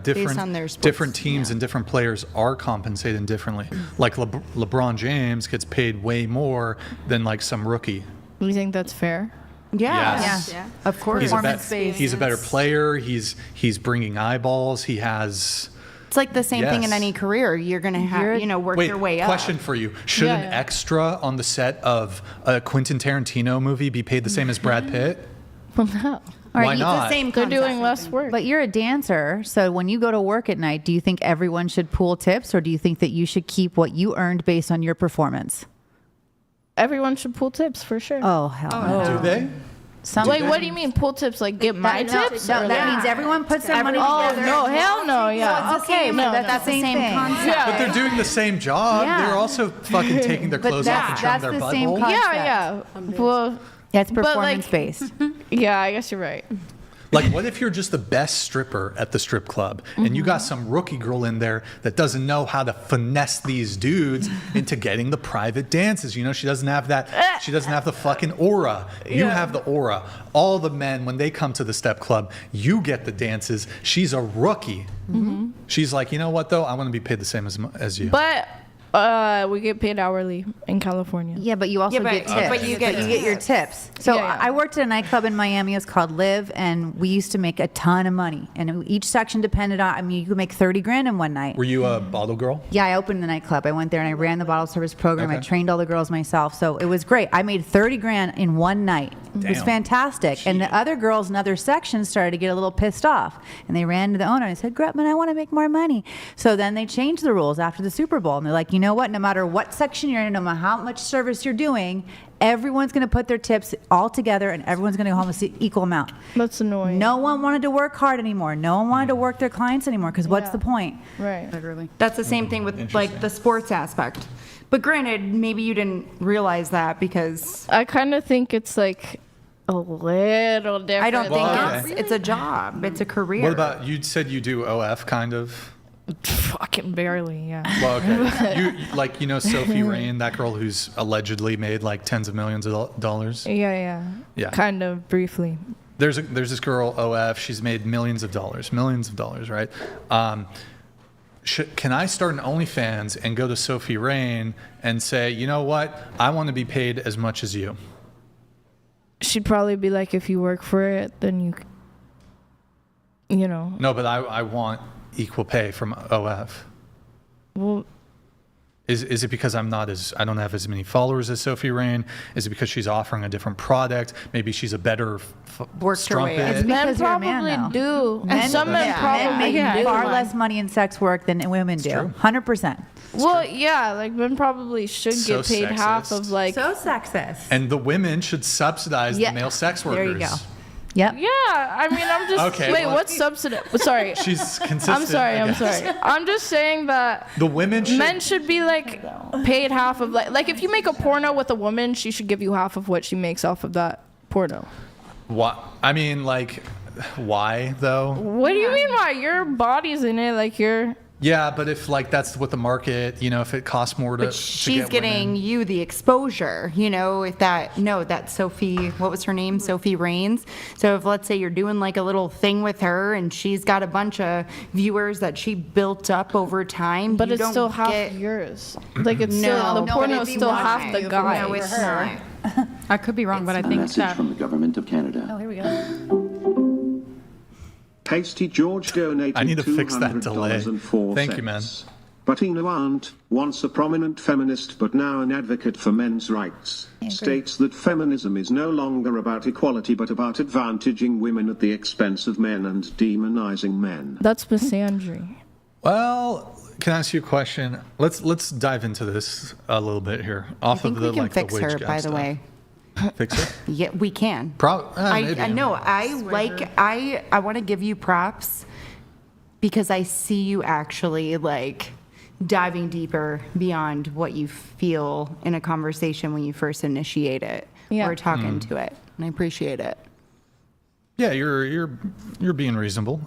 Different
on their sports,
different teams and different players are compensated differently. Like LeBron James gets paid way more than like some rookie.
Do you think that's fair?
Yes.
Yeah, of course.
He's a better player. He's bringing eyeballs. He has.
It's like the same thing in
Yes.
any career. You're going to have, work
Wait,
your way up.
question for you. Should an extra on the set of a Quentin Tarantino movie be paid the same as Brad Pitt?
Well, no.
Why not?
They're doing less work.
But you're a dancer, so when you go to work at night, do you think everyone should pool tips, or do you think that you should keep what you earned based on your performance?
Everyone should pull tips for sure.
Oh, hell no.
Do they?
Wait, what do you mean pull tips? Like get my tips?
No,
Or
that
like-
means everyone puts their money
Oh
together.
no, hell no, yeah.
So it's okay,
no,
but that's the same thing.
But they're doing the same job.
Yeah.
They're also fucking taking their
But
clothes off and showing
that's
their
the same
butthole.
concept.
Yeah. Well,
That's
but, like,
performance based.
yeah, I guess you're right.
Like, what if you're just the best stripper at the strip club and you got some rookie girl in there that doesn't know how to finesse these dudes into getting the private dances? You know, she doesn't have that. She doesn't have the fucking aura. You have the aura. All the men, when they come to the step club, you get the dances. She's a rookie. She's like, you know what, though? I want to be paid the same as you.
But we get paid hourly in California.
Yeah, but you also get tips.
But you get
your tips. So
Yeah.
I worked at a nightclub in Miami. It was called Live, and we used to make a ton of money. And each section depended on. I mean, you could make 30 grand in one night.
Were you a bottle girl?
Yeah, I opened the nightclub. I went there and I ran the bottle service program. I
Okay.
trained all the girls myself. So it was great. I made 30 grand in one night. It was
Damn.
fantastic. And the other girls in other sections started to get a little pissed off. And they ran to the owner and said, Grutman, I want to make more money. So then they changed the rules after the Super Bowl. And they're like, you know what? No matter what section you're in, no matter how much service you're doing, everyone's going to put their tips all together and everyone's going to go home with the equal amount.
That's annoying.
No one wanted to work hard anymore. No one wanted to work their clients anymore because what's the point?
Right.
Literally.
That's the same thing with like the sports aspect. But granted, maybe you didn't realize that because
I kind of think it's like a little different.
I don't think
Well, okay.
it's a job. It's a career.
What about, you said you do OF kind of?
Fucking barely, yeah.
Well, okay. You know Sophie Rain, that girl who's allegedly made like tens of millions of dollars?
Yeah. Kind of briefly.
There's this girl, OF, she's made millions of dollars, right? Can I start an OnlyFans and go to Sophie Rain and say, you know what, I want to be paid as much as you?
She'd probably be like, if you work for it, then you know.
No, but I want equal pay from OF.
Well,
is it because I don't have as many followers as Sophie Rain? Is it because she's offering a different product? Maybe she's a better
Worked her way up.
strumpet.
It's
men
because you're a man,
probably
though.
do. And some men probably
make
do.
far less money in sex work than women do. 100%.
Well, yeah, like men probably should
So
get paid half
sexist.
of like.
So sexist.
And the women should subsidize the male sex workers.
There you go. Yep.
Yeah, I mean, I'm just.
Okay,
wait,
well-
what's subsidy? Sorry.
She's consistent.
I'm sorry.
I
I'm
guess.
sorry. I'm just saying that
The women should.
men should be like paid half of like if you make a porno with a woman, she should give you half of what she makes off of that porno.
Why? I mean, like, why though?
What do you mean by your body's in it? Like you're.
Yeah, but if like that's what the market, you know, if it costs more to.
But
to
she's
get
getting
women.
you the exposure, you know, if that Sophie, what was her name? Sophie Rains. So if let's say you're doing like a little thing with her and she's got a bunch of viewers that she built up over time.
But
you
it's
don't
still half
get,
yours. Like it's
No,
still the
no,
porno's still half the guy.
No, it's not.
I could be wrong, but I
A
think
message
that
from the government of Canada.
Oh, here we go.
PasteyGeorge donated
I need to fix that delay.
$200.04.
Thank you, man.
But Ina Arndt, once a prominent feminist but now an advocate for men's rights, states that feminism is no longer about equality but about advantaging women at the expense of men and demonizing men.
That's misandry.
Well, can I ask you a question? Let's dive into this a little bit here.
I think we can fix her, by the way.
Fix her?
Yeah, we can.
Maybe.
I know. I want to give you props because I see you actually like diving deeper beyond what you feel in a conversation when you first initiate it or talking to it. And I appreciate it.
Yeah, you're being reasonable.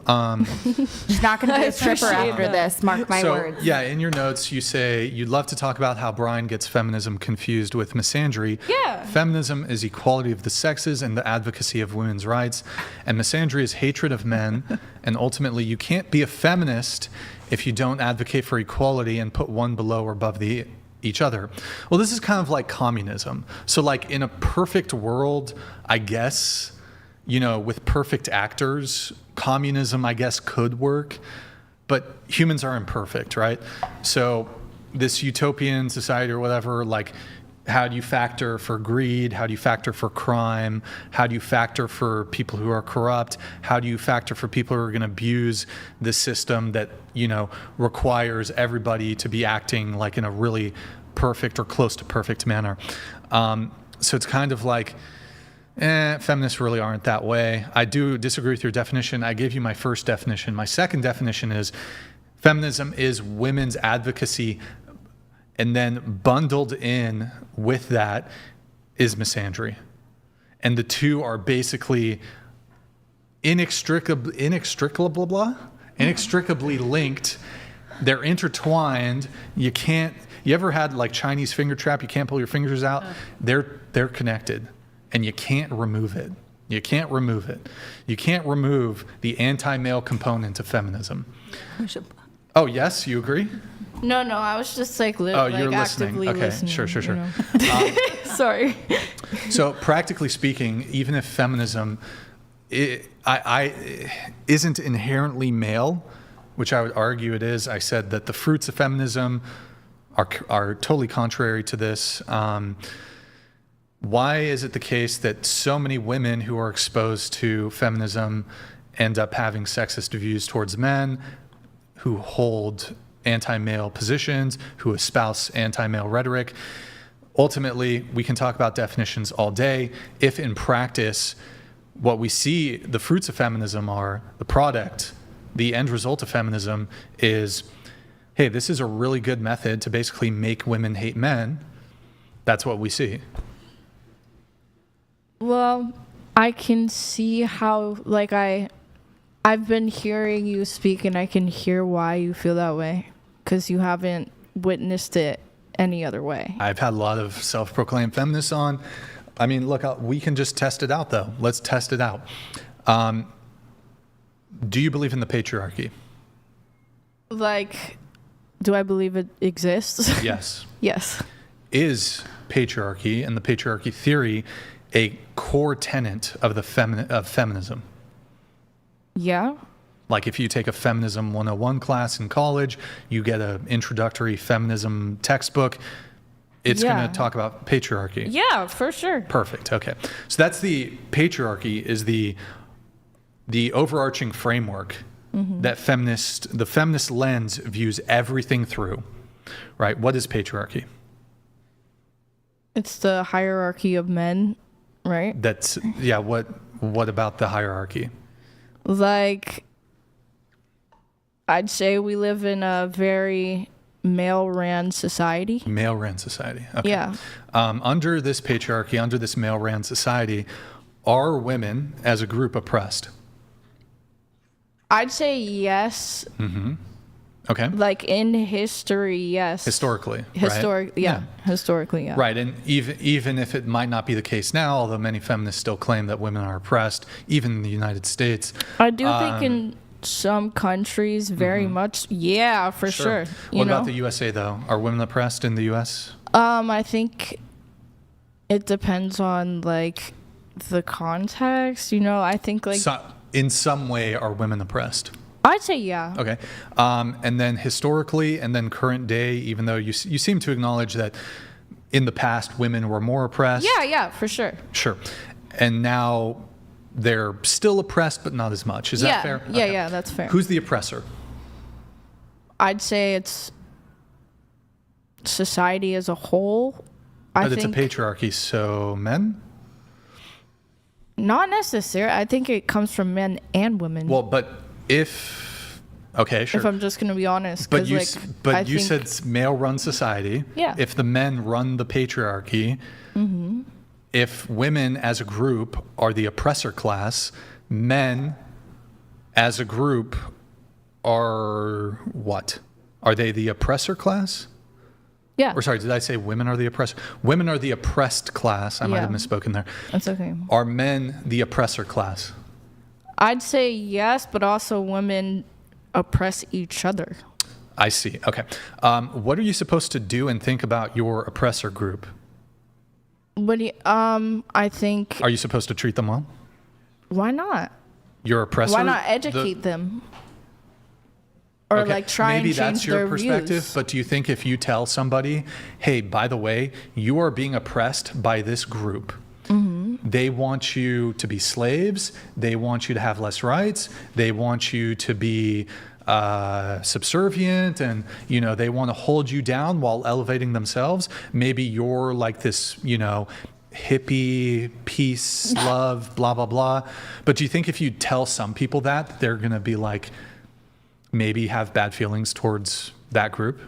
She's not going to be a stripper after this. Mark my words.
Yeah, in your notes you say you'd love to talk about how Brian gets feminism confused with misandry.
Yeah.
Feminism is equality of the sexes and the advocacy of women's rights, and misandry is hatred of men. And ultimately, you can't be a feminist if you don't advocate for equality and put one below or above each other. Well, this is kind of like communism. So, like in a perfect world, I guess, you know, with perfect actors, communism, I guess, could work, but humans are imperfect, right? So this utopian society or whatever, like, how do you factor for greed? How do you factor for crime? How do you factor for people who are corrupt? How do you factor for people who are going to abuse the system that, you know, requires everybody to be acting like in a really perfect or close to perfect manner? So it's kind of like, feminists really aren't that way. I do disagree with your definition. I gave you my first definition. My second definition is feminism is women's advocacy, and then bundled in with that is misandry. And the two are basically inextricably linked. They're intertwined. You ever had like Chinese finger trap? You can't pull your fingers out. They're connected, and you can't remove it. You can't remove it. You can't remove the anti-male component of feminism. Oh, yes, you agree?
No, I was just like,
you're listening.
actively
Okay,
listening.
sure.
You know? Sorry.
So practically speaking, even if feminism isn't inherently male, which I would argue it is, I said that the fruits of feminism are totally contrary to this. Why is it the case that so many women who are exposed to feminism end up having sexist views towards men, who hold anti-male positions, who espouse anti-male rhetoric? Ultimately, we can talk about definitions all day. If in practice, what we see the fruits of feminism are, the product, the end result of feminism is, hey, this is a really good method to basically make women hate men. That's what we see.
Well, I can see how, like, I've been hearing you speak, and I can hear why you feel that way, because you haven't witnessed it any other way.
I've had a lot of self-proclaimed feminists on. I mean, look, we can just test it out, though. Let's test it out. Do you believe in the patriarchy?
Like, do I believe it exists?
Yes.
Yes.
Is patriarchy and the patriarchy theory a core tenet of the feminism?
Yeah.
Like if you take a Feminism 101 class in college, you get an introductory feminism textbook, it's going to talk about patriarchy.
Yeah, for sure.
Perfect. Okay. So that's the patriarchy is the overarching framework that the feminist lens views everything through, right? What is patriarchy?
It's the hierarchy of men, right?
That's, yeah, what about the hierarchy?
Like, I'd say we live in a very male-ran society.
Male-ran society. Okay.
Yeah.
Under this patriarchy, under this male-ran society, are women as a group oppressed?
I'd say yes.
Mm-hmm. Okay.
Like in history, yes.
Historically, right?
Historically, yeah.
Right, and even if it might not be the case now, although many feminists still claim that women are oppressed, even in the United States.
I do think in some countries, very much, yeah, for sure.
What about the USA, though? Are women oppressed in the U.S.?
I think it depends on, like, the context, I think, like...
So, in some way, are women oppressed?
I'd say yeah.
Okay. And then historically and then current day, even though you seem to acknowledge that in the past women were more oppressed.
Yeah, for sure.
Sure. And now they're still oppressed, but not as much. Is that fair?
Yeah, that's fair.
Who's the oppressor?
I'd say it's society as a whole.
But it's a patriarchy, so men?
Not necessarily. I think it comes from men and women.
Well, but okay, sure.
If I'm just going to be honest.
But you said it's male-run society.
Yeah.
If the men run the patriarchy, if women as a group are the oppressor class, men as a group are what? Are they the oppressor class?
Yeah.
Or sorry, did I say women are the oppressor? Women are the oppressed class. I might have misspoken there.
That's okay.
Are men the oppressor class?
I'd say yes, but also women oppress each other.
I see. Okay. What are you supposed to do and think about your oppressor group?
I think...
Are you supposed to treat them well?
Why not?
Your oppressor?
Why not educate them? Or try and change their views. Maybe that's your perspective,
but do you think if you tell somebody, hey, by the way, you are being oppressed by this group. They want you to be slaves. They want you to have less rights. They want you to be subservient, and they want to hold you down while elevating themselves. Maybe you're like this, hippie, peace, love, blah blah blah. But do you think if you tell some people that, they're gonna be like, maybe have bad feelings towards that group?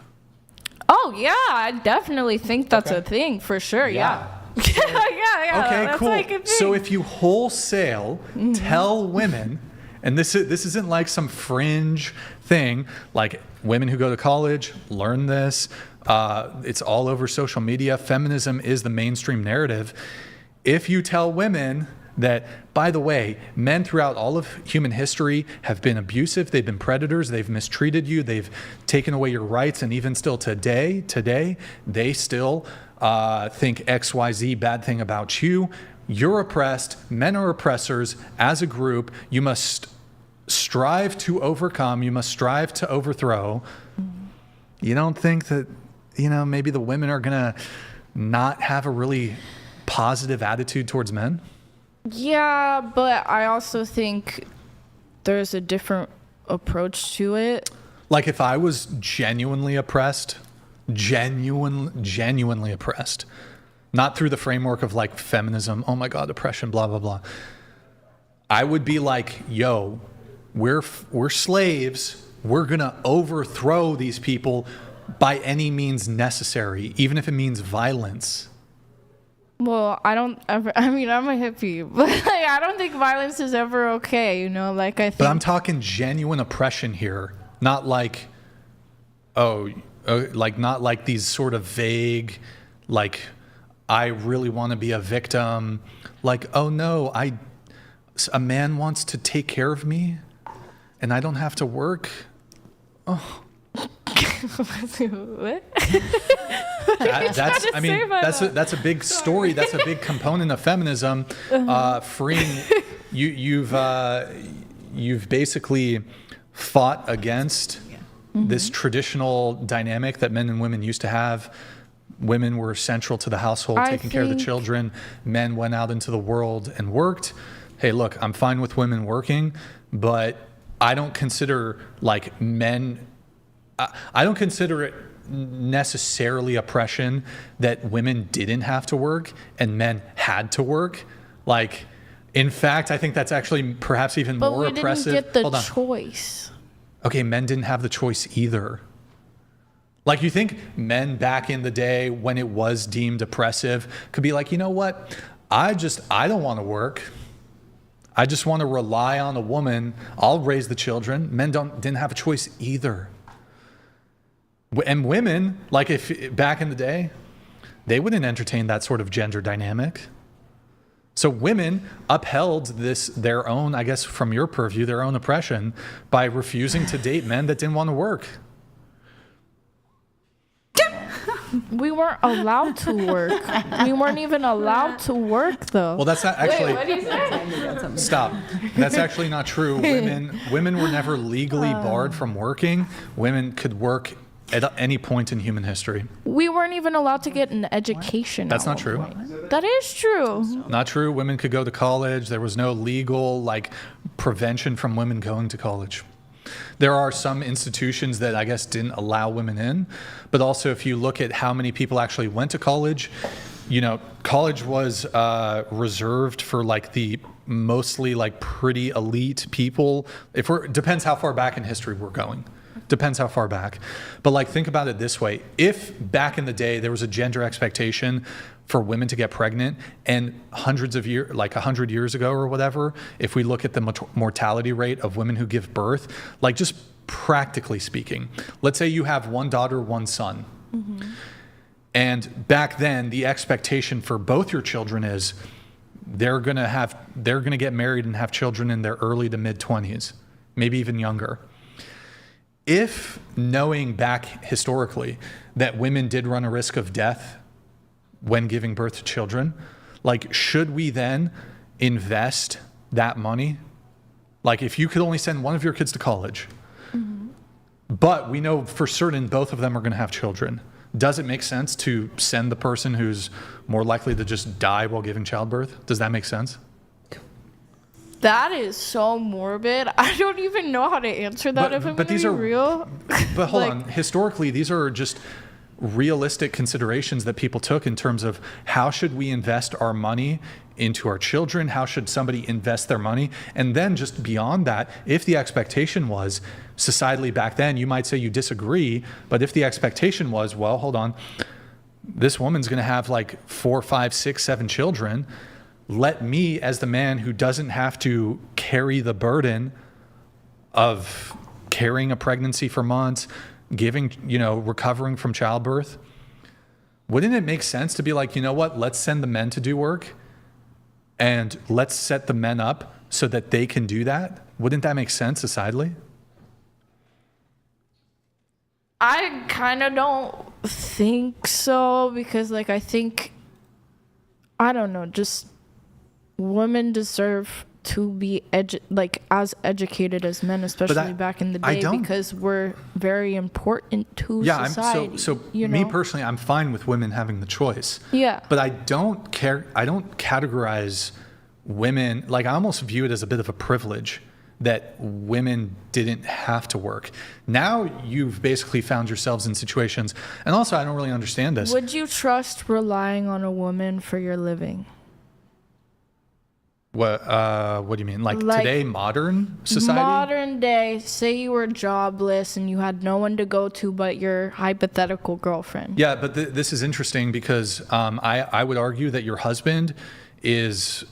Oh yeah, I definitely think that's a thing for sure. Yeah.
Okay, cool. So if you wholesale tell women And this isn't like some fringe thing. Like, women who go to college learn this. It's all over social media. Feminism is the mainstream narrative. If you tell women that, by the way, men throughout all of human history have been abusive, they've been predators, they've mistreated you, they've taken away your rights, and even still today, they still think XYZ bad thing about you. You're oppressed, men are oppressors. As a group, you must strive to overcome, you must strive to overthrow. You don't think that, maybe the women are gonna not have a really positive attitude towards men?
Yeah, but I also think there's a different approach to it.
Like, if I was genuinely oppressed, genuinely oppressed, not through the framework of like feminism, oh my God, oppression, blah, blah, blah. I would be like, yo, we're slaves. We're going to overthrow these people by any means necessary, even if it means violence.
Well, I'm a hippie, but like, I don't think violence is ever okay, I think.
But I'm talking genuine oppression here, not like, not like these sort of vague, like, I really want to be a victim. Like, oh no, a man wants to take care of me and I don't have to work. Oh.
What?
That's a big story. That's a big component of feminism. Freeing you've basically fought against this traditional dynamic that men and women used to have. Women were central to the household, taking care of the children. Men went out into the world and worked. Hey, look, I'm fine with women working, but I don't consider like men. I don't consider it necessarily oppression that women didn't have to work and men had to work. Like, in fact, I think that's actually perhaps even more oppressive.
But we didn't get the choice.
Okay, men didn't have the choice either. Like, you think men back in the day when it was deemed oppressive could be like, you know what? I don't want to work. I just want to rely on a woman. I'll raise the children. Men didn't have a choice either. And women, like, if back in the day, they wouldn't entertain that sort of gender dynamic. So women upheld their own, I guess from your purview, their own oppression by refusing to date men that didn't want to work.
We weren't allowed to work. We weren't even allowed to work, though.
Well, that's not actually.
Wait, what did you say?
Stop. That's actually not true. Women were never legally barred from working. Women could work at any point in human history.
We weren't even allowed to get an education.
That's not true.
That is true.
Not true. Women could go to college. There was no legal prevention from women going to college. There are some institutions that I guess didn't allow women in, but also if you look at how many people actually went to college, college was reserved for the mostly pretty elite people. Depends how far back in history we're going. Depends how far back. But think about it this way. If back in the day there was a gender expectation for women to get pregnant, and hundreds of years, 100 years ago or whatever, if we look at the mortality rate of women who give birth, just practically speaking, let's say you have one daughter, one son. Mm-hmm. And back then the expectation for both your children is they're going to get married and have children in their early to mid 20s, maybe even younger. If knowing back historically that women did run a risk of death when giving birth to children, should we then invest that money? If you could only send one of your kids to college, mm-hmm. but we know for certain both of them are going to have children, does it make sense to send the person who's more likely to just die while giving childbirth? Does that make sense?
That is so morbid. I don't even know how to answer that if I'm going to be real.
But hold on. Historically, these are just realistic considerations that people took in terms of how should we invest our money into our children? How should somebody invest their money? And then just beyond that, if the expectation was societally back then, you might say you disagree, but if the expectation was, well, hold on, this woman's going to have 4, 5, 6, 7 children. Let me, as the man who doesn't have to carry the burden of carrying a pregnancy for months, giving, recovering from childbirth, wouldn't it make sense to be like, you know what, let's send the men to do work and let's set the men up so that they can do that? Wouldn't that make sense societally?
I kind of don't think so, because like I think, I don't know, just women deserve to be as educated as men, especially back in the day, because we're very important to society.
So me personally, I'm fine with women having the choice.
Yeah.
But I don't categorize women, like I almost view it as a bit of a privilege that women didn't have to work. Now you've basically found yourselves in situations, and also I don't really understand this.
Would you trust relying on a woman for your living?
What do you mean? Like today, modern society?
Modern day, say you were jobless and you had no one to go to but your hypothetical girlfriend.
Yeah, but this is interesting because I would argue that your husband is,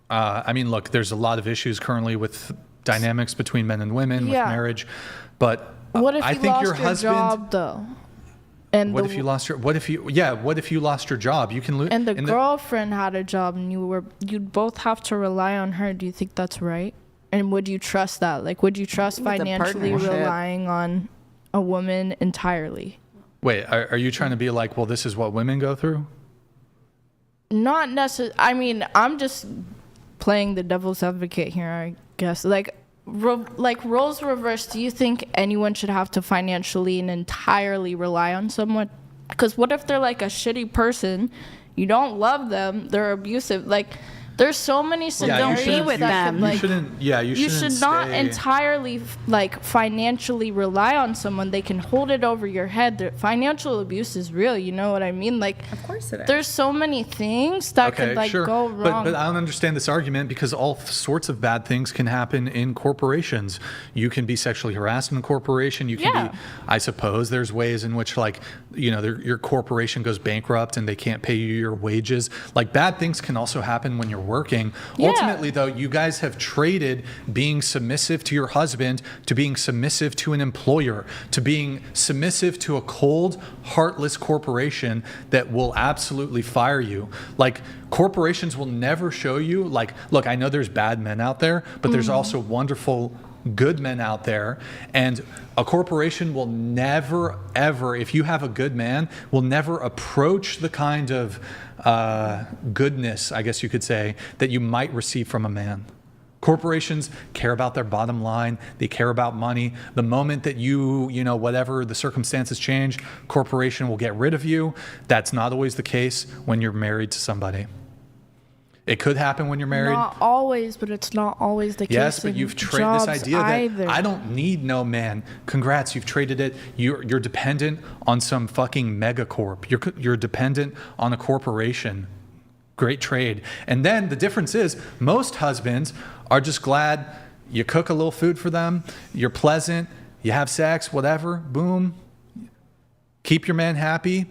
look, there's a lot of issues currently with dynamics between men and women, with marriage, but
what if
I
you
think
lost
your husband,
job though? And
what if you lost your job? You can lose.
And the girlfriend had a job, and you'd both have to rely on her. Do you think that's right? And would you trust that? Like, would you trust financially relying on a woman entirely?
Wait, are you trying to be like, well, this is what women go through?
Not necessarily. I mean, I'm just playing the devil's advocate here, I guess. Like roles reversed, do you think anyone should have to financially and entirely rely on someone? Because what if they're like a shitty person, you don't love them, they're abusive, like there's so many scenarios.
Don't be with them.
You should not entirely like financially rely on someone. They can hold it over your head. Financial abuse is real. You know what I mean? Like,
of course it is.
There's so many things that could go wrong.
But I don't understand this argument, because all sorts of bad things can happen in corporations. You can be sexually harassed in a corporation. You can be. I suppose there's ways in which your corporation goes bankrupt and they can't pay you your wages. Like bad things can also happen when you're working. Ultimately, though, you guys have traded being submissive to your husband to being submissive to an employer, to being submissive to a cold, heartless corporation that will absolutely fire you. Like, corporations will never show you, like, look, I know there's bad men out there, but there's also wonderful, good men out there. And a corporation will never, ever, if you have a good man, will never approach the kind of goodness, I guess you could say, that you might receive from a man. Corporations care about their bottom line. They care about money. The moment that whatever the circumstances change, corporation will get rid of you. That's not always the case when you're married to somebody. It could happen when you're married.
Not always, but it's not always the case.
Yes, but you've traded this idea that I don't need no man. Congrats, you've traded it. You're dependent on some fucking megacorp. You're dependent on a corporation. Great trade. And then the difference is most husbands are just glad you cook a little food for them. You're pleasant. You have sex, whatever. Boom. Keep your man happy.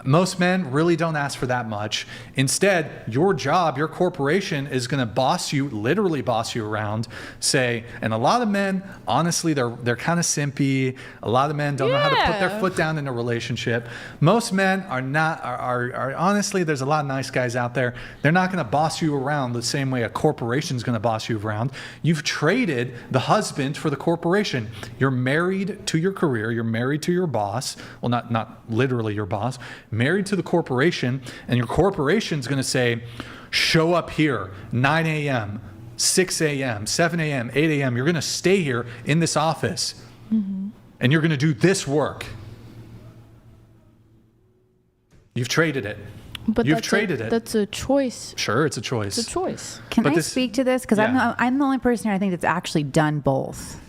Most men really don't ask for that much. Instead, your job, your corporation is going to literally boss you around, and a lot of men, honestly, they're kind of simpy. A lot of men don't know how to put their foot down in a relationship. Most men are honestly, there's a lot of nice guys out there. They're not going to boss you around the same way a corporation is going to boss you around. You've traded the husband for the corporation. You're married to your career. You're married to your boss. Well, not literally your boss. Married to the corporation, and your corporation's going to say, show up here 9 a.m., 6 a.m., 7 a.m., 8 a.m. You're going to stay here in this office, and you're going to do this work. You've traded it.
But
You've traded it.
That's a choice.
Sure, it's a choice.
It's a choice.
Can I speak to this? Because I'm the only person here I think that's actually done both.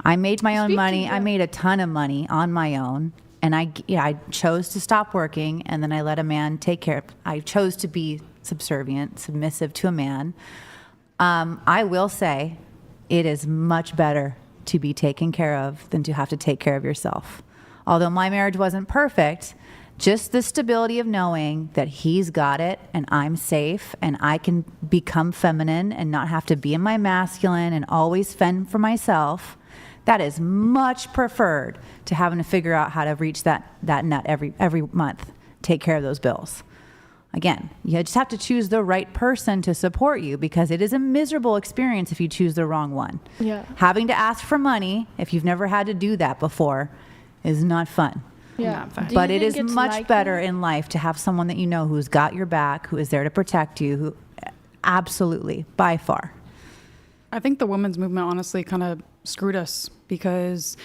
I made my own money. I made a ton of money on my own. And I chose to stop working, and then I let a man take care of. I chose to be submissive to a man. I will say, it is much better to be taken care of than to have to take care of yourself. Although my marriage wasn't perfect, Just the stability of knowing that he's got it and I'm safe and I can become feminine and not have to be in my masculine and always fend for myself. That is much preferred to having to figure out how to reach that nut every month, take care of those bills. Again, you just have to choose the right person to support you, because it is a miserable experience if you choose the wrong one.
Yeah.
Having to ask for money, if you've never had to do that before, is not fun.
Yeah.
But it is much better in life to have someone that you know who's got your back, who is there to protect you, who absolutely, by far.
I think the women's movement honestly kind of screwed us, because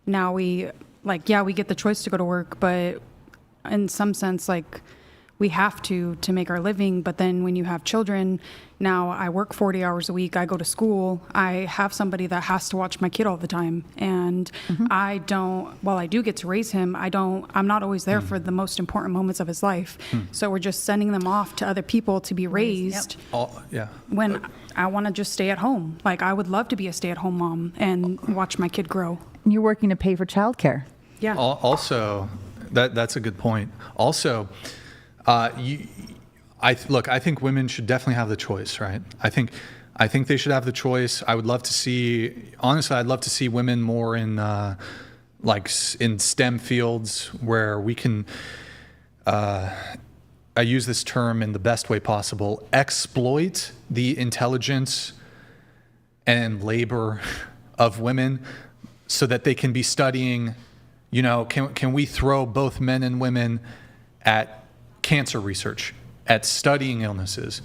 now we get the choice to go to work, but in some sense, like, we have to make our living. But then when you have children, now I work 40 hours a week, I go to school, I have somebody that has to watch my kid all the time. And while I do get to raise him, I'm not always there for the most important moments of his life. So we're just sending them off to other people to be raised. When I want to just stay at home. Like, I would love to be a stay-at-home mom and watch my kid grow.
And you're working to pay for childcare.
Yeah.
Also, that's a good point. Also, I think women should definitely have the choice, right? I think they should have the choice. I would love to see, honestly, I'd love to see women more in in STEM fields where we can, I use this term in the best way possible, exploit the intelligence and labor of women so that they can be studying, can we throw both men and women at cancer research, at studying illnesses?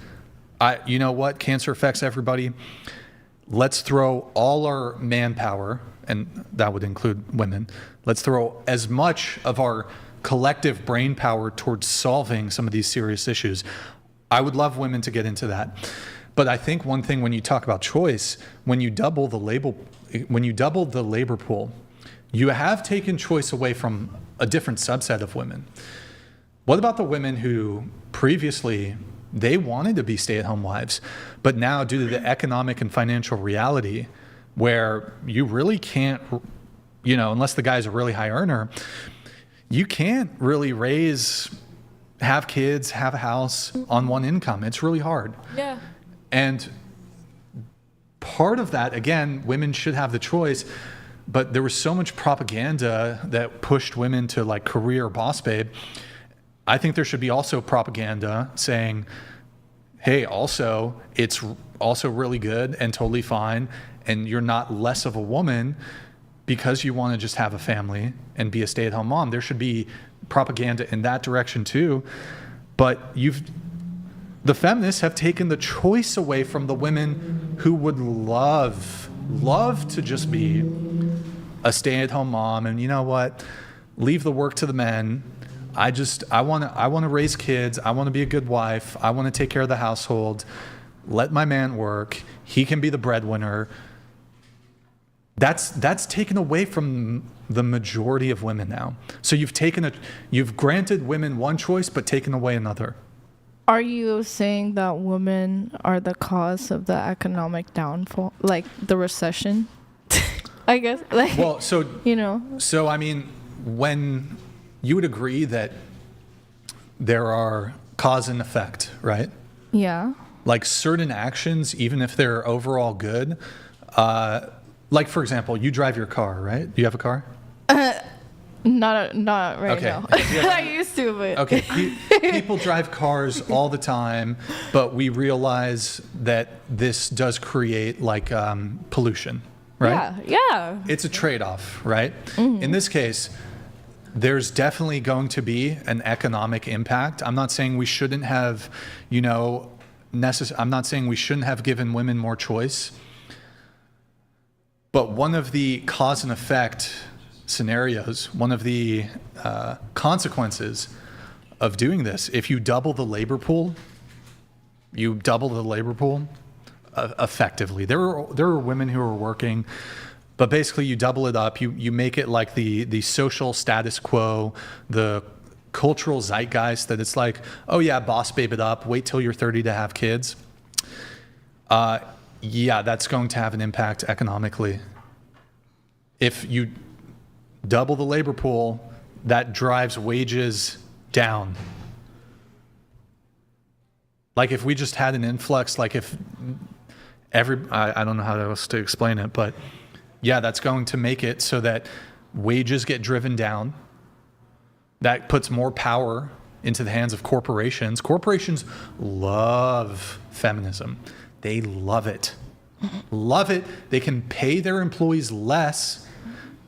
You know what? Cancer affects everybody. Let's throw all our manpower, and that would include women. Let's throw as much of our collective brain power towards solving some of these serious issues. I would love women to get into that. But I think one thing when you talk about choice, when you double the labor pool, you have taken choice away from a different subset of women. What about the women who previously they wanted to be stay-at-home wives, but now due to the economic and financial reality where you really can't, unless the guy's a really high earner, you can't really have kids, have a house on one income. It's really hard.
Yeah.
And part of that, again, women should have the choice, but there was so much propaganda that pushed women to like career boss babe. I think there should be also propaganda saying, hey, also, it's also really good and totally fine, and you're not less of a woman because you want to just have a family and be a stay-at-home mom. There should be propaganda in that direction too. But the feminists have taken the choice away from the women who would love to just be a stay-at-home mom, and you know what? Leave the work to the men. I want to raise kids. I want to be a good wife. I want to take care of the household. Let my man work. He can be the breadwinner. That's taken away from the majority of women now. So you've granted women one choice, but taken away another.
Are you saying that women are the cause of the economic downfall, like the recession? I guess.
Well, So I mean, when you would agree that there are cause and effect, right?
Yeah.
Like certain actions, even if they're overall good, like for example, you drive your car, right? Do you have a car?
Not right now. I used to, but
okay. People drive cars all the time, but we realize that this does create like pollution, right?
Yeah.
It's a trade-off, right? Mm-hmm. In this case, there's definitely going to be an economic impact. I'm not saying we shouldn't have, I'm not saying we shouldn't have given women more choice. But one of the cause and effect scenarios, one of the consequences of doing this, if you double the labor pool, effectively. There are women who are working, but basically you double it up. You make it like the social status quo, the cultural zeitgeist that it's like, oh yeah, boss babe it up, wait till you're 30 to have kids. Yeah, that's going to have an impact economically. If you double the labor pool, that drives wages down. Like if we just had an influx, like if I don't know how else to explain it, but yeah, that's going to make it so that wages get driven down. That puts more power into the hands of corporations. Corporations love feminism. They love it. Love it. They can pay their employees less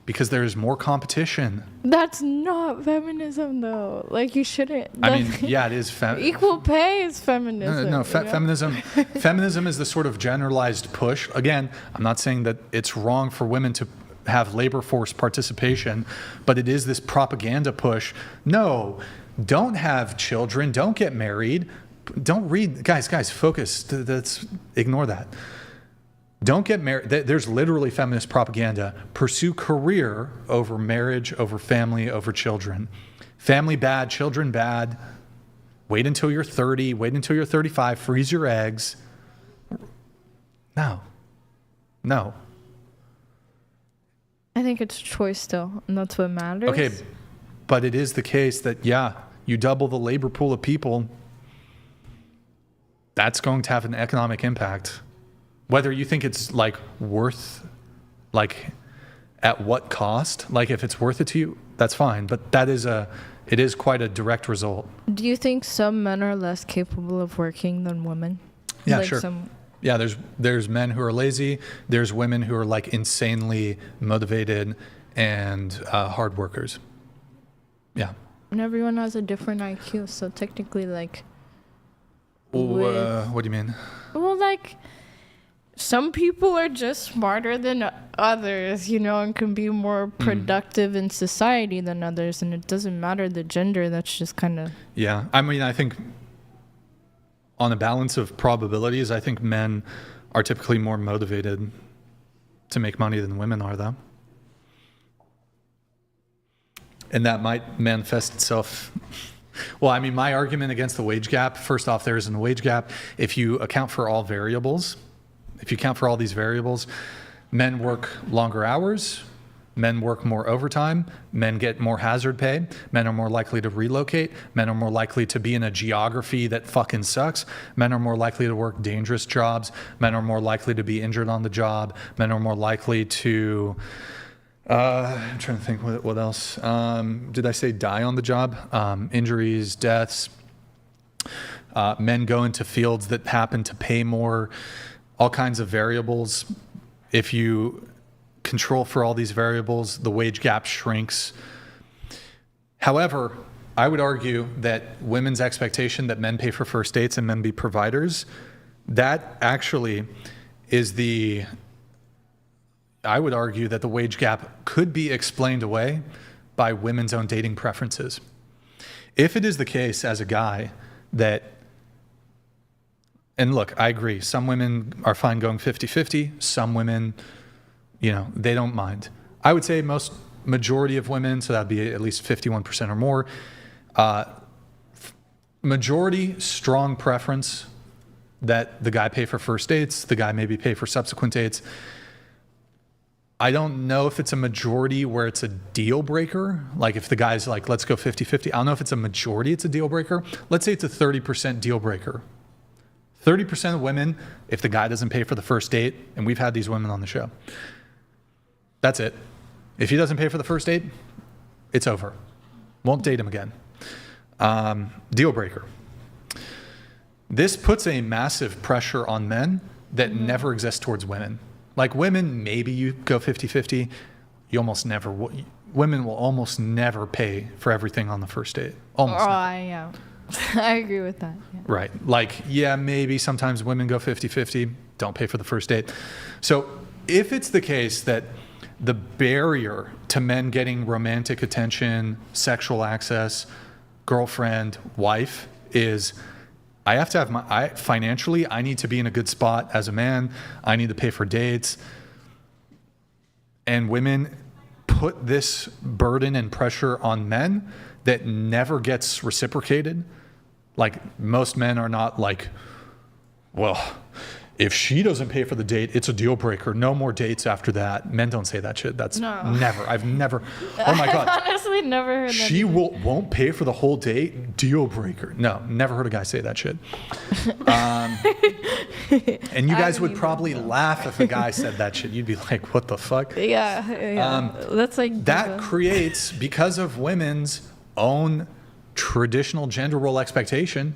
because there's more competition.
That's not feminism, though. Like, you shouldn't.
I mean, yeah, it is.
Equal pay is feminism.
No, feminism is the sort of generalized push. Again, I'm not saying that it's wrong for women to have labor force participation, but it is this propaganda push. No, don't have children. Don't get married. Don't read. Guys, focus. Ignore that. Don't get married. There's literally feminist propaganda. Pursue career over marriage, over family, over children. Family bad, children bad. Wait until you're 30. Wait until you're 35. Freeze your eggs. No.
I think it's choice still, and that's what matters.
Okay, but it is the case that, yeah, you double the labor pool of people, that's going to have an economic impact. Whether you think it's like worth, like at what cost, like if it's worth it to you, that's fine. But it is quite a direct result.
Do you think some men are less capable of working than women?
Yeah, sure. Yeah, there's men who are lazy. There's women who are like insanely motivated and hard workers. Yeah.
And everyone has a different IQ, so technically, like.
What do you mean?
Well, like, some people are just smarter than others, and can be more productive in society than others, and it doesn't matter the gender. That's just kind of.
Yeah, I mean, I think. On a balance of probabilities, I think men are typically more motivated to make money than women are, though. And that might manifest itself. Well, I mean, my argument against the wage gap, first off, there isn't a wage gap. If you account for all these variables, men work longer hours, men work more overtime, men get more hazard pay, men are more likely to relocate, men are more likely to be in a geography that fucking sucks, men are more likely to work dangerous jobs, men are more likely to be injured on the job, men are more likely to, I'm trying to think what else. Did I say die on the job? Injuries, deaths, men go into fields that happen to pay more, all kinds of variables. If you control for all these variables, the wage gap shrinks. However, I would argue that women's expectation that men pay for first dates and men be providers, that actually is I would argue that the wage gap could be explained away by women's own dating preferences. If it is the case as a guy that, and look, I agree, some women are fine going 50-50, some women, they don't mind. I would say majority of women, so that'd be at least 51% or more, majority strong preference that the guy pay for first dates, the guy maybe pay for subsequent dates. I don't know if it's a majority where it's a deal breaker. Like if the guy's like, let's go 50-50. I don't know if it's a majority, it's a deal breaker. Let's say it's a 30% deal breaker. 30% of women, if the guy doesn't pay for the first date, and we've had these women on the show, that's it. If he doesn't pay for the first date, it's over. Won't date him again. Deal breaker. This puts a massive pressure on men that never exists towards women. Like women, maybe you go 50-50. Women will almost never pay for everything on the first date. Almost never.
Yeah. I agree with that. Yeah.
Right. Like, yeah, maybe sometimes women go 50-50, don't pay for the first date. So if it's the case that the barrier to men getting romantic attention, sexual access, girlfriend, wife is I have to have financially, I need to be in a good spot as a man. I need to pay for dates. And women put this burden and pressure on men that never gets reciprocated. Like most men are not like, well, if she doesn't pay for the date, it's a deal breaker. No more dates after that. Men don't say that shit. That's never. I've never. Oh my God.
I've honestly never heard that.
She won't pay for the whole date. Deal breaker. No, never heard a guy say that shit. And you guys would probably laugh if a guy said that shit. You'd be like, "What the fuck?"
Yeah. That's like
that creates, because of women's own traditional gender role expectation,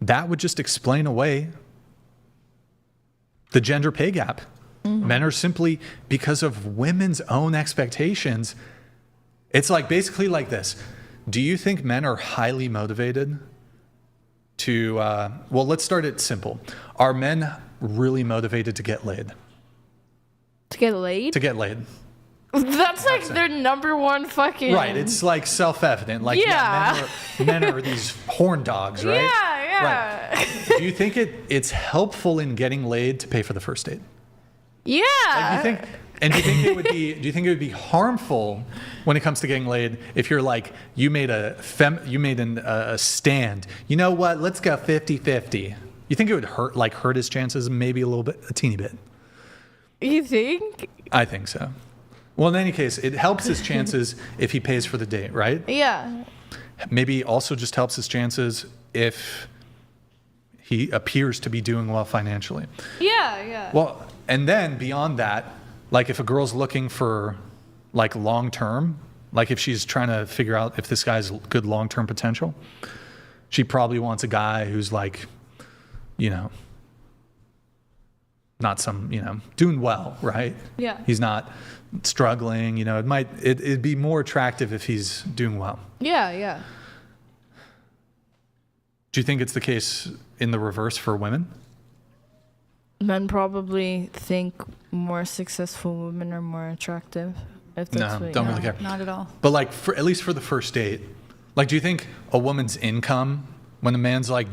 that would just explain away the gender pay gap. Men are simply, because of women's own expectations, it's like basically like this. Do you think men are highly motivated to, well, let's start it simple. Are men really motivated to get laid?
To get laid?
To get laid.
That's like their number one fucking...
Right, it's like self-evident. Like, men are these horn dogs, right?
Yeah.
Right. Do you think it's helpful in getting laid to pay for the first date?
Yeah.
Like, do you think it would be harmful when it comes to getting laid if you're like, you made a stand, you know what, let's go 50-50. You think it would hurt his chances maybe a little bit, a teeny bit?
You think?
I think so. Well, in any case, it helps his chances if he pays for the date, right?
Yeah.
Maybe also just helps his chances if he appears to be doing well financially.
Yeah.
Well, and then beyond that, like if a girl's looking for like long-term, like if she's trying to figure out if this guy's good long-term potential, she probably wants a guy who's like, you know, not some, you know, doing well, right?
Yeah.
He's not struggling, you know, it'd be more attractive if he's doing well.
Yeah.
Do you think it's the case in the reverse for women?
Men probably think more successful women are more attractive. If that's
don't really care.
Not at all.
But like, at least for the first date, like, do you think a woman's income, when a man's like,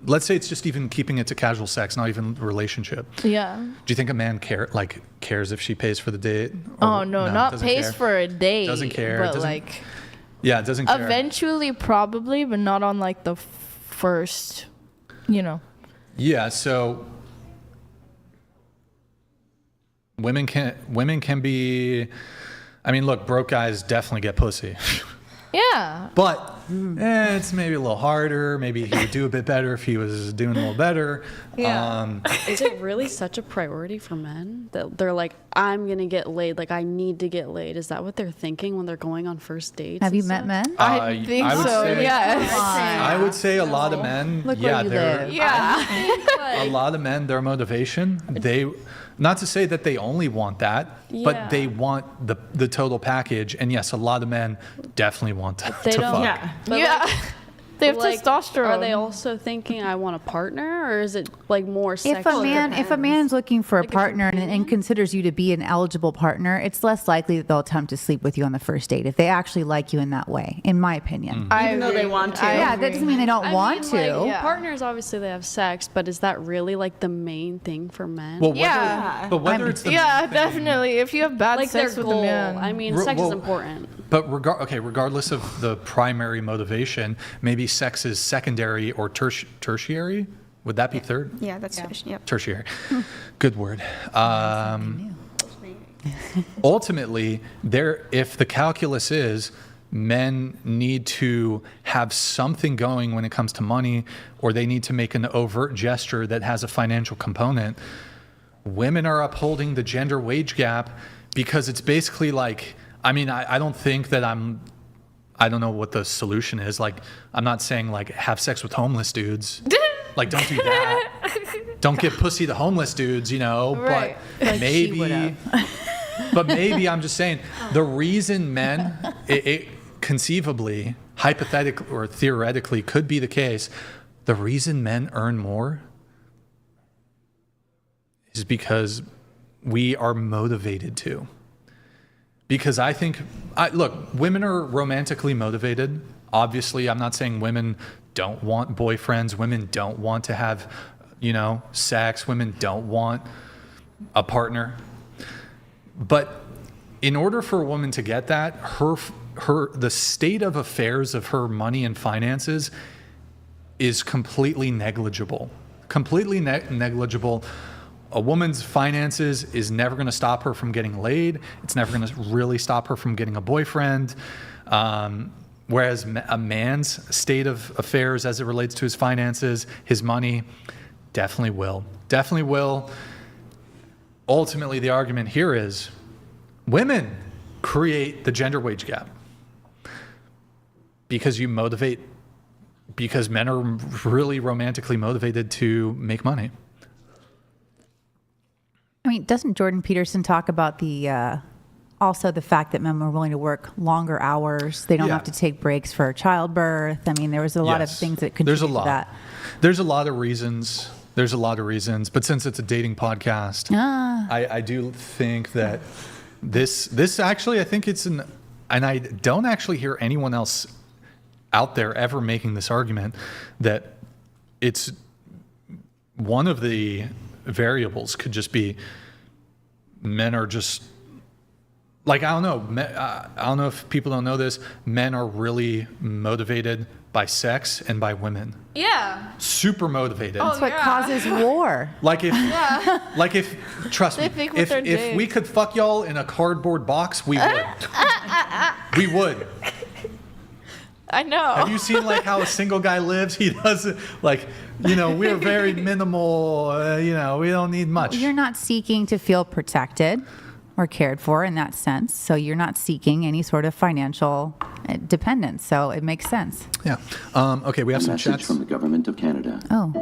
let's say it's just even keeping it to casual sex, not even relationship.
Yeah.
Do you think a man cares if she pays for the date?
Oh no, not pays for a date.
Doesn't care.
But like,
yeah, it doesn't care.
Eventually, probably, but not on like the first, you know.
Yeah. So women can be. I mean, look, broke guys definitely get pussy.
Yeah.
But it's maybe a little harder. Maybe he would do a bit better if he was doing a little better.
Yeah.
Is it really such a priority for men that they're like, I'm going to get laid, like I need to get laid? Is that what they're thinking when they're going on first dates?
Have you met men?
I think so. Yes.
I would say a lot of men.
Look where you live.
A lot of men, their motivation, not to say that they only want that, but they want the total package. And yes, a lot of men definitely want to fuck.
Yeah. They have testosterone.
Are they also thinking I want a partner, or is it like more sexual?
If a man's looking for a partner and considers you to be an eligible partner, it's less likely that they'll attempt to sleep with you on the first date if they actually like you in that way, in my opinion.
Even though they want to.
Yeah, that doesn't mean they don't want to.
Like, partners, obviously they have sex, but is that really like the main thing for men?
Well, whether it's the main
definitely. If you have bad
like
sex
their
with
goal.
a man,
I mean, sex is important.
But regardless of the primary motivation, maybe sex is secondary or tertiary. Would that be third?
Yeah, that's tertiary. Yep.
Tertiary. Good word. Ultimately, if the calculus is men need to have something going when it comes to money, or they need to make an overt gesture that has a financial component, women are upholding the gender wage gap because it's basically like, I mean, I don't think that I don't know what the solution is. Like, I'm not saying like have sex with homeless dudes. Like, don't do that. Don't give pussy to homeless dudes, you know.
Right.
But maybe, I'm just saying the reason men, it conceivably, hypothetically, or theoretically could be the case. The reason men earn more is because we are motivated to. Because I think, look, women are romantically motivated. Obviously, I'm not saying women don't want boyfriends. Women don't want to have, sex. Women don't want a partner. But in order for a woman to get that, the state of affairs of her money and finances is completely negligible. completely negligible. A woman's finances is never going to stop her from getting laid. It's never going to really stop her from getting a boyfriend. Whereas a man's state of affairs as it relates to his finances, his money, definitely will. Definitely will. Ultimately, the argument here is women create the gender wage gap because men are really romantically motivated to make money.
I mean, doesn't Jordan Peterson talk about also the fact that men were willing to work longer hours? They don't have to take breaks for childbirth. I mean, there was a lot of things that contributed to that.
There's a lot of reasons. But since it's a dating podcast, I do think that this actually, I think it's and I don't actually hear anyone else out there ever making this argument that it's one of the variables could just be men are just like, I don't know if people don't know this, men are really motivated by sex and by women.
Yeah.
Super motivated.
That's what causes war.
Trust me, if we could fuck y'all in a cardboard box, we would. We would.
I know.
Have you seen like how a single guy lives? He doesn't we're very minimal. We don't need much.
You're not seeking to feel protected or cared for in that sense. So you're not seeking any sort of financial dependence. So it makes sense.
Yeah. Okay, we have some
message
chats
from the government of Canada.
Oh.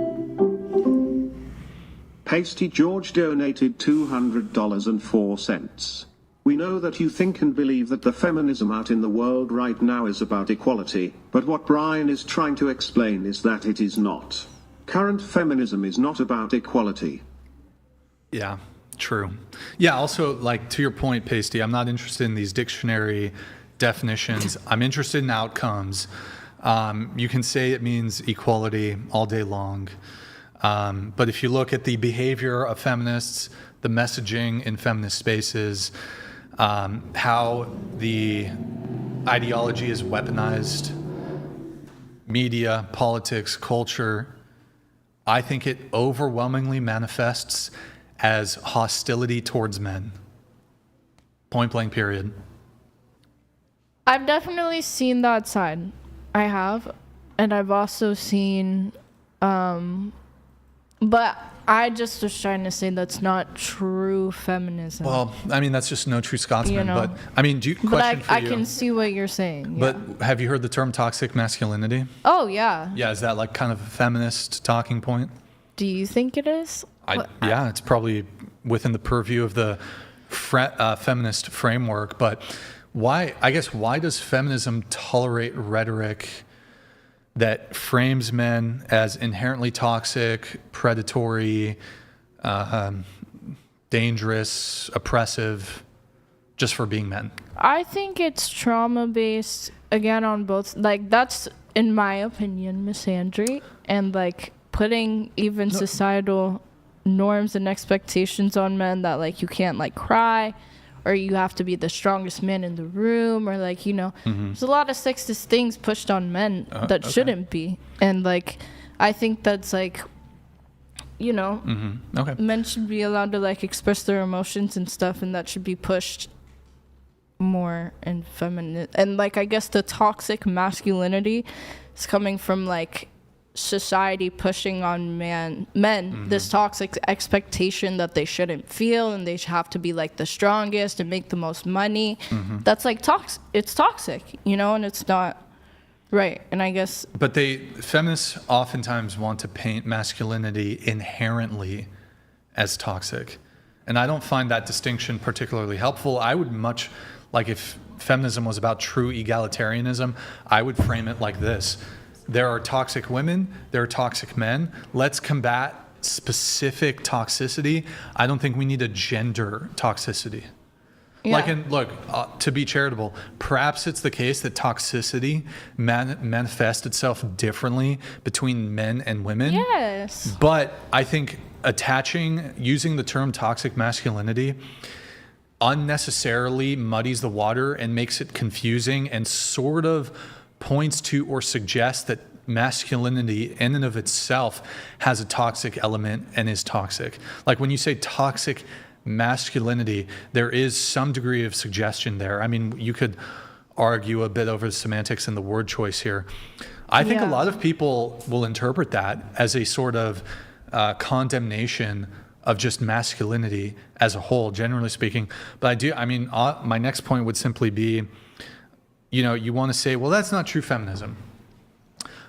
PasteyGeorge donated $200.04. We know that you think and believe that the feminism out in the world right now is about equality, but what Brian is trying to explain is that it is not. Current feminism is not about equality.
Yeah, true. Yeah, also, like, to your point, Pasty, I'm not interested in these dictionary definitions. I'm interested in outcomes. You can say it means equality all day long. But if you look at the behavior of feminists, the messaging in feminist spaces, how the ideology is weaponized, media, politics, culture, I think it overwhelmingly manifests as hostility towards men. Point blank, period.
I've definitely seen that side. I have. And I've also seen, but I just was trying to say that's not true feminism.
Well, I mean, that's just no true Scotsman. But I mean,
I can see what you're saying.
But have you heard the term toxic masculinity?
Oh, yeah.
Yeah, is that like kind of a feminist talking point?
Do you think it is?
Yeah, it's probably within the purview of the feminist framework. But why does feminism tolerate rhetoric that frames men as inherently toxic, predatory, dangerous, oppressive, just for being men?
I think it's trauma-based, again, on both. Like, that's, in my opinion, misandry. And, like, putting even societal norms and expectations on men that, like, you can't, like, cry, or you have to be the strongest man in the room, or like, there's a lot of sexist things pushed on men that shouldn't be. And like, I think that's like, men should be allowed to like express their emotions and stuff, and that should be pushed more in feminine. And like, I guess the toxic masculinity is coming from like society pushing on men this toxic expectation that they shouldn't feel and they have to be like the strongest and make the most money. That's like it's toxic, and it's not right. And I guess
feminists oftentimes want to paint masculinity inherently as toxic, and I don't find that distinction particularly helpful. I would much like, if feminism was about true egalitarianism, I would frame it like this: there are toxic women, there are toxic men. Let's combat specific toxicity. I don't think we need a gender toxicity. Yeah. To be charitable, perhaps it's the case that toxicity manifests itself differently between men and women.
Yes.
But I think using the term toxic masculinity unnecessarily muddies the water and makes it confusing and sort of points to or suggests that masculinity in and of itself has a toxic element and is toxic. Like when you say toxic masculinity, there is some degree of suggestion there. I mean, you could argue a bit over the semantics and the word choice here. I think a lot of people will interpret that as a sort of condemnation of just masculinity as a whole, generally speaking. But my next point would simply be, you want to say, well, that's not true feminism.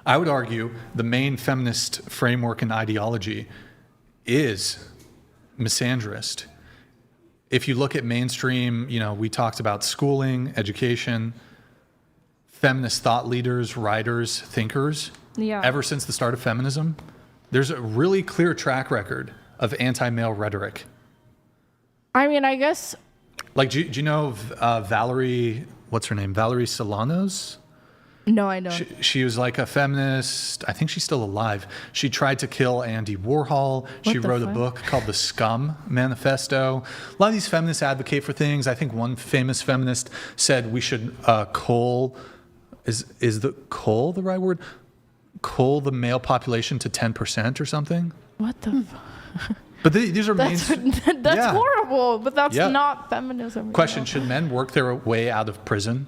I would argue the main feminist framework and ideology is misandrist. If you look at mainstream, we talked about schooling, education, feminist thought leaders, writers, thinkers, ever since the start of feminism, there's a really clear track record of anti-male rhetoric.
I mean, I guess...
Like, do you know Valerie, what's her name? Valerie Solanas?
No, I don't.
She was like a feminist. I think she's still alive. She tried to kill Andy Warhol. She wrote a book called The Scum Manifesto. A lot of these feminists advocate for things. I think one famous feminist said we should cull, is the cull the right word? Cull the male population to 10% or something?
What the
But these are
that's horrible, but that's not feminism.
Question, should men work their way out of prison?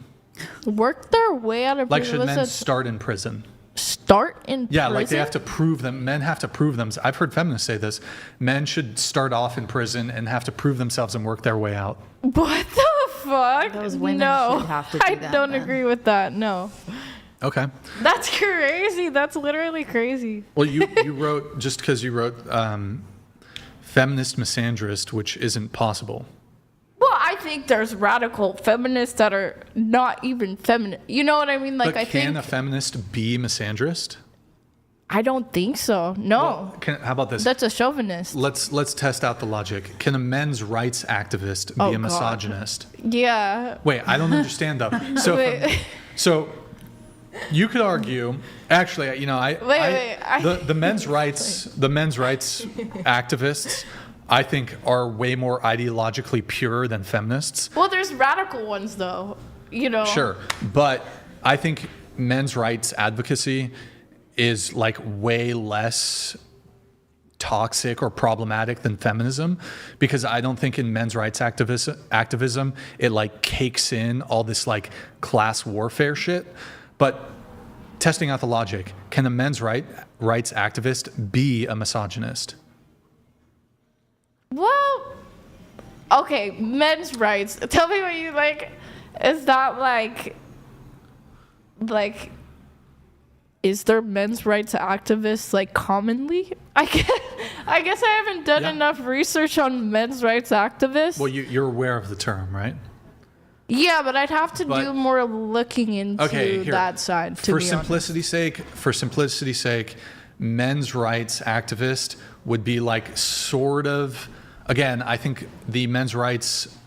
Work their way out of
like,
prison?
should men start in prison?
Start in prison?
Yeah, like they have to prove them. Men have to prove them. I've heard feminists say this. Men should start off in prison and have to prove themselves and work their way out.
What the fuck?
Those women should have to do
I
that,
don't
then.
agree with that. No.
Okay.
That's crazy. That's literally crazy.
Well, you wrote, just because you wrote feminist misandrist, which isn't possible.
Well, I think there's radical feminists that are not even feminist. You know what I mean? Like,
but can a feminist be misandrist?
I don't think so. No.
Well, how about this?
That's a chauvinist.
Let's test out the logic. Can a men's rights activist be a misogynist?
Yeah.
Wait, I don't understand though. So you could argue. Actually, the men's rights activists, I think, are way more ideologically pure than feminists.
Well, there's radical ones though.
Sure, but I think men's rights advocacy is like way less toxic or problematic than feminism, because I don't think in men's rights activism it like cakes in all this like class warfare shit. But testing out the logic, can a men's rights activist be a misogynist?
Well, okay, men's rights. Tell me what you like. Is that like, is there men's rights activists like commonly? I guess I haven't done enough research on men's rights activists.
Well, you're aware of the term, right?
Yeah, but I'd have to do more looking into that side.
For simplicity's sake, men's rights activist would be like sort of. Again, I think the men's rights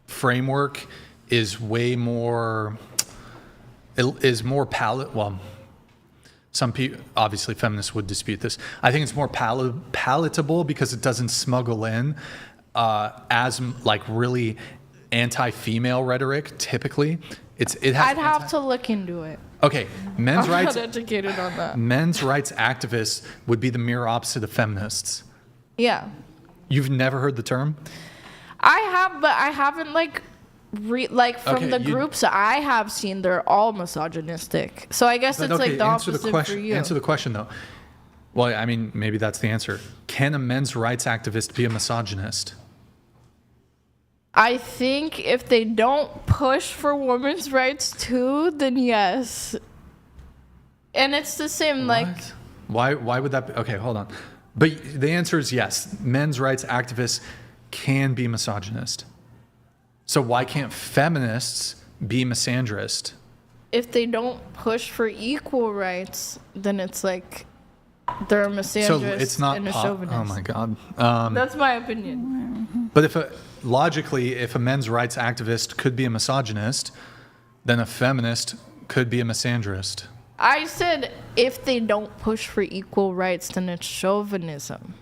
framework is way more. It is more Well, some people, obviously feminists would dispute this. I think it's more palatable because it doesn't smuggle in as like really anti-female rhetoric. Typically, I'd
have to look into it.
Okay, men's
I'm
rights.
not educated on that.
Men's rights activists would be the mirror opposite of feminists.
Yeah.
You've never heard the term?
I have, but I haven't from the groups I have seen, they're all misogynistic. So I guess it's like the opposite for you.
Answer the question though. Well, I mean, maybe that's the answer. Can a men's rights activist be a misogynist?
I think if they don't push for women's rights too, then yes. And it's the same
Why would that be? Okay, hold on. But the answer is yes. Men's rights activists can be misogynist. So why can't feminists be misandrist?
If they don't push for equal rights, then it's like they're a misandrist
so it's not
and a chauvinist.
Oh my God.
That's my opinion.
But logically, if a men's rights activist could be a misogynist, then a feminist could be a misandrist.
I said if they don't push for equal rights, then it's chauvinism,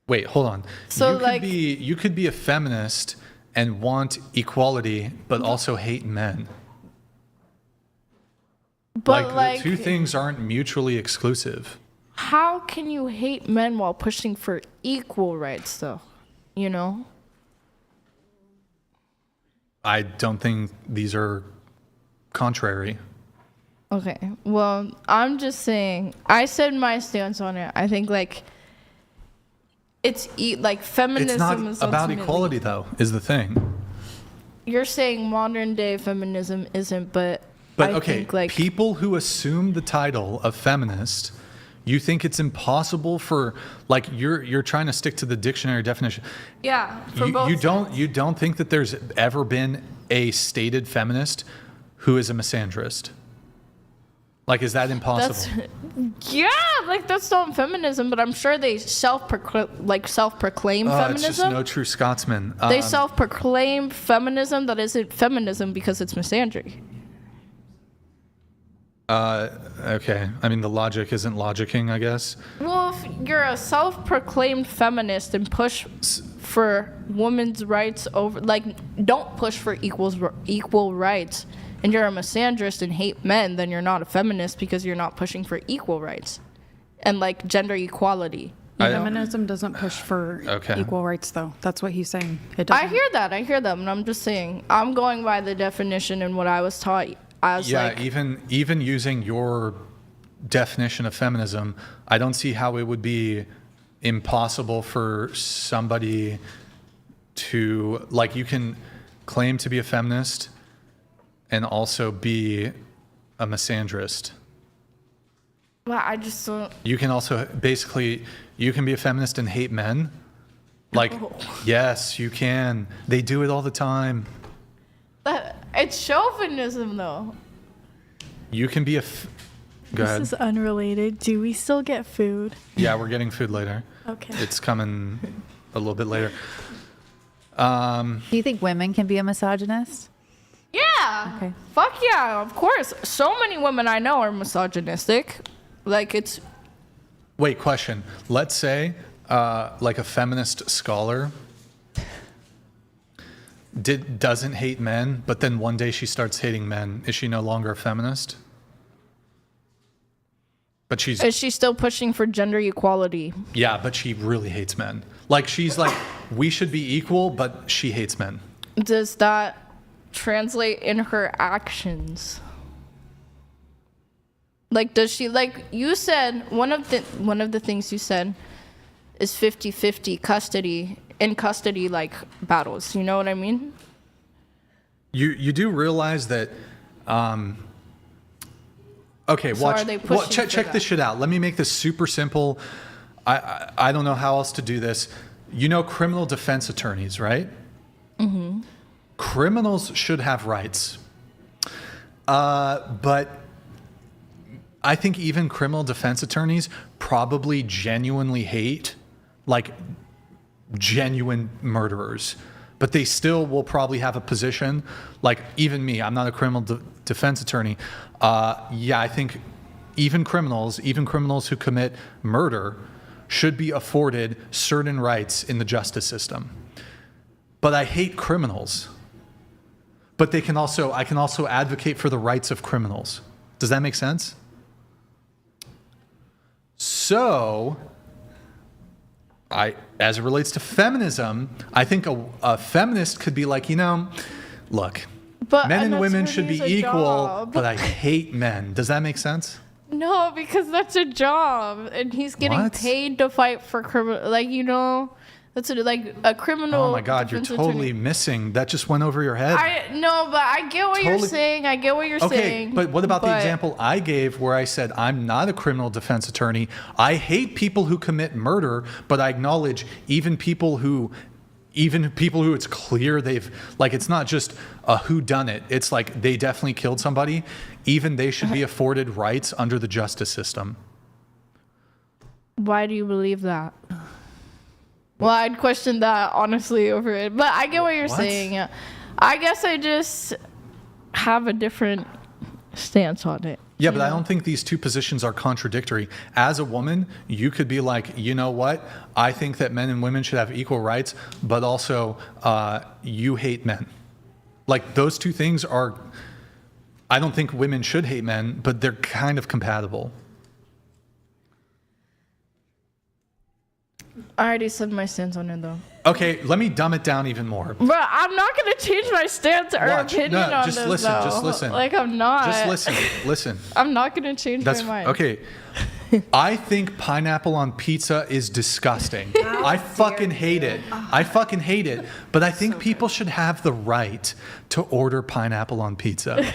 Wait, hold on.
So
you could be a feminist and want equality, but also hate men.
But
the two things aren't mutually exclusive.
How can you hate men while pushing for equal rights, though? You know?
I don't think these are contrary.
Okay. Well, I'm just saying, I said my stance on it. I think, like, it's like feminism
it's
is
not about
ultimately-
equality, though, is the thing.
You're saying modern day feminism isn't, but I
okay,
think, like,
people who assume the title of feminist, you think it's impossible for, like, you're trying to stick to the dictionary definition.
yeah, for both
You don't think that there's ever been a stated feminist who is a misandrist? Like, is that impossible?
Yeah, like that's not feminism, but I'm sure they self-proclaim feminism.
It's just no true Scotsman.
They self-proclaim feminism that isn't feminism because it's misandry.
Okay. I mean, the logic isn't logicking, I guess.
Well, if you're a self-proclaimed feminist and push for women's rights over, like, don't push for equal rights, and you're a misandrist and hate men, then you're not a feminist because you're not pushing for equal rights and, like, gender equality.
Feminism doesn't push for equal rights, though. That's what he's saying. It doesn't.
I hear that, and I'm just saying, I'm going by the definition and what I was taught. I was like,
even using your definition of feminism, I don't see how it would be impossible for somebody to, like, you can claim to be a feminist and also be a misandrist.
well, I just don't.
You can also basically, you can be a feminist and hate men. Like, yes, you can. They do it all the time.
It's chauvinism, though.
You can be a. Go ahead.
This is unrelated. Do we still get food?
Yeah, we're getting food later.
Okay.
It's coming a little bit later.
Do you think women can be a misogynist?
Yeah.
Okay.
Fuck yeah, of course. So many women I know are misogynistic. Like, it's.
Wait, question. Let's say, like, a feminist scholar doesn't hate men, but then one day she starts hating men. Is she no longer a feminist? But
Is she still pushing for gender equality?
Yeah, but she really hates men. Like, she's like, we should be equal, but she hates men.
Does that translate in her actions? Like, does she, like, you said, one of the things you said is 50-50 custody, in custody, like, battles. You know what I mean?
You do realize that, okay,
So
watch.
are they pushing for
Check
that?
this shit out. Let me make this super simple. I don't know how else to do this. You know criminal defense attorneys, right?
Mm-hmm.
Criminals should have rights. But I think even criminal defense attorneys probably genuinely hate, like, genuine murderers. But they still will probably have a position, like, even me, I'm not a criminal defense attorney. Yeah, I think even criminals who commit murder should be afforded certain rights in the justice system. But I hate criminals. But I can also advocate for the rights of criminals. Does that make sense? So, as it relates to feminism, I think a feminist could be like, look, men and women should be equal, but I hate men. Does that make sense?
No, because that's a job, and he's getting paid to fight for criminal. Like, that's like a criminal.
Oh my God, you're totally missing. That just went over your head.
No, but I get what you're saying.
Okay, but what about the example I gave where I said I'm not a criminal defense attorney. I hate people who commit murder, but I acknowledge even people who it's clear they've, like, it's not just a whodunit. It's like they definitely killed somebody. Even they should be afforded rights under the justice system.
Why do you believe that? Well, I'd question that, honestly, over it. But I get what you're saying. Yeah. I guess I just have a different stance on it.
Yeah, but I don't think these two positions are contradictory. As a woman, you could be like, you know what? I think that men and women should have equal rights, but also you hate men. Like, those two things are, I don't think women should hate men, but they're kind of compatible.
I already said my stance on it, though.
Okay, let me dumb it down even more.
But I'm not going to change my stance or opinion on
just
this,
listen,
though.
just listen.
Like, I'm not.
Just listen.
I'm not going to change my mind.
Okay. I think pineapple on pizza is disgusting. I fucking hate it. But I think people should have the right to order pineapple on pizza.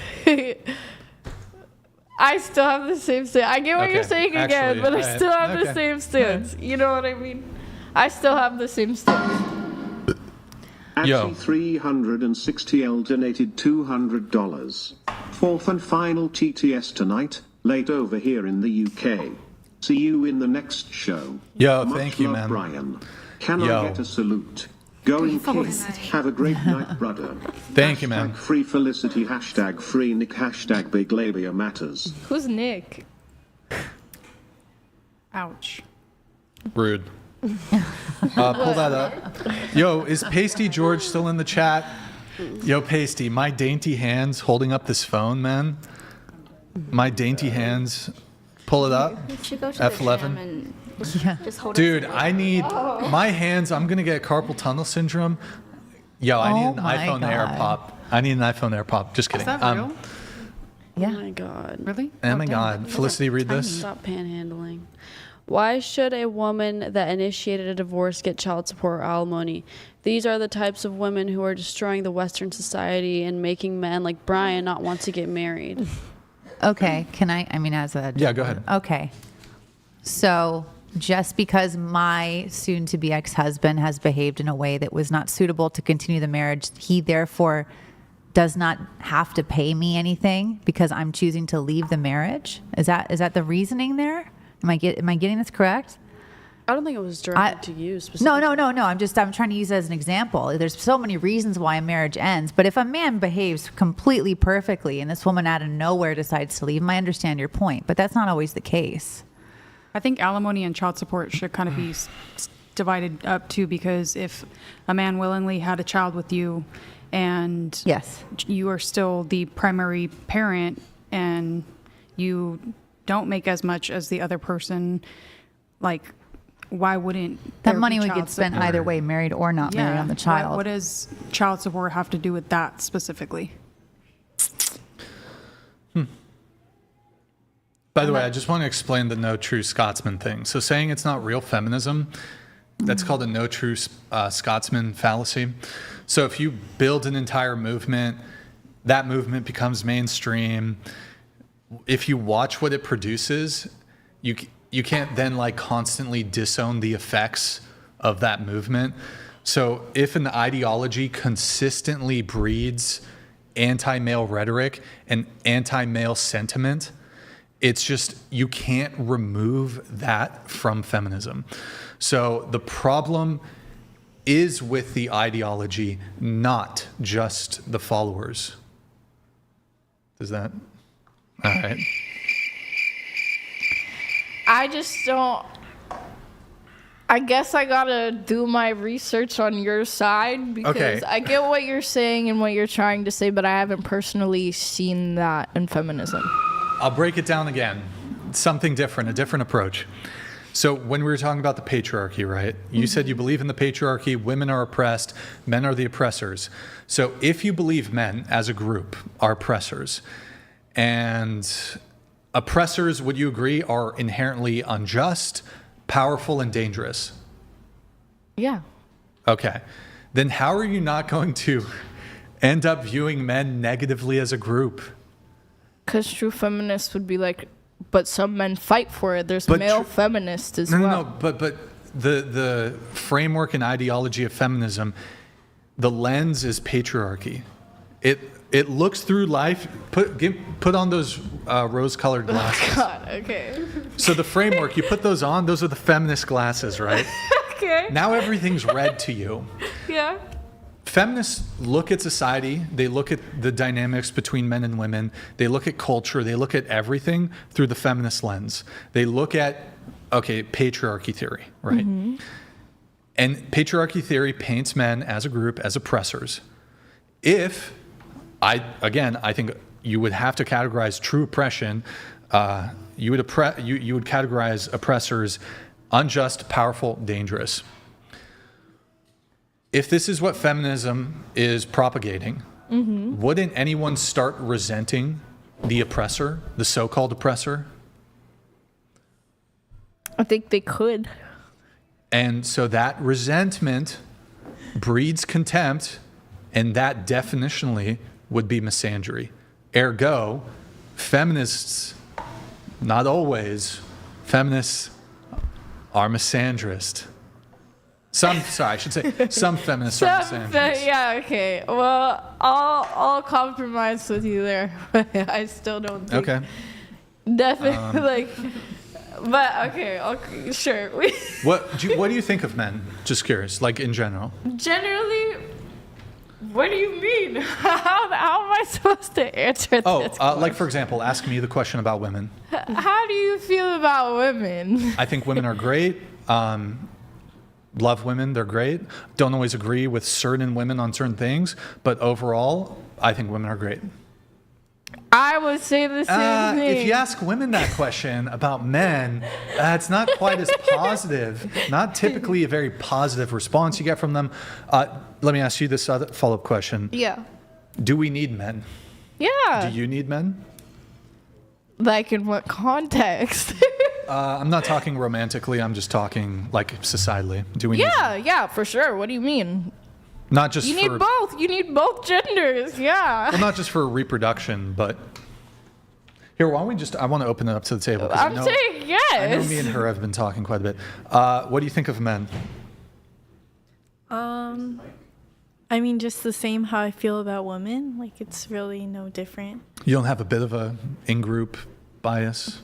I still have the same stance. I get what you're saying again, but I still have the same stance. You know what I mean? I still have the same stance.
Actually, 360L donated $200. Fourth and final TTS tonight, late over here in the UK. See you in the next show.
Yo,
Much
thank you,
love,
man.
Brian. Can I get a salute? Going King. Have a great night, brother.
Thank you, man.
Free Felicity, hashtag free Nick, hashtag big labia matters.
Who's Nick?
Ouch.
Rude. Pull that up. Yo, is PasteyGeorge still in the chat? Yo, Pasty, my dainty hands holding up this phone, man. My dainty hands. Pull it up.
You should go to
F11.
the gym and just hold
Dude,
it.
I need my hands. I'm gonna get carpal tunnel syndrome. Yo, I need an iPhone Air Pop. I need an iPhone Air Pop. Just kidding.
Is that real?
Yeah. Oh my God.
Really?
Oh my God. Felicity, read this.
Stop panhandling. Why should a woman that initiated a divorce get child support or alimony? These are the types of women who are destroying the Western society and making men like Brian not want to get married.
Okay, can I mean, as a...
Yeah, go ahead.
Okay. So just because my soon-to-be ex-husband has behaved in a way that was not suitable to continue the marriage, he therefore does not have to pay me anything because I'm choosing to leave the marriage? Is that the reasoning there? Am I getting this correct?
I don't think it was directed to you specifically.
No. I'm trying to use it as an example. There's so many reasons why a marriage ends, but if a man behaves completely perfectly and this woman out of nowhere decides to leave him, I understand your point, but that's not always the case.
I think alimony and child support should kind of be divided up too, because if a man willingly had a child with you and
yes, you
are still the primary parent and you don't make as much as the other person, like, why wouldn't
that money would get spent either way, married or not married, on the child?
What does child support have to do with that specifically?
By the way, I just want to explain the no true Scotsman thing. So saying it's not real feminism, that's called a no true Scotsman fallacy. So if you build an entire movement, that movement becomes mainstream. If you watch what it produces, you can't then like constantly disown the effects of that movement. So if an ideology consistently breeds anti-male rhetoric and anti-male sentiment, it's just, you can't remove that from feminism. So the problem is with the ideology, not just the followers. Does that? All right.
I just don't. I guess I gotta do my research on your side because I get what you're saying and what you're trying to say, but I haven't personally seen that in feminism.
I'll break it down again. Something different, a different approach. So when we were talking about the patriarchy, right? You said you believe in the patriarchy, women are oppressed, men are the oppressors. So if you believe men as a group are oppressors, and oppressors, would you agree, are inherently unjust, powerful, and dangerous?
Yeah.
Okay. Then how are you not going to end up viewing men negatively as a group?
Because true feminists would be like, but some men fight for it. There's male feminists as well.
No, but the framework and ideology of feminism, the lens is patriarchy. It looks through life. Put on those rose-colored glasses.
Oh God, okay.
So the framework, you put those on. Those are the feminist glasses, right?
Okay.
Now everything's red to you.
Yeah.
Feminists look at society. They look at the dynamics between men and women. They look at culture. They look at everything through the feminist lens. They look at, patriarchy theory, right? Mm-hmm. And patriarchy theory paints men as a group as oppressors. I think you would have to categorize true oppression. You would categorize oppressors unjust, powerful, dangerous. If this is what feminism is propagating, wouldn't anyone start resenting the oppressor, the so-called oppressor?
I think they could.
And so that resentment breeds contempt, and that definitionally would be misandry. Ergo, feminists, not always, feminists are misandrist. Some feminists are misandrist.
Yeah, okay. Well, I'll compromise with you there, but I still don't think.
Okay.
Definitely, but okay, sure.
What do you think of men? Just curious, like in general.
Generally, what do you mean? How am I supposed to answer this?
Like for example, ask me the question about women.
How do you feel about women?
I think women are great. Love women, they're great. Don't always agree with certain women on certain things, but overall, I think women are great.
I would say the same thing.
If you ask women that question about men, it's not quite as positive. Not typically a very positive response you get from them. Let me ask you this other follow-up question.
Yeah.
Do we need men?
Yeah.
Do you need men?
Like in what context?
I'm not talking romantically. I'm just talking like societally. Do we?
Yeah, for sure. What do you mean?
Not just.
You need both. You need both genders. Yeah.
Well, not just for reproduction, but here. Why don't we just? I want to open it up to the table.
I'm saying yes.
I know me and her have been talking quite a bit. What do you think of men?
I mean, just the same how I feel about women. Like, it's really no different.
You don't have a bit of a in-group bias?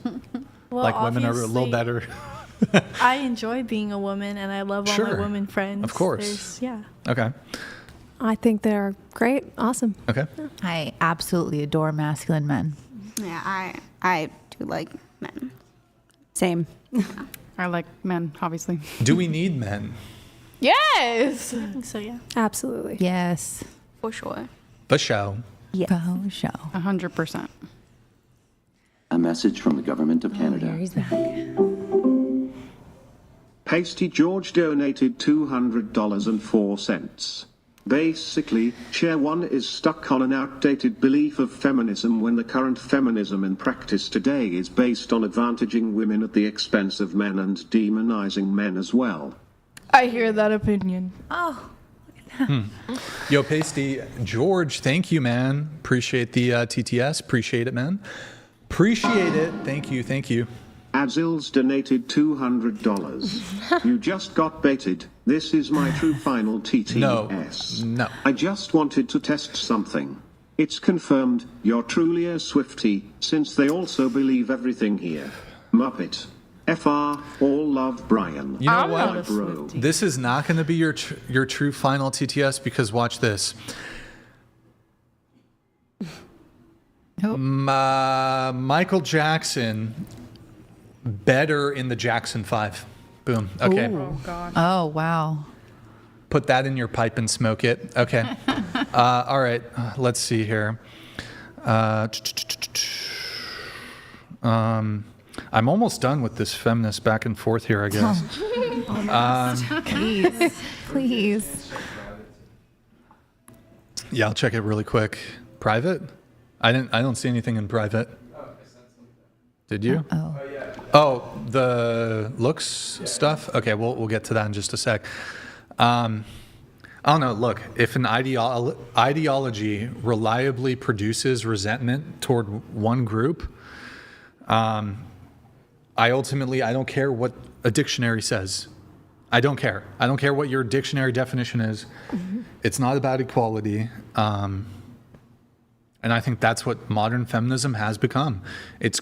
Well,
like women are a little better?
I enjoy being a woman, and I love all my women friends.
Of course. Okay.
I think they're great. Awesome.
Okay.
I absolutely adore masculine men.
Yeah, I do like men.
Same.
I like men, obviously.
Do we need men?
Yes.
I think so, yeah.
Absolutely.
Yes.
For sure.
For show.
Yeah. For show.
100%.
A message from the government of Canada.
Here he's back.
PasteyGeorge donated $200.04. Basically, Chair 1 is stuck on an outdated belief of feminism when the current feminism in practice today is based on advantaging women at the expense of men and demonizing men as well.
I hear that opinion.
Oh.
Yo, PasteyGeorge, thank you, man. Appreciate the TTS. Appreciate it, man. Appreciate it. Thank you.
Adzils donated $200. You just got baited. This is my true final TTS.
No.
I just wanted to test something. It's confirmed you're truly a Swiftie, since they also believe everything here. Muppet. FR, all love Brian.
You know what?
Bro.
This is not going to be your true final TTS because watch this. Michael Jackson better in the Jackson 5. Boom. Okay.
Ooh. Oh, God.
Oh, wow.
Put that in your pipe and smoke it. Okay. All right. Let's see here. I'm almost done with this feminist back and forth here, I guess.
Please.
Yeah, I'll check it really quick. Private? I don't see anything in private. Did you? Oh, the looks stuff? Okay, we'll get to that in just a sec. I don't know. Look, if an ideology reliably produces resentment toward one group, I don't care what a dictionary says. I don't care. I don't care what your dictionary definition is. It's not about equality. And I think that's what modern feminism has become. It's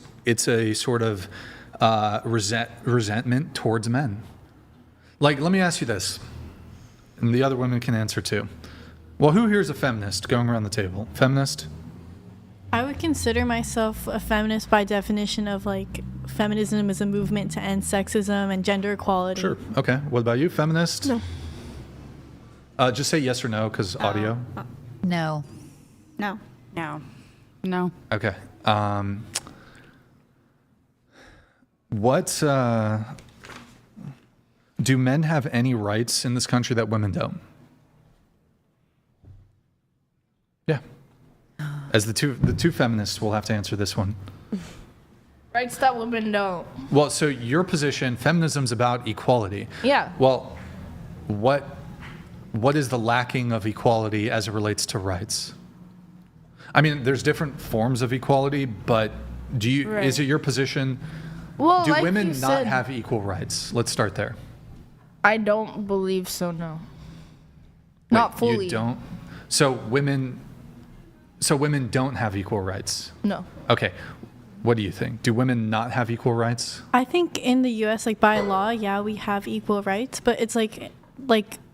a sort of resentment towards men. Like, let me ask you this, and the other women can answer too. Well, who here is a feminist going around the table? Feminist?
I would consider myself a feminist by definition of, like, feminism is a movement to end sexism and gender equality.
Sure. Okay. What about you? Feminist?
No.
Just say yes or no, because audio.
No.
No.
No. No.
Okay. What do men have any rights in this country that women don't? Yeah. As the two feminists will have to answer this one.
Rights that women don't.
Well, so your position, feminism's about equality.
Yeah.
Well, what is the lacking of equality as it relates to rights? I mean, there's different forms of equality, but is it your position?
Well,
do
like
women
you
not
said,
have equal rights? Let's start there.
I don't believe so. No. Not fully.
You don't. So women don't have equal rights.
No.
Okay. What do you think? Do women not have equal rights?
I think in the U.S., like by law, yeah, we have equal rights, but it's like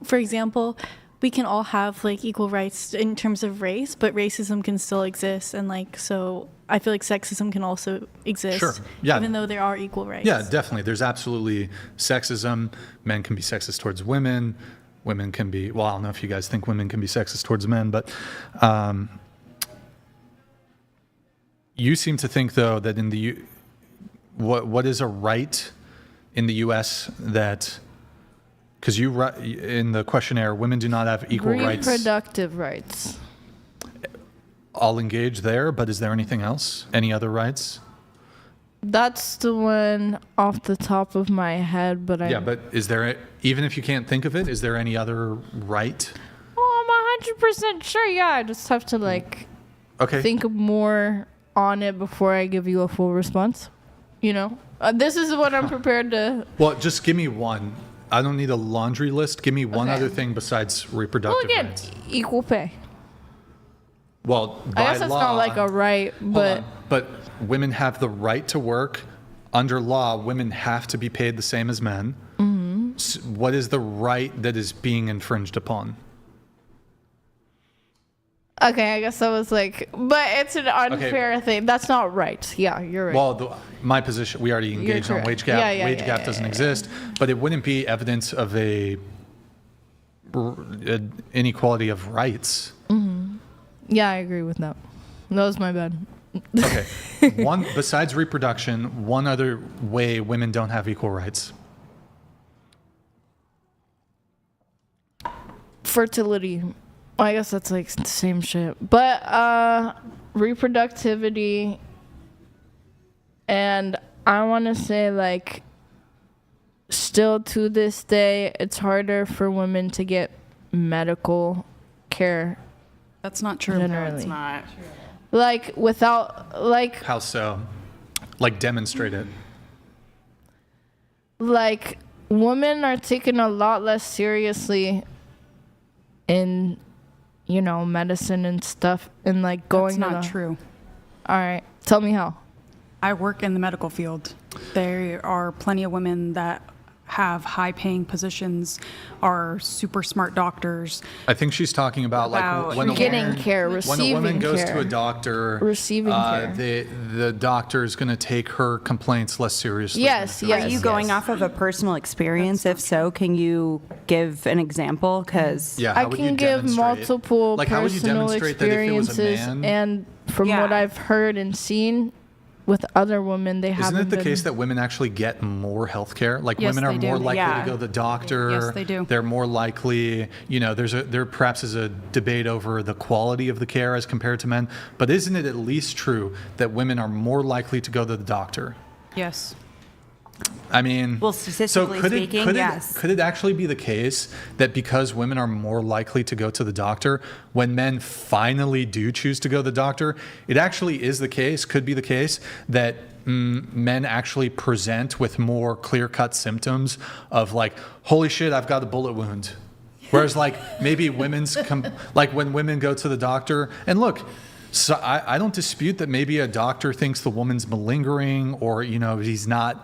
for example, we can all have like equal rights in terms of race, but racism can still exist, and like so, I feel like sexism can also exist.
Sure. Yeah.
Even though there are equal rights.
Yeah, definitely. There's absolutely sexism. Men can be sexist towards women. Women can be. Well, I don't know if you guys think women can be sexist towards men, but. You seem to think, though, that in the what is a right in the U.S. that, because you in the questionnaire, women do not have equal rights.
Reproductive rights.
I'll engage there, but is there anything else? Any other rights?
That's the one off the top of my head, but
Yeah, but is there, even if you can't think of it, is there any other right?
Oh, I'm 100% sure. Yeah, I just have to think more on it before I give you a full response. You know, this is what I'm prepared to.
Well, just give me one. I don't need a laundry list. Give me one other thing besides reproductive rights.
Equal pay.
Well, by
I guess that's
law,
not like a right, but
but women have the right to work. Under law, women have to be paid the same as men.
Mm-hmm.
So what is the right that is being infringed upon?
Okay, I guess I was like, but it's an unfair thing. That's not right. Yeah, you're right.
Well, my position, we already engaged on wage gap. Wage gap doesn't exist, but it wouldn't be evidence of an inequality of rights.
Mm-hmm. Yeah, I agree with that. That was my bad.
Okay. One, besides reproduction, one other way women don't have equal rights.
Fertility. I guess that's like the same shit. But reproductivity, and I want to say like still to this day, it's harder for women to get medical care.
That's not true.
Generally.
No, it's not.
Like without like.
How so? Like demonstrate it.
Like women are taken a lot less seriously in, you know, medicine and stuff, and like going.
That's not true.
All right, tell me how.
I work in the medical field. There are plenty of women that have high-paying positions, are super smart doctors.
I think she's talking about like when
getting care, receiving
when a woman goes
care.
to a doctor,
Receiving care.
the doctor is going to take her complaints less seriously.
Yes, yes.
Are you going off of a personal experience? If so, can you give an example? Because
yeah,
I can give multiple personal experiences, and from what I've heard and seen with other women, they haven't.
Isn't it the case that women actually get more health care? Like
Yes,
women are
they do.
more likely
Yeah.
to go to the doctor.
Yes, they do.
They're more likely, you know, there perhaps is a debate over the quality of the care as compared to men. But isn't it at least true that women are more likely to go to the doctor?
Yes.
I mean,
well, statistically speaking, yes.
Could it actually be the case that because women are more likely to go to the doctor, when men finally do choose to go to the doctor, it actually is the case, could be the case, that men actually present with more clear-cut symptoms of like, holy shit, I've got a bullet wound. Whereas like maybe like when women go to the doctor, and look, so I don't dispute that maybe a doctor thinks the woman's malingering, or, you know, he's not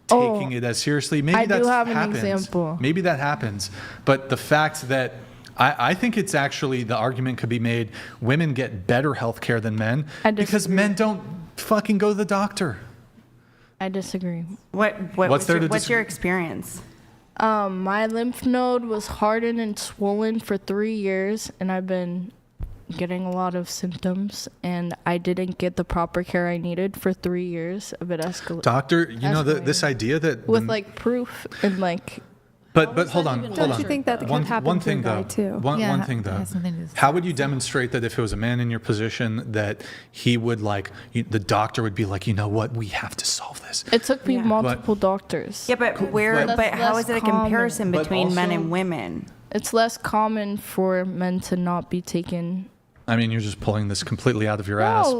taking it as seriously. Maybe that happens.
An example.
Maybe that happens. But the fact that I think it's actually, the argument could be made, women get better health care than men because men don't fucking go to the doctor.
I disagree.
What's your experience?
My lymph node was hardened and swollen for 3 years, and I've been getting a lot of symptoms, and I didn't get the proper care I needed for 3 years of it escalating.
Doctor, you know, this idea that
with like proof and like.
But hold on.
Don't you think that could happen to a guy too?
One thing though. How would you demonstrate that if it was a man in your position that he would like the doctor would be like, you know what, we have to solve this?
It took me multiple doctors.
Yeah, but how is it a comparison between men and women?
It's less common for men to not be taken.
I mean, you're just pulling this completely out of your ass,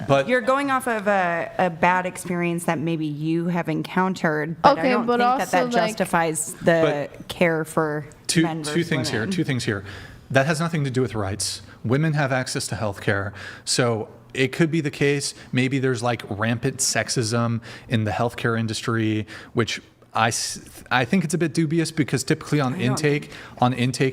but
you're going off of a bad experience that maybe you have encountered. But I don't think that justifies the care for men versus
two things
women.
here. Two things here. That has nothing to do with rights. Women have access to health care, so it could be the case. Maybe there's like rampant sexism in the healthcare industry, which I think it's a bit dubious because typically on intake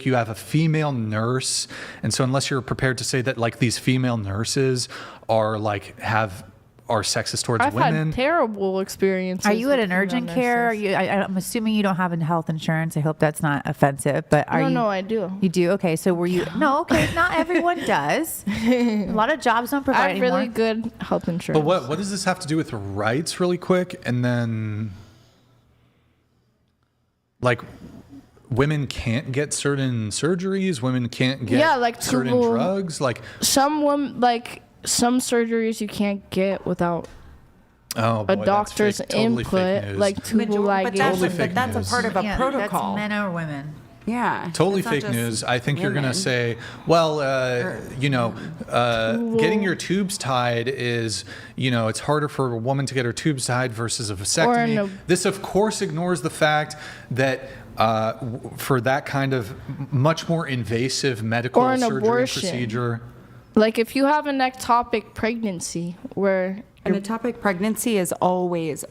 you have a female nurse, and so unless you're prepared to say that like these female nurses are like are sexist towards women.
I've had terrible experiences.
Are you at an urgent care? I'm assuming you don't have health insurance. I hope that's not offensive. But
No, I do.
You do? Okay, so were you? No, okay. Not everyone does. A lot of jobs don't provide
I have really good health insurance.
But what does this have to do with rights, really quick? And then, like, women can't get certain surgeries. Women can't get certain drugs. Like
some women, some surgeries you can't get without a doctor's input. Like tubal ligation.
But that's a part of a protocol.
That's men or women.
Yeah.
Totally fake news. I think you're going to say, well, getting your tubes tied is, it's harder for a woman to get her tubes tied versus a vasectomy. This, of course, ignores the fact that for that kind of much more invasive medical surgery procedure.
Like if you have an ectopic pregnancy where...
An ectopic pregnancy is always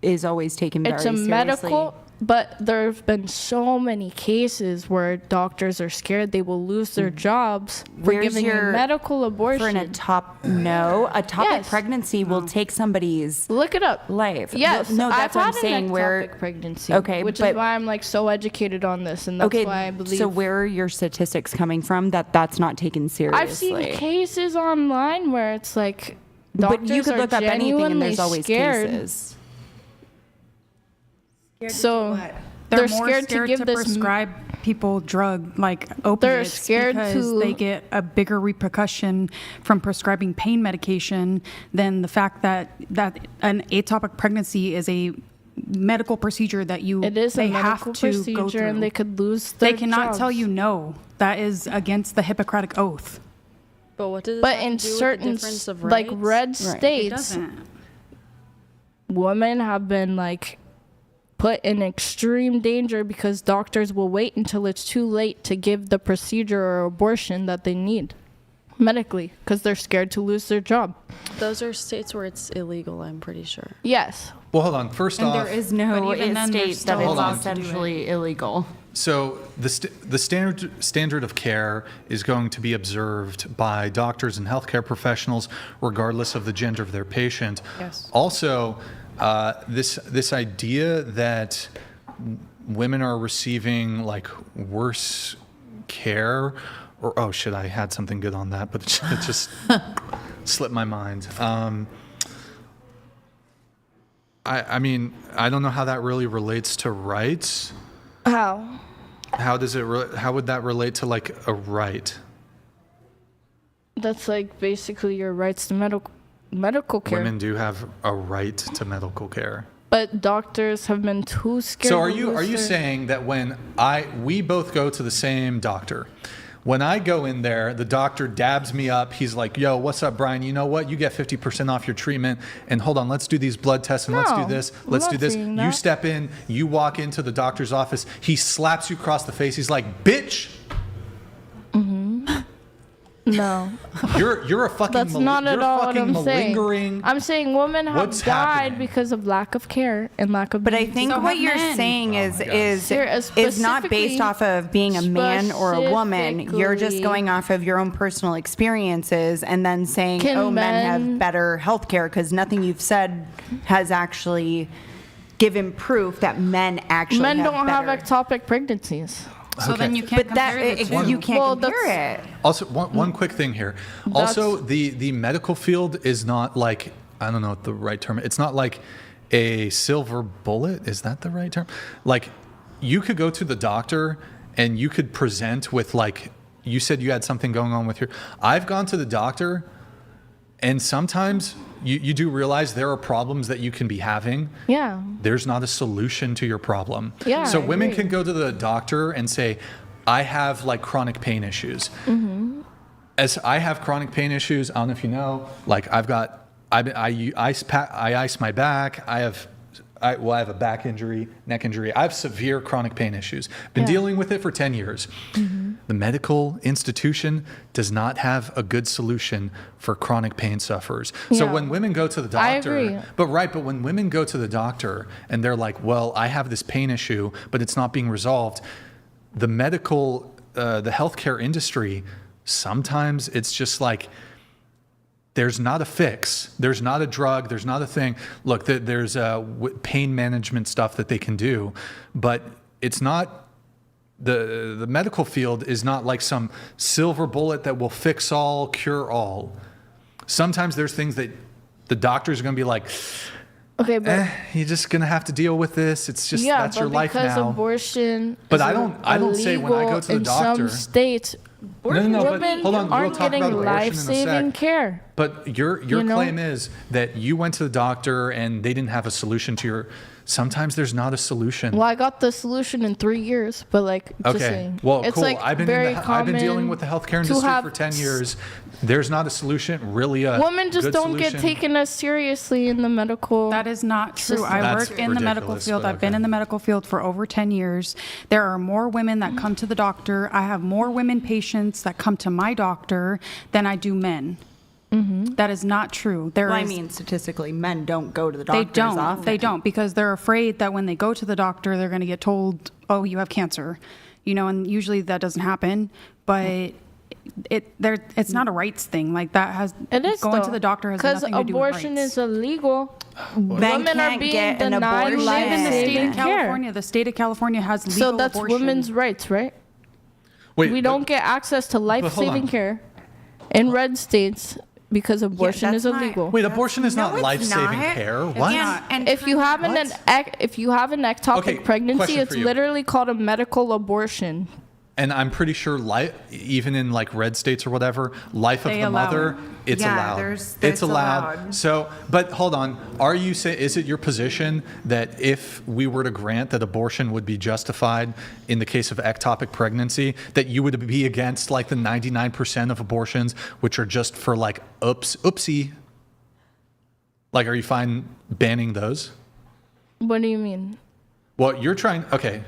taken very seriously.
It's a medical... But there have been so many cases where doctors are scared they will lose their jobs for giving a medical abortion.
For an ectopic pregnancy will take somebody's
look it up
life.
Yes,
no, that's what I'm saying.
An ectopic pregnancy, which is why I'm so educated on this, and that's why I believe.
So where are your statistics coming from that's not taken seriously?
I've seen cases online where it's like doctors
but you could look up anything and there's always cases.
So
they're scared to give this prescribe people drug like opiates because they get a bigger repercussion from prescribing pain medication than the fact that an ectopic pregnancy is a medical procedure that they have to go through,
and they could lose their
They cannot
jobs.
tell you no. That is against the Hippocratic Oath.
But what does
But in certain red states, women have been put in extreme danger because doctors will wait until it's too late to give the procedure or abortion that they need medically because they're scared to lose their job.
Those are states where it's illegal, I'm pretty sure.
Yes.
Well, hold on. First off,
there is no state that is essentially illegal.
So the standard of care is going to be observed by doctors and healthcare professionals regardless of the gender of their patient.
Yes.
Also, this idea that women are receiving worse care, or I had something good on that, but it just slipped my mind. I mean, I don't know how that really relates to rights.
How?
How would that relate to a right?
That's basically your rights to medical care.
Women do have a right to medical care.
But doctors have been too scared.
So are you saying that when we both go to the same doctor, when I go in there, the doctor dabs me up, he's like, yo, what's up, Brian? You know what? You get 50% off your treatment. And hold on, let's do these blood tests and let's do this. Let's do this. You step in, you walk into the doctor's office, he slaps you across the face. He's like, bitch.
No.
You're a fucking
That's not at all what I'm
malingering.
saying. I'm saying women have died because of lack of care and lack of.
But I think what you're saying is not based off of being a man or a woman. You're just going off of your own personal experiences and then saying, men have better health care, because nothing you've said has actually given proof that men actually
don't have ectopic pregnancies.
So then you can't compare the two.
You can't compare it.
Also, one quick thing here. Also, the medical field is not like, I don't know what the right term. It's not like a silver bullet. Is that the right term? Like, you could go to the doctor and you could present with, like, you said you had something going on with your. I've gone to the doctor, and sometimes you do realize there are problems that you can be having.
Yeah.
There's not a solution to your problem.
Yeah,
So
I
women
agree.
can go to the doctor and say, I have like chronic pain issues.
Mm-hmm.
As I have chronic pain issues, I don't know if you know, like I ice my back. I have a back injury, neck injury. I have severe chronic pain issues. Been dealing with it for 10 years.
Mm-hmm.
The medical institution does not have a good solution for chronic pain sufferers. So
Yeah.
when women go to the
I
doctor,
agree.
but when women go to the doctor and they're like, well, I have this pain issue, but it's not being resolved, the healthcare industry, sometimes it's just like, there's not a fix. There's not a drug. There's not a thing. Look, there's pain management stuff that they can do, but it's not, the medical field is not like some silver bullet that will fix all, cure all. Sometimes there's things that the doctors are going to be like,
okay, but
you're just going to have to deal with this. It's just, that's your life
because
now.
abortion
But
is
I don't say when I go to the
in
doctor.
some states,
No, but
women
hold on, we'll
aren't
talk
getting
about abortion in a
life-saving
sec.
care.
But your claim is that you went to the doctor and they didn't have a solution to your. Sometimes there's not a solution.
Well, I got the solution in 3 years, but like, just
Okay.
saying.
Well,
it's
cool.
like
I've been dealing with the healthcare
to
industry
have
for 10 years. There's not a solution, really.
Women just
good
don't get
solution.
taken as seriously in the medical.
That is not true.
system.
I
That's
work in the medical
ridiculous,
field.
but
I've been
okay.
in the medical field for over 10 years. There are more women that come to the doctor. I have more women patients that come to my doctor than I do men.
Mm-hmm.
That is not true.
Well, I mean, statistically, men don't go to the
They
doctor as often.
don't. They don't because they're afraid that when they go to the doctor, they're going to get told, "Oh, you have cancer," and usually that doesn't happen. But it's not a rights thing. Like that has
It is
going
though,
to the doctor has nothing to do with
abortion
rights.
is illegal.
Men
Women are
can't
being
get an
denied
abortion.
live in the state of
life-saving care.
California. The state of California has legal
So that's
abortion.
women's rights, right?
Wait,
We don't get access to life-saving
on.
care in red states because abortion is
that's not-
illegal.
Wait, abortion is not
it's
life-saving
not.
care. What?
Yeah, and
If you have an ectopic
Okay,
pregnancy,
question
it's
for you.
literally called a medical abortion.
And I'm pretty sure, even in like red states or whatever, life of
They
the
allow
mother,
it.
it's
Yeah,
allowed.
there's
It's allowed.
allowed.
So, but hold on. Are you saying, is it your position that if we were to grant that abortion would be justified in the case of ectopic pregnancy, that you would be against like the 99% of abortions, which are just for like oopsie? Like, are you fine banning those?
What do you mean?
Well, you're trying, okay.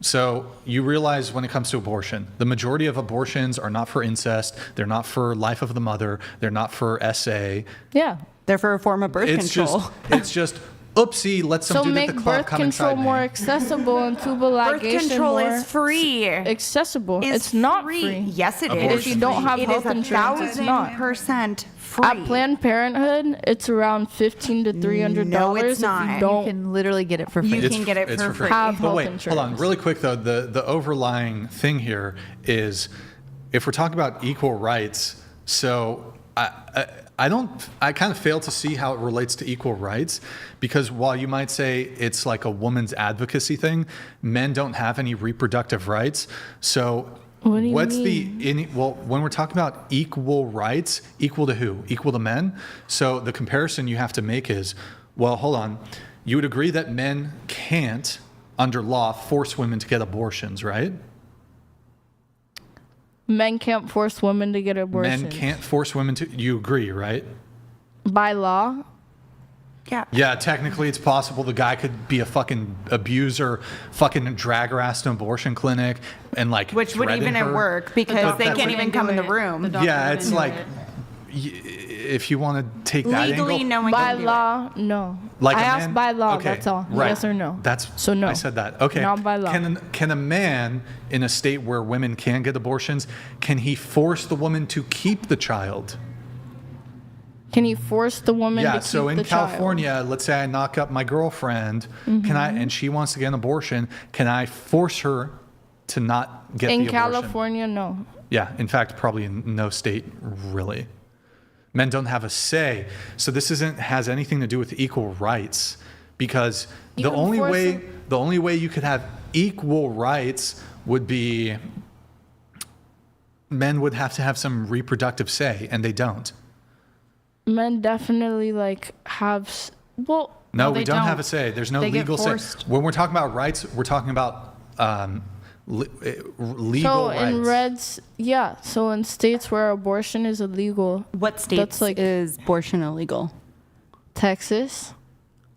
So you realize when it comes to abortion, the majority of abortions are not for incest. They're not for life of the mother. They're not for SA.
Yeah.
They're for a form of birth control.
It's just, oopsie, let some
So
dude at
make
the club
birth
come
control
inside
more
me.
accessible and tubal
Birth
ligation
control
more
is free.
accessible.
Is
It's not free.
Yes, it is.
Abortion
If you don't have
It
health
is
insurance, it's not.
1,000% free.
At Planned Parenthood, it's around $1,500 to $300
No, it's
if
not.
you
You
don't
can literally get it for free.
You can get it
It's
for free.
have
But
health
wait,
insurance.
hold on, really quick though. The overlying thing here is, if we're talking about equal rights, so I kind of fail to see how it relates to equal rights, because while you might say it's like a woman's advocacy thing, men don't have any reproductive rights. So
What do you
what's
mean?
well, when we're talking about equal rights, equal to who? Equal to men. So the comparison you have to make is, well, hold on. You would agree that men can't, under law, force women to get abortions, right?
Men can't force women to get abortions.
Men can't force women to. You agree, right?
By law?
Yeah.
Yeah, technically it's possible the guy could be a fucking abuser, fucking drag her ass to an abortion clinic, and like
Which would
threaten
even
her.
work because
But
they
that's
can't
like-
even come in the room.
Yeah, it's like, if you want to take that
Legally,
angle.
no one
By
can do it.
law, no.
Like
I
a
asked
man?
by law,
Okay,
that's all.
right.
Yes or no?
That's
so no.
I said that. Okay.
Not by law.
Can a man in a state where women can get abortions, can he force the woman to keep the child?
Can you force the woman to keep
so in
the child?
California, let's say I knock up my girlfriend, can I, and she wants to get an abortion, can I force her to not get
in
the abortion.
California, no.
Yeah, in fact, probably in no state really. Men don't have a say. So this has anything to do with equal rights, because the only way you could have equal rights would be men would have to have some reproductive say, and they don't.
Men definitely like have. Well,
no, we don't have a say. There's no legal say. When we're talking about rights, we're talking about legal
so
rights.
In reds, yeah. So in states where abortion is illegal,
What states is abortion illegal?
Texas,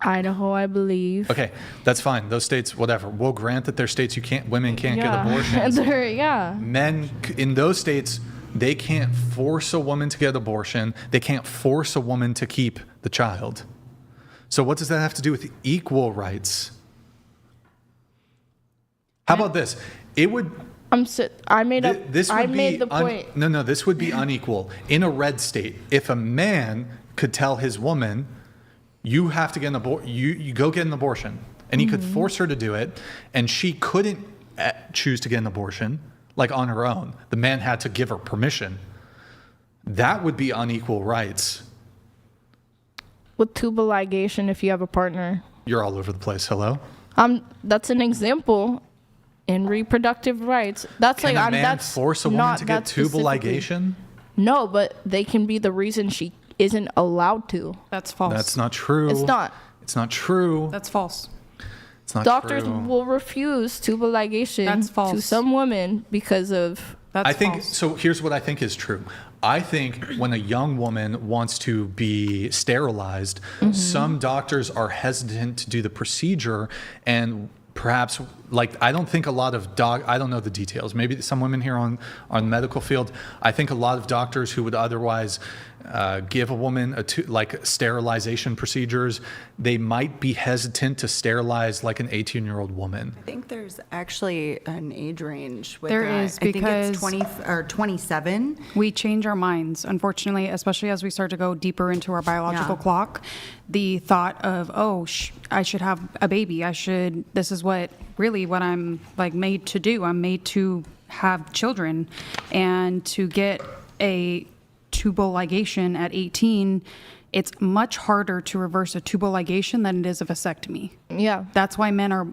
Idaho, I believe.
Okay, that's fine. Those states, whatever. We'll grant that there's states women can't get abortions.
Yeah.
Men in those states, they can't force a woman to get abortion. They can't force a woman to keep the child. So what does that have to do with equal rights? How about this? It would.
I made the point.
No, this would be unequal. In a red state, if a man could tell his woman, you have to get an abortion, you go get an abortion, and he could force her to do it, and she couldn't choose to get an abortion, like on her own. The man had to give her permission. That would be unequal rights.
With tubal ligation, if you have a partner.
You're all over the place. Hello?
That's an example in reproductive rights. That's
Can
like
a man
that's
force a woman to get tubal ligation?
No, but they can be the reason she isn't allowed to.
That's false.
That's not true.
It's not.
It's not true.
That's false.
It's not
Doctors
true.
will refuse tubal ligation to some women because of.
That's
false. So here's what I think is true. I think when a young woman wants to be sterilized, some doctors are hesitant to do the procedure, and perhaps, like, I don't think a lot of I don't know the details. Maybe some women here on the medical field, I think a lot of doctors who would otherwise give a woman like sterilization procedures, they might be hesitant to sterilize like an 18-year-old woman.
I think there's actually an age range with
There
that.
is, because
I think it's 20 or 27.
We change our minds, unfortunately, especially as we start to go deeper into our biological clock. The thought of, I should have a baby. This is what I'm like made to do. I'm made to have children, and to get a tubal ligation at 18, it's much harder to reverse a tubal ligation than it is a vasectomy.
Yeah.
That's why men are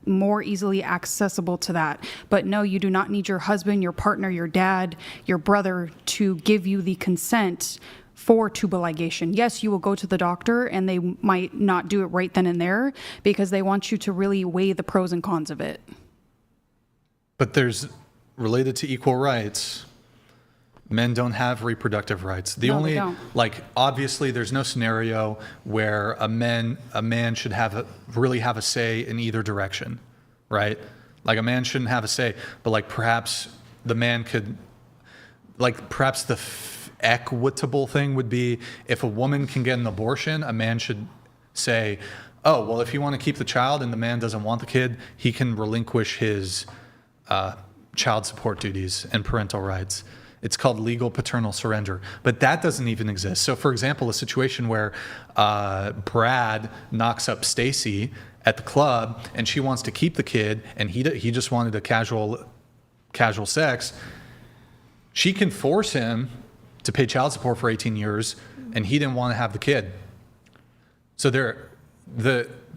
more easily accessible to that. But no, you do not need your husband, your partner, your dad, your brother to give you the consent for tubal ligation. Yes, you will go to the doctor, and they might not do it right then and there because they want you to really weigh the pros and cons of it.
But there's, related to equal rights, men don't have reproductive rights.
They don't.
Like, obviously there's no scenario where a man should really have a say in either direction, right? Like, a man shouldn't have a say, but like perhaps the man could, like, perhaps the equitable thing would be if a woman can get an abortion, a man should say, oh, well, if you want to keep the child and the man doesn't want the kid, he can relinquish his child support duties and parental rights. It's called legal paternal surrender, but that doesn't even exist. So, for example, a situation where Brad knocks up Stacy at the club, and she wants to keep the kid, and he just wanted a casual sex. She can force him to pay child support for 18 years, and he didn't want to have the kid. So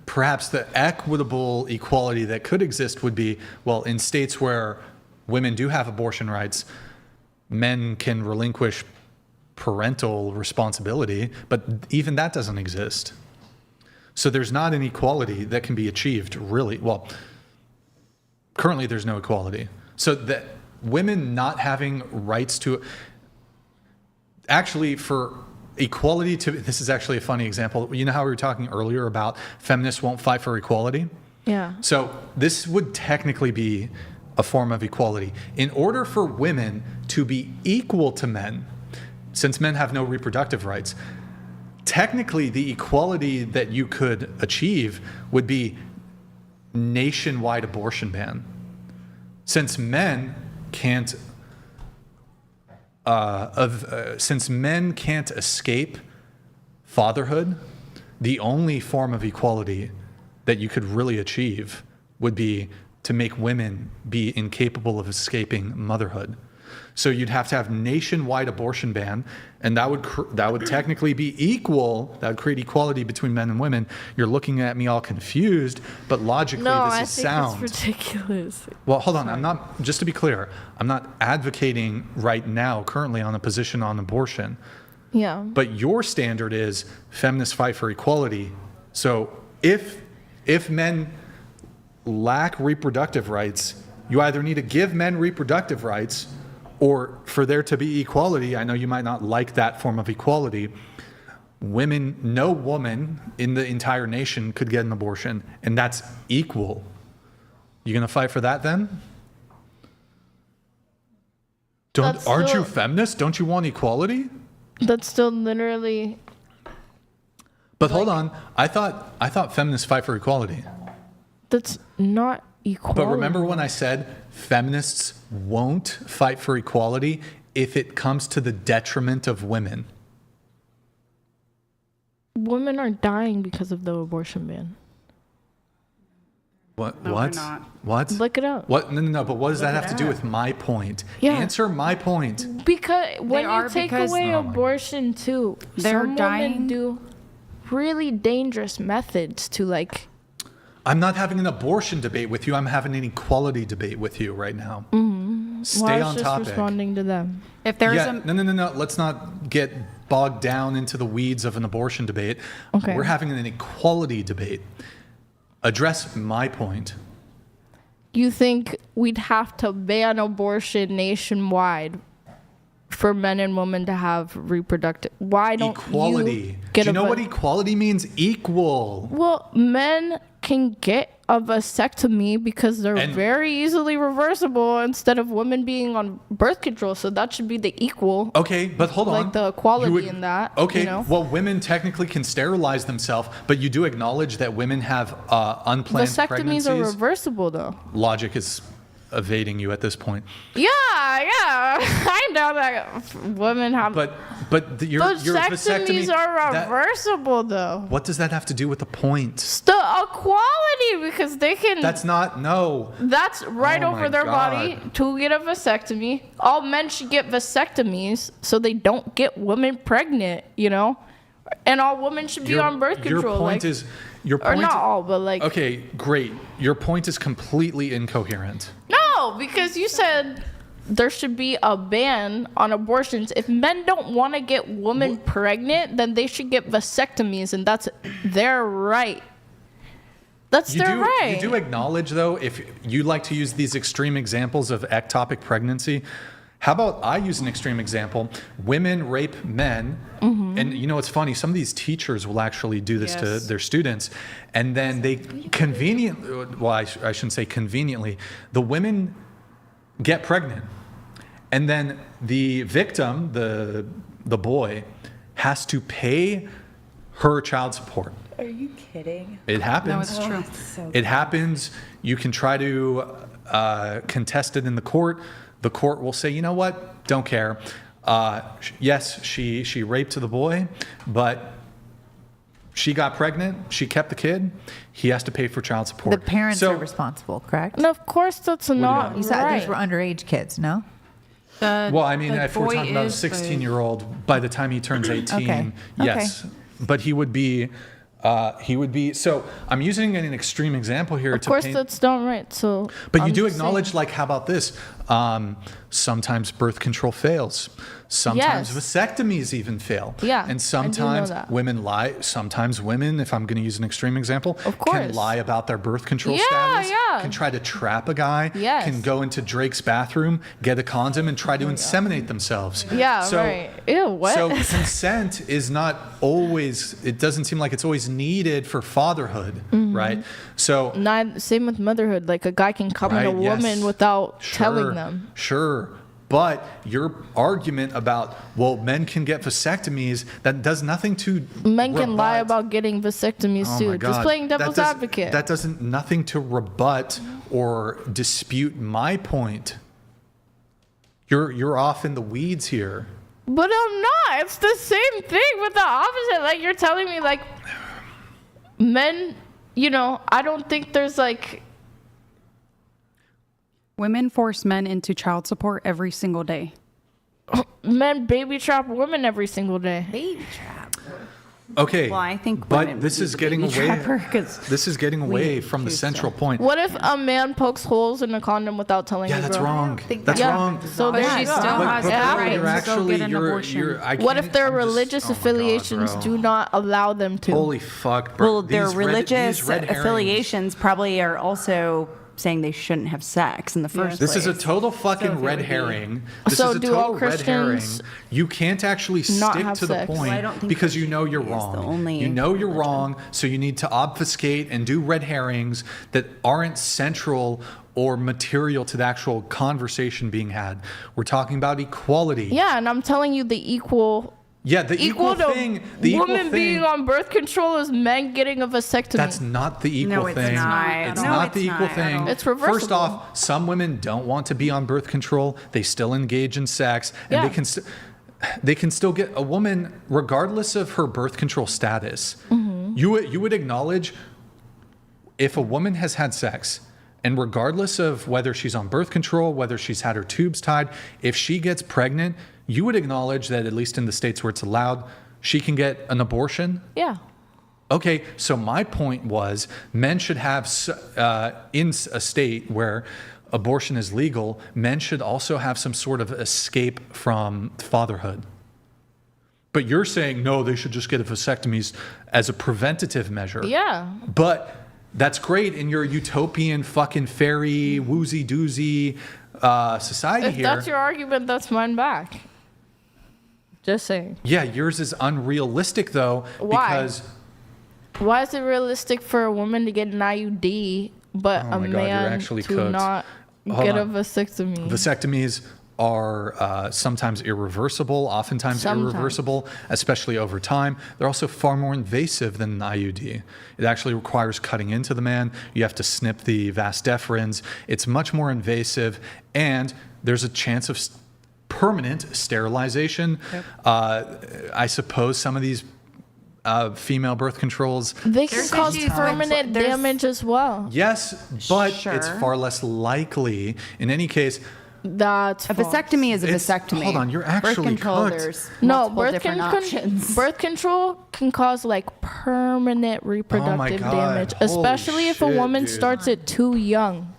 perhaps the equitable equality that could exist would be, well, in states where women do have abortion rights, men can relinquish parental responsibility, but even that doesn't exist. So there's not an equality that can be achieved, really. Well, currently there's no equality. So that women not having rights to, actually, for equality to, this is actually a funny example. You know how we were talking earlier about feminists won't fight for equality?
Yeah.
So this would technically be a form of equality. In order for women to be equal to men, since men have no reproductive rights, technically the equality that you could achieve would be nationwide abortion ban. Since men can't escape fatherhood, the only form of equality that you could really achieve would be to make women be incapable of escaping motherhood. So you'd have to have nationwide abortion ban, and that would technically be equal. That would create equality between men and women. You're looking at me all confused, but logically this is sound.
No, I think it's ridiculous.
Well, hold on. I'm not, just to be clear, I'm not advocating right now currently on a position on abortion.
Yeah.
But your standard is feminists fight for equality. So if men lack reproductive rights, you either need to give men reproductive rights, or for there to be equality, I know you might not like that form of equality, no woman in the entire nation could get an abortion, and that's equal. You gonna fight for that then? Aren't you feminists? Don't you want equality?
That's still literally.
But hold on, I thought feminists fight for equality.
That's not equality.
But remember when I said feminists won't fight for equality if it comes to the detriment of women?
Women are dying because of the abortion ban.
What?
No,
what?
they're not.
What?
Look it up.
What? No. But what does that have to do with my point?
Yeah.
Answer my point.
Because when you
are
take
because-
away
Oh my-
abortion too,
They're
some
dying.
women do really dangerous methods to like.
I'm not having an abortion debate with you. I'm having an equality debate with you right now. Stay
Well, I was
on
just
topic.
responding to them.
If there's
Yeah, no. Let's not get bogged down into the weeds of an abortion debate.
Okay.
We're having an equality debate. Address my point.
You think we'd have to ban abortion nationwide for men and women to have reproductive? Why don't
Equality.
you get
Do you know
a
what equality means? Equal.
Well, men can get a vasectomy because they're
And-
very easily reversible instead of women being on birth control. So that should be the equal.
Okay, but hold on.
Like the equality
You would-
in that.
Okay,
You know?
well, women technically can sterilize themselves, but you do acknowledge that women have unplanned
Vasectomies
pregnancies.
are reversible though.
Logic is evading you at this point.
Yeah. I know that women have.
But your
vasectomies are
that-
reversible though.
what does that have to do with the point?
The equality because they can.
That's not, no.
That's right
Oh
over
my
their body
God.
to get a vasectomy. All men should get vasectomies so they don't get women pregnant, you know? And all women should be on birth control.
Your point
like,
is, your
or
point.
not all, but like.
Okay, great. Your point is completely incoherent.
No, because you said there should be a ban on abortions. If men don't want to get women pregnant, then they should get vasectomies, and that's their right. That's their right.
You do acknowledge, though, if you like to use these extreme examples of ectopic pregnancy, how about I use an extreme example? Women rape men. And you know, it's funny. Some of these teachers will actually do this to their students. And then they I shouldn't say conveniently. The women get pregnant. And then the victim, the boy, has to pay her child support.
Are you kidding?
It happens.
No, it's true.
It happens. You can try to contest it in the court. The court will say, you know what? Don't care. Yes, she raped the boy, but she got pregnant. She kept the kid. He has to pay for child support.
The parents are responsible, correct?
And of course, that's not
You said
right.
these were underage kids, no?
Well, I mean, if we're talking about a 16-year-old, by the time he turns 18,
Okay.
yes. But he would be, so I'm using an extreme example here
Of
to
course,
paint.
that's not right. So.
But
I'm
you do
just
acknowledge,
saying.
like, how about this? Sometimes birth control fails. Sometimes
Yes.
vasectomies even fail.
Yeah, I
And
do
sometimes
know that.
women lie. Sometimes women, if I'm going to use an extreme example, can
course.
lie about their birth control
Yeah,
status.
yeah.
Can try to trap a guy.
Yes.
Can go into Drake's bathroom, get a condom, and try to inseminate themselves.
Yeah,
So-
right. Ew, what?
So consent is not always, it doesn't seem like it's always needed for fatherhood,
Mm-hmm.
right? So
Same with motherhood. Like a guy can come
Right,
at a
yes.
woman without
Sure,
telling them.
Sure. But your argument about, well, men can get vasectomies, that does nothing to
Men can lie
rebut-
about getting vasectomies
Oh
too.
my
Just
God.
playing
That
devil's
does-
advocate.
That doesn't, nothing to rebut or dispute my point. You're off in the weeds here.
But I'm not. It's the same thing with the opposite. Like you're telling me like men, you know, I don't think there's like
Women force men into child support every single day.
Men baby trap women every single day.
Baby trap.
Okay,
Well, I think
but
women
this is
would
getting
be
away.
trapper 'cause
This is getting away
we
from the
choose
central
to.
point.
What if a man pokes holes in a condom without telling
Yeah,
the
that's
girl?
wrong.
think
That's
Yeah.
wrong.
So
But
there
she
you
still
go.
has
It
the
happens.
right
You're
to go
actually,
get an abortion.
I
What if
can't-
their
I'm just-
religious
oh my God,
affiliations
bro.
do not allow them to?
Holy fuck, bro.
Well, their
These
religious
red herrings.
affiliations probably are also saying they shouldn't have sex in the first
This
place.
is a total fucking
So if it
red
would be-
herring. This
So
is a
do all
total red herring.
Christians
You can't actually
not
stick
have
to the
sex?
point
Well, I don't think
because you know you're
Christianity is the
wrong.
only
You know you're wrong, so you need to obfuscate and do red herrings that aren't central or material to the actual conversation being had. We're talking about equality.
Yeah, and I'm telling you, the equal.
Yeah, the equal
to
thing. The equal
women
thing.
being on birth control is men getting a vasectomy.
That's not the equal
No, it's
thing.
not.
It's
No,
not
it's
the equal
not at
thing.
all.
It's reversible.
First off, some women don't want to be on birth control. They still engage in sex, and
Yeah.
they can still get a woman regardless of her birth control status.
Mm-hmm.
You would acknowledge if a woman has had sex, and regardless of whether she's on birth control, whether she's had her tubes tied, if she gets pregnant, you would acknowledge that at least in the states where it's allowed, she can get an abortion.
Yeah.
Okay, so my point was men should have, in a state where abortion is legal, men should also have some sort of escape from fatherhood. But you're saying, no, they should just get vasectomies as a preventative measure.
Yeah.
But that's great in your utopian fucking fairy woozy doozy society
If
here.
that's your argument, that's mine back. Just saying.
Yeah, yours is unrealistic though.
Why?
Because
Why is it realistic for a woman to get an IUD, but
Oh
a
my God, you're
man
actually
to
cooked.
not
Hold
get a
on.
vasectomy?
vasectomies are sometimes irreversible, oftentimes
Sometimes.
irreversible, especially over time. They're also far more invasive than an IUD. It actually requires cutting into the man. You have to snip the vas deferens. It's much more invasive, and there's a chance of permanent sterilization. I suppose some of these female birth controls.
They can cause permanent damage as well.
Yes, but
Sure.
it's far less likely. In any case,
That's
A vasectomy is a
It's-
vasectomy.
hold on, you're
Birth
actually
control,
cooked.
there's
no
multiple different options.
birth control can cause like permanent reproductive
God.
damage,
Holy
especially if a
shit,
woman
dude.
starts it too young.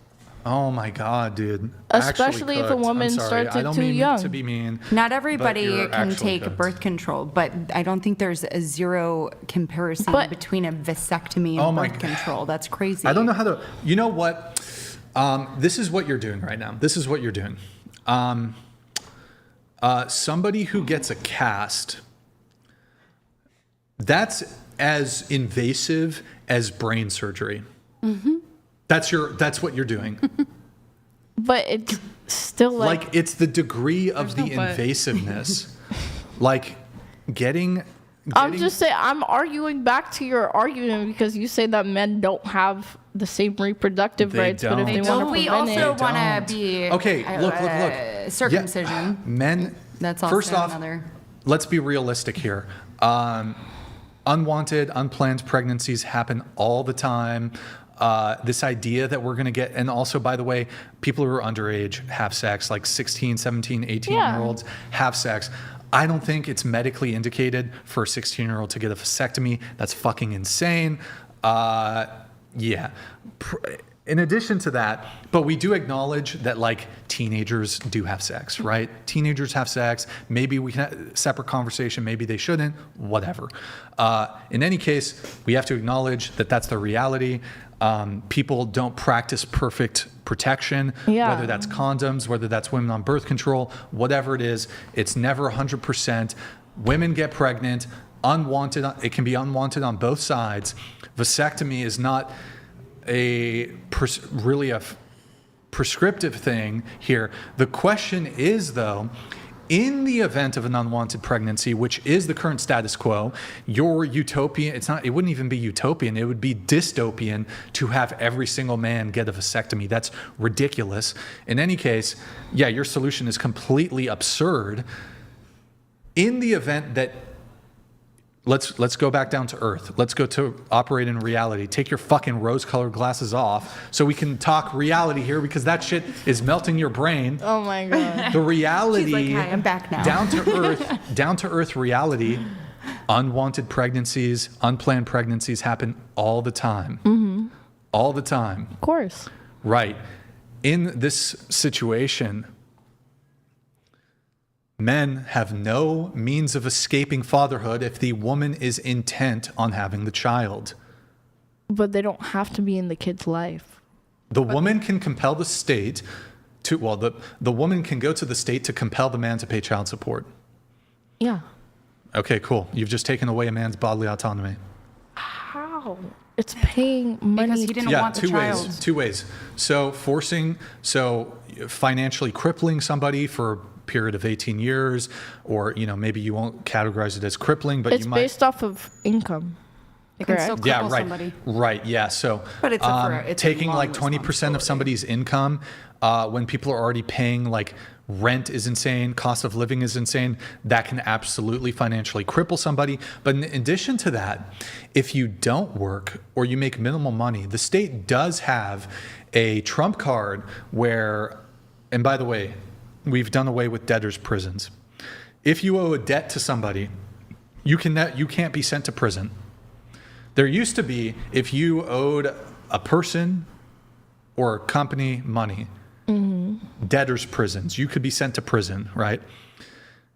Oh my God, dude.
Especially if a
Actually
woman
cooked. I'm sorry.
starts
I
it
don't
too
mean
young.
to be mean.
Not
but
everybody
you're
can
actually
take
cooked.
birth control, but I don't think there's a zero comparison
But-
between a vasectomy and
Oh my
birth
God.
control. That's crazy.
I don't know how to. You know what? This is what you're doing right now. This is what you're doing. Somebody who gets a cast, that's as invasive as brain surgery. That's what you're doing.
But it's still
Like it's the degree of the
no but.
invasiveness. Like getting.
I'm just saying, I'm arguing back to your argument because you say that men don't have the same reproductive
They
rights, but if they
don't.
want to
we
prevent
also
it,
want to be
Okay, look.
circumcision.
Yeah, men.
That's also
first off,
another.
let's be realistic here. Unwanted, unplanned pregnancies happen all the time. This idea that we're going to get, and also, by the way, people who are underage have sex, like 16, 17, 18-year-olds have sex. I don't think it's medically indicated for a 16-year-old to get a vasectomy. That's fucking insane. Yeah. In addition to that, but we do acknowledge that like teenagers do have sex, right? Teenagers have sex. Maybe we can have a separate conversation. Maybe they shouldn't, whatever. In any case, we have to acknowledge that that's the reality. People don't practice perfect protection, whether that's condoms, whether that's women on birth control, whatever it is, it's never 100%. Women get pregnant, unwanted. It can be unwanted on both sides. Vasectomy is not really a prescriptive thing here. The question is, though, in the event of an unwanted pregnancy, which is the current status quo, your utopian, it wouldn't even be utopian, it would be dystopian to have every single man get a vasectomy. That's ridiculous. In any case, yeah, your solution is completely absurd. In the event that, let's go back down to earth. Let's go to operate in reality. Take your fucking rose-colored glasses off so we can talk reality here, because that shit is melting your brain.
Oh my God.
The reality,
She's like, hi, I'm back now.
down to earth reality, unwanted pregnancies, unplanned pregnancies happen all the time.
Mm-hmm.
All the time.
Of course.
Right. In this situation, men have no means of escaping fatherhood if the woman is intent on having the child.
But they don't have to be in the kid's life.
The woman can compel the state to, well, the woman can go to the state to compel the man to pay child support.
Yeah.
Okay, cool. You've just taken away a man's bodily autonomy.
How? It's paying money.
Because he didn't want the child.
Two ways. So financially crippling somebody for a period of 18 years, or, maybe you won't categorize it as crippling, but
it's
you might.
Based off of income.
It can still cripple somebody.
Right, yeah. So
but it's
taking like 20% of somebody's income when people are already paying, like, rent is insane, cost of living is insane, that can absolutely financially cripple somebody. But in addition to that, if you don't work or you make minimal money, the state does have a trump card where, and by the way, we've done away with debtors' prisons. If you owe a debt to somebody, you can't be sent to prison. There used to be, if you owed a person or a company money, debtors' prisons, you could be sent to prison, right?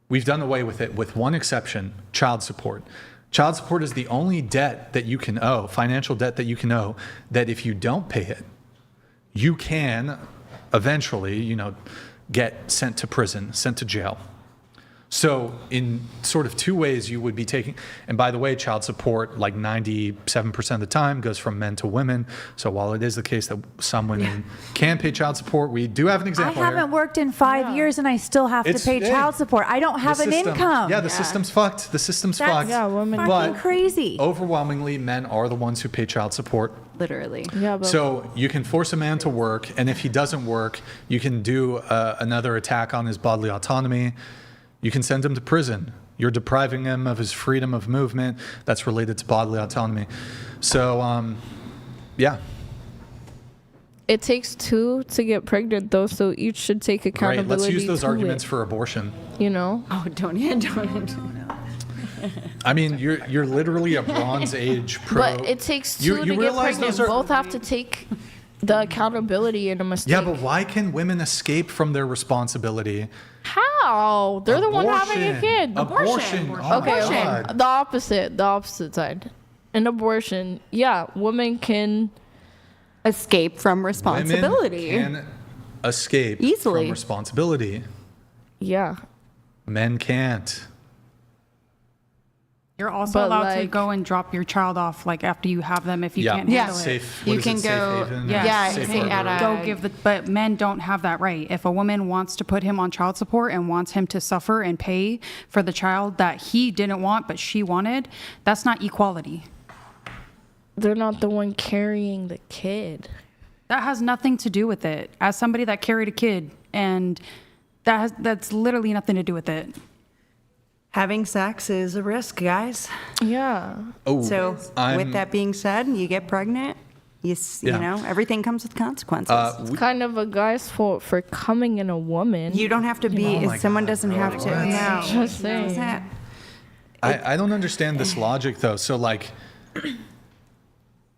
We've done away with it with one exception: child support. Child support is the only debt that you can owe, financial debt that you can owe, that if you don't pay it, you can eventually, get sent to prison, sent to jail. So in sort of two ways you would be taking, and by the way, child support, like 97% of the time, goes from men to women. So while it is the case that some women can pay child support, we do have an example
I haven't worked in 5 years and I still have to pay child support. I don't have an income.
Yeah, the system's fucked. The system's fucked.
Yeah, women.
Fucking crazy.
Overwhelmingly, men are the ones who pay child support.
Literally.
Yeah, but
So you can force a man to work, and if he doesn't work, you can do another attack on his bodily autonomy. You can send him to prison. You're depriving him of his freedom of movement that's related to bodily autonomy. So, yeah.
it takes two to get pregnant, though, so each should take accountability.
Right, let's use those
to
arguments
it,
for abortion.
Oh, don't.
I mean, you're literally a Bronze Age pro.
But it takes two to get pregnant. Both have to take the accountability in a mistake.
Yeah, but why can women escape from their responsibility?
How? They're the one having a kid.
Abortion. Oh
Okay,
my God.
the opposite side. In abortion, yeah, women can
escape from responsibility.
Women can escape
easily
from responsibility.
Yeah.
Men can't.
You're also allowed to go and drop your child off, like, after you have them, if you can't handle it.
You can go.
Go give the. But men don't have that right. If a woman wants to put him on child support and wants him to suffer and pay for the child that he didn't want but she wanted, that's not equality.
They're not the one carrying the kid.
That has nothing to do with it. As somebody that carried a kid, and that's literally nothing to do with it.
Having sex is a risk, guys.
Yeah.
Oh,
so with that being said, you get pregnant, you know, everything comes with consequences.
It's kind of a guy's fault for coming in a woman.
You don't have to be, if someone doesn't have to. No.
Just saying.
I don't understand this logic, though. So, like,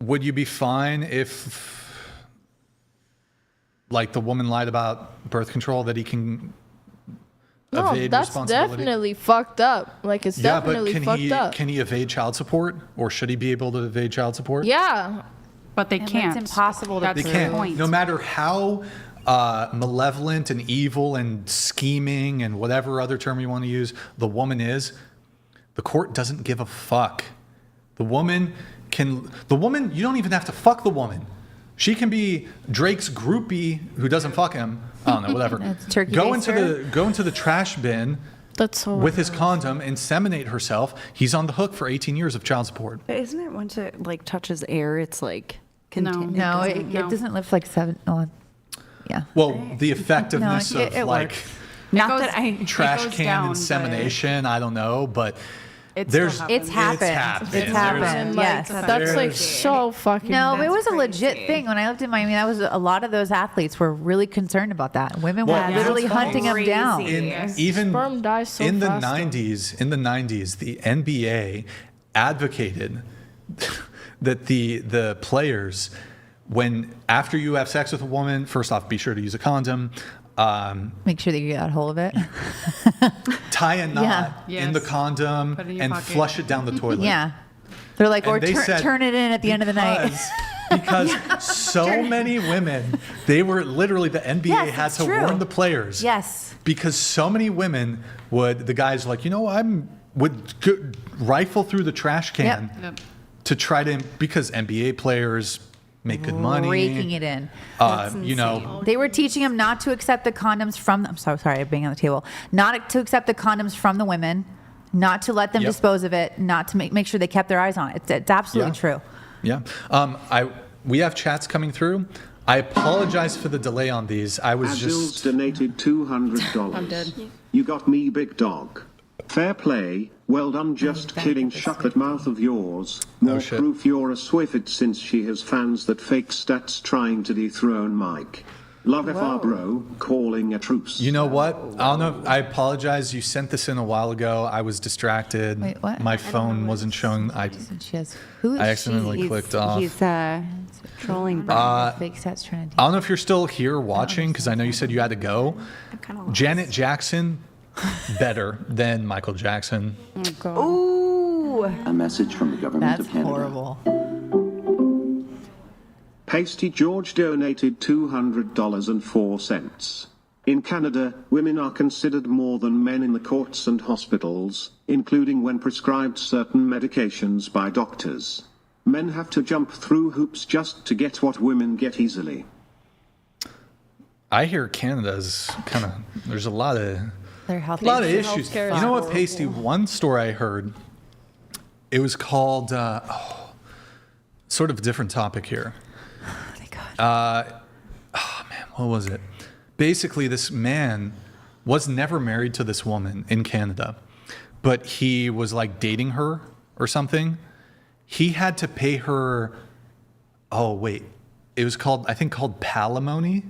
would you be fine if, like, the woman lied about birth control, that he can evade
that's
responsibility?
definitely fucked up. Like, it's definitely fucked up.
Can he evade child support, or should he be able to evade child support?
Yeah.
But they can't.
It's impossible to
They can't. No matter how malevolent and evil and scheming and whatever other term you want to use the woman is, the court doesn't give a fuck. The woman, you don't even have to fuck the woman. She can be Drake's groupie who doesn't fuck him. I don't know, whatever. Go into the trash bin with his condom, inseminate herself. He's on the hook for 18 years of child support.
But isn't it once it like touches air, it's like
No, it doesn't live like 7. Yeah.
Well, the effectiveness
it
of like
works.
Not that I
trash can insemination, I don't know, but
It's
happened.
It's happened. Yes.
That's like so fucking.
No, it was a legit thing when I lived in Miami. That was a lot of those athletes were really concerned about that. Women were literally hunting them down.
Even
sperm dies so
in the
fast,
90s, the NBA advocated that the players, after you have sex with a woman, first off, be sure to use a condom.
Make sure that you get a hold of it.
Tie a knot in the condom and flush it down the toilet.
Yeah. They're like,
And
or
they said,
turn it in at the end of the night.
Because so many women, they were literally, the NBA had to warn the players.
Yes.
Because so many women the guys were like, would rifle through the trash can to try to, because NBA players make good money.
Raking it in.
They
were teaching them not to accept the condoms from, I'm so sorry, I'm banging on the table, not to accept the condoms from the women, not to let them dispose of it, not to make sure they kept their eyes on it. It's absolutely true.
Yeah. We have chats coming through. I apologize for the delay on these. I was
Abdul's donated $200.
I'm dead.
You got me, big dog. Fair play. Well done. Just kidding. Shut that mouth of yours. More proof you're a Swift since she has fans that fake stats trying to dethrone Mike. Love FR bro, calling a truce.
You know what? I don't know. I apologize. You sent this in a while ago. I was distracted.
Wait, what?
My phone wasn't showing. I accidentally clicked off.
He's trolling.
Fake stats trying to
I don't know if you're still here watching, because I know you said you had to go. Janet Jackson, better than Michael Jackson.
Ooh.
A message from the government of Canada.
That's horrible.
PasteyGeorge donated $200.04. In Canada, women are considered more than men in the courts and hospitals, including when prescribed certain medications by doctors. Men have to jump through hoops just to get what women get easily.
I hear Canada's kind of, there's a lot of issues. You
Healthcare
know
is
what, Pasty? One story I heard, it was called, sort of different topic here.
Oh, thank God.
What was it? Basically, this man was never married to this woman in Canada, but he was like dating her or something. He had to pay her, it was called alimony.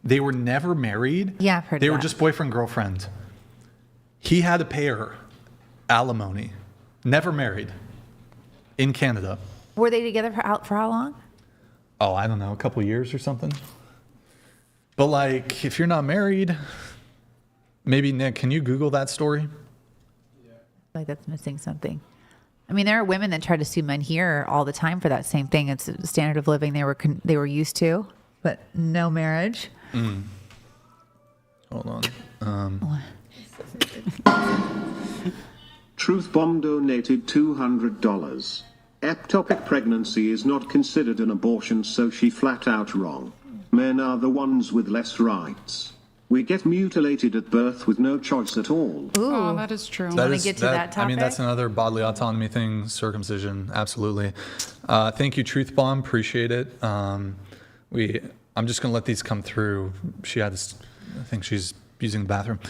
They were never married.
Yeah, I've heard
They
of
were
that.
just boyfriend, girlfriend. He had to pay her alimony. Never married in Canada.
Were they together for how long?
Oh, I don't know, a couple years or something. But like, if you're not married, maybe Nick, can you Google that story?
Like that's missing something. I mean, there are women that try to sue men here all the time for that same thing. It's a standard of living they were used to, but no marriage.
Hold on.
Truth Bomb donated $200. Ectopic pregnancy is not considered an abortion, so she flat out wrong. Men are the ones with less rights. We get mutilated at birth with no choice at all.
Ooh. Oh, that is true.
Want to get to that topic?
I mean, that's another bodily autonomy thing, circumcision, absolutely. Thank you, Truth Bomb, appreciate it. I'm just going to let these come through. I think she's using the bathroom.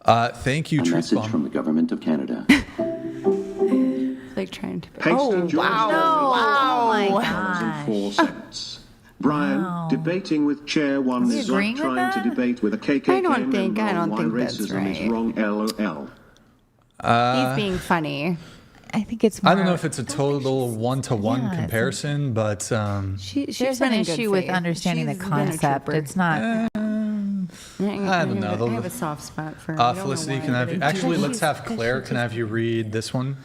Thank you,
A
Truth
message
Bomb.
from the government of Canada.
Like trying to.
Wow.
Oh my God. Brian, debating with Chair 1 is like trying to debate with a KKK
I don't think
why
that's
racism
right.
is wrong, LOL.
He's being funny.
I think it's more,
I don't know if it's a total one-to-one comparison, but
She's
there's an issue with understanding the concept. It's not.
I don't know.
I have a soft spot for.
Felicity, let's have Claire. Can I have you read this one?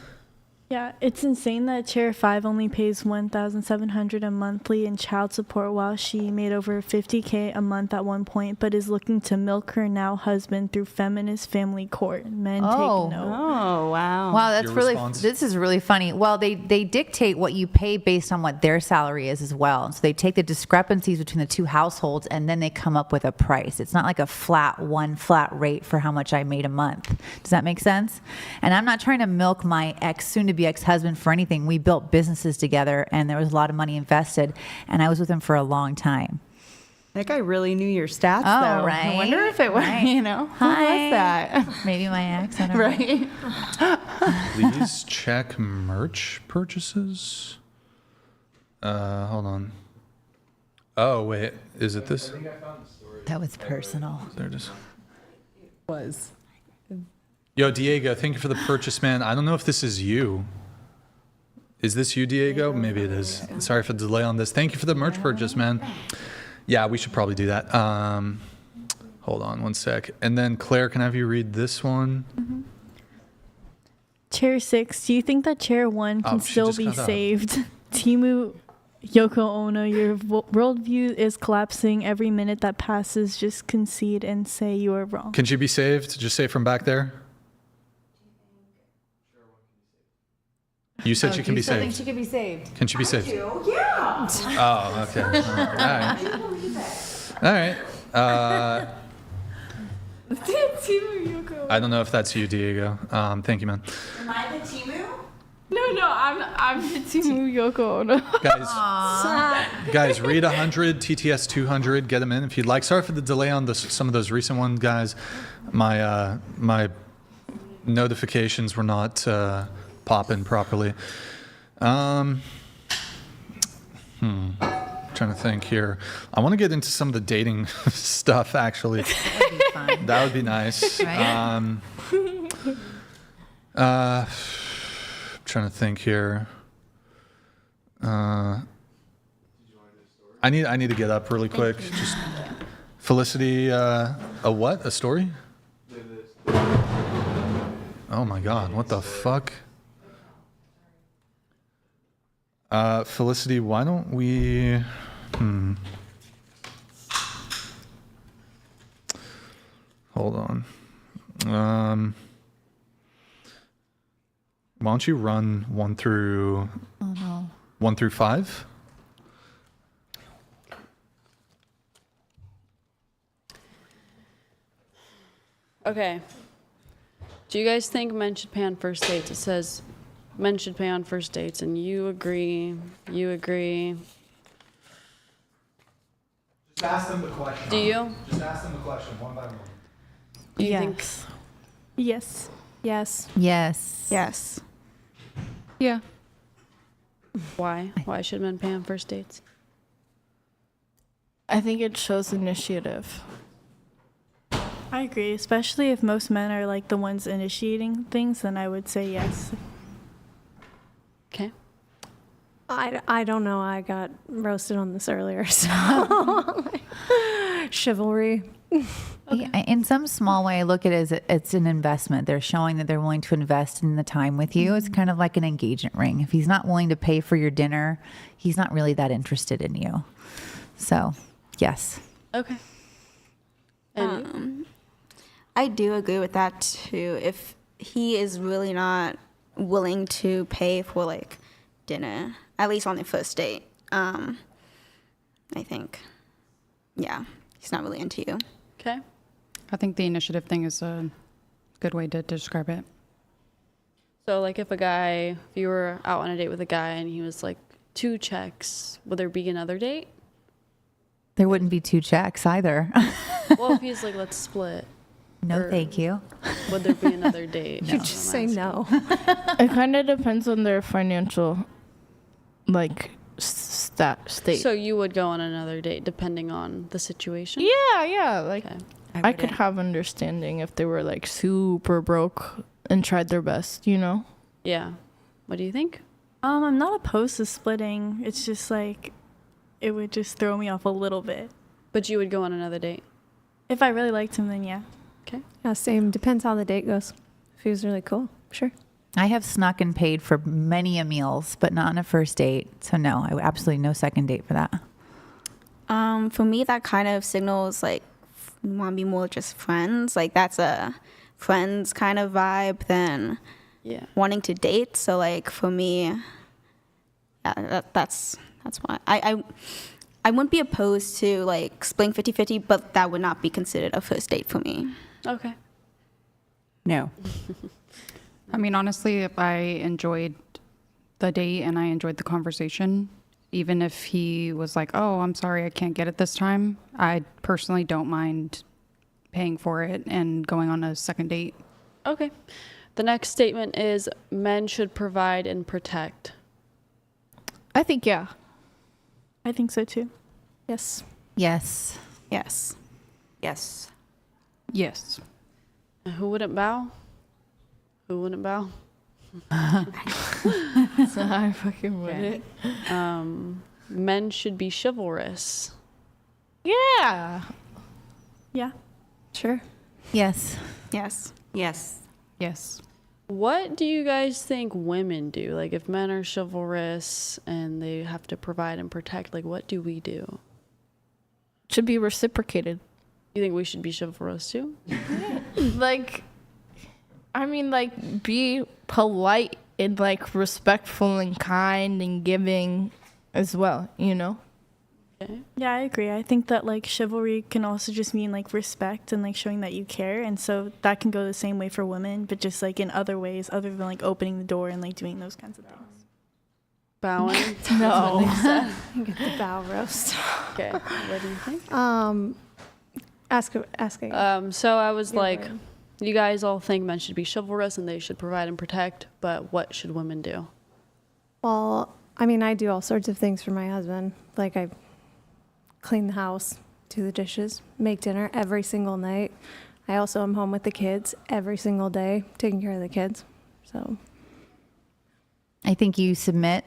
Yeah, it's insane that Chair 5 only pays $1,700 a monthly in child support while she made over $50K a month at one point, but is looking to milk her now husband through feminist family court. Men take note.
Oh, wow.
Wow, that's
Your
really,
response?
this is really funny. Well, they dictate what you pay based on what their salary is as well. And so they take the discrepancies between the two households and then they come up with a price. It's not like a flat rate for how much I made a month. Does that make sense? And I'm not trying to milk my soon-to-be ex-husband for anything. We built businesses together and there was a lot of money invested and I was with him for a long time.
That guy really knew your stats,
Oh,
though.
right.
I wonder if it was,
Right.
who was that?
Maybe my ex. I don't know.
Right?
Please check merch purchases. Hold on. Oh, wait. Is it this?
That was personal.
There it is.
Was.
Yo, Diego, thank you for the purchase, man. I don't know if this is you. Is this you, Diego? Maybe it is. Sorry for the delay on this. Thank you for the merch purchase, man. Yeah, we should probably do that. Hold on one sec. And then, Claire, can I have you read this one?
Chair 6, do you think that Chair 1 can
she
still
just
be
got up.
saved? Timu Yoko Ono, your worldview is collapsing every minute that passes. Just concede and say you are wrong.
Can she be saved? Just say from back there. You said she can be
I think
saved.
she can be saved.
Can she be saved?
Yeah.
Oh, okay. All right.
Timu Yoko.
I don't know if that's you, Diego. Thank you, man.
Am I the Timu?
No, I'm the Timu Yoko Ono.
Guys, read 100, TTS 200, get them in if you'd like. Sorry for the delay on some of those recent ones, guys. My notifications were not popping properly. Trying to think here. I want to get into some of the dating stuff, actually. That would be nice.
Right?
Trying to think here. I need to get up really quick. Just Felicity, a what? A story? Oh my God! What the fuck? Felicity, why don't we? Hold on. Why don't you run 1 through 1 through 5?
Okay. Do you guys think men should pay on first dates? It says men should pay on first dates, and you agree. You agree.
Just ask them the question.
Do you?
Just ask them the question one by one.
Do you
Yes.
think?
Yes.
Yes.
Yes.
Yes.
Yeah.
Why? Why should men pay on first dates?
I think it shows initiative.
I agree, especially if most men are like the ones initiating things, then I would say yes.
Okay.
I don't know. I got roasted on this earlier, so chivalry.
Yeah, in some small way, I look at it as it's an investment. They're showing that they're willing to invest in the time with you. It's kind of like an engagement ring. If he's not willing to pay for your dinner, he's not really that interested in you. So, yes.
Okay. And
I do agree with that too. If he is really not willing to pay for like dinner, at least on the first date, I think, yeah, he's not really into you.
Okay.
I think the initiative thing is a good way to describe it.
So, like, if you were out on a date with a guy and he was like 2 checks, would there be another date?
There wouldn't be 2 checks either.
Well, if he's like, let's split.
No, thank you.
Would there be another date?
You just say no.
It kind of depends on their financial, like, state.
So you would go on another date depending on the situation?
Yeah. Like,
Okay.
I could have understanding if they were, like, super broke and tried their best, you know?
Yeah. What do you think?
I'm not opposed to splitting. It's just like, it would just throw me off a little bit.
But you would go on another date?
If I really liked him, then yeah.
Okay.
Yeah, same. Depends how the date goes. If he was really cool, sure.
I have snuck and paid for many a meals, but not on a first date. So no, I absolutely no second date for that.
For me, that kind of signals like you want to be more just friends. Like that's a friends kind of vibe than wanting to date. So like for me, yeah, that's why I wouldn't be opposed to like splitting 50-50, but that would not be considered a first date for me.
Okay.
No. I mean, honestly, if I enjoyed the date and I enjoyed the conversation, even if he was like, oh, I'm sorry, I can't get it this time, I personally don't mind paying for it and going on a second date.
Okay. The next statement is men should provide and protect.
I think, yeah.
I think so too. Yes.
Yes.
Yes. Yes.
Yes.
Who wouldn't bow? Who wouldn't bow?
So I fucking wouldn't.
Men should be chivalrous.
Yeah.
Yeah.
Sure.
Yes.
Yes.
Yes.
Yes.
What do you guys think women do? Like, if men are chivalrous and they have to provide and protect, like, what do we do?
Should be reciprocated.
You think we should be chivalrous too?
Like, I mean, like, be polite and, like, respectful and kind and giving as well, you know?
Yeah, I agree. I think that like chivalry can also just mean like respect and like showing that you care, and so that can go the same way for women, but just like in other ways other than like opening the door and like doing those kinds of things.
Bowing?
No.
Get the bow roast.
Okay. What do you think?
Ask again.
So I was like, you guys all think men should be chivalrous and they should provide and protect, but what should women do?
Well, I mean, I do all sorts of things for my husband. Like I clean the house, do the dishes, make dinner every single night. I also am home with the kids every single day, taking care of the kids. So
I think you submit,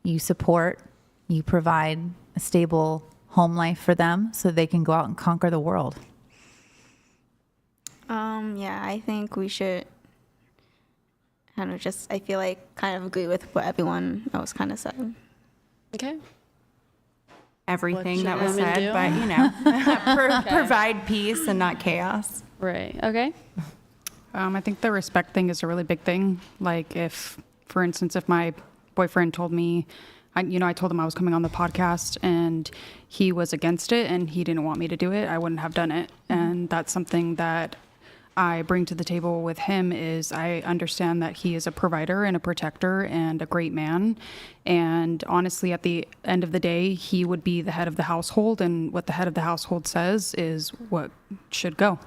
you support, you provide a stable home life for them so they can go out and conquer the world.
Yeah, I think we should, I don't know, just, I feel like kind of agree with what everyone else kind of said.
Okay.
Everything
What
that
should
was
women
said,
do?
but you know, provide peace and not chaos.
Right. Okay.
I think the respect thing is a really big thing. Like if, for instance, if my boyfriend told me, I told him I was coming on the podcast and he was against it and he didn't want me to do it, I wouldn't have done it. And that's something that I bring to the table with him is I understand that he is a provider and a protector and a great man. And honestly, at the end of the day, he would be the head of the household, and what the head of the household says is what should go.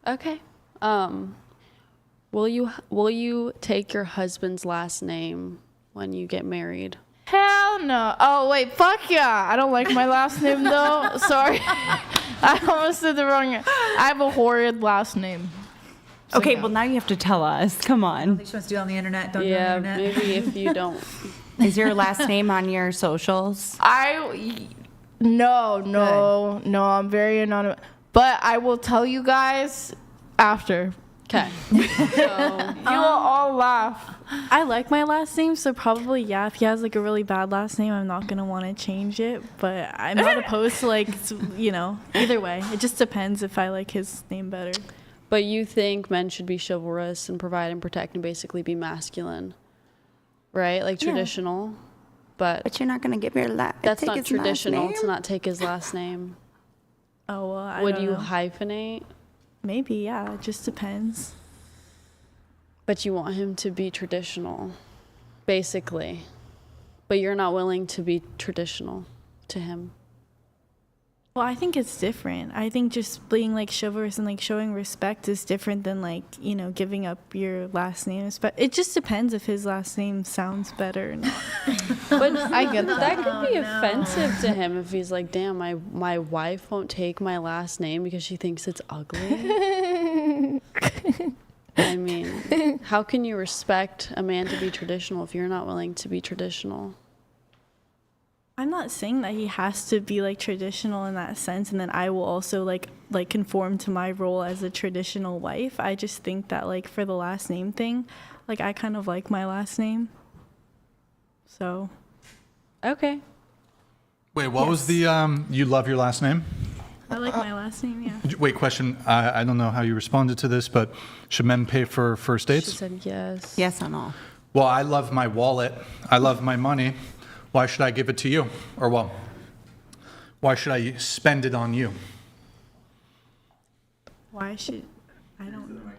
Okay. Will you take your husband's last name when you get married?
Hell no. Oh, wait, fuck yeah. I don't like my last name, though. Sorry. I almost said the wrong. I have a horrid last name.
So okay, well, now you have to tell us. Come on.
I don't think she wants to do it on the internet. Don't do it on the internet.
Maybe if you don't.
Is your last name on your socials?
No, I'm very anonymous. But I will tell you guys after.
Okay.
You will all laugh.
I like my last name, so probably, yeah, if he has like a really bad last name, I'm not going to want to change it, but I'm not opposed to like, either way. It just depends if I like his name better.
But you think men should be chivalrous and provide and protect and basically be masculine, right? Like traditional. But
you're not going to give your
that's not traditional to not take his last name.
Oh, well, I
Would
don't
you
know.
hyphenate?
Maybe, yeah. It just depends.
But you want him to be traditional, basically. But you're not willing to be traditional to him.
Well, I think it's different. I think just being like chivalrous and like showing respect is different than like, giving up your last name. It just depends if his last name sounds better or not.
But
I get that.
That could be offensive to him if he's like, damn, my wife won't take my last name because she thinks it's ugly. I mean, how can you respect a man to be traditional if you're not willing to be traditional?
I'm not saying that he has to be like traditional in that sense, and then I will also like conform to my role as a traditional wife. I just think that like for the last name thing, like I kind of like my last name. So.
Okay.
Wait, what was the you love your last name?
I like my last name, yeah.
Wait, question. I don't know how you responded to this, but should men pay for first dates?
She said yes.
Yes on all.
Well, I love my wallet. I love my money. Why should I give it to you? Or well, why should I spend it on you?
Why should I don't know.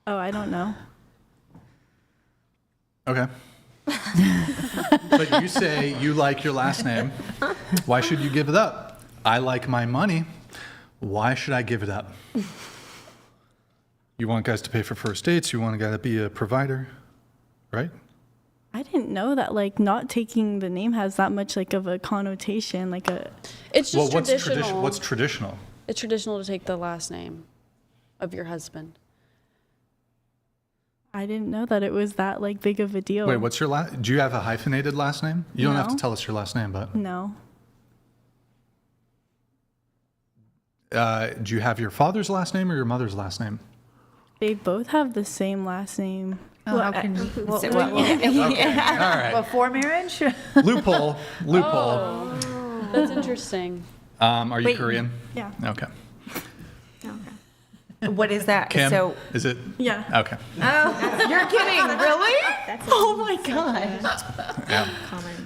Oh, I don't know.
Okay. But you say you like your last name. Why should you give it up? I like my money. Why should I give it up? You want guys to pay for first dates. You want a guy to be a provider, right?
I didn't know that like not taking the name has that much like of a connotation, like a.
It's just
What's
traditional.
What's traditional?
It's traditional to take the last name of your husband.
I didn't know that it was that like big of a deal.
Wait, what's your last? Do you have a hyphenated last name? You don't have to
No.
tell us your last name, but
No.
do you have your father's last name or your mother's last name?
They both have the same last name.
Oh, how can you?
Okay, all right.
Before marriage?
Loophole.
Oh, that's interesting.
Are you
Wait.
Korean?
Yeah.
Okay.
What is that?
Kim,
So,
is it?
Yeah.
Okay.
oh, you're kidding, really? Oh my god.
Yeah.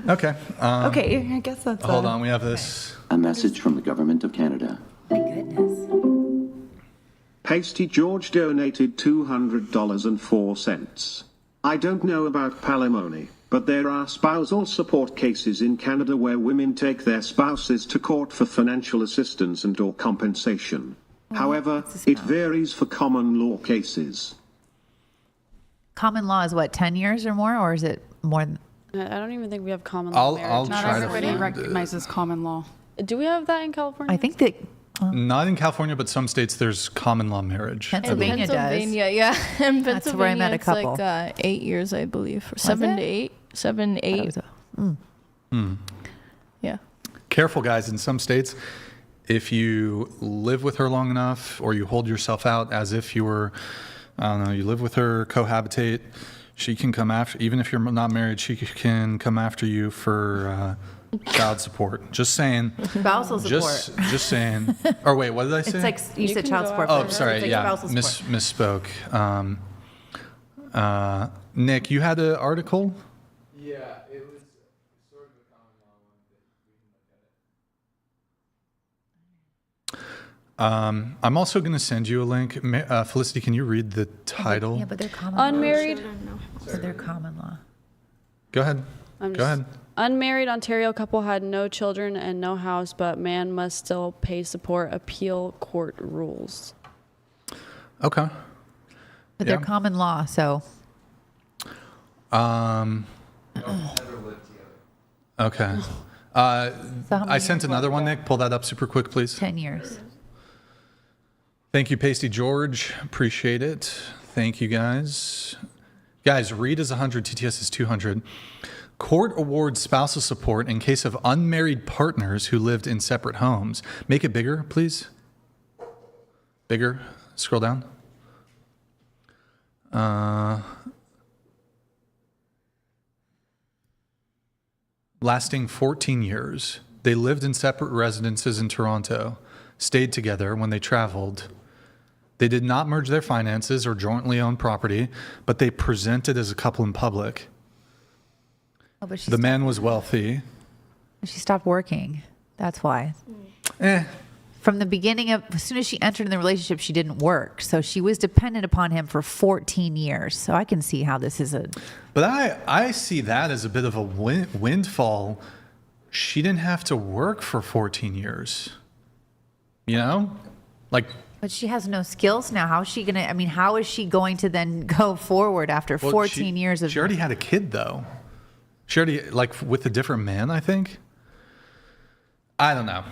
Okay.
Okay, I guess that's.
Hold on, we have this.
A message from the government of Canada.
My goodness.
PasteyGeorge donated $200.04. I don't know about alimony, but there are spousal support cases in Canada where women take their spouses to court for financial assistance and/or compensation. However, it varies for common law cases.
Common law is what, 10 years or more, or is it more than?
I don't even think we have common law marriage.
I'll
Not
try to
everybody
find it.
recognizes common law.
Do we have that in California?
I think that
Not in California, but some states there's common law marriage.
Pennsylvania does.
Pennsylvania, yeah. In Pennsylvania,
That's where I met a
it's
couple.
like 8 years, I believe, or 7 to 8. 7, 8. Yeah.
Careful, guys. In some states, if you live with her long enough or you hold yourself out as if you were, I don't know, you live with her, cohabitate, she can come after, even if you're not married, she can come after you for child support. Just saying.
Spousal support.
Just saying. Or wait, what did I say?
It's like you said child support.
Oh,
but
sorry.
it's like
Yeah.
spousal support.
Misspoke. Nick, you had an article?
Yeah, it was sort of a common law one that we can look at it.
I'm also going to send you a link. Felicity, can you read the title?
Yeah, but they're common
Unmarried.
law. So they're common law.
Go ahead. Go ahead.
Unmarried Ontario couple had no children and no house, but man must still pay support appeal court rules.
Okay.
But they're common law, so.
Okay. I sent another one, Nick. Pull that up super quick, please.
10 years.
Thank you, PasteyGeorge. Appreciate it. Thank you, guys. Guys, READ is 100, TTS is 200. Court awards spousal support in case of unmarried partners who lived in separate homes. Make it bigger, please. Bigger. Scroll down. Lasting 14 years. They lived in separate residences in Toronto, stayed together when they traveled. They did not merge their finances or jointly own property, but they presented as a couple in public.
Oh, but
The man was wealthy.
She stopped working. That's why. From the beginning of, as soon as she entered in the relationship, she didn't work. So she was dependent upon him for 14 years. So I can see how this is a.
But I see that as a bit of a windfall. She didn't have to work for 14 years. You know? Like.
But she has no skills now. How is she going to, I mean, how is she going to then go forward after 14 years of.
She already had a kid, though. She already, like, with a different man, I think. I don't know.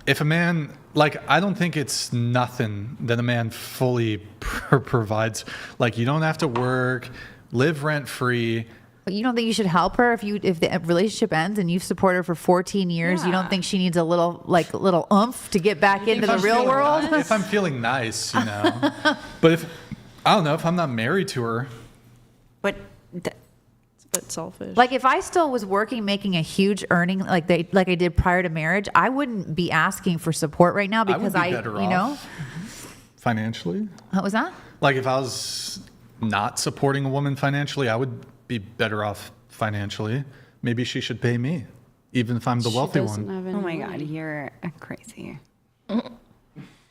If a man, like, I don't think it's nothing that a man fully provides. Like, you don't have to work, live rent free.
But you don't think you should help her if the relationship ends and you've supported her for 14 years? You don't think she needs a little oomph to get back into the real world?
If I'm feeling nice, you know. But if, I don't know, if I'm not married to her.
But
it's a bit selfish.
Like if I still was working, making a huge earning like I did prior to marriage, I wouldn't be asking for support right now because
I would be better off financially.
What was that?
Like if I was not supporting a woman financially, I would be better off financially. Maybe she should pay me, even if I'm the wealthy one.
Oh my God, you're crazy.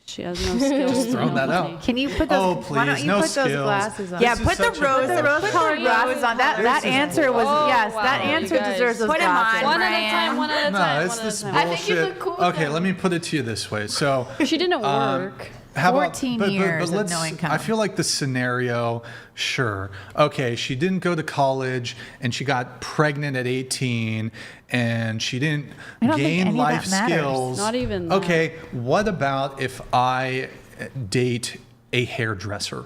She has no skills.
Just throwing that out.
Can you put those?
Oh, please,
why don't you
no
put
skills.
those glasses on?
Yeah, put the rose-colored
glasses on. That answer was yes. That answer deserves those
Put 'em
glasses.
on,
One at a time.
No, it's this bullshit. Okay, let me put it to you this way. So
She didn't work.
How
14 years of no income.
I feel like the scenario, sure. Okay, she didn't go to college and she got pregnant at 18 and she didn't gain life skills.
Not even that.
Okay, what about if I date a hairdresser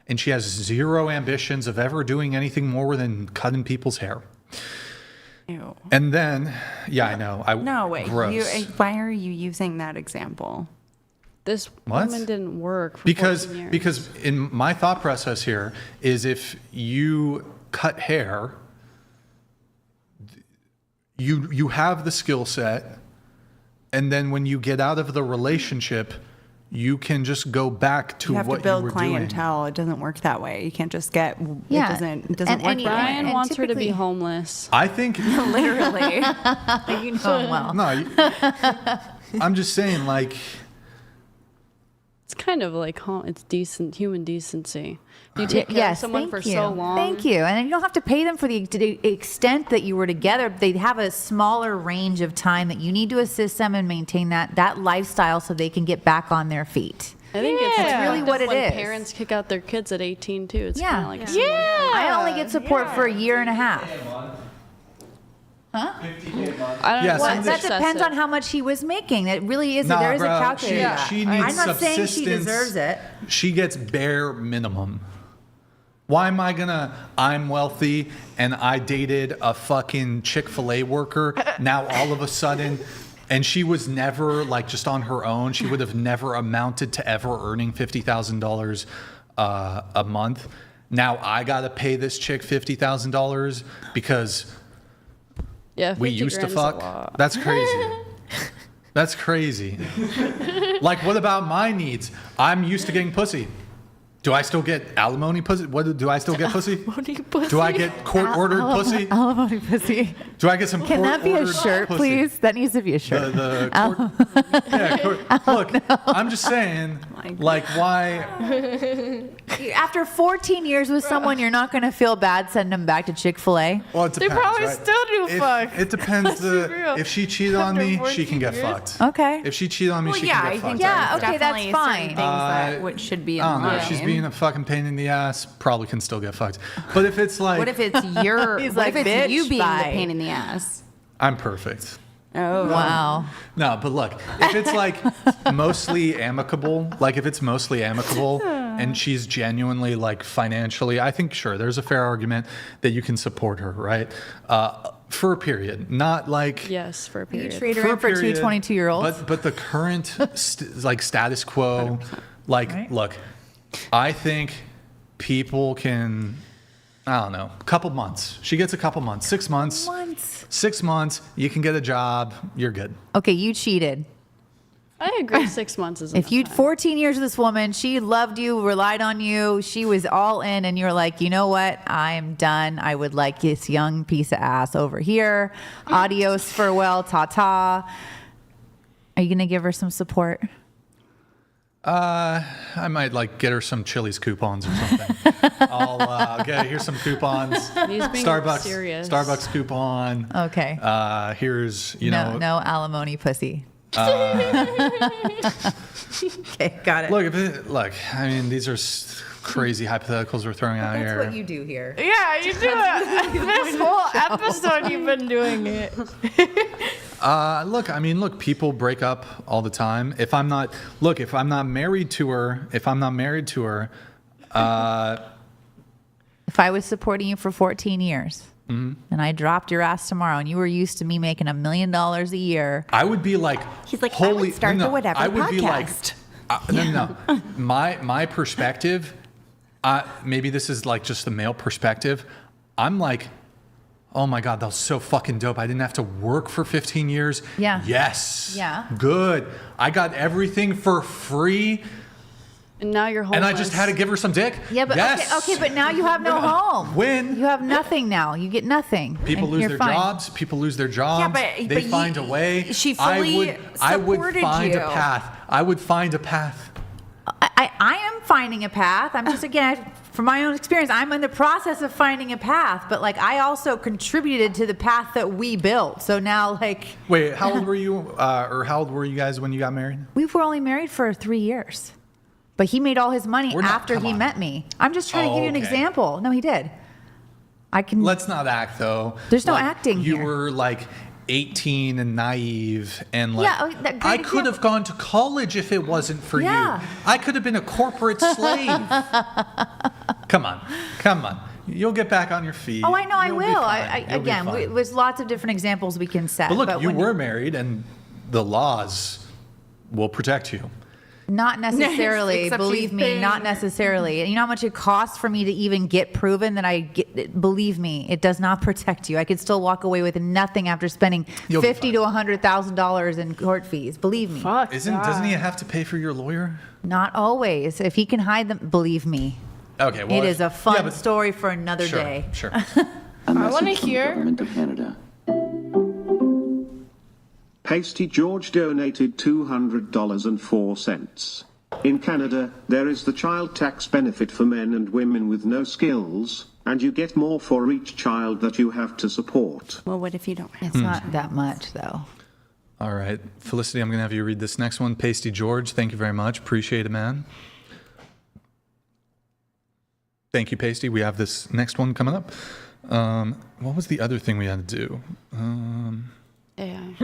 and she has zero ambitions of ever doing anything more than cutting people's hair?
Ew.
And then, yeah, I know.
No, wait.
Gross.
Why are you using that example?
This woman didn't work for 14 years.
Because in my thought process here is if you cut hair, you have the skill set, and then when you get out of the relationship, you can just go back to what you were doing.
You have to build clientele. It doesn't work that way. You can't just get.
Yeah.
It doesn't work.
Brian wants her to be homeless.
I think
literally.
You know him well.
No, I'm just saying, like.
It's kind of like it's decent human decency. You take care of someone for so long.
Thank you. And you don't have to pay them for the extent that you were together. They have a smaller range of time that you need to assist them and maintain that lifestyle so they can get back on their feet.
I think it's
really what it
when
is.
Parents kick out their kids at 18 too. It's
Yeah.
kind of like
I only get support for a year and a half. Huh?
I don't know.
Well, that depends on how much he was making. It really is. There is a calculator.
She needs
I'm not saying she deserves it.
She gets bare minimum. Why am I gonna? I'm wealthy and I dated a fucking Chick-fil-A worker. Now all of a sudden, and she was never like just on her own. She would have never amounted to ever earning $50,000 a month. Now I gotta pay this chick $50,000 because.
Yeah,
we used to fuck. That's crazy. That's crazy. Like, what about my needs? I'm used to getting pussy. Do I still get alimony pussy? Do I still get pussy? Do I get court-ordered pussy?
Alimony pussy.
Do I get some
Can that be a shirt,
pussy?
please? That needs to be a shirt.
Look, I'm just saying, like, why?
After 14 years with someone, you're not going to feel bad sending them back to Chick-fil-A?
Well, it depends,
They probably
right?
still do fuck.
It depends. If she cheated on me, she can get fucked.
Okay.
If she cheated on me, she can get fucked.
Yeah, okay, that's fine.
Things that which should be in line.
If she's being a fucking pain in the ass, probably can still get fucked. But if it's like,
what if it's your?
He's
what
like,
if it's you
bitch,
being
bye.
the pain in the ass?
I'm perfect.
Oh
wow.
No, but look, if it's like mostly amicable, and she's genuinely like financially, I think sure, there's a fair argument that you can support her, right? For a period, not like
yes, for a period.
You trade her in for two 22-year-olds.
But the current like status quo,
100%.
like
Right.
look, I think people can. I don't know, a couple months. She gets a couple months, 6 months. 6 months, you can get a job, you're good.
Okay, you cheated.
I agree. 6 months is
If you'd 14 years with this woman, she loved you, relied on you, she was all in, and you're like, you know what? I'm done. I would like this young piece of ass over here. Adios, farewell, ta-ta. Are you going to give her some support?
I might like get her some Chili's coupons or something. I'll get here's some coupons.
He's being serious.
Starbucks coupon.
Okay.
Here's
no alimony pussy. Okay, got it.
Look, I mean, these are crazy hypotheticals we're throwing out here.
That's what you do here.
Yeah, you do it. This whole episode, you've been doing it.
Look, people break up all the time. If I'm not married to her, if
I was supporting you for 14 years and I dropped your ass tomorrow and you were used to me making $1 million a year,
I would be like,
he's like,
holy,
I would start the whatever
I would
podcast.
be like, no. My perspective, maybe this is like just the male perspective. I'm like, oh my God, that was so fucking dope. I didn't have to work for 15 years.
Yeah.
Yes.
Yeah.
Good. I got everything for free.
And now you're homeless.
And I just had to give her some dick.
Yeah, but
yes.
okay, but now you have no home.
When
you have nothing now, you get nothing.
People
and
lose
you're
their
fine.
jobs. People lose their jobs.
but
they find a way.
She fully
I would
supported
find
you.
a path. I would find a path.
I am finding a path. I'm just, again, from my own experience, I'm in the process of finding a path, but like I also contributed to the path that we built. So now, like,
wait, how old were you, or how old were you guys when you got married?
we were only married for 3 years, but he made all his money after he met me. I'm just trying to give you an example. No, he did.
Let's not act though.
There's no acting
You
here.
were like 18 and naive and like,
Yeah, that great
I could have gone to college if it wasn't for you. I could have been a corporate slave. Come on. You'll get back on your feet.
Oh, I know I
You'll be
will.
fine. You'll be
Again,
fine.
there's lots of different examples we can set.
But look, you
when
were married and the laws will protect you.
Not necessarily,
Except
believe
she's
me,
paying.
not necessarily. And you know how much it costs for me to even get proven that I get, believe me, it does not protect you. I could still walk away with nothing after spending $50,000 to $100,000 in court fees. Believe me.
Doesn't he have to pay for your lawyer?
Not always. If he can hide them, believe me.
Okay, well,
It is a fun story for another
Sure,
day.
sure.
A message
wanna
from the
hear-
government of Canada.
PasteyGeorge donated $200.04. In Canada, there is the child tax benefit for men and women with no skills, and you get more for each child that you have to support.
Well, what if you don't have
It's not that much, though.
All right, Felicity, I'm going to have you read this next one. PasteyGeorge, thank you very much. Appreciate it, man. Thank you, Pasty. We have this next one coming up. What was the other thing we had to do?
AI.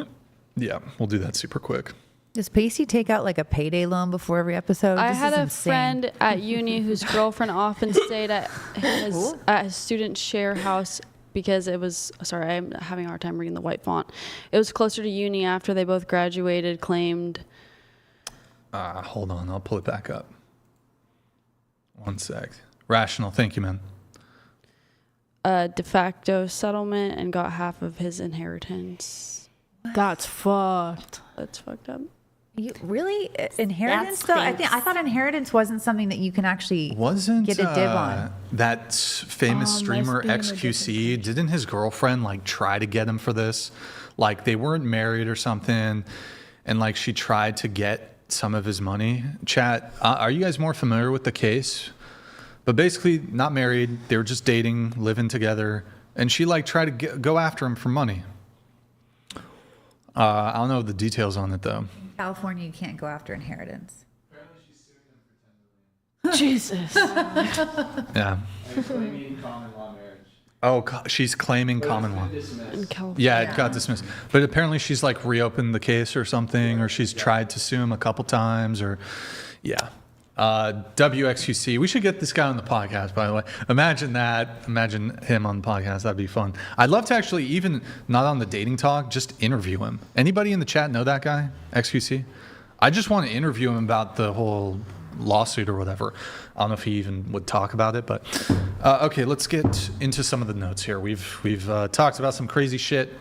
Yeah, we'll do that super quick.
Does Pacey take out like a payday loan before every episode?
I
This
had
is
a
insane.
friend at uni whose girlfriend often stayed at his student share house because it was, sorry, I'm having a hard time reading the white font. It was closer to uni after they both graduated, claimed.
Hold on, I'll pull it back up. One sec. Rational, thank you, man.
A de facto settlement and got half of his inheritance.
That's fucked.
That's fucked up.
You really inheritance
That
though? I
stinks.
thought inheritance wasn't something that you can actually get a dib on.
That famous streamer XQC, didn't his girlfriend like try to get him for this? Like they weren't married or something, and like she tried to get some of his money. Chat, are you guys more familiar with the case? But basically, not married. They were just dating, living together, and she like tried to go after him for money. I don't know the details on it though.
In California, you can't go after inheritance.
Jesus.
Yeah.
Claiming common law marriage.
Oh, she's claiming common law.
In California.
Yeah, it got dismissed. But apparently she's like reopened the case or something, or she's tried to sue him a couple times, or yeah. WXQC. We should get this guy on the podcast, by the way. Imagine that. Imagine him on the podcast. That'd be fun. I'd love to actually, even not on the dating talk, just interview him. Anybody in the chat know that guy, XQC? I just want to interview him about the whole lawsuit or whatever. I don't know if he even would talk about it, but okay, let's get into some of the notes here. We've talked about some crazy shit.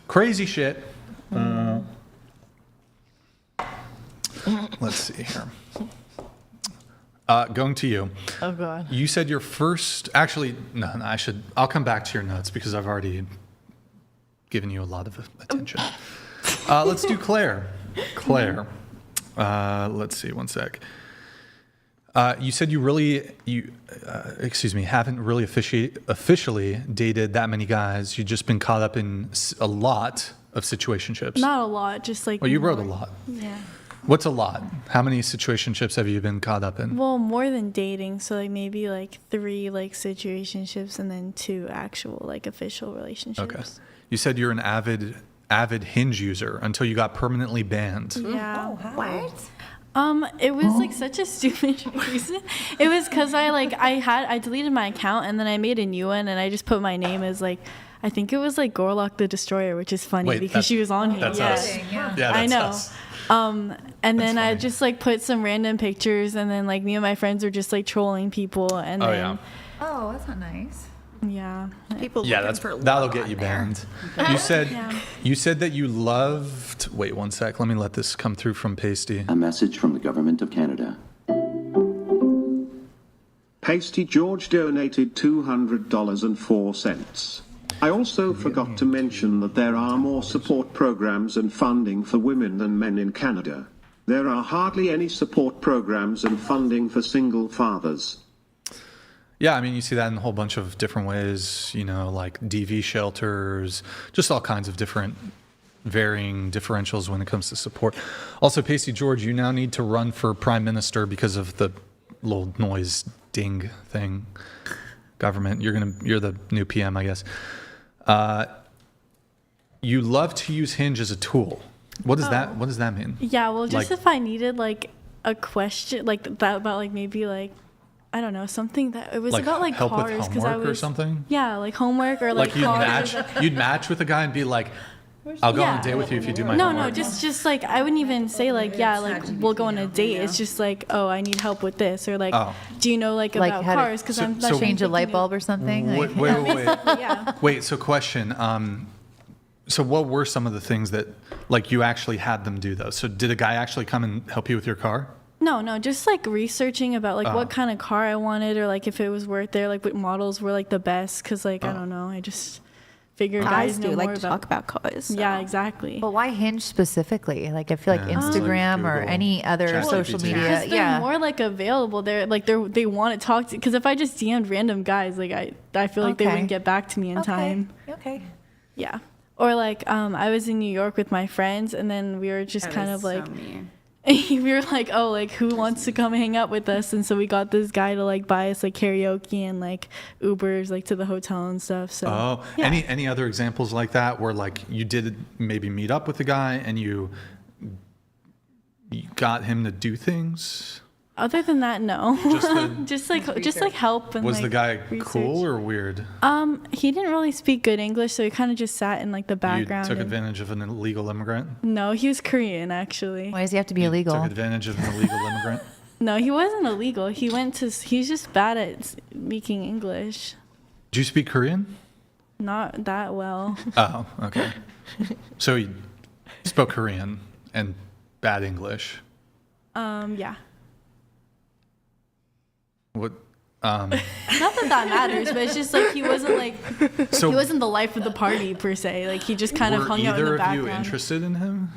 Crazy shit. Let's see here. Going to you.
Oh, God.
You said your first, actually, no, I'll come back to your notes because I've already given you a lot of attention. Let's do Claire. Claire. Let's see, one sec. You said you haven't really officially dated that many guys. You've just been caught up in a lot of situationships.
Not a lot, just like.
Well, you wrote a lot.
Yeah.
What's a lot? How many situationships have you been caught up in?
Well, more than dating, so like maybe like 3 like situationships and then 2 actual like official relationships.
Okay. You said you're an avid Hinge user until you got permanently banned.
Yeah.
What?
It was like such a stupid reason. It was because I deleted my account and then I made a new one and I just put my name as like, I think it was like Gorlock the Destroyer, which is funny because she was on here.
That's us. Yeah, that's
I know.
us.
And then I just like put some random pictures and then like me and my friends were just like trolling people and then
yeah.
Oh, that's not nice.
Yeah.
People
Yeah,
looking for
that'll
love
get
on
you
there.
banned. You said that you loved. Wait one sec. Let me let this come through from Pasty.
A message from the government of Canada.
PasteyGeorge donated $200.04. I also forgot to mention that there are more support programs and funding for women than men in Canada. There are hardly any support programs and funding for single fathers.
Yeah, I mean, you see that in a whole bunch of different ways, you know, like DV shelters, just all kinds of different varying differentials when it comes to support. Also, PasteyGeorge, you now need to run for prime minister because of the little noise ding thing. Government, you're the new PM, I guess. You love to use Hinge as a tool. What does that mean?
Yeah, well, just
Like-
if I needed like a question like that about like maybe like I don't know, something that it was
Like
about like
help with
cars because I
homework or
was
something?
Yeah, like homework or like
Like
cars.
you'd match with a guy and be like, I'll go on a date with you if you do my homework.
No, just like I wouldn't even say like yeah, like we'll go on a date. It's just like oh, I need help with this or like do you know like about
how to
cars because I'm
so
change a light bulb or something.
Wait,
yeah.
Wait, so question. So what were some of the things that like you actually had them do though? So did a guy actually come and help you with your car?
No, just like researching about like what kind of car I wanted or like if it was worth it, like what models were like the best. Cause like I don't know, I just figured guys
do
know
like
more
to talk about cars. So.
Yeah, exactly.
But why Hinge specifically? Like I feel like Instagram or any other social media.
They're more like available. They're like they want to talk to. Because if I just DM'd random guys, like I feel like they wouldn't get back to me in time.
Okay.
Yeah. Or like I was in New York with my friends, and then we were just kind of like. We were like, oh, like who wants to come hang out with us? And so we got this guy to like buy us like karaoke and like Ubers like to the hotel and stuff. So
any other examples like that where like you did maybe meet up with the guy and you got him to do things?
Other than that, no. Just like help and
was
like,
the guy
research.
cool or weird?
He didn't really speak good English, so he kind of just sat in like the background.
You took advantage of an illegal immigrant?
No, he was Korean actually.
Why does he have to be illegal?
Took advantage of an illegal immigrant?
No, he wasn't illegal. He's just bad at speaking English.
Do you speak Korean?
Not that well.
Oh, okay. So he spoke Korean and bad English.
Yeah.
What?
Not that matters, but it's just like he wasn't like he wasn't the life of the party per se. Like he just kind of hung out in the background.
Were either of you interested in him?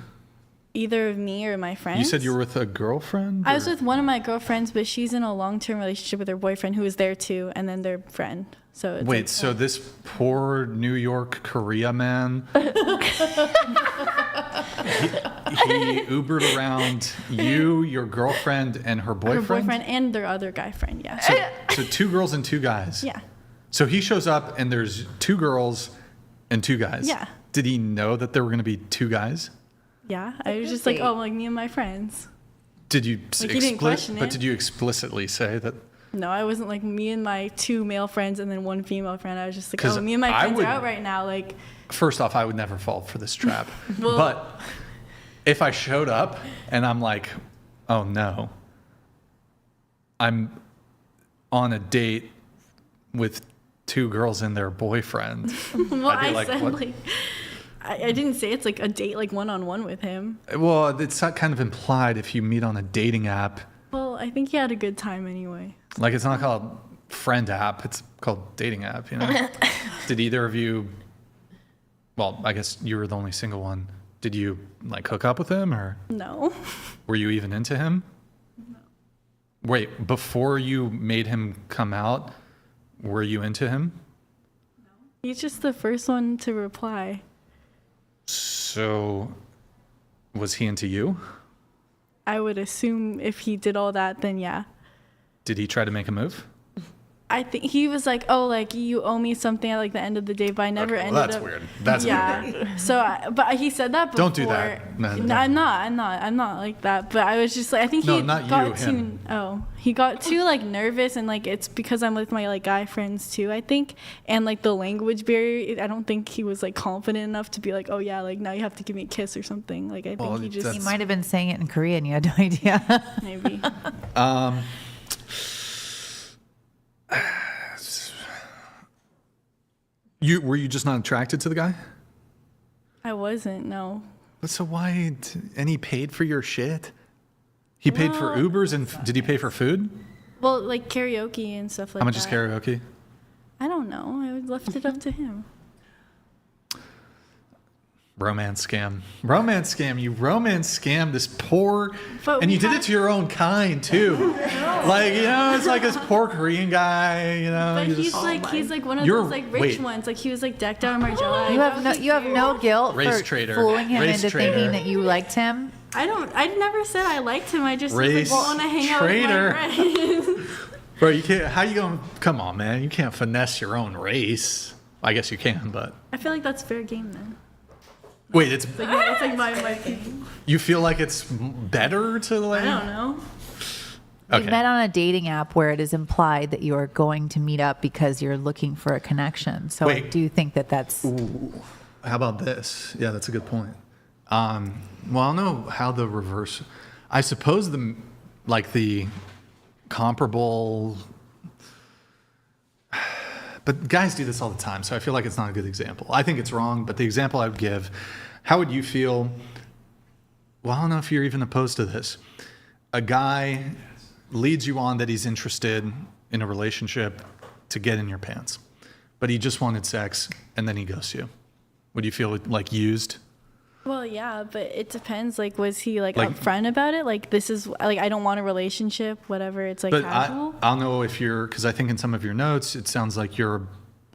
Either of me or my friends.
You said you were with a girlfriend?
I was with one of my girlfriends, but she's in a long-term relationship with her boyfriend who was there too, and then their friend. So it's
wait,
like,
so this poor New York Korea man, he Ubered around you, your girlfriend, and her boyfriend?
Her boyfriend and their other guy friend, yeah.
So 2 girls and 2 guys?
Yeah.
So he shows up and there's 2 girls and 2 guys?
Yeah.
Did he know that there were going to be 2 guys?
Yeah, I was just like, oh, like me and my friends.
Did you
Like, he didn't question
but
it.
did you explicitly say that?
No, I wasn't like me and my 2 male friends and then 1 female friend. I was just like,
'Cause
oh, me and my
I
friends
would-
are out right now. Like,
First off, I would never fall for this trap.
Well-
But if I showed up and I'm like, oh no, I'm on a date with 2 girls and their boyfriend.
well,
I'd be
I
like,
said
what?
like, I didn't say it's like a date like one-on-one with him.
Well, it's not kind of implied if you meet on a dating app.
Well, I think he had a good time anyway.
Like it's not called friend app, it's called dating app, you know? Did either of you, well, I guess you were the only single one. Did you like hook up with him or?
No.
Were you even into him?
No.
Wait, before you made him come out, were you into him?
He's just the first one to reply.
So, was he into you?
I would assume if he did all that, then yeah.
Did he try to make a move?
I think he was like, oh, like you owe me something at like the end of the day, but I never ended
that's
up.
weird. That's
weird. So, but he said that before.
Don't do that. No,
I'm not like that. But I was just like, I think
No,
he
not
got
you,
too.
him.
Oh, he got too like nervous, and like it's because I'm with my like guy friends too. I think, and like the language barrier. I don't think he was like confident enough to be like, oh yeah, like now you have to give me a kiss or something. Like I think he just.
He might have been saying it in Korean. You had no idea.
Maybe.
Were you just not attracted to the guy?
I wasn't. No.
But so why? And he paid for your shit. He paid for Ubers and did he pay for food?
Well, like karaoke and stuff like that.
How much is karaoke?
I don't know. I left it up to him.
Romance scam. Romance scam. You romance scam this poor,
But
and
we
you did it to your own kind too. Like, you know, it's like this poor Korean guy, you know.
But
you
he's
just-
like one of
You're-
those like rich
wait.
ones. Like he was like decked out in Margiela.
You have no guilt
Race
for
traitor.
fooling him
Race
into
traitor.
thinking that you liked him.
I never said I liked him. I just
Race
was like, want to hang
traitor.
out with my friends.
Bro, you can't. How you going? Come on, man. You can't finesse your own race. I guess you can, but
I feel like that's fair game then.
wait. It's
It's like my thing.
you feel like it's better to like.
I don't know.
You've met on a dating app where it is implied that you are going to meet up because you're looking for a connection. So I
Wait.
do think that that's.
How about this? Yeah, that's a good point. Well, I don't know how the reverse. I suppose the comparable. But guys do this all the time, so I feel like it's not a good example. I think it's wrong, but the example I would give, how would you feel? Well, I don't know if you're even opposed to this. A guy leads you on that he's interested in a relationship to get in your pants, but he just wanted sex, and then he ghosts you. Would you feel like used?
Well, yeah, but it depends. Like, was he like upfront about it? Like, this is like I don't want a relationship, whatever. It's like
But
casual.
I don't know if you're, because I think in some of your notes, it sounds like you're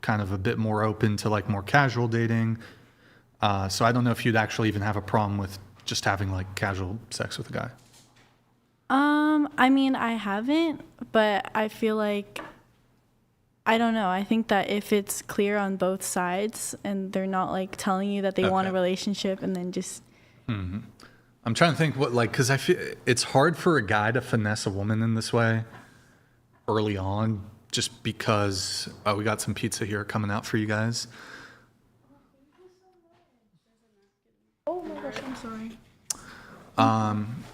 kind of a bit more open to like more casual dating. So I don't know if you'd actually even have a problem with just having like casual sex with a guy.
I mean, I haven't, but I feel like I don't know. I think that if it's clear on both sides and they're not like telling you that they want a relationship and then just.
Mm-hmm. I'm trying to think what like, because I feel it's hard for a guy to finesse a woman in this way early on, just because we got some pizza here coming out for you guys.
Oh my gosh, I'm sorry.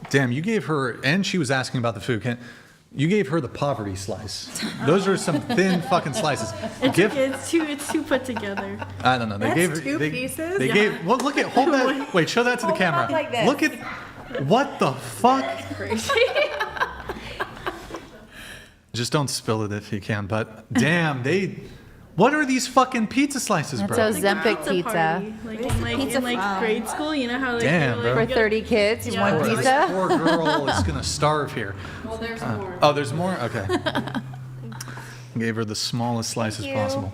Damn, you gave her, and she was asking about the food. You gave her the poverty slice. Those are some thin fucking slices.
It's too put together.
I don't know. They gave her
two pieces?
They gave. Well, look at. Hold that. Wait, show that to the camera.
like this.
Look at. What the fuck?
Crazy.
Just don't spill it if you can. But damn, what are these fucking pizza slices, bro?
That's Ozempic pizza.
Like in grade school, you know how like
Damn,
they were,
bro.
like,
For 30 kids,
Yeah.
one
This
pizza.
poor girl is gonna starve here.
Well, there's more.
Oh, there's more? Okay. Gave her the smallest slices possible.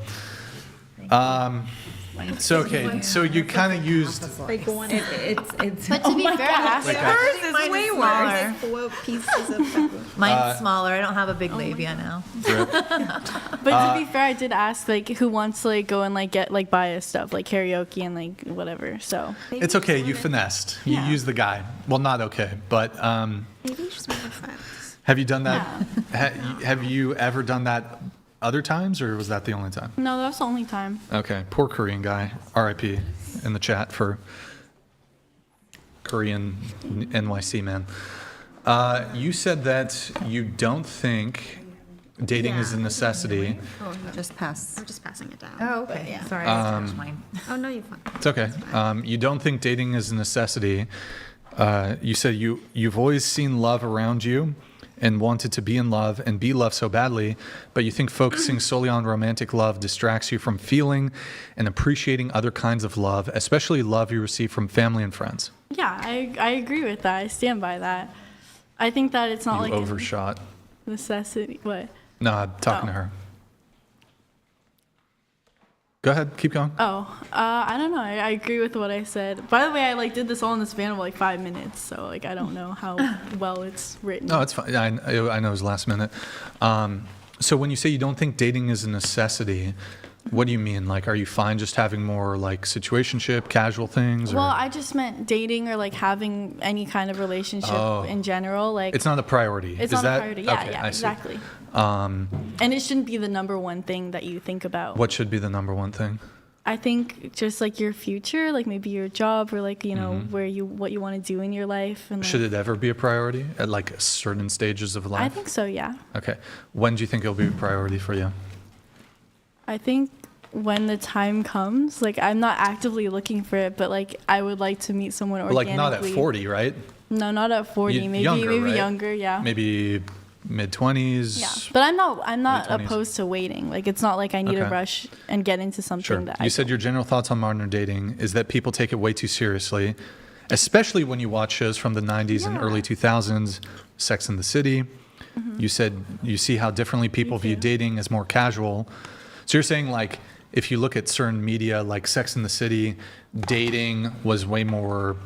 So, okay, so you kind of used.
Like one. It's.
But to be fair,
Hers is
Mine's
way
smaller.
worse. 4 pieces of pepper.
Mine's smaller. I don't have a big labia now.
But to be fair, I did ask like who wants to like go and like get like buy us stuff like karaoke and like whatever. So
It's okay, you finessed. You used the guy. Well, not okay, but
Maybe you just want to friends.
have you done that? Have you ever done that other times, or was that the only time?
no, that was the only time.
Okay, poor Korean guy. R.I.P. in the chat for Korean NYC man. You said that you don't think dating is a necessity.
Oh, no.
Just pass.
I'm just passing it down.
Oh, okay.
But, yeah.
Sorry, I touched mine.
Oh no, you're fine.
It's okay. You don't think dating is a necessity. You said you've always seen love around you and wanted to be in love and be loved so badly, but you think focusing solely on romantic love distracts you from feeling and appreciating other kinds of love, especially love you receive from family and friends.
Yeah, I agree with that. I stand by that. I think that it's not
You
like
overshot.
a necessity. What?
No, I'm talking to her. Go ahead, keep going.
I don't know. I agree with what I said. By the way, I like did this all in the span of like 5 minutes, so like I don't know how well it's written.
No, it's fine. I know it was last minute. So when you say you don't think dating is a necessity, what do you mean? Like, are you fine just having more like situationship, casual things? Or?
Well, I just meant dating or like having any kind of relationship in general. Like
it's not a priority.
It's
Is
not
that?
a priority. Yeah,
Okay,
yeah,
I see.
exactly. And it shouldn't be the number one thing that you think about.
What should be the number one thing?
I think just like your future, like maybe your job or like, you know, what you want to do in your life. And
Should it ever be a priority at like certain stages of life?
I think so, yeah.
Okay. When do you think it'll be a priority for you?
I think when the time comes, like I'm not actively looking for it, but like I would like to meet someone
But,
organically.
like not at 40, right?
No, not at 40. Maybe
Younger, right?
younger, yeah.
Maybe mid-20s.
Yeah, but I'm not
late 20s.
opposed to waiting. Like, it's not like I need to
Okay.
rush and get into something
Sure.
that
You said your general thoughts on modern dating is that people take it way too seriously, especially when you watch shows from the 90s and early 2000s, Sex and the City.
Mm-hmm.
You said you see how differently people view dating as more casual. So you're saying, like, if you look at certain media like Sex and the City, dating was way more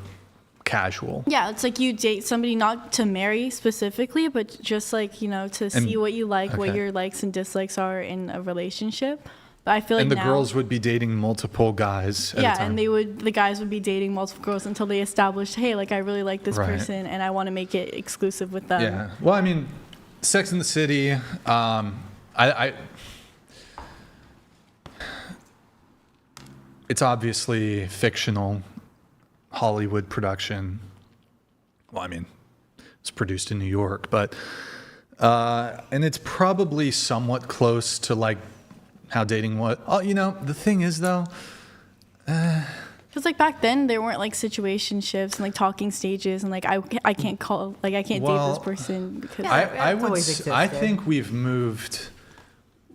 casual.
Yeah, it's like you date somebody not to marry specifically, but just like, to see what you like, what
okay.
your likes and dislikes are in a relationship. But I feel like
And the
now,
girls would be dating multiple guys at a
yeah,
time.
and the guys would be dating multiple girls until they established, hey, like I really like this
Right.
person and I want to make it exclusive with them.
Yeah. Well, I mean, Sex and the City, it's obviously fictional Hollywood production. Well, I mean, it's produced in New York, but and it's probably somewhat close to like how dating was. Oh, the thing is though,
Because like back then there weren't like situationships and like talking stages and like I can't date this person because
I think we've moved.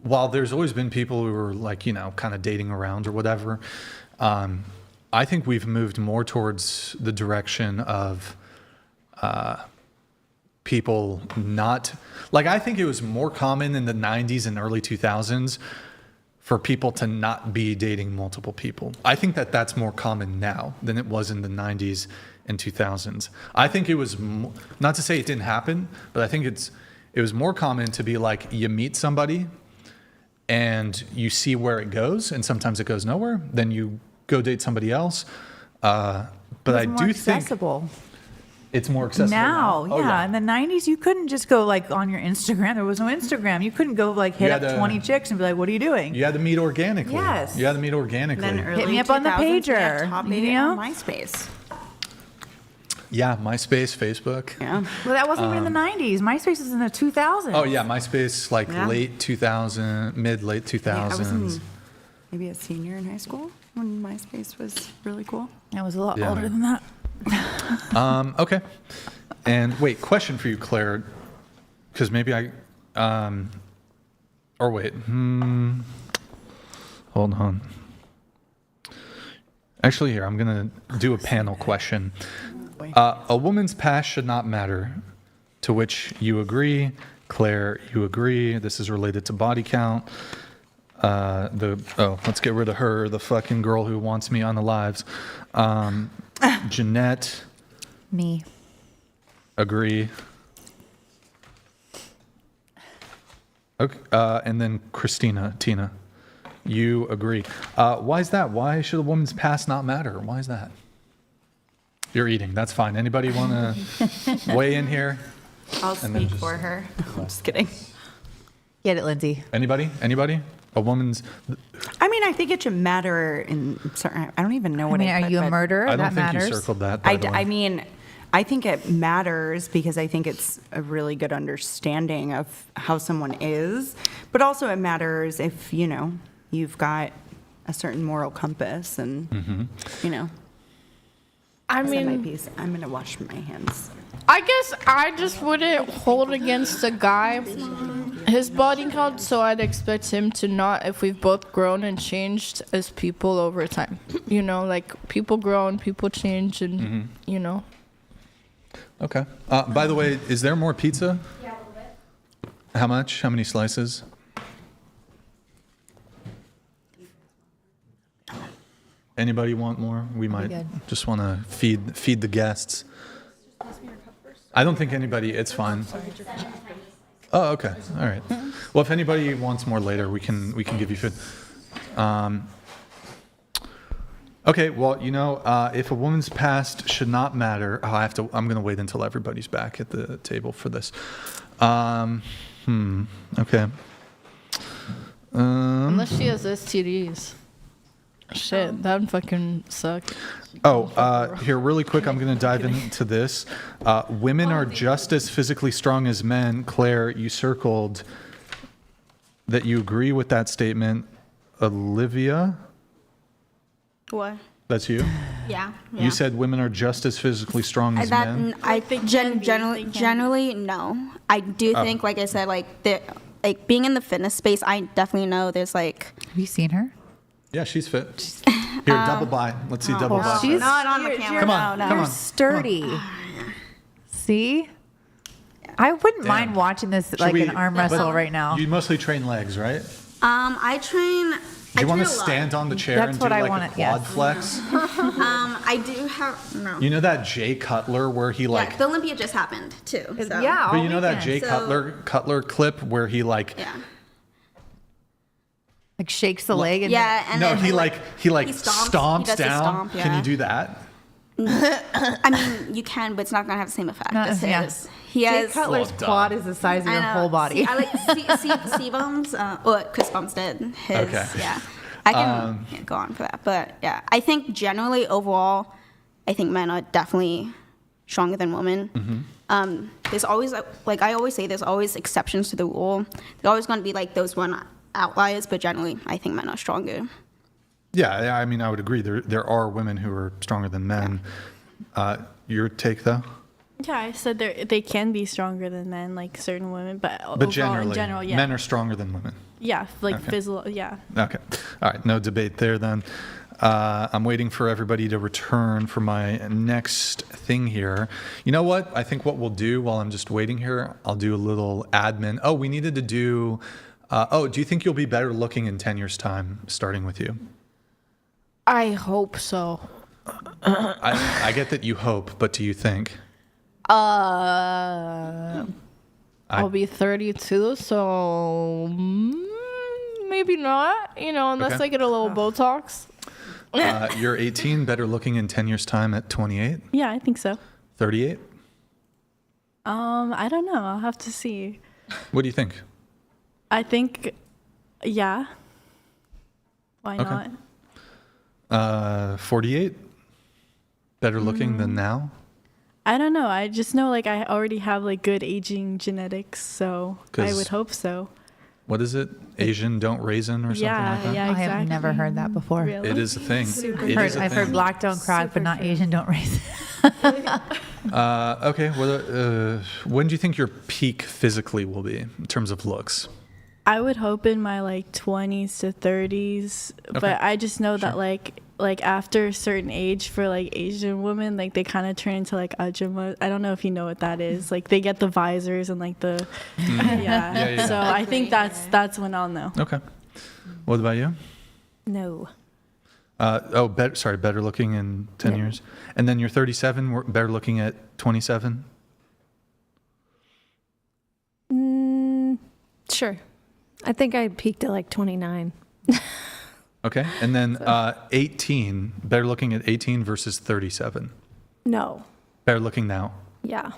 While there's always been people who are like, kind of dating around or whatever, I think we've moved more towards the direction of people not, like, I think it was more common in the 90s and early 2000s for people to not be dating multiple people. I think that that's more common now than it was in the 90s and 2000s. I think it was, not to say it didn't happen, but I think it was more common to be like, you meet somebody and you see where it goes, and sometimes it goes nowhere, then you go date somebody else. But I do
accessible.
think it's more accessible
now.
now.
Yeah. In the 90s, you couldn't just go like on your Instagram. There was no Instagram. You couldn't go like hit
You
up
had to-
20 chicks and be like, what are you doing?
You had to meet organically.
Yes.
You had to meet organically.
Then early
Hit me up on the
2000s, we had
pager,
top
you
eight
know?
on MySpace.
Yeah, MySpace, Facebook.
Yeah.
Well, that wasn't even in the 90s. MySpace is in the 2000s.
Oh yeah, MySpace like
Yeah.
late 2000, mid-late 2000s.
Maybe a senior in high school when MySpace was really cool.
I was a lot
Yeah.
older than that.
Okay. And wait, question for you, Claire, because maybe or wait, hold on. Actually, here, I'm going to do a panel question. A woman's past should not matter, to which you agree. Claire, you agree. This is related to body count. Let's get rid of her, the fucking girl who wants me on the lives. Jeanette.
Me.
Agree. Okay, and then Tina, you agree. Why is that? Why should a woman's past not matter? Why is that? You're eating. That's fine. Anybody want to weigh in here?
I'll
And then
speak for her. I'm just kidding.
Get it, Lindsay.
Anybody? A woman's.
I mean, I think it should matter in certain. I don't even know what.
Are you a murderer?
I don't
That
think
matters.
you circled that. By the way.
I mean, I think it matters because I think it's a really good understanding of how someone is, but also it matters if you've got a certain moral compass and
I
That's my
mean,
piece. I'm gonna wash my hands.
I guess I just wouldn't hold against a guy his body count, so I'd expect him to not if we've both grown and changed as people over time. Like people grow and people change and,
Okay. By the way, is there more pizza? Yeah, a little bit. How much? How many slices? Anybody want more? We might just want to feed the guests. I don't think anybody. It's fine. Oh, okay. All right. Well, if anybody wants more later, we can give you food. Okay. Well, if a woman's past should not matter, I'm going to wait until everybody's back at the table for this. Okay.
Unless she has STDs. Shit, that would fucking suck.
Here, really quick, I'm going to dive into this. Women are just as physically strong as men. Claire, you circled that you agree with that statement. Olivia?
What?
That's you?
Yeah.
You said women are just as physically strong as men?
I think generally no. I do think, like I said, like being in the fitness space, I definitely know there's like.
Have you seen her?
Yeah, she's fit. Here, double bi. Let's see double bi.
She's
not on the camera.
Come on, come on.
Sturdy. See? I wouldn't mind watching this like an arm wrestle right now.
You mostly train legs, right?
I train.
Do you want to stand on the chair and do like a quad flex?
I do have no.
You know that Jay Cutler where he like.
Yeah, the Olympia just happened too. So.
Yeah.
But you know that Jay Cutler clip where he like.
Yeah.
Like shakes the leg and
and
no,
then
he
He
stomps
does the
down.
stomp,
Can you
yeah.
do that?
I mean, you can, but it's not gonna have the same effect as his. He
Jay
has.
Cutler's quad is the size of your whole body.
See, I like C-Bombs, or Chris Bumstead. His,
Okay.
yeah. I can go on for that, but yeah, I think generally overall, I think men are definitely stronger than women. There's always like I always say, there's always exceptions to the rule. There's always going to be like those one outliers, but generally, I think men are stronger.
Yeah, I mean, I would agree. There are women who are stronger than men. Your take, though?
Yeah, I said they can be stronger than men, like certain women, but overall,
generally,
in general, yeah.
men are stronger than women.
Yeah, like
Okay.
physical, yeah.
Okay. All right. No debate there then. I'm waiting for everybody to return for my next thing here. You know what? I think what we'll do while I'm just waiting here, I'll do a little admin. Oh, we needed to do. Do you think you'll be better looking in 10 years' time, starting with you?
I hope so.
I get that you hope, but do you think?
I'll be 32, so maybe not. Unless
Okay.
I get a little Botox.
You're 18, better looking in 10 years' time at 28,
Yeah, I think so.
38?
I don't know. I'll have to see.
What do you think?
I think, yeah. Why
Okay.
not?
48? Better looking than now?
I don't know. I just know like I already have like good aging genetics, so I
'Cause-
would hope so.
What is it? Asian don't raisin or something like that?
Yeah,
I
exactly.
have never heard that before.
Really?
It is a thing.
I've heard black don't crack, but not Asian don't raise.
Okay. Well, when do you think your peak physically will be in terms of looks?
I would hope in my like 20s to 30s,
Okay.
but I just know that like after a certain age for like Asian women, like they kind of turn into like ajumma. I don't know if you know what that is. Like they get the visors and like the
Yeah.
So I think that's when I'll know.
Okay. What about you?
No.
Better looking in 10 years. And then you're 37, better looking at 27?
Sure. I think I peaked at like 29.
Okay. And then 18, better looking at 18 versus 37.
No.
Better looking now
Yeah.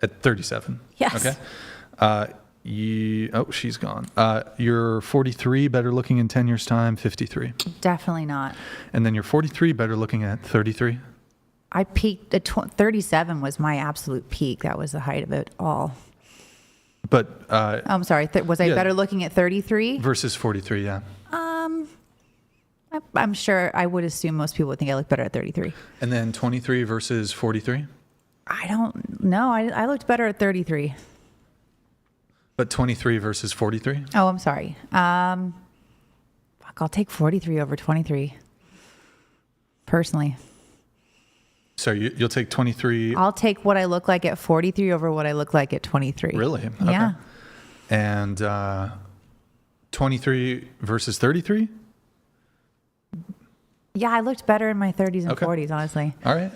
at 37.
Yes.
Okay. She's gone. You're 43, better looking in 10 years' time, 53.
Definitely not.
And then you're 43, better looking at 33.
I peaked at 37 was my absolute peak. That was the height of it all.
But
I'm sorry. Was I better looking at 33?
versus 43, yeah.
I'm sure I would assume most people would think I look better at 33.
And then 23 versus 43?
I don't know. I looked better at 33.
But 23 versus 43?
Oh, I'm sorry. I'll take 43 over 23. Personally.
So you'll take 23.
I'll take what I look like at 43 over what I look like at 23.
Really? Okay.
Yeah.
And 23 versus 33?
Yeah, I looked better in my 30s and
Okay.
40s, honestly.
All right.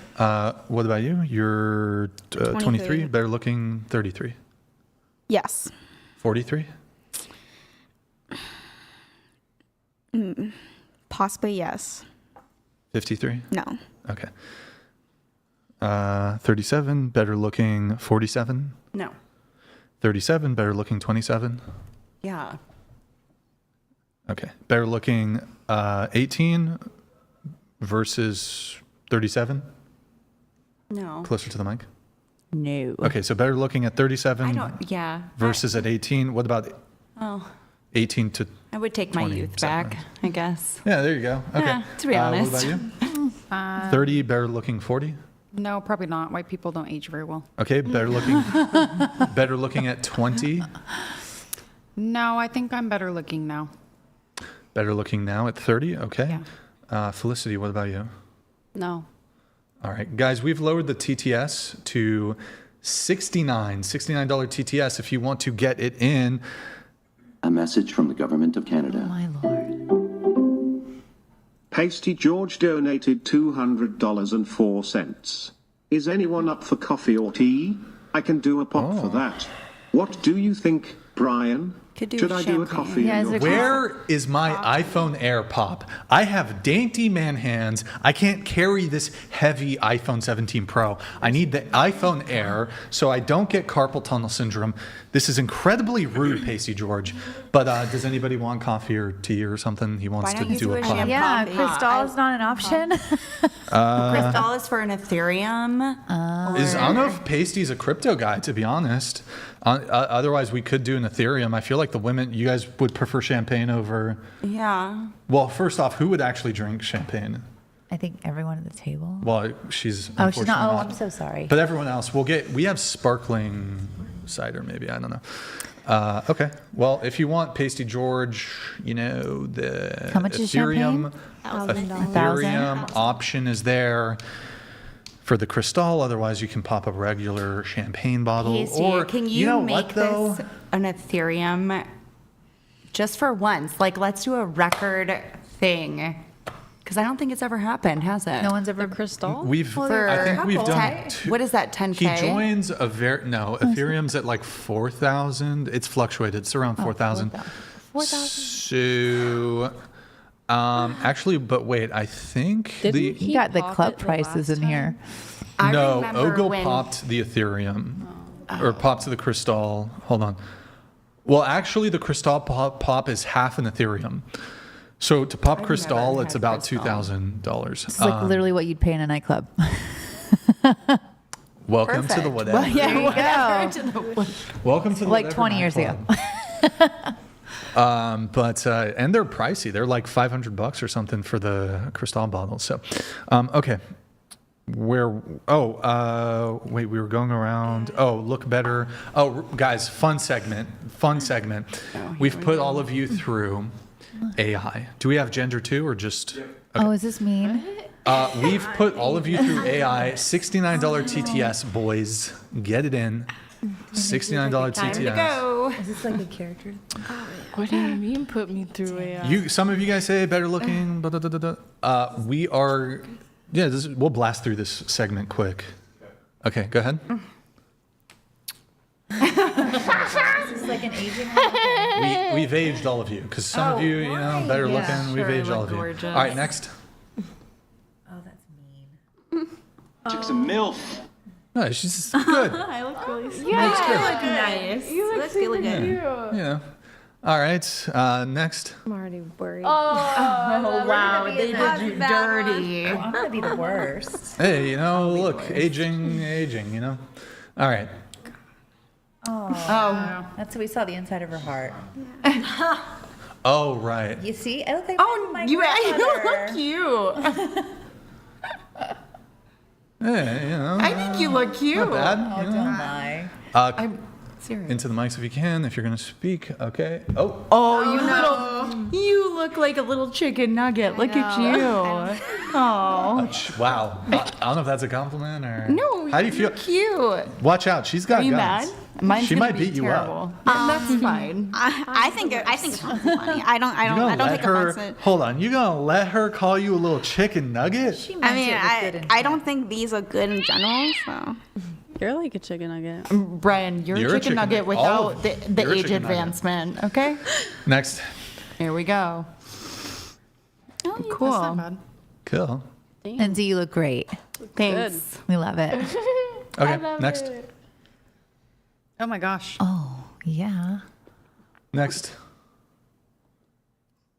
What about you? You're 23,
23.
better looking 33.
Yes.
43?
Possibly yes.
53?
No.
Okay. 37, better looking 47?
No.
37, better looking 27?
Yeah.
Okay. Better looking 18 versus 37?
No.
Closer to the mic.
No.
Okay, so better looking at 37
Yeah.
versus at 18. What about
Oh,
18 to
I would take my
20
youth back, I guess.
Yeah, there you go. Okay.
Yeah, to be honest.
What about you? 30, better looking 40?
No, probably not. White people don't age very well.
Okay, better looking at 20.
No, I think I'm better looking now.
Better looking now at 30. Okay. Felicity, what about you?
No.
All right, guys, we've lowered the TTS to $69 TTS if you want to get it in.
A message from the government of Canada.
Oh, my Lord.
PasteyGeorge donated $200.04. Is anyone up for coffee or tea? I can do a pop for that. What do you think, Brian? Should I do a coffee?
Where is my iPhone Air pop? I have dainty man hands. I can't carry this heavy iPhone 17 Pro. I need the iPhone Air so I don't get carpal tunnel syndrome. This is incredibly rude, PasteyGeorge. But does anybody want coffee or tea or something? He wants to do a pop.
Yeah, Crystal is not an option.
Crystal is for an Ethereum.
Is Anav Pasties a crypto guy, to be honest? Otherwise, we could do an Ethereum. I feel like the women, you guys would prefer champagne over...
Yeah.
Well, first off, who would actually drink champagne?
I think everyone at the table.
Well, she's
Oh, she's not. Oh,
unfortunately
I'm so sorry.
But everyone else, we have sparkling cider, maybe. I don't know. Okay. Well, if you want PasteyGeorge, the
How much is
Ethereum,
champagne?
Ethereum option is there for the Cristal. Otherwise, you can pop a regular champagne bottle.
Casey,
or
can you make this an Ethereum just for once? Like, let's do a record thing. Because I don't think it's ever happened, has it?
No one's ever
Crystal?
I think we've done
what is that, 10K?
He joins Ethereum's at like 4,000. It's fluctuated. It's around 4,000.
4,000.
So, actually, but wait, I think
he got the club prices in here.
No, Ogle popped the Ethereum, or popped the Cristal. Hold on. Well, actually, the Cristal pop is half an Ethereum. So to pop Cristal, it's about $2,000.
It's like literally what you'd pay in a nightclub.
Welcome to the whatever.
Well, yeah, there you go.
Welcome to the
like
whatever
20 years ago.
But and they're pricey. They're like $500 or something for the Cristal bottle. So, okay. Wait, we were going around. Oh, look better. Oh, guys, fun segment. We've put all of you through AI. Do we have gender too, or just? Okay.
Oh, is this mean?
We've put all of you through AI. $69 TTS, boys. Get it in. $69 TTS.
Time to go.
Is this like a character?
What do you mean put me through AI?
Some of you guys say better looking. We are. Yeah, we'll blast through this segment quick. Okay, go ahead.
Is this like an aging?
We've aged all of you because some of you, better looking. We've aged all of you.
Gorgeous.
All right, next.
Oh, that's mean.
Chick's a MILF.
No, she's good.
I look really sweet.
You look nice.
You look
really
cute.
Yeah. All right. Next.
I'm already worried.
Oh,
wow. They did you dirty.
I'm gonna be the worst.
Hey, look, aging. All right.
Oh, that's we saw the inside of her heart.
Oh, right.
You see, I look like my
you
grandmother.
look cute.
Yeah,
I think you look cute.
Not bad.
Oh, don't lie.
I'm serious.
Into the mics if you can, if you're going to speak. Okay. Oh.
Oh, you look like a little chicken nugget. Look at you. Oh.
Wow. I don't know if that's a compliment or.
No.
How do you feel?
Cute.
Watch out. She's got
Are you
guns.
mad? Mine's
she
gonna
might
be
beat you
terrible.
up.
That's fine.
I think it's funny. I don't take offense.
Hold on. You gonna let her call you a little chicken nugget?
I don't think these are good in general. So.
You're like a chicken nugget.
Brian, you're a chicken nugget without the age advancement. Okay.
Next.
Here we go.
Oh,
cool.
That's not bad.
Cool.
Lindsay, you look great.
Thanks.
We love it.
Okay. Next.
Oh my gosh.
Oh, yeah.
Next.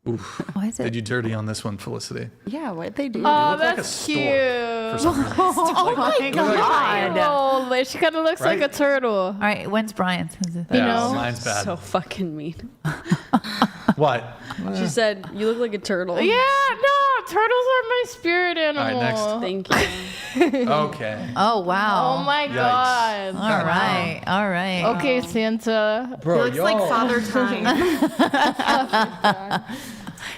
Oof.
Why is it?
Did you dirty on this one, Felicity?
Yeah, what'd they do?
Oh,
look like a
that's
stork
cute.
for some reason.
Oh my god.
Oh, she kind of looks
Right?
like a turtle.
All right, when's Brian's?
Yeah, mine's bad.
So fucking mean.
What?
She said, "You look like a turtle."
Yeah, no, turtles are my spirit animal.
All right, next.
Thank you.
Okay.
Oh, wow.
Oh my
Yikes.
God.
All right. All right.
Okay, Santa.
Bro,
He looks like
y'all-
Father Time.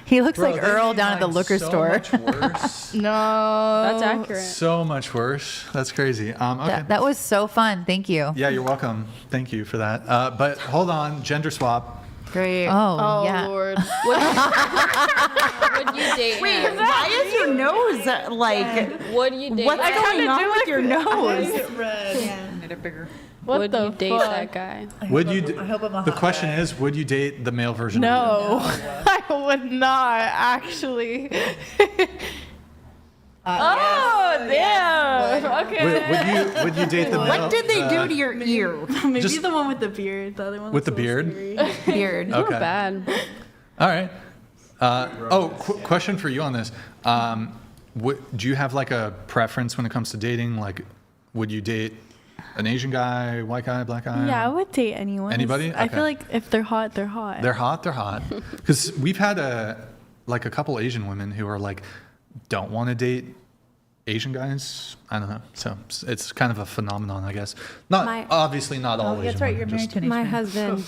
He looks
Bro,
like
they
Earl
made
down at the
mine
liquor
so
store.
much worse.
No.
That's accurate.
So much worse. That's crazy. Okay.
That was so fun. Thank you.
Yeah, you're welcome. Thank you for that. But hold on, gender swap.
Great.
Oh, yeah.
Lord.
Would you date
Wait,
him?
why is your nose like?
Would you date
What's
him?
going on with your nose?
Made it bigger.
What
Would
the
you date
fuck?
that guy?
Would you?
I hope I'm a
The
hot
question
guy.
is, would you date the male version? Of
No, I would not actually. Oh, damn. Okay.
Would you date the male?
What did they do to your ear?
Maybe
Just-
the one with the beard. The other one
With the
was a little
beard?
scary.
Beard.
Okay.
Not bad.
All right. Question for you on this. Do you have like a preference when it comes to dating? Like, would you date an Asian guy, white guy, black guy?
Yeah, I would date anyone.
Anybody?
I
Okay.
feel like if they're hot, they're hot.
They're hot. They're hot. Because we've had a couple Asian women who are like, don't want to date Asian guys. I don't know. So it's kind of a phenomenon, I guess. Obviously not all Asian
That's right. You're
women,
married
just-
to an Asian
My
man.
husband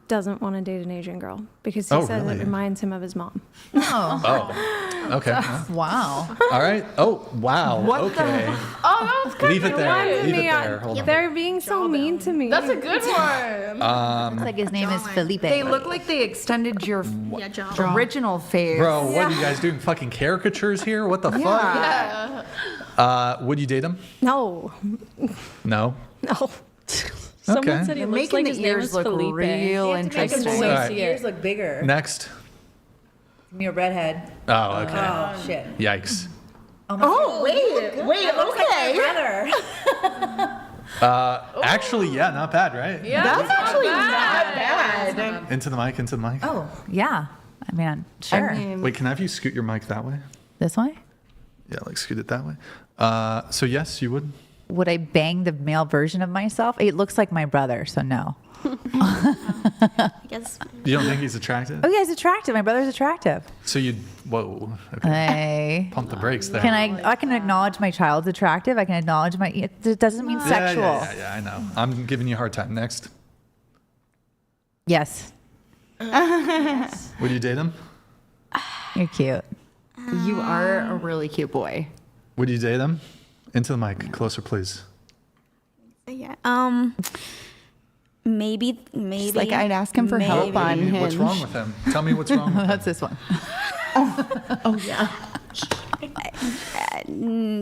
doesn't want to date an Asian girl because he
Oh,
says
really?
it reminds him of his mom.
Oh.
Oh. Okay.
Wow.
All right. Oh, wow.
What the-
okay.
Oh, that was good.
Leave it there. Leave it
Yeah,
there. Hold on.
They're being so mean to me.
That's a good one.
Looks like his name is Felipe.
They look like they extended your original face.
Bro, what are you guys doing? Fucking caricatures here? What the
Yeah.
fuck? Would you date him?
No.
No.
No.
Someone
Okay.
said he
You're
looks
making
like
the
his name
ears
is
look
Felipe.
real interesting.
All right.
Ears look bigger.
Next.
You're a redhead.
Oh, okay.
Oh, shit.
Yikes.
Oh, wait, okay.
Actually, yeah, not bad, right?
Yeah,
That's actually
not
not bad.
Into the mic, into the mic.
Oh, yeah. I mean, sure.
Wait, can I have you scoot your mic that way?
This way?
Yeah, like scoot it that way. So yes, you would.
Would I bang the male version of myself? It looks like my brother, so no.
I guess.
You don't think he's attractive?
Oh, yeah, he's attractive. My brother's attractive.
So you'd. Whoa. Okay.
Hey.
Pump the brakes there.
I can acknowledge my child's attractive. I can acknowledge it doesn't mean sexual.
Yeah, I know. I'm giving you a hard time. Next.
Yes.
Would you date him?
You're cute.
You are a really cute boy.
Would you date him? Into the mic, closer, please.
Yeah. Maybe.
Like I'd ask him for help on Hinge.
What's wrong with him? Tell me what's wrong with him.
That's this one.
Oh yeah.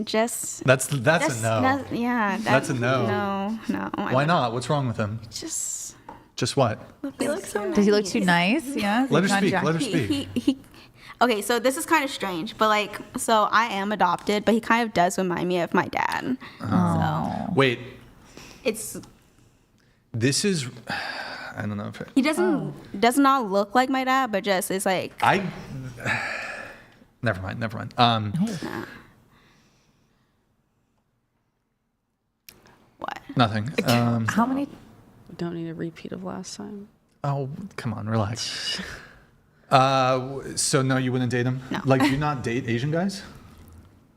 Just.
That's a no.
Yeah.
That's a no.
No.
Why not? What's wrong with him?
Just.
Just what?
He looks so nice.
Does he look too nice? Yeah.
Let her speak. Let her speak.
Okay, so this is kind of strange, but so I am adopted, but he kind of does remind me of my dad. So
Wait.
it's
This is. I don't know if
he does not look like my dad, but just it's like
Never mind.
what?
Nothing.
How many?
We don't need a repeat of last time.
Oh, come on, relax. So no, you wouldn't date him?
No.
Like, do you not date Asian guys?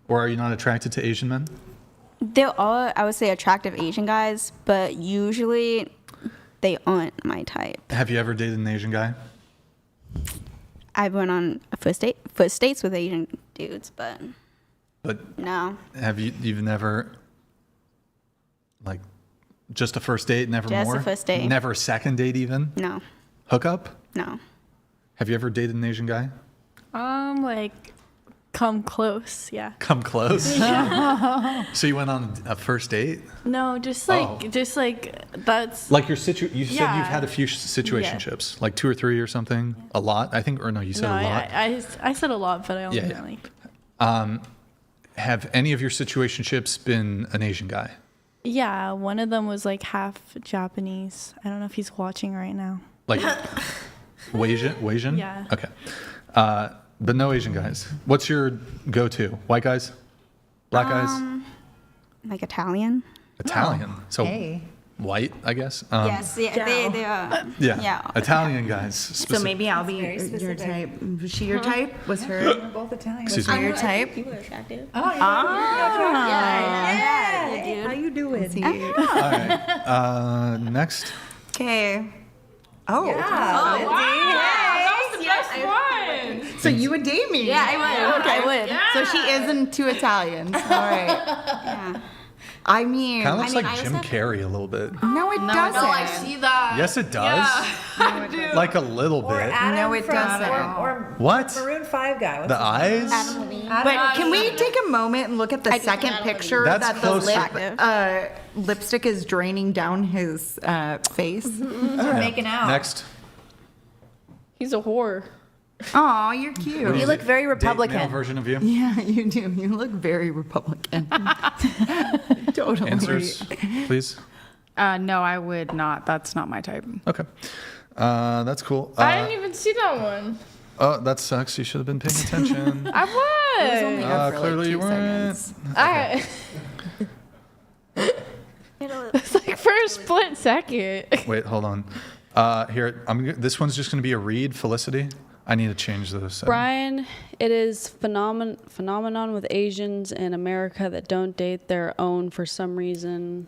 Or are you not attracted to Asian men?
They're all, I would say, attractive Asian guys, but usually they aren't my type.
Have you ever dated an Asian guy?
I went on a first dates with Asian dudes, but no.
Have you've never, like, just a first date, never
Just
more?
a first date.
Never a second date even?
No.
Hookup?
No.
Have you ever dated an Asian guy?
Come close, yeah.
Come close? So you went on a first date?
No, just that's
Like you said you've
Yeah.
had a few situationships, like 2 or 3 or something? A lot, I think, or no, you said
no,
a lot.
I said a lot, but I only
Yeah.
meant
Have any of your situationships been an Asian guy?
yeah, one of them was like half Japanese. I don't know if he's watching right now.
Like Asian?
Yeah.
Okay. But no Asian guys. What's your go-to? White guys? Black guys?
Like Italian.
Italian. So
Hey.
white, I guess.
Yes, yeah, they are.
Yeah. Italian guys.
So maybe I'll be your type. Was she your type? Was her
Both Italian.
Excuse
was
me.
her your type?
People are attractive.
Oh,
Yeah.
How you doing?
All right. Next.
Okay. Oh.
Yeah.
Oh,
wow.
That was the best one.
So you would date me?
Yeah, I would.
Okay.
I would.
So she isn't too Italian. All right.
Yeah.
I mean,
Kind of looks
I
like Jim Carrey a little bit.
no, it doesn't.
No, I see that.
Yes, it does.
I do.
Like a little
Or
bit.
Adam
No, it
from-
doesn't.
Or
What?
Maroon 5 guy. What's
The
his name?
eyes?
But can we take a moment and look at the second picture
That's
that the
closer.
lipstick is draining down his face?
We're making out.
Next.
He's a whore.
Oh, you're cute.
What is
You look
it?
very
Date
Republican.
male version of you?
Yeah, you do. You look very Republican. Totally.
Answers, please.
No, I would not. That's not my type.
Okay. That's cool.
I didn't even see that one.
Oh, that sucks. You should have been paying attention.
I was.
only up for
Clearly you
2
weren't.
seconds.
I. It's like for a split second.
Wait, hold on. Here, this one's just going to be a read. Felicity, I need to change those. settings.
Brian, it is phenomenon with Asians in America that don't date their own for some reason.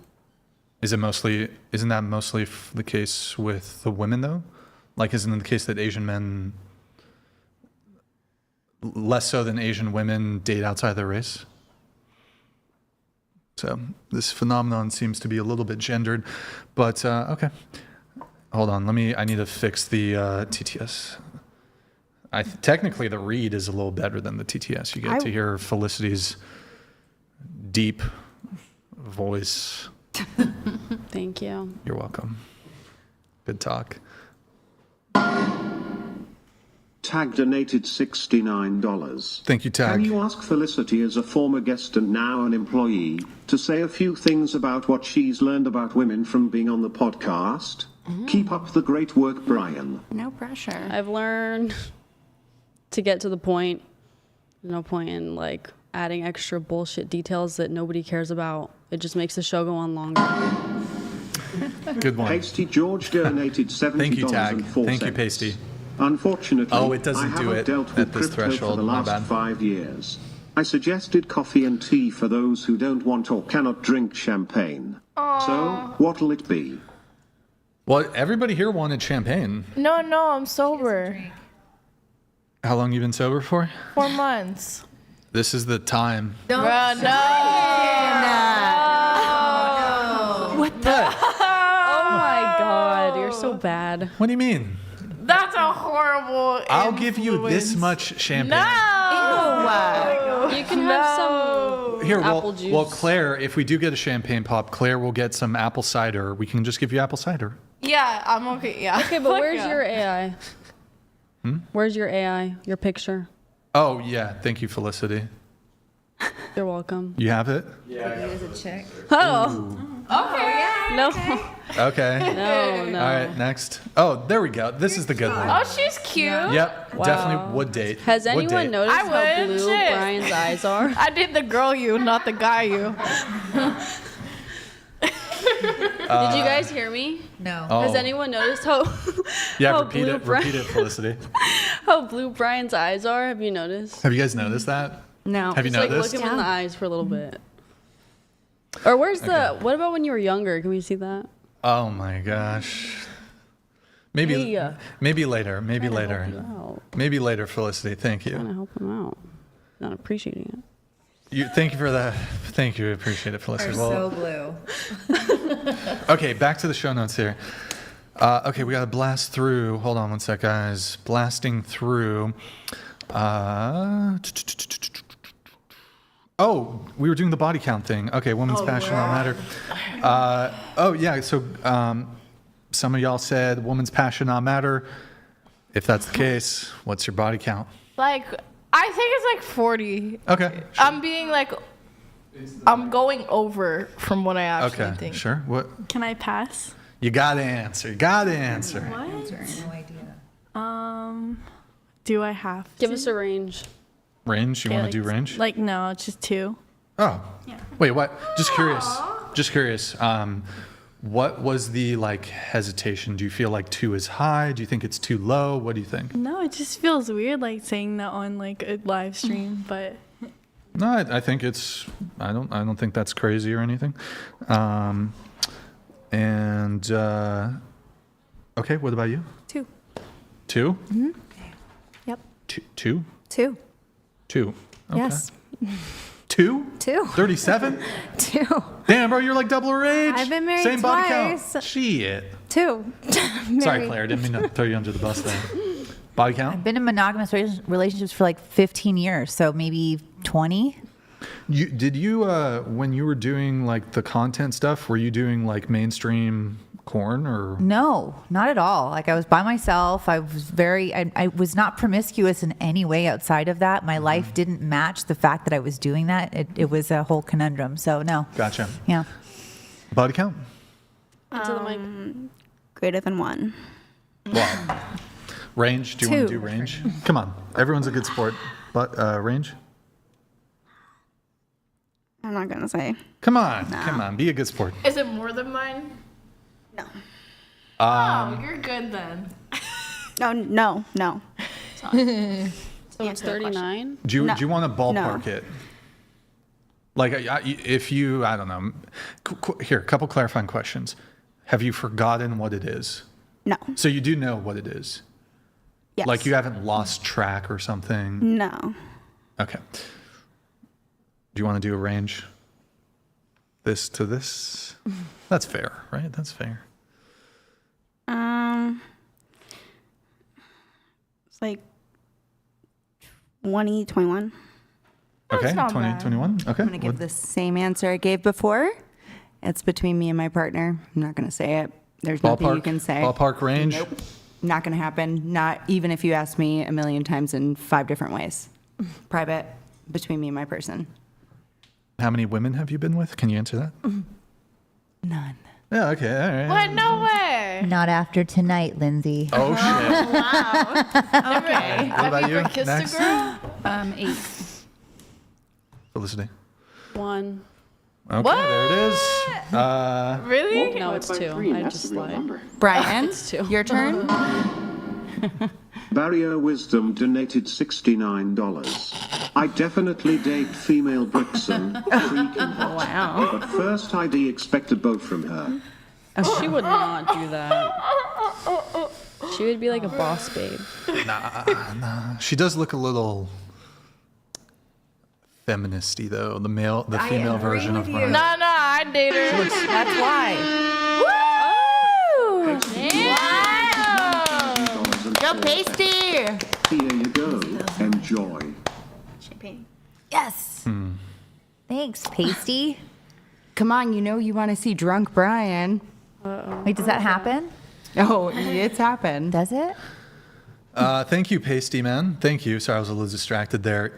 Isn't that mostly the case with the women though? Like, isn't it the case that Asian men, less so than Asian women, date outside their race? So this phenomenon seems to be a little bit gendered, but okay. Hold on, I need to fix the TTS. Technically the read is a little better than the TTS. You get to hear Felicity's deep voice.
Thank you.
You're welcome. Good talk.
Tag donated $69.
Thank you, Tag.
Can you ask Felicity, as a former guest and now an employee, to say a few things about what she's learned about women from being on the podcast? Keep up the great work, Brian.
No pressure.
I've learned to get to the point. No point in like adding extra bullshit details that nobody cares about. It just makes the show go on longer.
Good one.
PasteyGeorge donated $70.
Thank you, Tag. Thank you, Pasty.
Unfortunately,
Oh, it doesn't
I
do
haven't
it
dealt with
at this
crypto
threshold.
for the
My
last
bad.
5 years. I suggested coffee and tea for those who don't want or cannot drink champagne. So, what'll it be?
Well, everybody here wanted champagne.
No, I'm sober.
How long you been sober for?
4 months.
This is the time.
Bruh, no.
What the?
Oh my god, you're so bad.
What do you mean?
That's a horrible.
I'll give you this much champagne.
No.
You can have some
Here,
apple juice.
well, Claire, if we do get a champagne pop, Claire will get some apple cider. We can just give you apple cider.
Yeah, I'm okay. Yeah.
Okay, but
Fuck
where's
yeah.
your AI? Where's your AI? Your picture?
Oh, yeah. Thank you, Felicity.
You're welcome.
You have it?
As a chick.
Oh.
Okay.
No.
Okay.
No.
All right, next. Oh, there we go. This is the good one.
Oh, she's cute.
Yep,
Wow.
definitely would date.
Has
Would
anyone
date.
noticed
I
how
would.
blue
Shit.
Brian's eyes are?
I did the girl you, not the guy you.
Did you guys hear me?
No.
Oh.
Has anyone noticed how
Yeah,
how
repeat
blue
it. Repeat it, Felicity.
how blue Brian's eyes are? Have you noticed?
Have you guys noticed that?
No.
Have you
Just like
noticed?
look him in the eyes for a little bit. Or where's the? What about when you were younger? Can we see that?
Oh my gosh. Maybe
Hey.
maybe later. Maybe
Trying to
later.
help you out.
Maybe later, Felicity. Thank
Trying
you.
to help him out. Not appreciating it.
Thank you for that. Thank you. Appreciate it, Felicity.
Are
Well,
so blue.
okay, back to the show notes here. Okay, we got to blast through. Hold on one sec, guys. Blasting through. Oh, we were doing the body count thing. Okay, women's passion don't matter. Oh, yeah, so some of y'all said women's passion not matter. If that's the case, what's your body count?
Like, I think it's like 40.
Okay.
I'm being like, I'm going over from what I actually
Okay,
think.
sure. What?
Can I pass?
You got to answer. You got to answer.
What?
No idea.
Do I have to?
Give us a range.
Range? You
Okay,
want to do
like-
range?
Like, no, it's just 2.
Oh.
Yeah.
Wait, what? Just curious. Just curious. What was the like hesitation? Do you feel like 2 is high? Do you think it's too low? What do you think?
No, it just feels weird like saying that on like a live stream, but
No, I think it's. I don't think that's crazy or anything. Okay, what about you?
2.
2?
Mm-hmm. Yep.
2?
2.
2. Okay.
Yes.
2?
2.
37?
2.
Damn, bro, you're like double her age.
I've been married
Same body
twice.
count. Shit.
2.
Sorry, Claire. Didn't mean to throw you under the bus there. Body count?
I've been in monogamous relationships for like 15 years, so maybe 20.
Did you when you were doing like the content stuff, were you doing like mainstream corn or?
No, not at all. Like I was by myself. I was not promiscuous in any way outside of that. My life didn't match the fact that I was doing that. It was a whole conundrum. So no.
Gotcha.
Yeah.
Body count?
Into the mic.
Greater than 1.
Wow. Range? Do you want to
2.
do range? Come on. Everyone's a good sport. But range?
I'm not gonna say.
Come on. Come on. Be a good sport.
Is it more than mine?
No.
Oh, you're good then.
No.
So it's 39.
Do you want to ballpark it? Like, if you, I don't know. Here, a couple clarifying questions. Have you forgotten what it is?
No.
So you do know what it is?
Yes.
Like you haven't lost track or something?
No.
Okay. Do you want to do a range? This to this? That's fair, right? That's fair.
It's like 20, 21.
Okay, 20, 21. Okay.
I'm going to give the same answer I gave before. It's between me and my partner. I'm not going to say it. There's nothing you can say.
Ballpark range?
Nope. Not going to happen. Not even if you ask me a million times in 5 different ways. Private, between me and my person.
How many women have you been with? Can you answer that?
None.
Yeah, okay, all right.
What? No way.
Not after tonight, Lindsay.
Oh, shit.
Wow. Okay.
What about you?
Ever kissed
Next.
a girl?
8.
Felicity.
1.
Okay,
What?
there it is.
Really?
No, it's 2. I just lied.
Brian,
It's 2.
your turn.
Barrier Wisdom donated $69. I definitely date female Brixan. Freaking hot.
Wow.
But first ID expect a boat from her.
She would not do that. She would be like a boss babe.
Nah. She does look a little feministy though. The female version of Brian.
No, I date her.
That's why.
Woo!
Go pasty.
Here you go. Enjoy.
Champagne.
Yes. Thanks, Pasty.
Come on, you want to see drunk Brian.
Wait, does that happen?
Oh, it's happened.
Does it?
Thank you, Pasty Man. Thank you. Sorry, I was a little distracted there.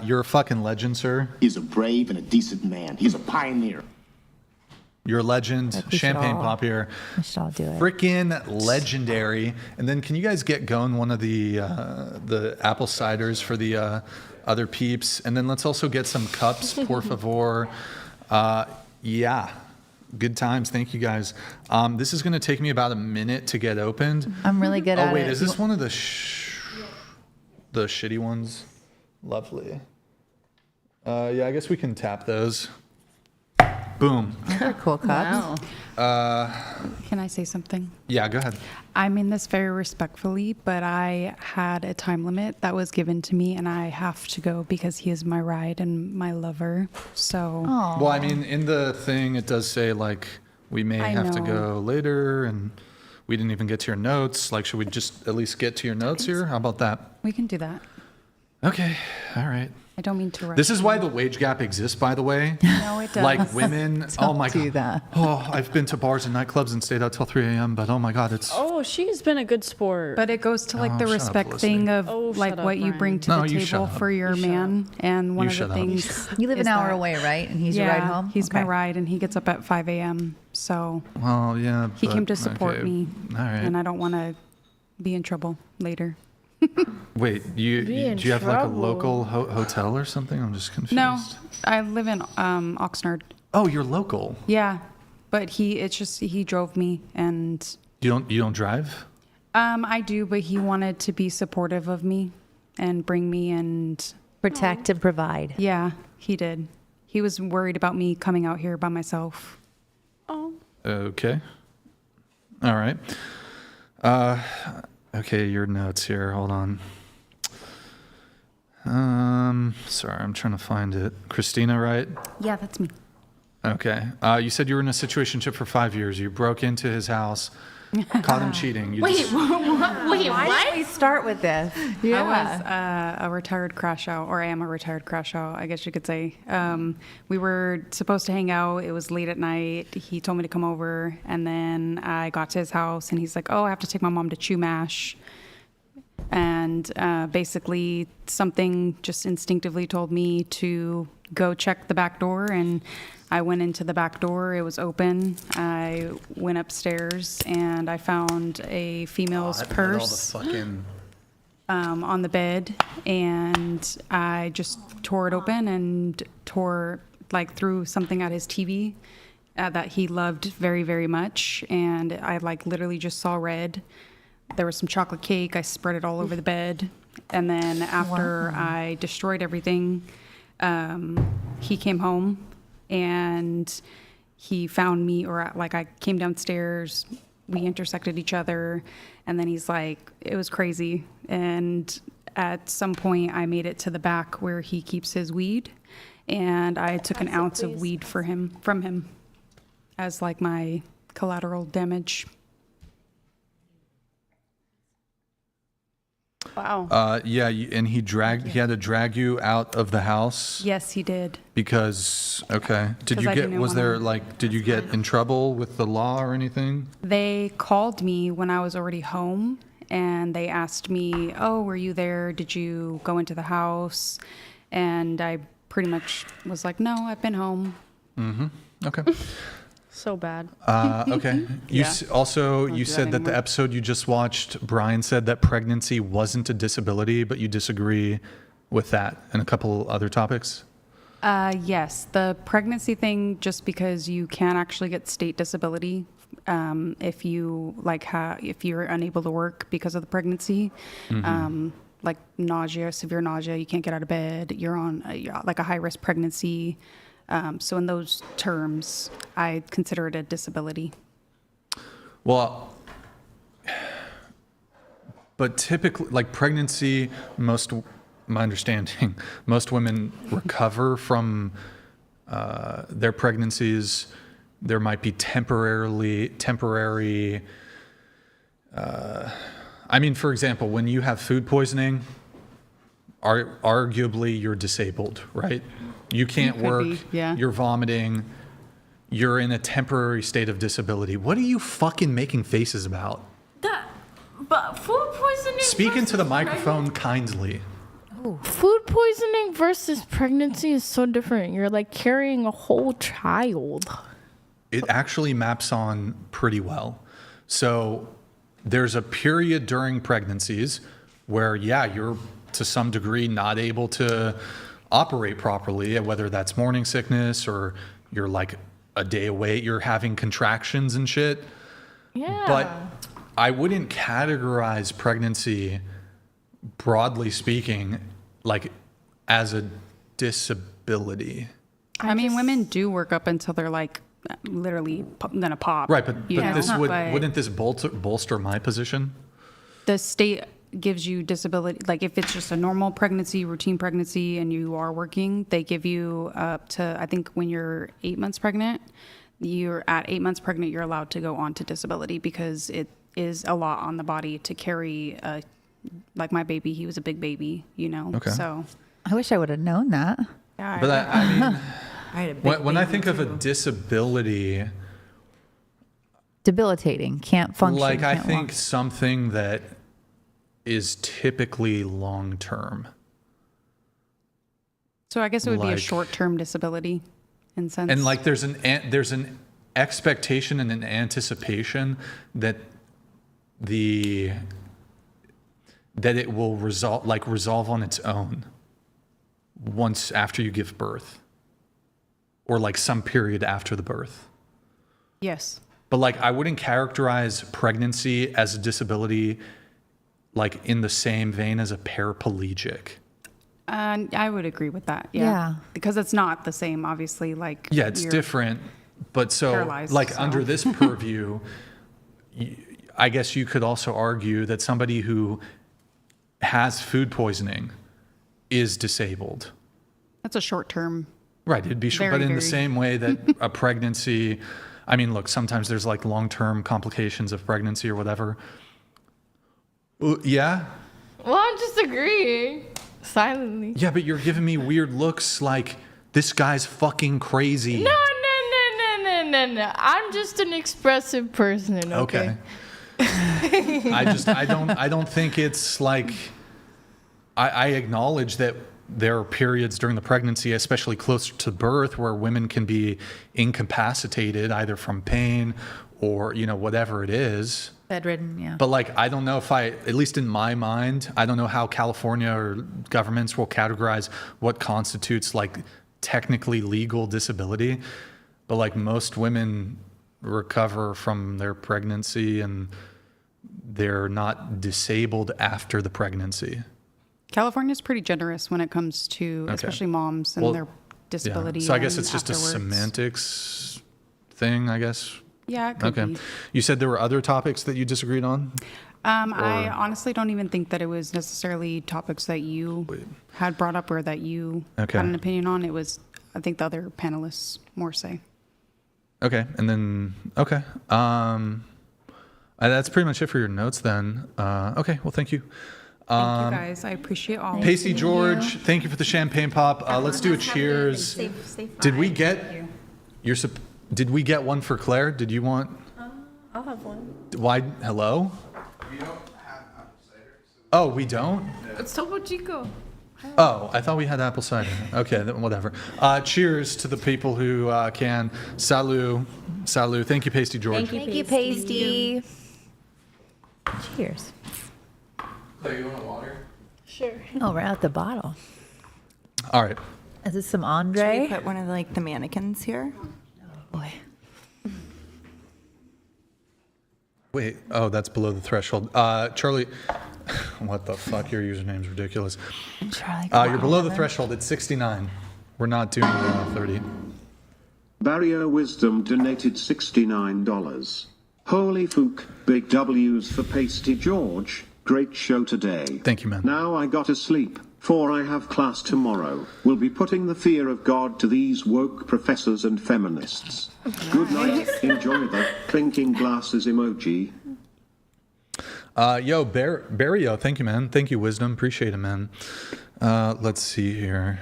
You're a fucking legend, sir.
He's a brave and a decent man. He's a pioneer.
You're a legend. Champagne pop here.
We should all do it.
Freaking legendary. And then can you guys get going one of the apple ciders for the other peeps? And then let's also get some cups, por favor. Yeah. Good times. Thank you, guys. This is going to take me about a minute to get opened.
I'm really good at it.
Oh, wait. Is this one of the shitty ones? Lovely. Yeah, I guess we can tap those. Boom.
They're cool cups.
Can I say something?
Yeah, go ahead.
I mean this very respectfully, but I had a time limit that was given to me, and I have to go because he is my ride and my lover. So.
Well, I mean, in the thing, it does say, like, we may have to go later, and we didn't even get to your notes. Like, should we just at least get to your notes here? How about that?
We can do that.
Okay. All right.
I don't mean to rush.
This is why the wage gap exists, by the way.
No, it does.
Like women, oh my
do
God.
that.
Oh, I've been to bars and nightclubs and stayed out till 3 a.m., but oh my God, it's...
Oh, she's been a good sport.
But it goes to like the
shut up,
respect
Felicity.
thing of
Oh,
like
shut up,
what you bring to
Brian.
the
No, you shut
table
up.
for your man. And one
You
of the
shut up.
things
You live an
is
hour
that-
away, right? And he's
yeah,
your ride home?
He's my
Okay.
ride, and he gets up at 5 a.m. So
Well, yeah,
he came
but-
to support
okay.
me,
All right.
and I don't want to be in trouble later.
Wait, do
in
you have like a
trouble.
local hotel or something? I'm just confused.
No, I live in Oxnard.
Oh, you're local.
Yeah. But he drove me, and
You don't drive?
I do, but he wanted to be supportive of me and bring me and
protect and provide.
Yeah, he did. He was worried about me coming out here by myself.
Oh.
Okay. All right. Okay, your notes here. Hold on. Sorry, I'm trying to find it. Christina, right?
Yeah, that's me.
Okay. You said you were in a situationship for 5 years. You broke into his house, caught him cheating. You just-
Why did we start with this?
I was a retired crash out, or I am a retired crash out, I guess you could say. We were supposed to hang out. It was late at night. He told me to come over, and then I got to his house, and he's like, oh, I have to take my mom to Chew Mash. And basically something just instinctively told me to go check the back door, and I went into the back door. It was open. I went upstairs, and I found a female's purse on the bed, and I just tore it open and threw something at his TV that he loved very, very much, and I literally just saw red. There was some chocolate cake. I spread it all over the bed. And then after I destroyed everything, he came home and he found me, I came downstairs, we intersected each other, and then he's like, it was crazy. And at some point I made it to the back where he keeps his weed, and I took an ounce of weed from him as my collateral damage.
Wow.
Yeah, and he had to drag you out of the house.
Yes, he did.
Because did you get in trouble with the law or anything?
They called me when I was already home, and they asked me, oh, were you there? Did you go into the house? And I pretty much was like, no, I've been home.
Mm-hmm. Okay.
So bad.
Okay. You said that the episode you just watched, Brian said that pregnancy wasn't a disability, but you disagree with that and a couple other topics?
Yes. The pregnancy thing, just because you can actually get state disability if you if you're unable to work because of the pregnancy.
Mm-hmm.
Like nausea, severe nausea, you can't get out of bed, you're on a high-risk pregnancy. So in those terms, I consider it a disability.
Well, but typically, pregnancy, my understanding, most women recover from their pregnancies. There might be temporary. For example, when you have food poisoning, arguably you're disabled, right? You can't work, You're vomiting, you're in a temporary state of disability. What are you fucking making faces about?
But food poisoning.
Speak into the microphone kindly.
Food poisoning versus pregnancy is so different. You're carrying a whole child.
It actually maps on pretty well. So there's a period during pregnancies where, you're to some degree not able to operate properly, whether that's morning sickness or you're a day away, you're having contractions and shit.
Yeah.
But I wouldn't categorize pregnancy, broadly speaking, as a disability.
Women do work up until they're literally gonna pop.
Right, but wouldn't this bolster my position?
The state gives you disability, if it's just a normal pregnancy, routine pregnancy, and you are working, they give you up to, I think when you're 8 months pregnant, you're allowed to go on to disability, because it is a lot on the body to carry my baby. He was a big baby,
Okay.
So
I wish I would have known that.
Yeah,
but
I had a big
when I
baby
think of a
too.
disability,
Debilitating, can't function.
I
can't
think
walk.
something that is typically long term.
So I guess it would be a short-term disability in sense.
And there's an expectation and an anticipation that it will resolve on its own once after you give birth, or some period after the birth.
Yes.
But like, I wouldn't characterize pregnancy as a disability like in the same vein as a paraplegic.
I would agree with that. Yeah.
Yeah.
Because it's not the same, obviously. Like,
Yeah, it's different. But so,
paralyzed,
like,
so.
under this purview, I guess you could also argue that somebody who has food poisoning is disabled.
That's a short term.
Right. It'd be short, but in the same way that a pregnancy, I mean, look, sometimes there's like long-term complications of pregnancy or whatever. Yeah.
Well, I'm just agreeing silently.
Yeah, but you're giving me weird looks like this guy's fucking crazy.
No. I'm just an expressive person. Okay.
I don't think it's like, I acknowledge that there are periods during the pregnancy, especially closer to birth, where women can be incapacitated either from pain or, you know, whatever it is.
Bedridden, yeah.
But like, I don't know if at least in my mind, I don't know how California or governments will categorize what constitutes like technically legal disability. But like, most women recover from their pregnancy and they're not disabled after the pregnancy.
California's pretty generous when it comes to especially moms and their disability.
Yeah. So I guess it's just
afterwards.
a semantics thing, I guess.
Yeah, it could be.
You said there were other topics that you disagreed on?
I honestly don't even think that it was necessarily topics that you had brought up or that you had an opinion on. It was, I think, the other panelists more say.
Okay, and then, that's pretty much it for your notes then. Okay, well, thank you.
Thank you guys. I appreciate all.
PasteyGeorge, thank you for the champagne pop. Let's do a cheers. Did we get Did we get one for Claire? Did you want?
I'll have one.
Why? Hello?
We don't have apple cider.
Oh, we don't?
It's Topo Chico.
Oh, I thought we had apple cider. Okay, then whatever. Cheers to the people who can. Salut. Salut. Thank you, PasteyGeorge.
Thank you, Pasty. Cheers.
Claire, you want water?
Sure.
Oh, we're at the bottle.
All right.
Is this some
Should
Andre?
we put one of like the mannequins here?
Boy.
Wait. Oh, that's below the threshold. Charlie. What the fuck? Your username's ridiculous. You're below the threshold. It's 69. We're not doing 30.
Barrier Wisdom donated $69. Holy Fook, big W's for PasteyGeorge. Great show today.
Thank you, man.
Now I gotta sleep, for I have class tomorrow. We'll be putting the fear of God to these woke professors and feminists. Good night. Enjoy the clinking glasses emoji.
Yo, Barrio, thank you, man. Thank you, Wisdom. Appreciate it, man. Let's see here.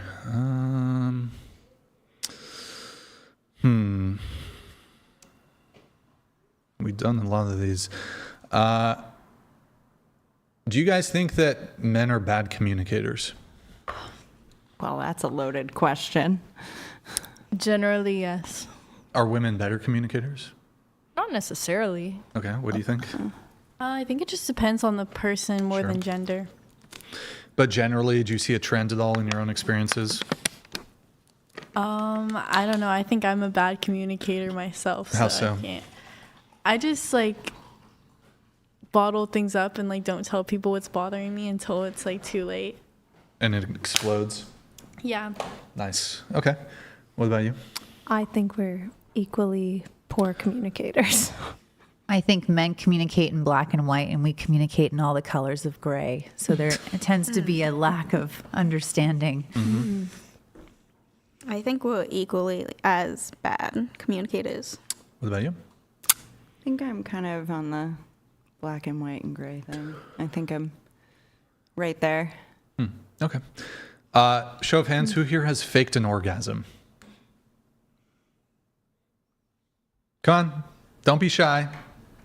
We've done a lot of these. Do you guys think that men are bad communicators?
Well, that's a loaded question.
Generally, yes.
Are women better communicators?
Not necessarily.
Okay, what do you think?
I think it just depends on the person more than gender.
But generally, do you see a trend at all in your own experiences?
I don't know. I think I'm a bad communicator myself.
How so?
I just like bottle things up and like don't tell people what's bothering me until it's like too late.
And it explodes?
Yeah.
Nice. Okay. What about you?
I think we're equally poor communicators.
I think men communicate in black and white, and we communicate in all the colors of gray. So there tends to be a lack of understanding.
Mm-hmm.
I think we're equally as bad communicators.
What about you?
I think I'm kind of on the black and white and gray thing. I think I'm right there.
Okay. Show of hands, who here has faked an orgasm? Come on, don't be shy.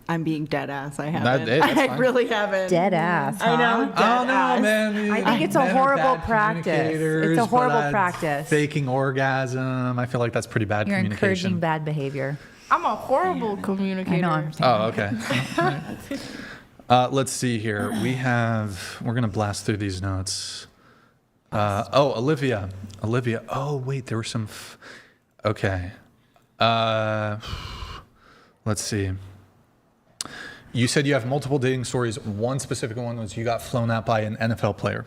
I'm being dead ass. I haven't.
That's
I
fine.
really haven't.
Dead ass.
I know.
Huh?
Dead
Oh no,
ass.
man!
I think it's a
Men are
horrible
bad
practice.
communicators,
It's a horrible
but
practice.
Faking orgasm. I feel like that's pretty bad
You're
communication.
encouraging bad behavior.
I'm a horrible communicator.
I know. I'm saying.
Oh, okay. Let's see here. We're gonna blast through these notes. Olivia. Oh, wait, there were some. Okay. Let's see. You said you have multiple dating stories. One specific one was you got flown out by an NFL player.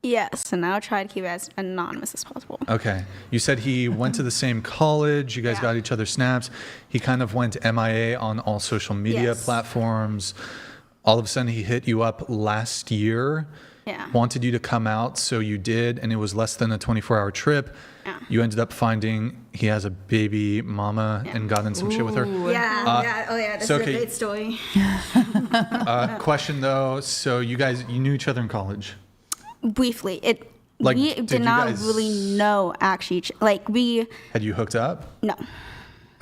Yes, and I'll try to keep it as anonymous as possible.
Okay. You said he went to the same college. You guys got each other snaps. He kind of went MIA on all social media platforms. All of a sudden, he hit you up last year.
Yeah.
Wanted you to come out, so you did, and it was less than a 24-hour trip.
Yeah.
You ended up finding he has a baby mama and got in some shit with her.
Yeah. Oh, yeah. This is a great story.
Question, though. So you knew each other in college?
Briefly.
Like,
we did not really know, actually. Like, we...
Had you hooked up?
No.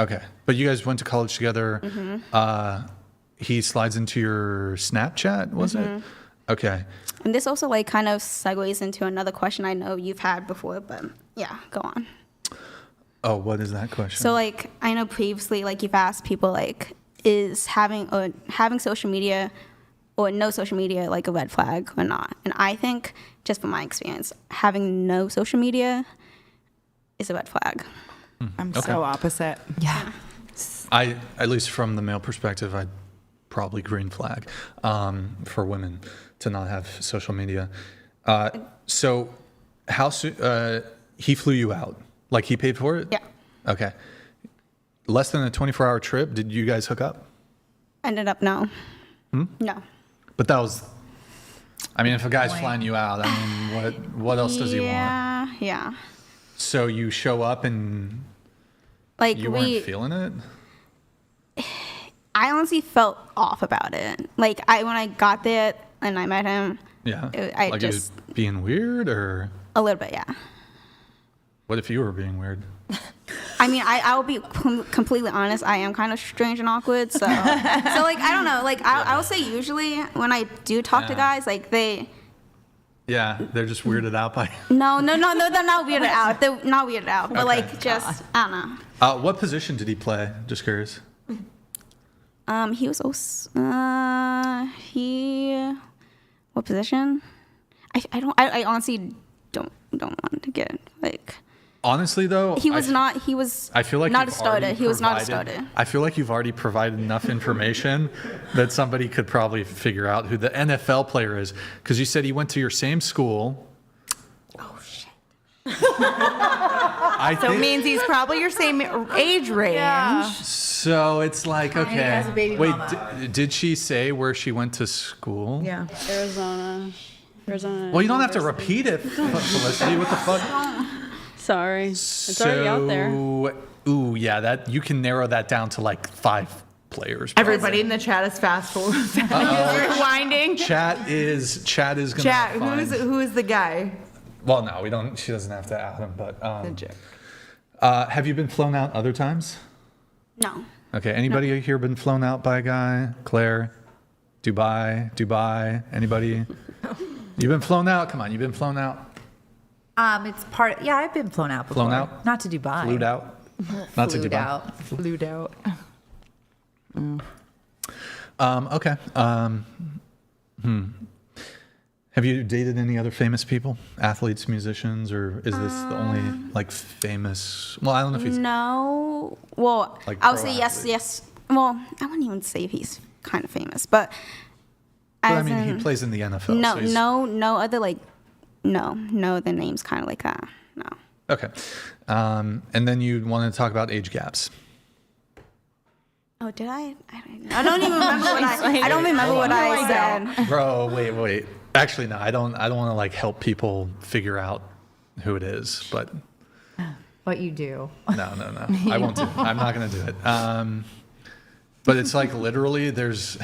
Okay. But you guys went to college together.
Mm-hmm.
He slides into your Snapchat, was it? Okay.
And this also, like, kind of segues into another question I know you've had before, but yeah, go on.
Oh, what is that question?
So, like, I know previously, like, you've asked people, like, is having social media or no social media, like, a red flag or not? And I think, just from my experience, having no social media is a red flag.
I'm so opposite.
Yeah.
At least from the male perspective, I'd probably green flag for women to not have social media. So how soon, he flew you out? Like, he paid for it?
Yeah.
Okay. Less than a 24-hour trip, did you guys hook up?
Ended up, no. No.
But that was, I mean, if a guy's flying you out, I mean, what else does he want?
Yeah.
So you show up and
like
you weren't feeling it?
I honestly felt off about it. Like, when I got there and I met him,
yeah,
I
like
just...
He was being weird, or?
A little bit, yeah.
What if you were being weird?
I mean, I'll be completely honest. I am kind of strange and awkward. So like, I don't know. Like, I would say usually when I do talk to guys, like, they...
Yeah, they're just weirded out by...
No, they're not weirded out. They're not weirded out. But, like, just, I don't know.
What position did he play? Just curious.
He was also... What position? I honestly don't want to get, like...
Honestly, though,
he was not a starter. He was not a starter.
I feel like you've already provided enough information that somebody could probably figure out who the NFL player is, because you said he went to your same school.
Oh shit!
So it means he's probably your same age range. Yeah.
So it's like, okay, wait, did she say where she went to school?
Yeah, Arizona.
Well, you don't have to repeat it, Felicity. What the fuck?
Sorry, it's already out there.
Ooh, yeah, that you can narrow that down to like 5 players.
Everybody in the chat is fast forward. Rewinding.
Chat is gonna.
Chat. Who is the guy?
Well, no, we don't. She doesn't have to add him, but have you been flown out other times?
No.
Okay. Anybody here been flown out by a guy? Claire, Dubai. Anybody? You've been flown out. Come on, you've been flown out.
It's part. Yeah, I've been flown out before.
Flown out?
Not to Dubai.
Flued out? Not to Dubai.
Flued out.
Okay. Have you dated any other famous people, athletes, musicians, or is this the only like famous? Well, I don't know if he's.
No. Well,
like
I would say yes. Well, I wouldn't even say if he's kind of famous, but.
I mean, he plays in the NFL.
No other like. No other names kind of like that. No.
Okay. And then you wanted to talk about age gaps.
Oh, did I? I don't even remember what I don't remember what I said.
Bro, wait. Actually, no, I don't want to like help people figure out who it is, but.
What you do.
No. I won't do it. I'm not going to do it. But it's like literally there's.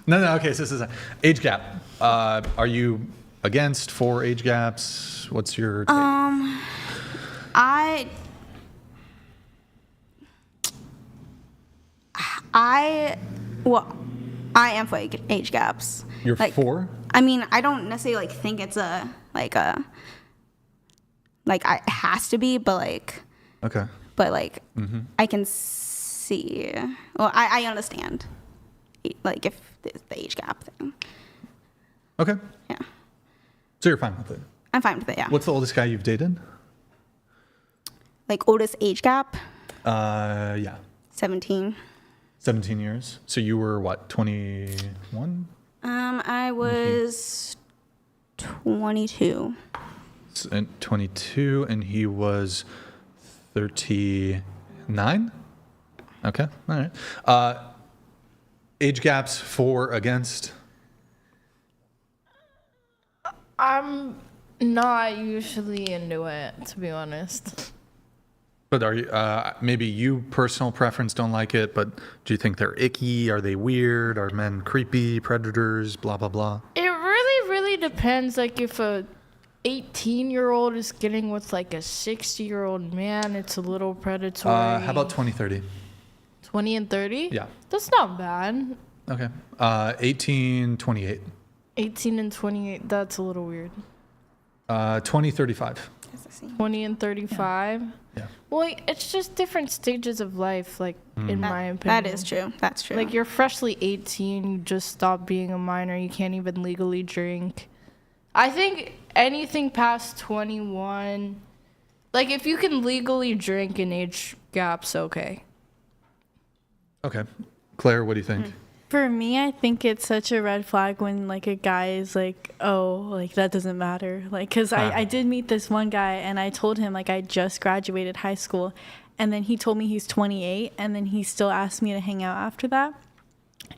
No. Okay, so this is an age gap. Are you against, for age gaps? What's your take?
I am for age gaps.
You're
like,
for?
I mean, I don't necessarily like think it's it has to be, but like.
Okay.
But like, I can see. Well, I understand, like if the age gap thing.
Okay.
Yeah.
So you're fine with it?
I'm fine with it, yeah.
What's the oldest guy you've dated?
Like oldest age gap?
Yeah.
17.
17 years. So you were what, 21?
I was 22.
22, and he was 39? Okay, all right. Age gaps for, against?
I'm not usually into it, to be honest.
But are you, maybe you, personal preference, don't like it, but do you think they're icky? Are they weird? Are men creepy, predators, blah, blah, blah?
It really, really depends. Like, if a 18-year-old is getting with, like, a 60-year-old man, it's a little predatory.
How about 20, 30?
20 and 30?
Yeah.
That's not bad.
Okay. 18, 28.
18 and 28, that's a little weird.
20, 35.
20 and 35?
Yeah.
Well, it's just different stages of life, like, in my opinion.
That is true. That's true.
Like, you're freshly 18, you just stopped being a minor, you can't even legally drink. I think anything past 21, like, if you can legally drink, an age gap's okay.
Okay. Claire, what do you think?
For me, I think it's such a red flag when, like, a guy is like, oh, like, that doesn't matter. Like, because I did meet this one guy, and I told him, like, I just graduated high school. And then he told me he's 28, and then he still asked me to hang out after that.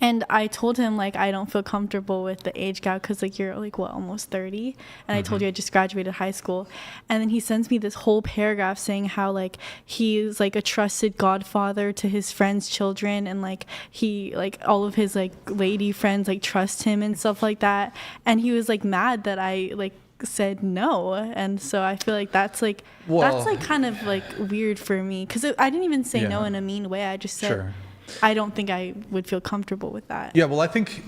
And I told him, like, I don't feel comfortable with the age gap because, like, you're, like, what, almost 30? And I told you I just graduated high school. And then he sends me this whole paragraph saying how, like, he's, like, a trusted godfather to his friends' children. And, like, he, like, all of his, like, lady friends, like, trust him and stuff like that. And he was, like, mad that I, like, said no. And so I feel like that's, like, that's, like, kind of, like, weird for me. Because I didn't even say no in a mean way. I just said...
Sure.
I don't think I would feel comfortable with that.
Yeah, well, I think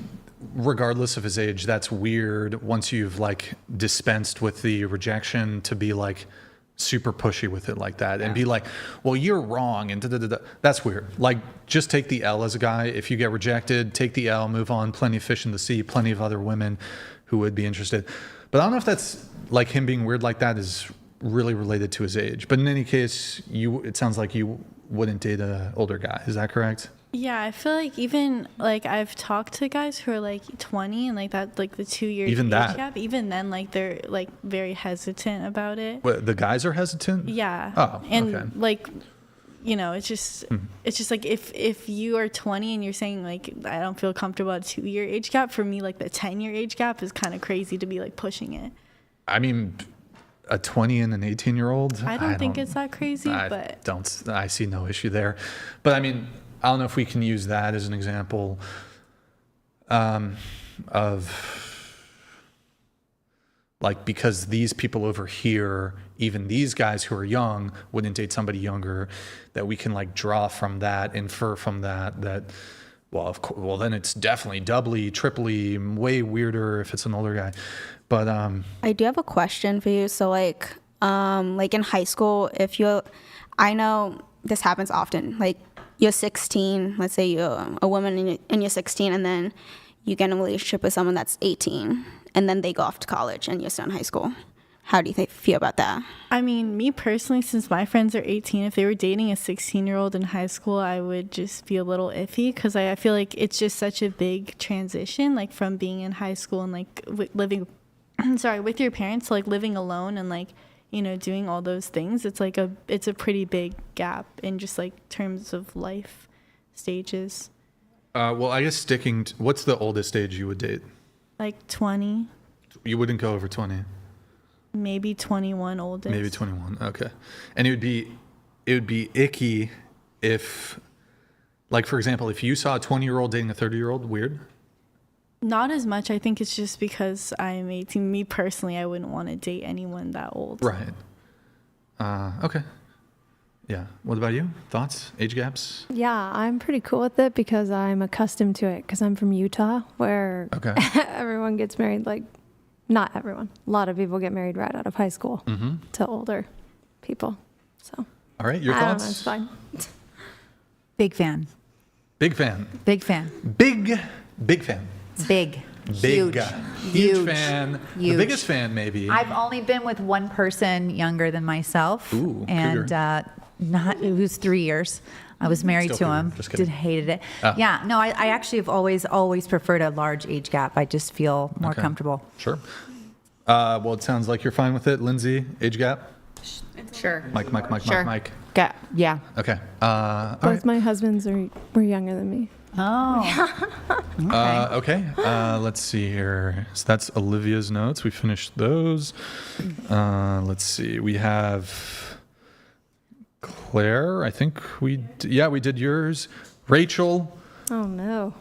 regardless of his age, that's weird once you've, like, dispensed with the rejection to be, like, super pushy with it like that and be like, well, you're wrong, and da-da-da-da. That's weird. Like, just take the L as a guy. If you get rejected, take the L, move on. Plenty of fish in the sea, plenty of other women who would be interested. But I don't know if that's, like, him being weird like that is really related to his age. But in any case, it sounds like you wouldn't date an older guy. Is that correct?
Yeah, I feel like even, like, I've talked to guys who are, like, 20 and, like, that, like, the 2-year age gap. Even then, like, they're, like, very hesitant about it.
What, the guys are hesitant?
Yeah.
Oh,
and,
okay.
like, you know, it's just like if you are 20 and you're saying, like, I don't feel comfortable at a 2-year age gap, for me, like, the 10-year age gap is kind of crazy to be, like, pushing it.
I mean... a 20 and an 18-year-old?
I don't think it's that crazy, but...
I see no issue there. But, I mean, I don't know if we can use that as an example of, like, because these people over here, even these guys who are young, wouldn't date somebody younger, that we can, like, draw from that, infer from that, well, then it's definitely doubly, triply, way weirder if it's an older guy. But
I do have a question for you. So, like in high school, I know this happens often. Like, you're 16, let's say you're a woman and you're 16, and then you get in a relationship with someone that's 18, and then they go off to college and you're still in high school. How do you feel about that?
I mean, me personally, since my friends are 18, if they were dating a 16-year-old in high school, I would just be a little iffy because I feel like it's just such a big transition, like, from being in high school and, like, living with your parents, like, living alone and, like, you know, doing all those things. It's like it's a pretty big gap in just, like, terms of life stages.
Well, I guess what's the oldest age you would date?
Like 20.
You wouldn't go over 20.
Maybe 21 oldest.
Maybe 21. Okay. And it would be icky if, like, for example, if you saw a 20-year-old dating a 30-year-old, weird?
Not as much. I think it's just because I'm 18. Me personally, I wouldn't want to date anyone that old.
Right. Okay. Yeah. What about you? Thoughts? Age gaps?
Yeah, I'm pretty cool with it because I'm accustomed to it because I'm from Utah where everyone gets married, like, not everyone. A lot of people get married right out of high school to older people. So.
All right. Your thoughts?
It's fine.
Big fan.
Big fan.
Big fan.
Big fan.
Big.
Huge fan.
Huge.
The biggest fan, maybe.
I've only been with one person younger than myself.
Ooh,
and It was 3 years. I was married
Still
to him.
cougar. Just kidding.
Hated it.
Oh.
Yeah, no, I actually have always preferred a large age gap. I just feel more
Okay.
comfortable.
Sure. Well, it sounds like you're fine with it. Lindsay, age gap?
Sure.
Mike.
Sure. Yeah.
Okay. All
Both
right.
my husbands were younger than me.
Oh.
Okay. Let's see here. So that's Olivia's notes. We finished those. Let's see. We have Claire. I think we did yours. Rachel.
Oh no.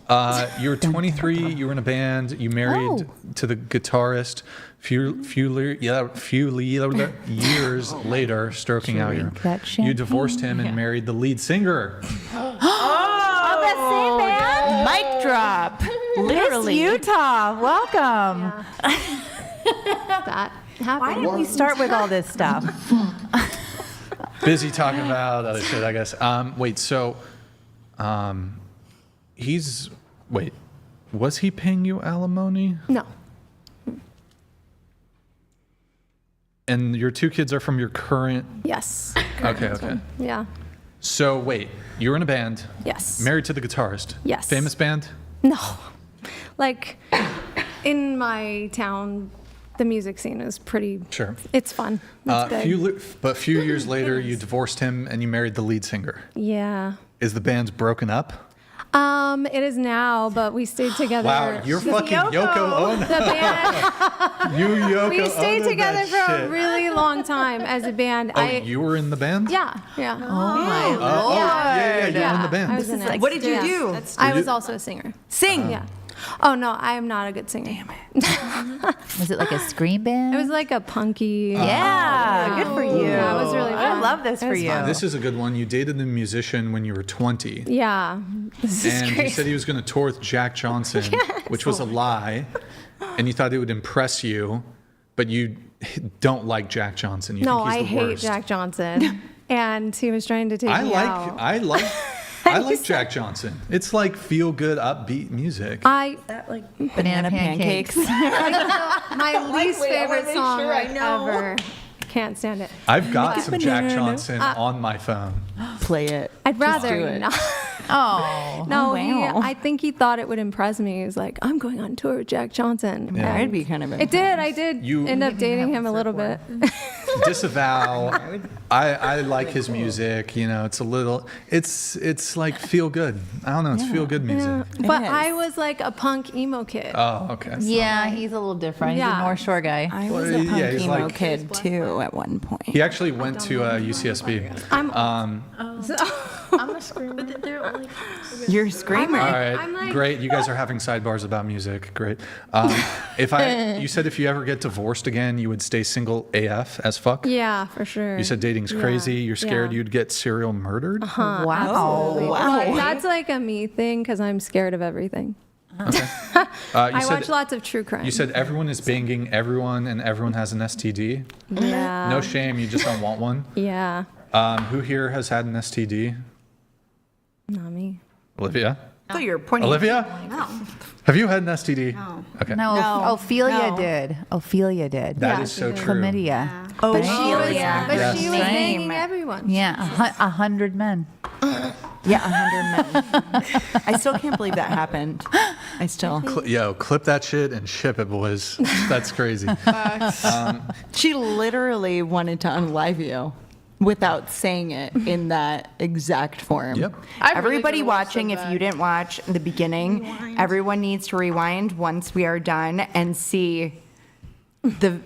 You were 23. You were in a band. You married to the guitarist. Few years later, stroking out your. You divorced him and married the lead singer.
Oh, man.
Mic drop.
Literally. Miss Utah, welcome.
That happened.
Why didn't we start with all this stuff?
Busy talking about other shit, I guess. Was he paying you alimony?
No.
And your 2 kids are from your current.
Yes.
Okay.
Yeah.
So wait, you were in a band.
Yes.
Married to the guitarist.
Yes.
Famous band.
No. Like in my town, the music scene is pretty.
Sure.
It's fun. It's big.
But a few years later, you divorced him and you married the lead singer.
Yeah.
Is the band broken up?
It is now, but we stayed together.
Wow, you're fucking Yoko Ono.
The band.
You Yoko
We stayed
Ono
together
that
for
shit.
a really long time as a band.
You were in the band?
Yeah.
Oh my
you were in the band.
I was in it.
What did you do?
I was also a singer.
Sing.
Yeah. Oh no, I am not a good singer. Damn it.
Was it like a scream band?
It was like a punky.
Yeah, good for you.
Yeah, it was really fun.
I love this for you.
This is a good one. You dated a musician when you were 20.
Yeah. This is
And
crazy.
you said he was going to tour with Jack Johnson, which was a lie. And you thought it would impress you, but you don't like Jack Johnson. You
No,
think he's
I
the
hate
worst.
Jack Johnson. And he was trying to take me out.
I like Jack Johnson. It's like feel good, upbeat music.
Banana pancakes.
My least favorite song ever. Can't stand it.
I've got some Jack Johnson on my phone.
Play it.
I'd rather not.
Oh.
No,
wow.
I think he thought it would impress me. He was like, I'm going on tour with Jack Johnson.
Yeah.
I'd be kind of
It did. I did end up dating him a little bit.
Disavow. I like his music. You know, it's like feel good. I don't know. It's feel good music.
But I was like a punk emo kid.
Oh, okay.
Yeah, he's a little different. He's a North Shore guy.
I was a punk emo kid too at one point.
He actually went to UCSB.
I'm
a screamer.
You're a screamer.
All right, great. You guys are having sidebars about music. Great. You said if you ever get divorced again, you would stay single AF as fuck.
Yeah, for sure.
You said dating's crazy. You're scared you'd get serial murdered.
Wow.
Wow.
Well, that's like a me thing because I'm scared of everything.
Okay.
I watch lots of true crime.
You said everyone is banging everyone and everyone has an STD.
Yeah.
No shame. You just don't want one.
Yeah.
Who here has had an STD?
Not me.
Olivia?
So you're pointing.
Olivia?
No.
Have you had an STD?
No.
Okay.
No,
No.
Ophelia
No.
did. Ophelia did.
That is so true.
Chlamydia.
Oh,
But
Yes.
she was
Same.
banging everyone.
Yeah, 100 men.
Yeah, 100 men. I still can't believe that happened. I still.
Clip that shit and ship it, boys. That's crazy.
She literally wanted to unalive you without saying it in that exact form.
Yep.
Everybody watching, if you didn't watch the beginning, everyone needs to rewind once we are done and see the.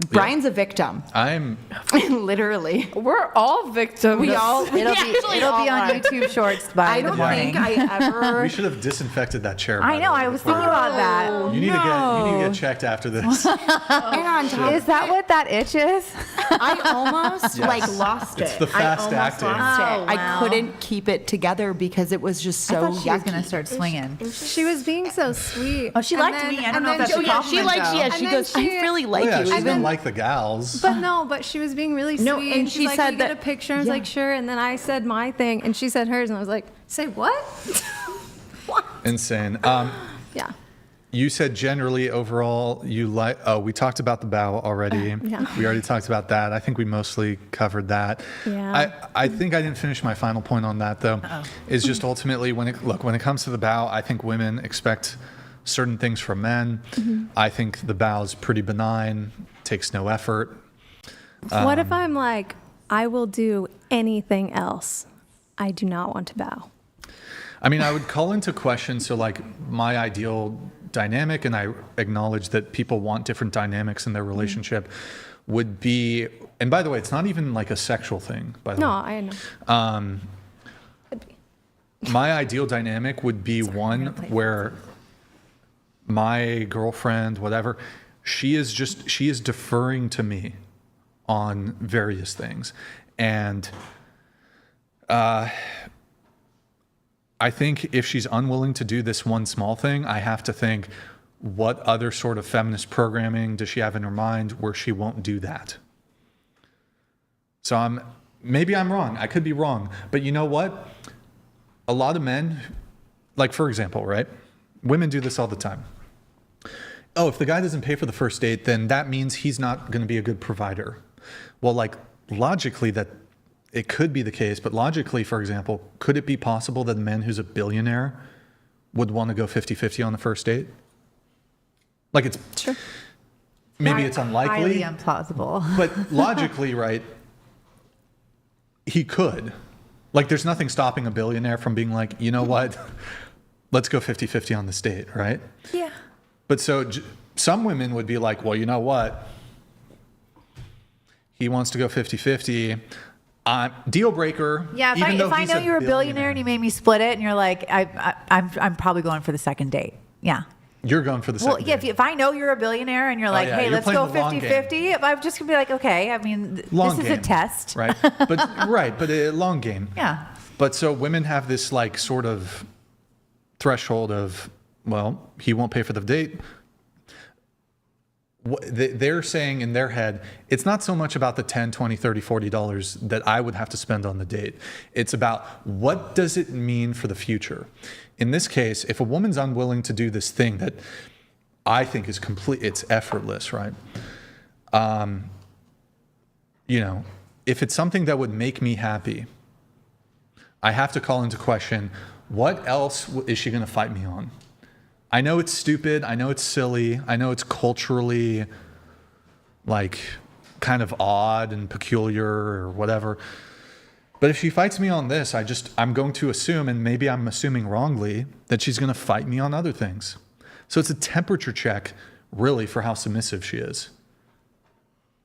Brian's a victim.
I'm
literally.
We're all victims.
We all.
It'll be on YouTube Shorts by
I
the
don't
morning.
think I ever.
We should have disinfected that chair.
I know. I was thinking about that.
You need to get checked after this.
And on top,
Is that what that itch is?
I almost
Yes.
lost it.
It's the fast
I almost
acting.
lost it.
Oh,
I
wow.
couldn't keep it together because it was just
I
so
thought she was gonna
yucky.
start swinging.
She was being so sweet.
Oh, she
And
liked
then-
me. I don't
and
know if
then
that's a compliment,
she likes.
though.
Yeah,
And
she
then
goes.
she-
I really like
Yeah,
you.
she
even
didn't like the gals.
But no, but she was being really sweet.
No, and
she's
she
like,
said
"We get a
that-
picture." I was
yeah.
like, sure. And then I said my thing, and she said hers, and I was like, say what? What?
Insane.
Yeah.
you said generally overall you like. Oh, we talked about the bow already.
Yeah.
We already talked about that. I think we mostly covered that.
Yeah.
I think I didn't finish my final point on that though. Is just ultimately when it comes to the bow, I think women expect certain things from men. I think the bow is pretty benign, takes no effort.
What if I'm like, I will do anything else? I do not want to bow.
I mean, I would call into question, so like my ideal dynamic, and I acknowledge that people want different dynamics in their relationship, would be, and by the way, it's not even like a sexual thing, by the way.
No, I know.
My ideal dynamic would be one where my girlfriend, whatever, she is deferring to me on various things. And I think if she's unwilling to do this one small thing, I have to think, what other sort of feminist programming does she have in her mind where she won't do that? So maybe I'm wrong. I could be wrong. But you know what? A lot of men, like for example, right? Women do this all the time. Oh, if the guy doesn't pay for the first date, then that means he's not going to be a good provider. Well, like logically that it could be the case, but logically, for example, could it be possible that a man who's a billionaire would want to go 50-50 on the first date? Like it's
sure.
Maybe it's unlikely.
Highly implausible.
But logically, right, he could. Like there's nothing stopping a billionaire from being like, you know what, let's go 50-50 on this date, right?
Yeah.
But so some women would be like, well, you know what? He wants to go 50-50. Deal breaker.
Yeah, if I know you're a billionaire and you made me split it, and you're like, I'm probably going for the second date. Yeah.
You're going for the second
date. Yeah, if I know you're a billionaire and you're like, hey, let's go 50-50, I'm just going to be like, okay, I mean, this is a test.
Right. But a long game.
Yeah.
But so women have this like sort of threshold of, well, he won't pay for the date. They're saying in their head, it's not so much about the $10, $20, $30, $40 that I would have to spend on the date. It's about what does it mean for the future? In this case, if a woman's unwilling to do this thing that I think is it's effortless, right? You know, if it's something that would make me happy, I have to call into question, what else is she going to fight me on? I know it's stupid. I know it's silly. I know it's culturally like kind of odd and peculiar or whatever. But if she fights me on this, I'm going to assume, and maybe I'm assuming wrongly, that she's going to fight me on other things. So it's a temperature check really for how submissive she is.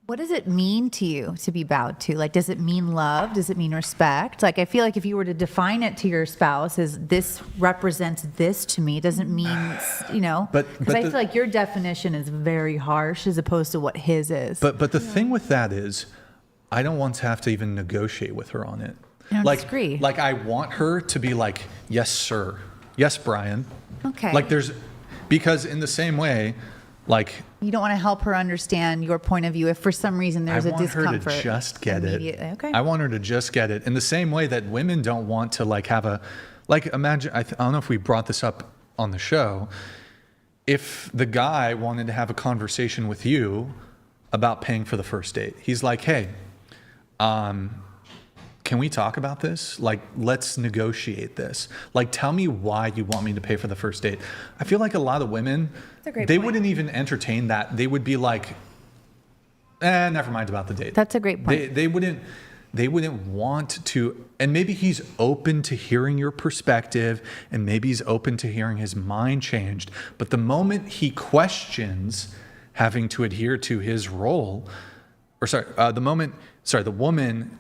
What does it mean to you to be bowed to? Like, does it mean love? Does it mean respect? Like, I feel like if you were to define it to your spouse as this represents this to me, it doesn't mean, you know, because I feel like your definition is very harsh as opposed to what his is.
But the thing with that is, I don't want to have to even negotiate with her on it.
I don't disagree.
Like, I want her to be like, yes, sir. Yes, Brian.
Okay.
Like, because in the same way, like,
you don't want to help her understand your point of view if for some reason there's a discomfort.
I want her to just get it.
Okay.
I want her to just get it. In the same way that women don't want to like have a, like imagine, I don't know if we brought this up on the show. If the guy wanted to have a conversation with you about paying for the first date, he's like, hey, can we talk about this? Like, let's negotiate this. Like, tell me why you want me to pay for the first date. I feel like a lot of women, they wouldn't even entertain that. They would be like, never mind about the date.
That's a great point.
They wouldn't want to, and maybe he's open to hearing your perspective, and maybe he's open to hearing his mind changed. But the moment he questions having to adhere to his role, the woman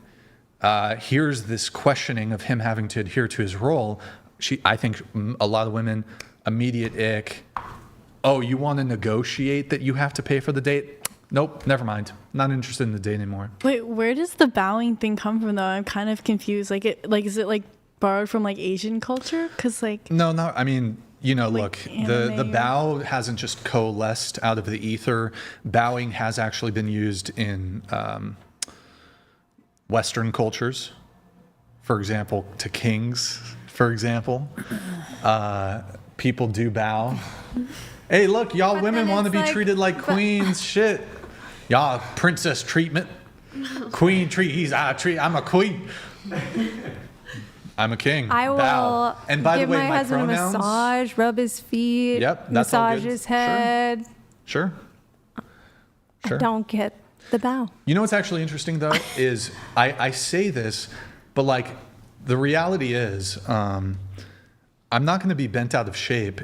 hears this questioning of him having to adhere to his role, I think a lot of women, immediate ick. Oh, you want to negotiate that you have to pay for the date? Nope, never mind. Not interested in the date anymore.
Wait, where does the bowing thing come from though? I'm kind of confused. Is it like borrowed from like Asian culture? Cause like
no, I mean, you know, look, the bow hasn't just coalesced out of the ether. Bowing has actually been used in Western cultures, for example, to kings, for example. People do bow. Hey, look, y'all
But
women
then
want to
it's
be
like-
treated like queens. Shit. Y'all princess treatment. Queen treat. I'm a queen. I'm a king.
I will
Bow. And by
give
the way,
my
my
husband
pronouns.
a massage, rub his feet,
Yep, that's all
massage
good.
his head.
Sure.
I don't get the bow.
You know what's actually interesting though is I say this, but like the reality is I'm not going to be bent out of shape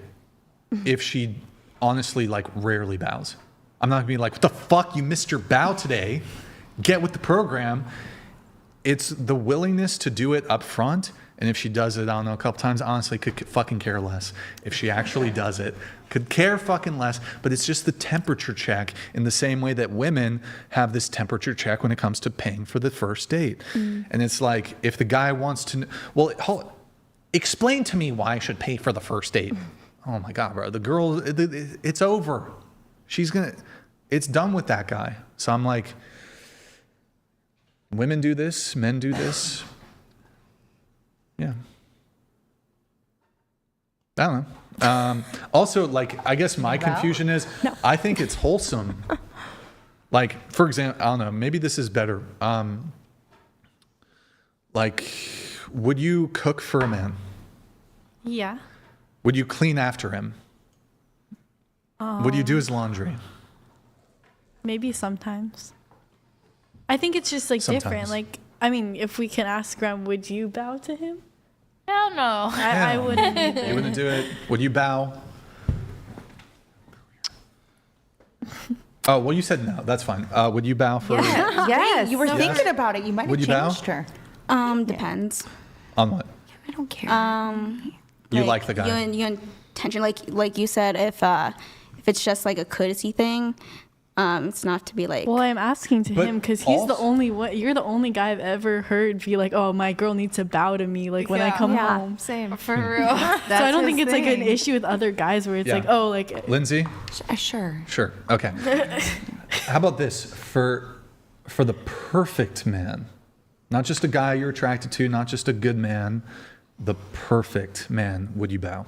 if she honestly like rarely bows. I'm not going to be like, what the fuck, you missed your bow today. Get with the program. It's the willingness to do it up front. And if she does it, I don't know, a couple times, honestly, could fucking care less. If she actually does it, could care fucking less. But it's just the temperature check in the same way that women have this temperature check when it comes to paying for the first date. And it's like, if the guy wants to, explain to me why I should pay for the first date. Oh my God, bro. The girl, it's over. It's done with that guy. So I'm like, women do this, men do this. Yeah. I don't know. Also, like, I guess my confusion is, I think it's wholesome. Like, for example, I don't know, maybe this is better. Like, would you cook for a man?
Yeah.
Would you clean after him? Would you do his laundry?
Maybe sometimes. I think it's just like
Sometimes.
different. Like, I mean, if we can ask Graham, would you bow to him?
Hell no.
I wouldn't either.
You wouldn't do it? Would you bow? Oh, well, you said no. That's fine. Would you bow for...
Yes. You were
Yes.
thinking about it. You might
Would
have
you bow?
changed her.
Depends.
On what?
I don't care.
You like the guy?
You intention, like you said, if it's just like a courtesy thing, it's not to be like.
Well, I'm asking to
But
him because he's the
also-
only one. You're the only guy I've ever heard be like, "Oh, my girl needs to bow to me," like when I come home.
Same.
For real.
So I don't think it's like an issue with other guys where it's
Yeah.
like, "Oh, like."
Lindsay?
Sure.
Sure. Okay. How about this? For the perfect man, not just a guy you're attracted to, not just a good man, the perfect man, would you bow?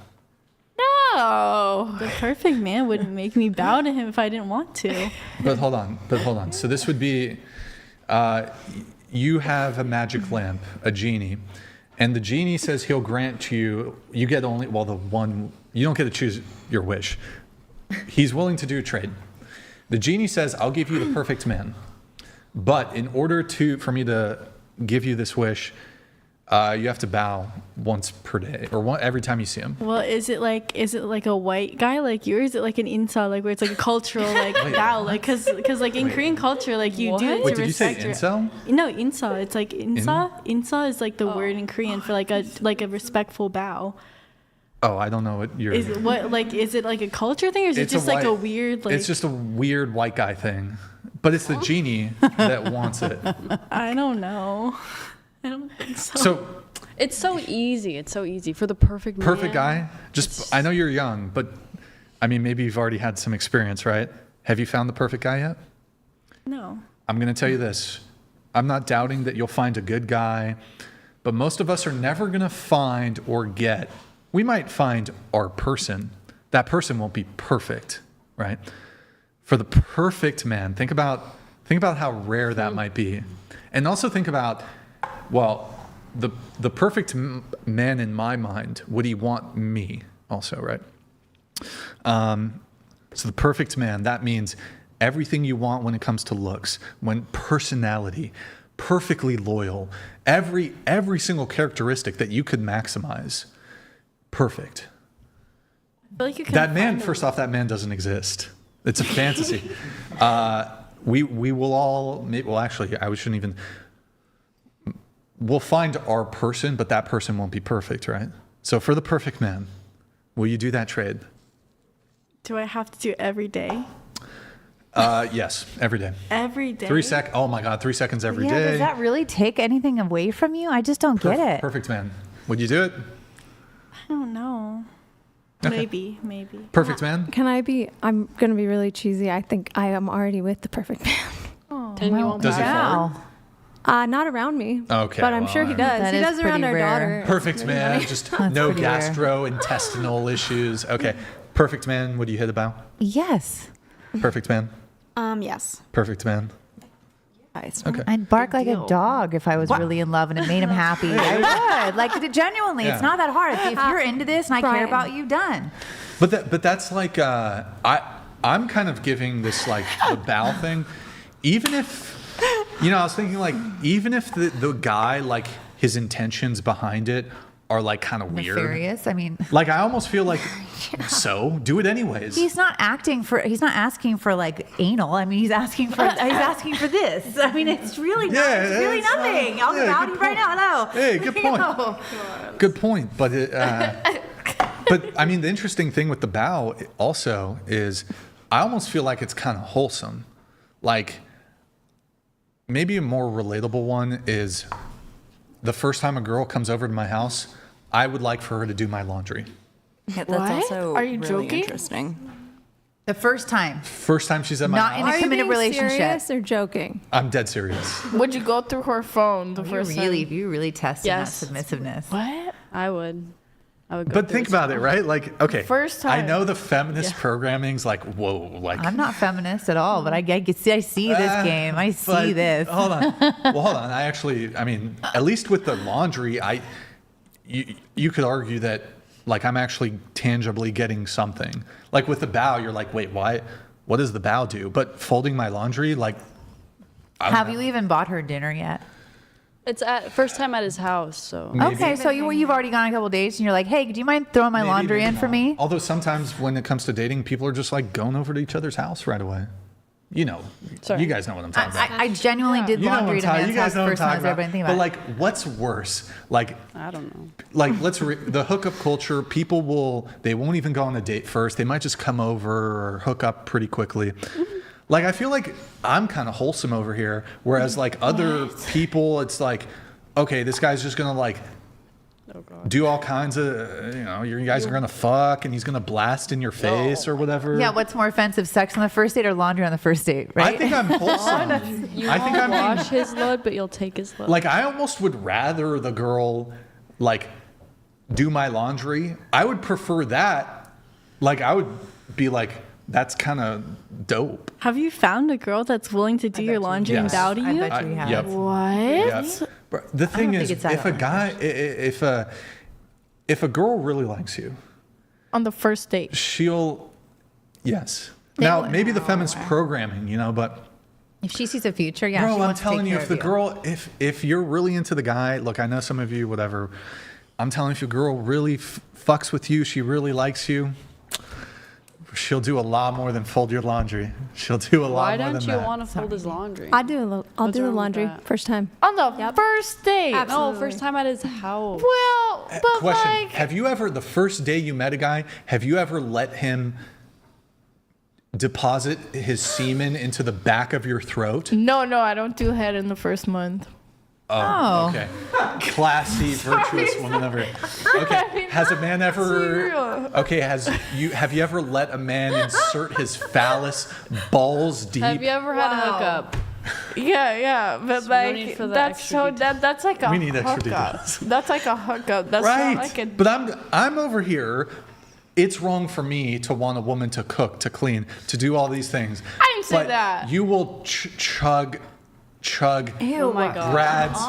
No.
The perfect man wouldn't make me bow to him if I didn't want to.
But hold on. So this would be, you have a magic lamp, a genie, and the genie says he'll grant you get only, you don't get to choose your wish. He's willing to do a trade. The genie says, I'll give you the perfect man. But in order for me to give you this wish, you have to bow once per day or every time you see him.
Well, is it like a white guy like you, or is it like an incel, like where it's like a cultural like bow, like because like in Korean culture, like you do it
Wait,
to
did you say
respect
incel?
No, incel. It's like insa is like the word in Korean for like a respectful bow.
Oh, I don't know what you're...
Is it like a culture thing, or is it just like a weird like?
It's just a weird white guy thing. But it's the genie that wants it.
I don't know. I don't think so.
So
It's so easy. It's so easy for the perfect man.
perfect guy. I know you're young, but I mean, maybe you've already had some experience, right? Have you found the perfect guy yet?
No.
I'm going to tell you this. I'm not doubting that you'll find a good guy, but most of us are never going to find or get. We might find our person. That person won't be perfect, right? For the perfect man, think about how rare that might be. And also think about, well, the perfect man in my mind, would he want me also, right? So the perfect man, that means everything you want when it comes to looks, when personality, perfectly loyal, every single characteristic that you could maximize, perfect.
I feel like you can
That man,
find
first off, that man doesn't exist. It's a fantasy. We will all, well, actually, I shouldn't even, we'll find our person, but that person won't be perfect, right? So for the perfect man, will you do that trade?
Do I have to do it every day?
Yes, every day.
Every day?
3 seconds. Oh my God, 3 seconds every day.
Does that really take anything away from you? I just don't get it.
Perfect man. Would you do it?
I don't know.
Okay.
Maybe.
Perfect man?
I'm going to be really cheesy. I think I am already with the perfect man.
And you won't
Does he
bow?
fart?
Not around me.
Okay,
But I'm
well,
sure he does.
That
He
is
does around
pretty
our
rare.
daughter.
Perfect man, just no
pretty rare.
gastrointestinal issues. Okay. Perfect man, would you hit a bow?
Yes.
Perfect man?
Yes.
Perfect man? Okay.
I'd bark like a dog if I was really in love and it made him happy. I would. Like, genuinely, it's not that hard. If you're into this and I care about you, done.
But that's like, I'm kind of giving this, like, the bow thing. Even if, I was thinking, like, even if the guy, like, his intentions behind it are, like, kind of weird.
Nefarious. I mean,
like, I almost feel like, so do it anyways.
he's not asking for like anal. I mean, he's asking for this. I mean, it's really nothing. I'll get out of right now. Hello.
Hey, good point. Good point. But but I mean, the interesting thing with the bow also is, I almost feel like it's kind of wholesome. Like, maybe a more relatable one is, the first time a girl comes over to my house, I would like for her to do my laundry.
Yeah, that's also
Are you
really
joking?
interesting.
The first time.
First time she's at my
Not
house.
in a committed relationship.
Serious or joking?
I'm dead serious.
Would you go through her phone the first time?
You really tested that
Yes.
submissiveness.
What?
I would go
But
through
think
his
about it,
phone.
right? Like, okay,
First
I
time.
know the feminist programming's like, whoa, like.
I'm not feminist at all, but I see this game. I see
but
this.
Hold on. Well, hold on. I mean, at least with the laundry, you could argue that, like, I'm actually tangibly getting something. Like with the bow, you're like, wait, why? What does the bow do? But folding my laundry, like.
Have you even bought her dinner yet?
It's first time at his house, so.
Okay, so you've already gone a couple dates and you're like, hey, do you mind throwing my laundry in for me?
Although sometimes when it comes to dating, people are just like going over to each other's house right away. You guys know what I'm talking about.
I genuinely did laundry to man's house the first time I was ever thinking about it.
But like, what's worse? Like,
I don't know.
Like, the hookup culture, people they won't even go on a date first. They might just come over or hook up pretty quickly. Like, I feel like I'm kind of wholesome over here, whereas like other people, it's like, okay, this guy's just gonna like do all kinds of, you guys are gonna fuck and he's gonna blast in your face or whatever.
Yeah, what's more offensive, sex on the first date or laundry on the first date, right?
I think I'm wholesome.
I think I'm wash his load, but you'll take his load.
Like, I almost would rather the girl like do my laundry. I would prefer that. Like, I would be like, that's kind of dope.
Have you found a girl that's willing to do your laundry and bow to you?
I bet you have.
Yep.
What?
Yep. But the thing is, if a guy, if a girl really likes you,
on the first date,
yes. Now, maybe the feminist programming, but
if she sees a future, yeah.
Bro,
she
I'm
wants to take
telling you,
care
if
of
the girl, if you're really into the guy, look, I know some of you, whatever. I'm telling you, if a girl really fucks with you, she really likes you, she'll do a lot more than fold your laundry. She'll do a lot more than that.
Why don't you want to fold his laundry?
I'll do the laundry first time.
on the first date.
No, first time at his house.
Well, but
Question:
like,
have you ever, the first day you met a guy, have you ever let him deposit his semen into the back of your throat?
no, I don't do head in the first month.
Oh, okay. Classy, virtuous woman over here. Okay. Has a man ever? Okay. Have you ever let a man insert his phallus balls deep?
Have you ever had a hookup?
Yeah, but
So no need
like
for the
that's
extra
so
details.
that's like a
We need extra
hookup.
details.
That's like a hookup. That's
Right.
not like a.
But I'm over here. It's wrong for me to want a woman to cook, to clean, to do all these things.
I didn't say
But
that.
you will chug,
Ew,
Oh my God.
Brad's.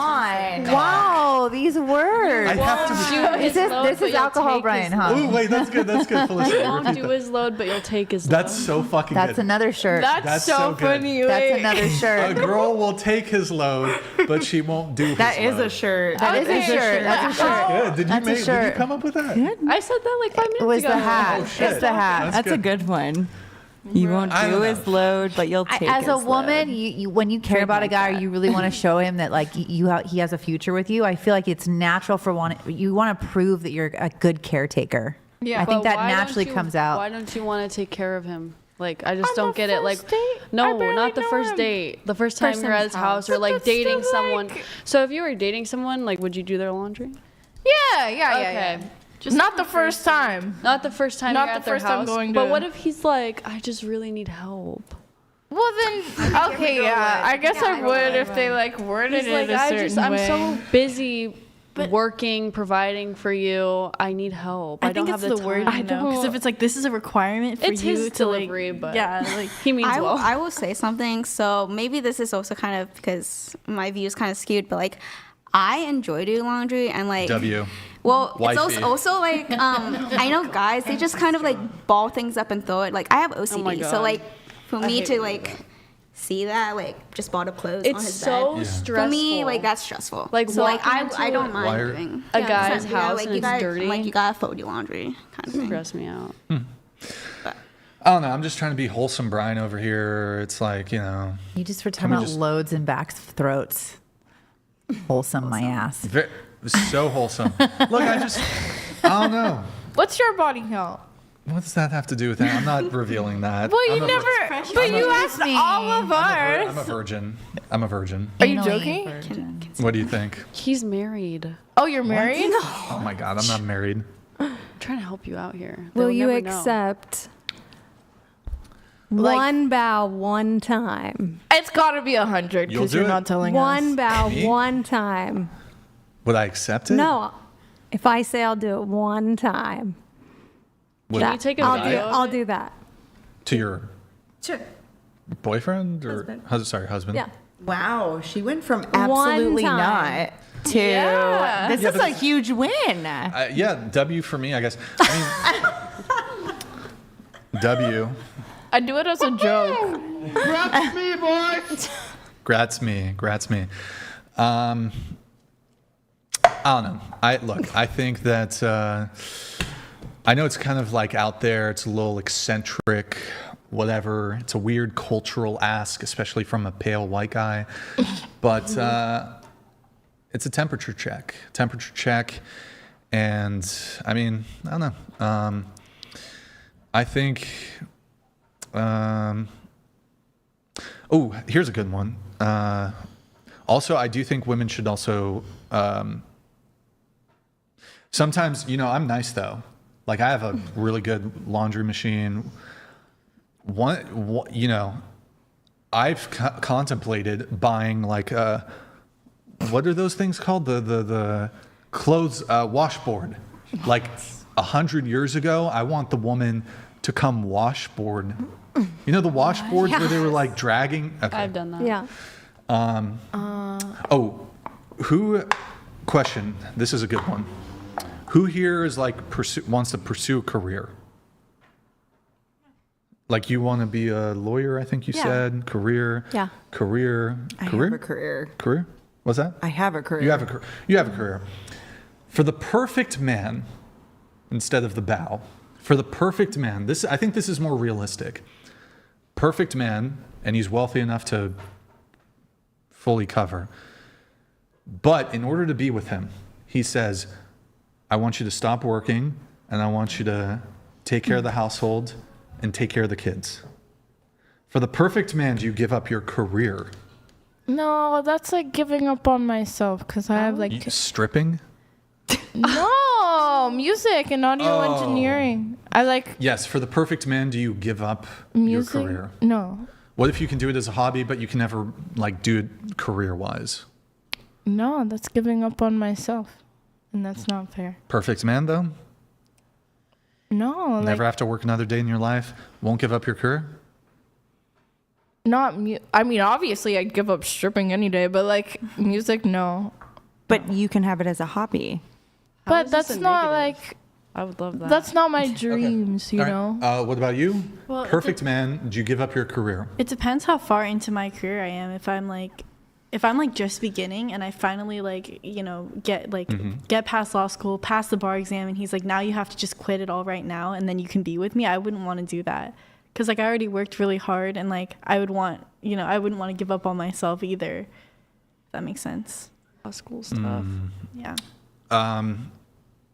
Wow, these words.
I have to.
This is alcohol, Brian, huh?
Ooh, wait, that's good. That's good. Felicity,
You won't
repeat
do
that.
his load, but you'll take his load.
That's so fucking
That's
good.
another shirt.
That's so
good.
funny.
That's
wait.
another shirt.
A girl will take his load, but she won't do his
That is
load.
a shirt.
That is a shirt. That's a shirt.
Good. Did
That's a
did you
shirt.
come up with that?
I said that like 5 minutes
It was
ago.
the hat.
Oh, shit.
It's the hat.
That's a good one. You won't
I
do
don't
his
know.
load, but you'll take
As a
his
woman,
load.
you when you care about a guy, or you really want to show him that like he has a future with you. I feel like it's natural for you want to prove that you're a good caretaker.
Yeah.
I think
But
that
why don't
naturally
you-
comes out.
Why don't you want to take care of him? Like, I just
On
don't
the
get it. Like,
first date? I
no,
barely
not the
know
first
him.
date. The first time
First
you're
in
at
his
his house, or
But
like
that's
dating
still,
someone.
like-
So if you were dating someone, like, would you do their laundry?
Yeah.
Okay.
Just not the first time.
Not the first time
Not
you're
the
at their
first time
house.
going
But
to-
what if he's like, I just really need help?
Well then, okay, yeah. I guess I would if they like worded
He's
it
like,
a certain
I'm
way.
so busy working, providing for you. I need help. I don't
think
have
it's
the
word,
time.
you know, because if it's like this is a requirement for
It's
you
his
to
delivery,
like,
but
yeah, like
he means well.
I will say something. So maybe this is also kind of because my view is kind of skewed, but like I enjoy doing laundry and like Well,
Wifey.
it's also like I know guys, they just kind of like ball things up and throw it. Like I have OCD, so like for me to like see that, like just bought up clothes on his
so
bed.
stressful.
For me, like that's stressful.
Like
so like
walking
I don't
into
mind doing
a guy's house
like
and
you
it's
gotta,
dirty.
Like you gotta fold your laundry kind of thing.
Stress me out.
I don't know. I'm just trying to be wholesome, Brian, over here. It's like, you know.
You just were talking about loads and back throats. Wholesome, my ass.
So wholesome. Look, I don't know.
What's your body count?
What does that have to do with that? I'm not revealing that.
Well, you
I'm
never. But you asked all of ours.
I'm a virgin. I'm a virgin.
Are you joking?
What do you think?
He's married.
Oh, you're married?
Oh my God, I'm not married.
I'm trying to help you out here.
Will
They'll
you
never know.
accept one bow one time?
It's got to be 100
You'll
because
do
you're
it?
not telling
One
us.
bow
Me?
one time.
Would I accept it?
No, if I say I'll do it one time,
Would
Can you take a
I'll
video?
I'll do that.
to your
Sure.
boyfriend or husband?
Yeah.
Wow, she went from
One
absolutely
time.
not to
Yeah.
this
Yeah,
is
but
a huge win.
Yeah, W for me, I guess. I mean, W.
I do it as a joke.
Grabs me, boys.
Grats me. I don't know. I think that I know it's kind of like out there. It's a little eccentric, whatever. It's a weird cultural ask, especially from a pale white guy. But it's a temperature check. And I mean, I don't know. I think. Oh, here's a good one. Also, I do think women should also. Sometimes, you know, I'm nice though. Like I have a really good laundry machine. You know, I've contemplated buying like what are those things called? The clothes washboard. Like 100 years ago, I want the woman to come washboard. You know the washboards where they were like dragging. Okay.
I've done that.
Yeah.
Question. This is a good one. Who here is like wants to pursue a career? Like you want to be a lawyer? I think you said career.
Yeah.
Career.
I have a career.
Career. What's that?
I have a career.
You have a You have a career. For the perfect man, instead of the bow. For the perfect man, I think this is more realistic. Perfect man, and he's wealthy enough to fully cover. But in order to be with him, he says, I want you to stop working and I want you to take care of the household and take care of the kids. For the perfect man, do you give up your career?
No, that's like giving up on myself because I have like
Stripping?
no music and audio engineering. I like
Yes, for the perfect man, do you give up
music.
your career?
No,
What if you can do it as a hobby, but you can never like do it career-wise?
no, that's giving up on myself, and that's not fair.
Perfect man, though?
No,
Never
like
have to work another day in your life? Won't give up your career?
not. I mean, obviously, I'd give up stripping any day, but like music, no.
But you can have it as a hobby.
But that's not like.
I would love that.
That's not my dreams, you
All
know.
right. What about you?
Well,
Perfect man, do you give up your career?
It depends how far into my career I am. If I'm like just beginning and I finally like, you know, get past law school, pass the bar exam, and he's like, now you have to just quit it all right now and then you can be with me. I wouldn't want to do that. Because like I already worked really hard and like I wouldn't want to give up on myself either. If that makes sense.
Law school stuff.
Yeah.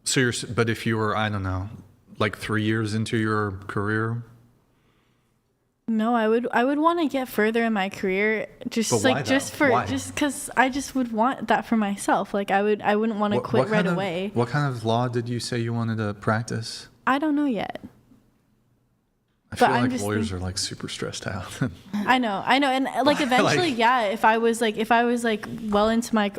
So but if you were, I don't know, like 3 years into your career?
No, I would want to get further in my career just
But
like
why,
just
though?
for
Why?
just cuz I just would want that for myself. Like I wouldn't want to quit right away.
What kind of law did you say you wanted to practice?
I don't know yet.
I feel like lawyers are like super stressed out.
I know, and like eventually, if I was like well into my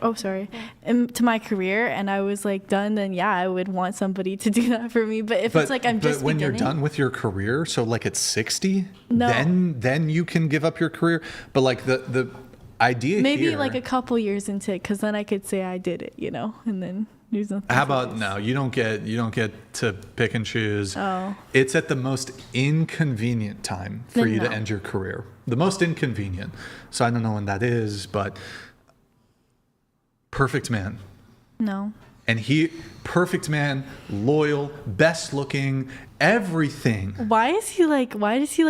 into my career and I was like done, then I would want somebody to do that for me. But if it's like I'm just
when
beginning,
you're done with your career, so like at 60,
No.
then you can give up your career. But like the idea
maybe
here,
like a couple years into it, because then I could say I did it, and then there's nothing.
how about no? You don't get to pick and choose.
Oh.
It's at the most inconvenient time for
Then
you to
no.
end your career. The most inconvenient. So I don't know when that is, but perfect man.
No.
And perfect man, loyal, best looking, everything.
Why does he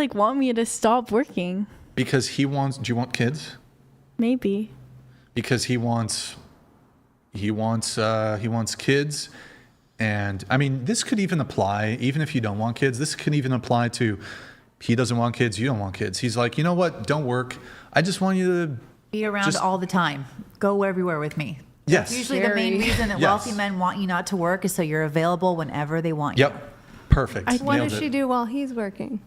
want me to stop working?
Because he wants. Do you want kids?
Maybe.
Because he wants kids. And I mean, this could even apply, even if you don't want kids, this could even apply to he doesn't want kids, you don't want kids. He's like, you know what? Don't work. I just want you to
be around all the time. Go everywhere with me.
Yes.
That's usually the main reason that wealthy men want you not to work is so you're available whenever they want you.
Yep. Perfect.
What does she do while he's working?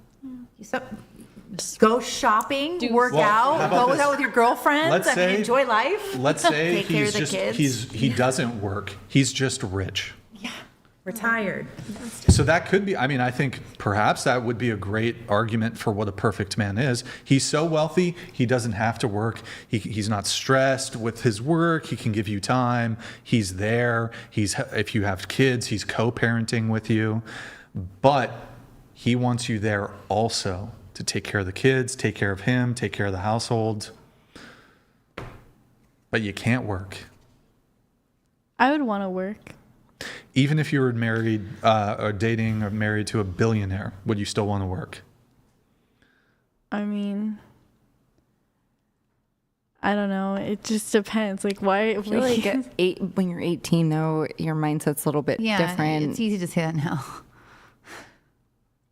Go shopping, work out, go out with your girlfriends. Enjoy life.
Let's say
take care of the kids.
he doesn't work. He's just rich.
Retired.
So that could be, I mean, I think perhaps that would be a great argument for what a perfect man is. He's so wealthy, he doesn't have to work. He's not stressed with his work. He can give you time. He's there. If you have kids, he's co-parenting with you. But he wants you there also to take care of the kids, take care of him, take care of the household. But you can't work.
I would want to work.
Even if you were married or dating or married to a billionaire, would you still want to work?
I mean, I don't know. It just depends. Like, why?
I feel like when you're 18, though, your mindset's a little bit different.
It's easy to say that now.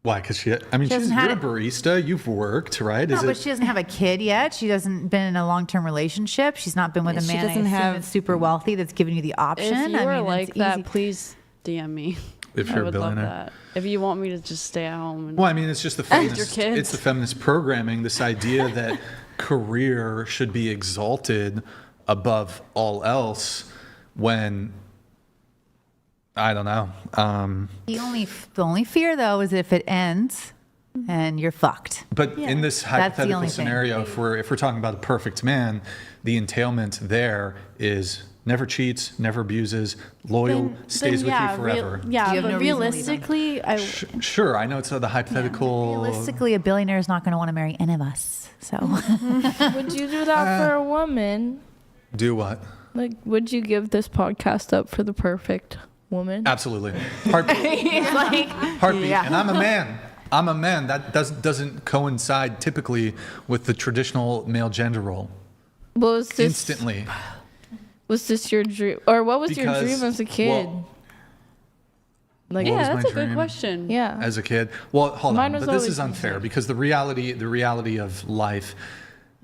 Why? Because you're a barista. You've worked, right?
No, but she doesn't have a kid yet. She hasn't been in a long-term relationship. She's not been with a man. She doesn't have super wealthy that's giving you the option.
If you were like that, please DM me.
If you're a billionaire.
Love that. If you want me to just stay at home.
Well, I mean, it's just the feminist. It's the feminist programming. This idea that career should be exalted above all else. When I don't know.
The only fear though is if it ends and you're fucked.
But in this hypothetical scenario, if we're talking about a perfect man, the entailment there is never cheats, never abuses, loyal, stays with you forever.
But realistically,
sure, I know it's the hypothetical.
Realistically, a billionaire is not going to want to marry any of us. So,
would you do that for a woman?
Do what?
Like, would you give this podcast up for the perfect woman?
Absolutely. Heartbeat. Heartbeat. Yeah. And I'm a man. I'm a man. That doesn't coincide typically with the traditional male gender role. Instantly.
Was this your dream? Or what was your dream as a kid?
That's a good question.
Yeah.
As a kid. Well, hold on. But this is unfair because the reality of life,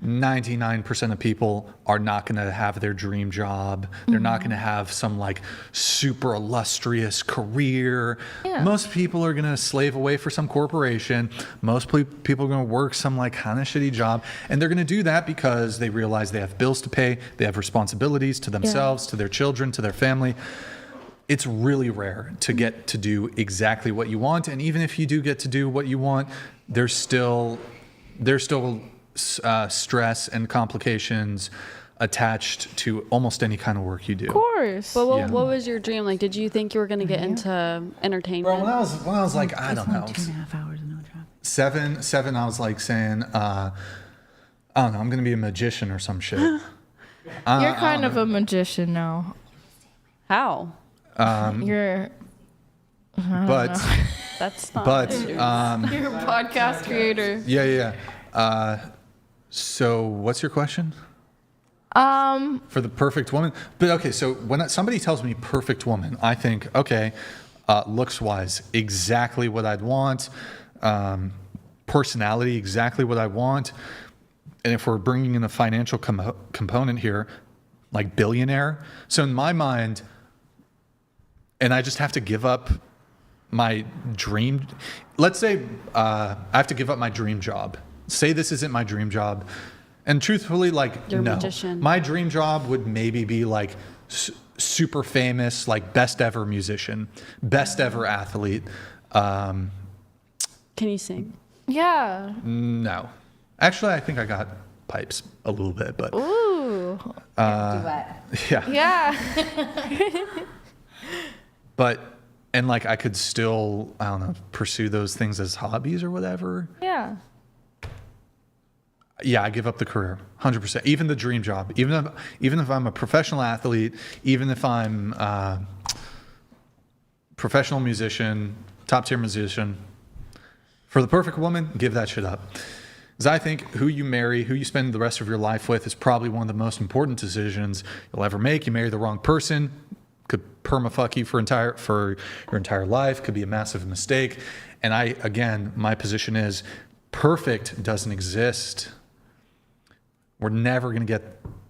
99% of people are not going to have their dream job. They're not going to have some like super illustrious career. Yeah. Most people are going to slave away for some corporation. Most people are going to work some like kind of shitty job. And they're going to do that because they realize they have bills to pay. They have responsibilities to themselves, to their children, to their family. It's really rare to get to do exactly what you want. And even if you do get to do what you want, there's still stress and complications attached to almost any kind of work you do.
Of course.
But what was your dream? Like, did you think you were going to get into entertainment?
Well, when I was like, I don't know,
2.5 hours of no job.
Seven, I was like saying, I don't know, I'm going to be a magician or some shit. You're
kind of a magician now.
How?
You're.
That's not.
But
you're a podcast creator.
Yeah. So what's your question? For the perfect woman. But okay, so when somebody tells me perfect woman, I think, okay, looks wise, exactly what I'd want. Personality, exactly what I want. And if we're bringing in a financial component here, like billionaire. So in my mind, and I just have to give up my dream, let's say I have to give up my dream job. Say this isn't my dream job. And truthfully, like,
You're a
no.
magician.
My dream job would maybe be like super famous, like best ever musician, best ever athlete.
Can you sing?
Yeah.
No. Actually, I think I got pipes a little bit, but.
Ooh.
Yeah.
Yeah.
But, and like I could still, I don't know, pursue those things as hobbies or whatever.
Yeah.
Yeah, I give up the career, 100%. Even the dream job, even if I'm a professional athlete, even if I'm a professional musician, top tier musician, for the perfect woman, give that shit up. Because I think who you marry, who you spend the rest of your life with, is probably one of the most important decisions you'll ever make. You marry the wrong person, could perma-fuck you for your entire life, could be a massive mistake. And my position is perfect doesn't exist. We're never going to get,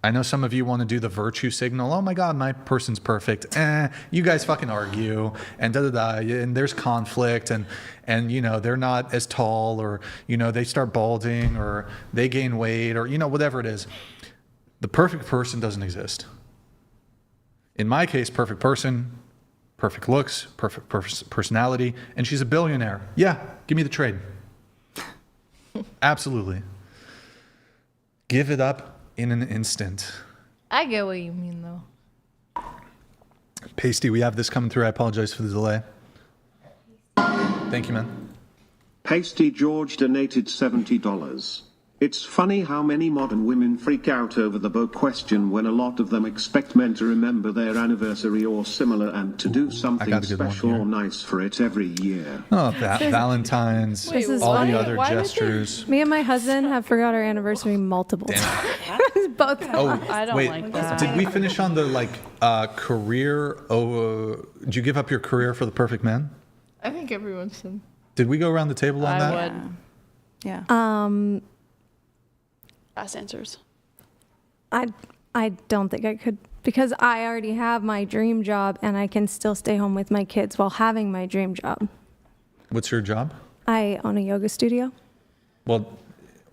I know some of you want to do the virtue signal. Oh my God, my person's perfect. You guys fucking argue and and there's conflict and you know, they're not as tall, or, you know, they start balding, or they gain weight, or, you know, whatever it is. The perfect person doesn't exist. In my case, perfect person, perfect looks, perfect personality, and she's a billionaire. Yeah, give me the trade. Absolutely. Give it up in an instant.
I get what you mean, though.
Pasty, we have this coming through. I apologize for the delay. Thank you, man.
PasteyGeorge donated $70. It's funny how many modern women freak out over the beau question when a lot of them expect men to remember their anniversary or similar and to do something special or nice for it every year.
Oh, Valentine's,
This is
all
funny.
the other gestures.
Me and my husband have forgot our anniversary multiple times. Both of us.
I don't
Wait,
like that.
did we finish on the career? Did you give up your career for the perfect man?
I think everyone should.
Did we go around the table on that?
I would.
Yeah.
Fast answers.
I don't think I could, because I already have my dream job and I can still stay home with my kids while having my dream job.
What's your job?
I own a yoga studio.
Well,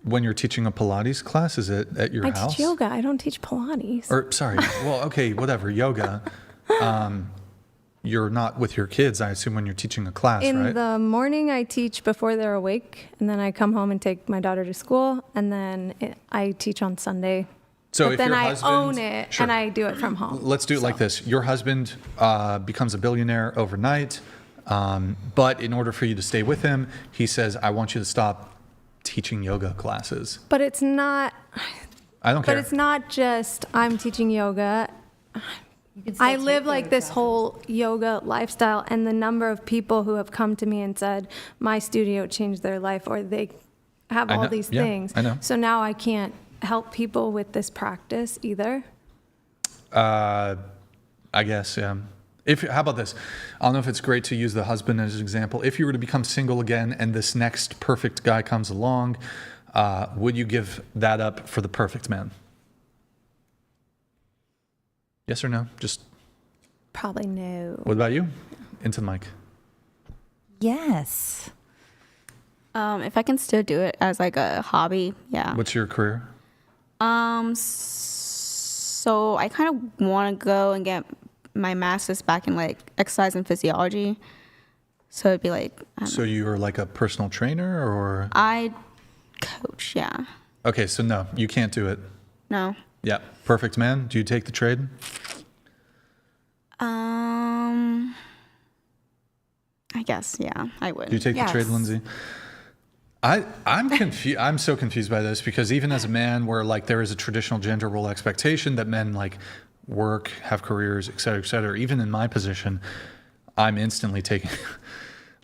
when you're teaching a Pilates class, is it at your
I
house?
teach yoga. I don't teach Pilates.
Or sorry, well, okay, whatever, yoga. You're not with your kids, I assume, when you're teaching a class,
In
right?
the morning, I teach before they're awake, and then I come home and take my daughter to school, and then I teach on Sunday.
So
but
if
then
your
I
husband,
own it,
sure.
and I do it from home.
Let's do it like this. Your husband becomes a billionaire overnight, but in order for you to stay with him, he says, I want you to stop teaching yoga classes.
But it's not.
I don't care.
But it's not just I'm teaching yoga. I live like this whole yoga lifestyle, and the number of people who have come to me and said, my studio changed their life, or they have all these things.
I know.
So now I can't help people with this practice either.
I guess, yeah. How about this? I don't know if it's great to use the husband as an example. If you were to become single again and this next perfect guy comes along, would you give that up for the perfect man? Yes or no? Just
Probably no.
what about you? Into the mic.
Yes. If I can still do it as like a hobby, yeah.
What's your career?
So I kind of want to go and get my master's back in like exercise and physiology. So it'd be like.
So you're like a personal trainer, or?
I coach, yeah.
Okay, so no, you can't do it.
No.
Yeah, perfect man. Do you take the trade?
I guess, yeah, I would.
Do you take the trade, Lindsay? I'm confused. I'm so confused by this, because even as a man, where like there is a traditional gender role expectation that men like work, have careers, et cetera, even in my position, I'm instantly taking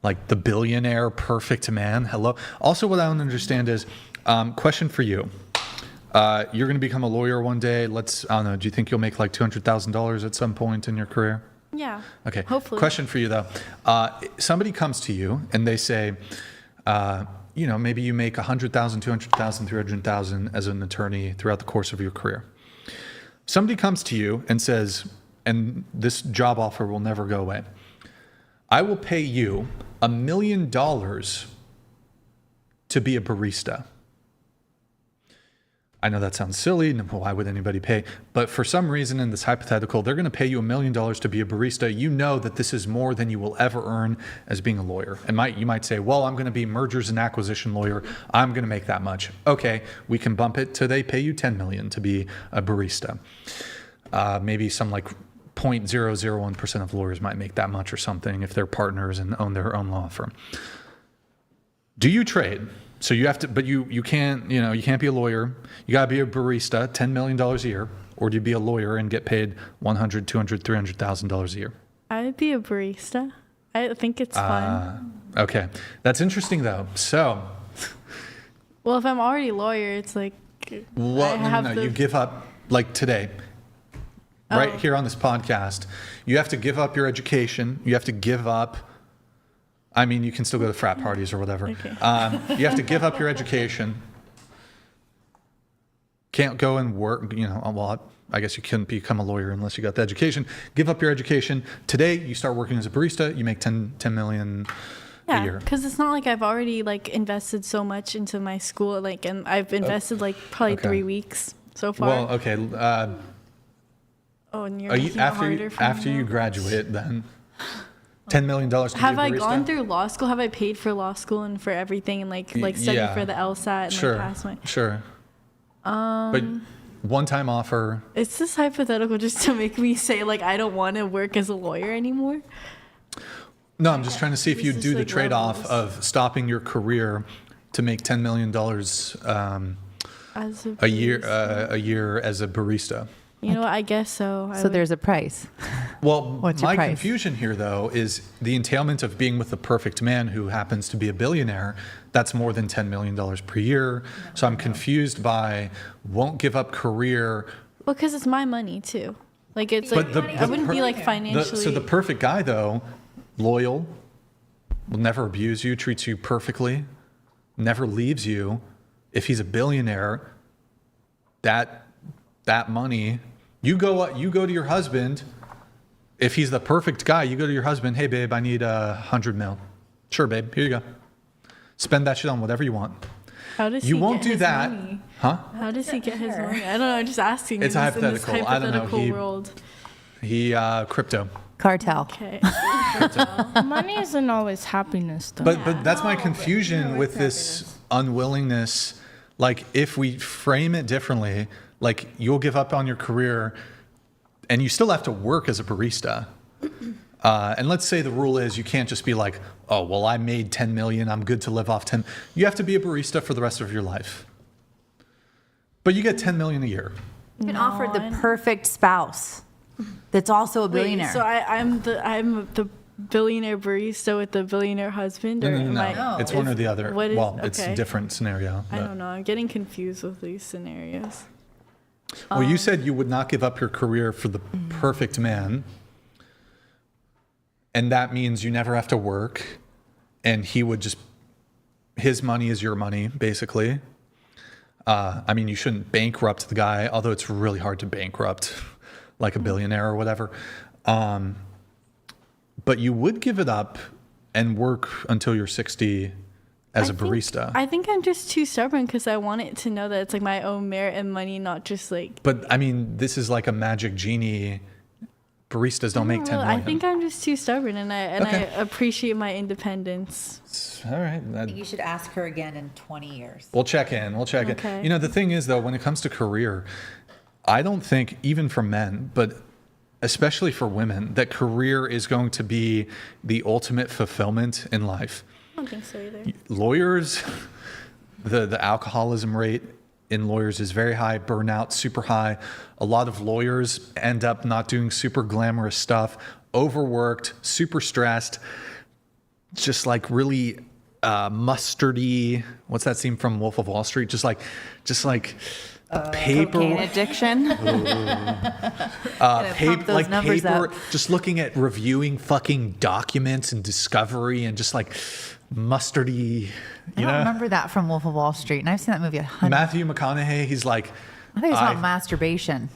like the billionaire perfect man. Hello. Also, what I don't understand is, question for you. You're going to become a lawyer one day. I don't know, do you think you'll make like $200,000 at some point in your career?
Yeah.
Okay.
Hopefully.
Question for you though. Somebody comes to you and they say, maybe you make $100,000, $200,000, $300,000 as an attorney throughout the course of your career. Somebody comes to you and says, and this job offer will never go away. I will pay you $1 million to be a barista. I know that sounds silly. Why would anybody pay? But for some reason in this hypothetical, they're going to pay you $1 million to be a barista. You know that this is more than you will ever earn as being a lawyer. And you might say, well, I'm going to be mergers and acquisition lawyer. I'm going to make that much. Okay, we can bump it to they pay you $10 million to be a barista. Maybe some like 0.001% of lawyers might make that much or something if they're partners and own their own law firm. Do you trade? So you have to, but you can't, you can't be a lawyer. You got to be a barista, $10 million a year, or do you be a lawyer and get paid $100,000, $200,000, $300,000 a year?
I'd be a barista. I think it's fun.
Okay. That's interesting though. So.
Well, if I'm already a lawyer, it's like.
Well, no. You give up, like today, right here on this podcast, you have to give up your education. You have to give up. I mean, you can still go to frat parties or whatever.
Okay.
You have to give up your education. Can't go and work, well, I guess you couldn't become a lawyer unless you got the education. Give up your education. Today, you start working as a barista. You make $10 million a year.
Because it's not like I've already invested so much into my school, and I've invested probably 3 weeks so far.
Well, okay.
And you're making it harder for me
after you graduate, then $10 million to be a barista?
Have I gone through law school? Have I paid for law school and for everything and studied for the LSAT and pass my?
Sure. But one-time offer.
Is this hypothetical just to make me say I don't want to work as a lawyer anymore?
No, I'm just trying to see if you do the trade-off of stopping your career to make $10 million a year as a barista.
I guess so.
So there's a price.
Well, my confusion here, though, is the entailment of being with the perfect man who happens to be a billionaire. That's more than $10 million per year. So I'm confused by won't give up career.
Well, because it's my money, too. I wouldn't be financially.
So the perfect guy, though, loyal, will never abuse you, treats you perfectly, never leaves you. If he's a billionaire, that money, you go to your husband. If he's the perfect guy, you go to your husband. Hey, babe, I need $100 million. Sure, babe. Here you go. Spend that shit on whatever you want.
How does
you
he
won't
get
do
his
that,
money?
huh?
How does he get his money? I don't know. I'm just asking.
It's hypothetical. I don't know.
World.
He crypto.
Cartel.
Okay.
Money isn't always happiness, though.
But that's my confusion with this unwillingness. If we frame it differently, you'll give up on your career and you still have to work as a barista. And let's say the rule is you can't just be oh, well, I made $10 million. I'm good to live off 10. You have to be a barista for the rest of your life. But you get $10 million a year.
You've been offered the perfect spouse that's also a billionaire.
Wait, so I'm the billionaire barista with the billionaire husband?
No. It's one or the other. It's a different scenario.
I don't know. I'm getting confused with these scenarios.
Well, you said you would not give up your career for the perfect man. And that means you never have to work. And he would his money is your money, basically. You shouldn't bankrupt the guy, although it's really hard to bankrupt a billionaire or whatever. But you would give it up and work until you're 60 as a barista.
I think I'm just too stubborn because I want it to know that it's my own merit and money, not just
But this is a magic genie. Baristas don't make $10 million.
I think I'm just too stubborn, and I appreciate my independence.
All right.
I think you should ask her again in 20 years.
We'll check in.
Okay.
The thing is, though, when it comes to career, I don't think, even for men, but especially for women, that career is going to be the ultimate fulfillment in life.
I don't think so either.
Lawyers, the alcoholism rate in lawyers is very high, burnout super high. A lot of lawyers end up not doing super glamorous stuff, overworked, super stressed, just really mustardy. What's that scene from Wolf of Wall Street? Just like paper.
Cocaine addiction.
Paper. Just looking at reviewing fucking documents and discovery and just mustardy.
I don't remember that from Wolf of Wall Street, and I've seen that movie 100.
Matthew McConaughey, he's
I think it's about masturbation.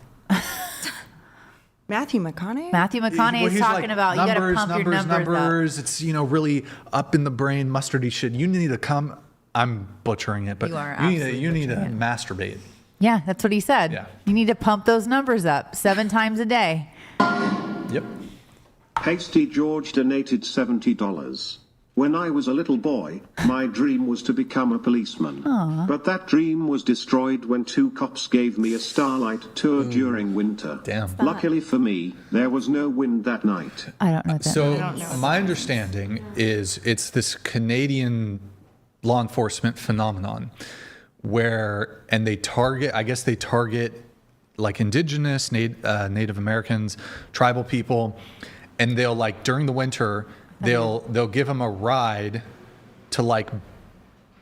Matthew McConaughey?
Matthew McConaughey is
he's
talking about you got to pump your numbers up.
It's, really up in the brain, mustardy shit. You need to come. I'm butchering it, but you need to masturbate.
Yeah, that's what he said.
Yeah.
You need to pump those numbers up 7 times a day.
Yep.
PasteyGeorge donated $70. When I was a little boy, my dream was to become a policeman.
Aww.
But that dream was destroyed when 2 cops gave me a starlight tour during winter.
Damn.
Luckily for me, there was no wind that night.
I don't know what that means.
So my understanding is it's this Canadian law enforcement phenomenon and they target like indigenous, Native Americans, tribal people, and they'll like during the winter, they'll give them a ride to like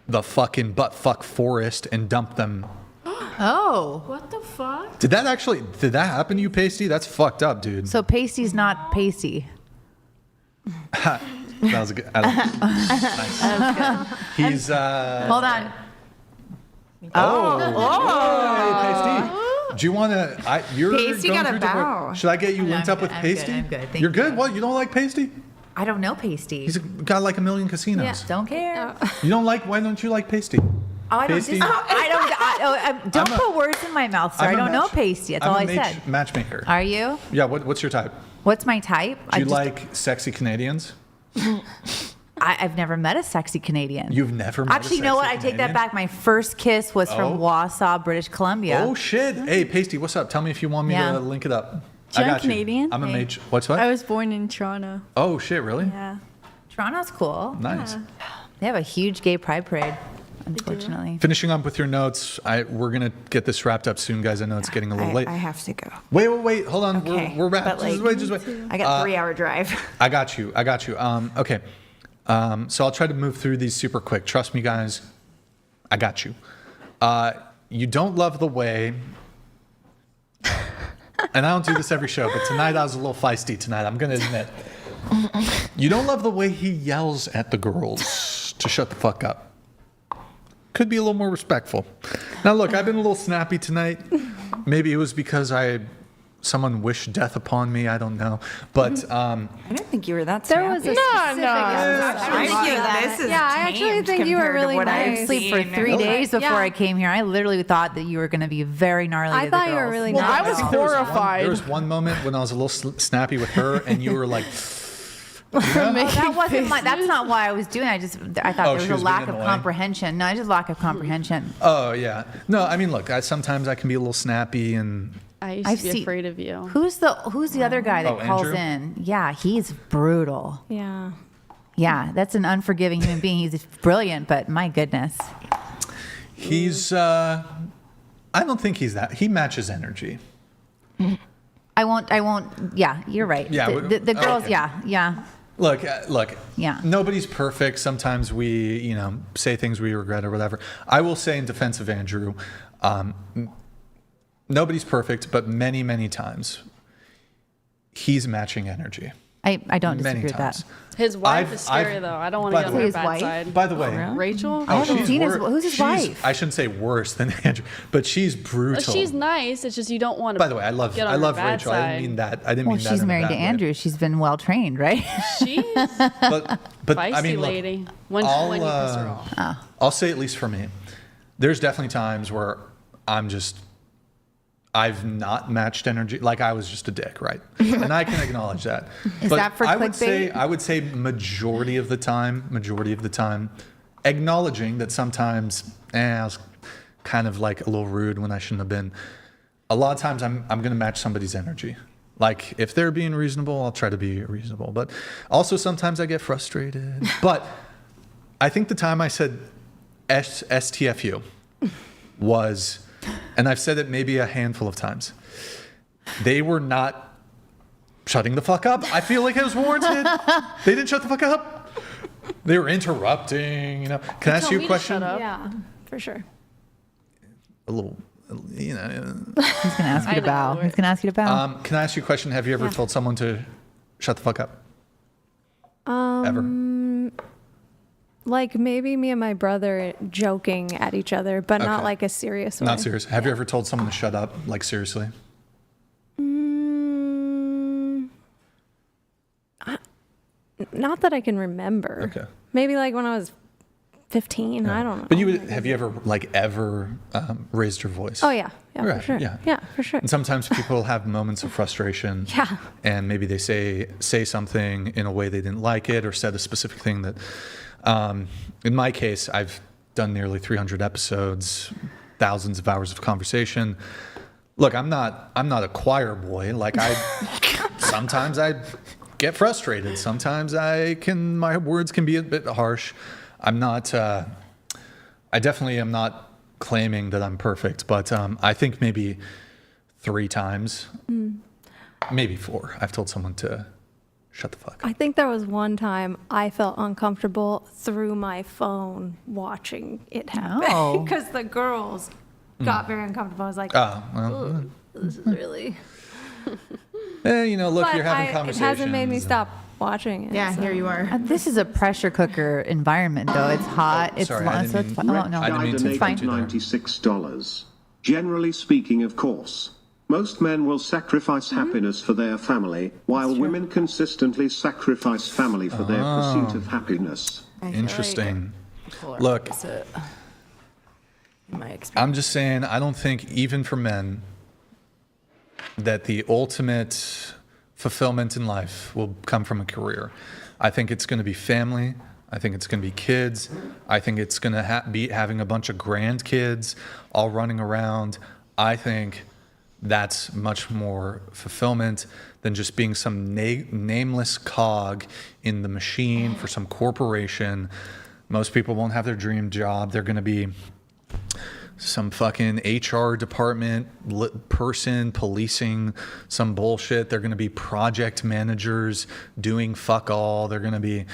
the fucking buttfuck forest and dump them.
Oh.
What the fuck?
Did that happen to you, Pasty? That's fucked up, dude.
So Pasty's not pasty.
That was a good. Nice. He's
Hold on.
Hey, Pasty. Do you want to? You're
Pasty
going
got a
through
bow.
Should I get you linked up with Pasty?
I'm good. Thank
You're
you.
good. What? You don't like Pasty?
I don't know Pasty.
He's got like 1 million casinos.
Yeah, don't care.
You don't like? Why don't you like Pasty?
Oh, I don't.
Pasty?
Don't put words in my mouth, sir. I don't know Pasty. That's all I said.
Matchmaker.
Are you?
Yeah. What's your type?
What's my type?
Do you like sexy Canadians?
I've never met a sexy Canadian.
You've never met
Actually,
a
you know what?
sexy
I take that
Canadian?
back. My first kiss was from Wausau, British Columbia.
Oh shit! Hey, Pasty, what's up? Tell me if you want me
Yeah.
to link it up.
You're
I got
Canadian?
You. I'm a mage. What's what?
I was born in Toronto.
Oh shit! Really?
Yeah.
Toronto's cool.
Nice.
Yeah.
They have a huge gay pride parade, unfortunately.
Finishing up with your notes, we're gonna get this wrapped up soon, guys. I know it's getting a little late.
I have to go.
Wait, hold on.
Okay.
We're wrapped.
But, like,
Just wait.
I got 3-hour drive.
I got you. Okay. So I'll try to move through these super quick. Trust me, guys. I got you. You don't love the way, and I don't do this every show, but tonight I was a little feisty tonight. I'm gonna admit. You don't love the way he yells at the girls to shut the fuck up. Could be a little more respectful. Now look, I've been a little snappy tonight. Maybe it was because someone wished death upon me. I don't know, but
I don't think you were that
There was a
snappy.
I actually think you were really
I
nice.
didn't sleep for 3 days before I came here. I literally thought that you were going to be very gnarly.
I
to
thought
the
you were
girls.
really
Well,
nice.
I was
think
horrified.
There was one moment when I was a little snappy with her, and you were like,
that wasn't that's not why I was doing it. I thought
she
there
was
was a lack
being
of
annoying.
comprehension. No, just lack of comprehension.
oh yeah. No, I mean, look, sometimes I can be a little snappy, and
I used
I've
to be
seen-
afraid of you.
Who's the other guy that calls
Andrew?
in? Yeah, he's brutal.
Yeah.
Yeah, that's an unforgiving human being. He's brilliant, but my goodness.
he's. I don't think he's that. He matches energy.
I won't. Yeah, you're right.
Yeah,
The girls.
okay.
Yeah.
Look.
Yeah.
Nobody's perfect. Sometimes we, say things we regret or whatever. I will say in defense of Andrew, nobody's perfect, but many, many times he's matching energy.
I don't disagree
Many
with
times.
that.
His wife is scary though. I don't want
by
to
the
get on
way-
her bad
His
side.
By the way,
Rachel?
I haven't
she's
seen
who's
his wife?
I shouldn't say worse than Andrew, but she's brutal.
She's nice. It's just you don't want to.
By the way, I love
get on her bad
Rachel.
Side.
I didn't mean that. I didn't
Well,
mean that.
she's
in a
married to
bad way.
Andrew. She's been well trained, right?
She's
But
feisty
I mean, look,
lady. When you piss her off.
I'll say at least for me, there's definitely times where I've not matched energy. Like I was just a dick, right? And I can acknowledge that.
Is
but
that for
I would
clickbait?
say majority of the time, acknowledging that sometimes I was kind of like a little rude when I shouldn't have been. A lot of times I'm going to match somebody's energy. Like if they're being reasonable, I'll try to be reasonable. But also sometimes I get frustrated. But I think the time I said STFU was, and I've said it maybe a handful of times, they were not shutting the fuck up. I feel like it was warranted. They didn't shut the fuck up. They were interrupting, Can I ask you a question?
Yeah, for sure.
A little,
He's gonna ask you to bow. He's gonna ask you to bow.
Can I ask you a question? Have you ever told someone to shut the fuck up? Ever?
Like maybe me and my brother joking at each other, but not
Okay.
like a serious way.
Not serious. Have you ever told someone to shut up? Like seriously?
Not that I can remember.
Okay.
Maybe like when I was 15. I don't know.
But have you ever raised your voice?
Oh yeah,
Right,
for sure.
yeah.
Yeah, for sure.
And sometimes people have moments of frustration.
Yeah.
And maybe they say something in a way they didn't like it, or said a specific thing that, in my case, I've done nearly 300 episodes, thousands of hours of conversation. Look, I'm not a choir boy. Like sometimes I get frustrated. Sometimes my words can be a bit harsh. I definitely am not claiming that I'm perfect, but I think maybe 3 times, maybe 4, I've told someone to shut the fuck up.
I think there was one time I felt uncomfortable through my phone watching it happen because the girls got very uncomfortable. I was like, this is really...
Look,
but
you're having conversations.
It hasn't made me stop watching it.
Yeah,
so.
here you are. This is a pressure cooker environment, though. It's hot. It's
sorry,
long, so it's fine. Oh, no, it's fine.
$96. Generally speaking, of course, most men will sacrifice happiness for their family, while women consistently sacrifice family for their pursuit of happiness.
Interesting. Look, I'm just saying, I don't think even for men that the ultimate fulfillment in life will come from a career. I think it's going to be family. I think it's going to be kids. I think it's going to be having a bunch of grandkids all running around. I think that's much more fulfillment than just being some nameless cog in the machine for some corporation. Most people won't have their dream job. They're going to be some fucking HR department person policing some bullshit. They're going to be project managers doing fuck all. They're going to be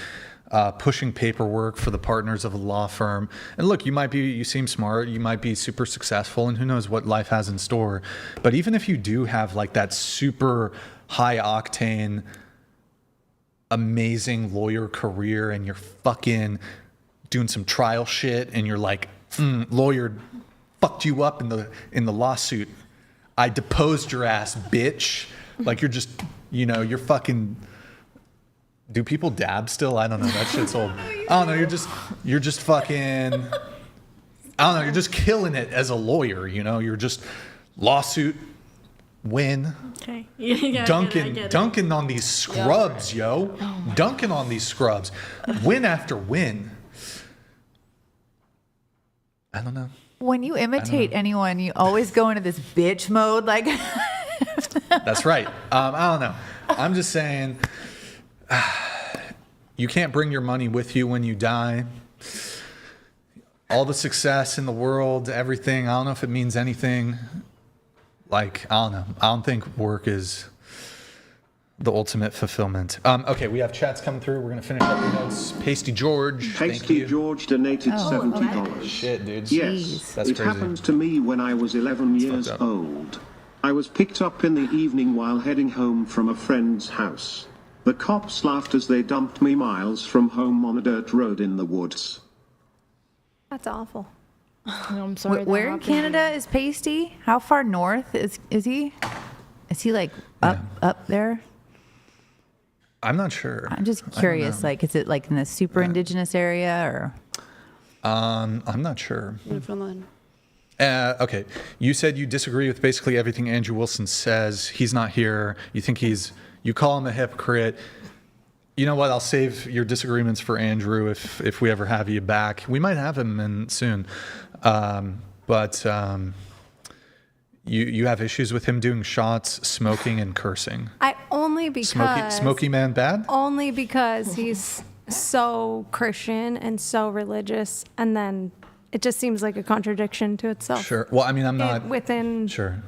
pushing paperwork for the partners of a law firm. And look, you seem smart, you might be super successful, and who knows what life has in store. But even if you do have like that super high octane, amazing lawyer career, and you're fucking doing some trial shit, and you're like, lawyer fucked you up in the lawsuit. I deposed your ass, bitch. Like you're just, you're fucking. Do people dab still? I don't know. That shit's old. I don't know. You're just fucking. I don't know. You're just killing it as a lawyer. You're just lawsuit win.
Okay. Yeah,
Dunking on these scrubs, yo. Dunking on these scrubs. Win after win. I don't know.
When you imitate anyone, you always go into this bitch mode. Like,
that's right. I don't know. I'm just saying, you can't bring your money with you when you die. All the success in the world, everything. I don't know if it means anything. Like, I don't know. I don't think work is the ultimate fulfillment. Okay, we have chats coming through. We're going to finish up the notes. PasteyGeorge.
PasteyGeorge donated $70.
Shit, dude.
Yes,
that's
it
crazy.
happened to me when I was 11 years old. I was picked up in the evening while heading home from a friend's house. The cops laughed as they dumped me miles from home on a dirt road in the woods.
That's awful.
I'm sorry.
Where in Canada is Pasty? How far north is he? Is he like up there?
I'm not sure.
I'm just curious. Like, is it like in the super indigenous area or?
I'm not sure.
Newfoundland.
Okay, you said you disagree with basically everything Andrew Wilson says. He's not here. You think you call him a hypocrite. You know what? I'll save your disagreements for Andrew if we ever have you back. We might have him soon. But you have issues with him doing shots, smoking, and cursing.
Only because
Smoky man bad?
Only because he's so Christian and so religious, and then it just seems like a contradiction to itself.
Sure. Well, I mean, I'm not
within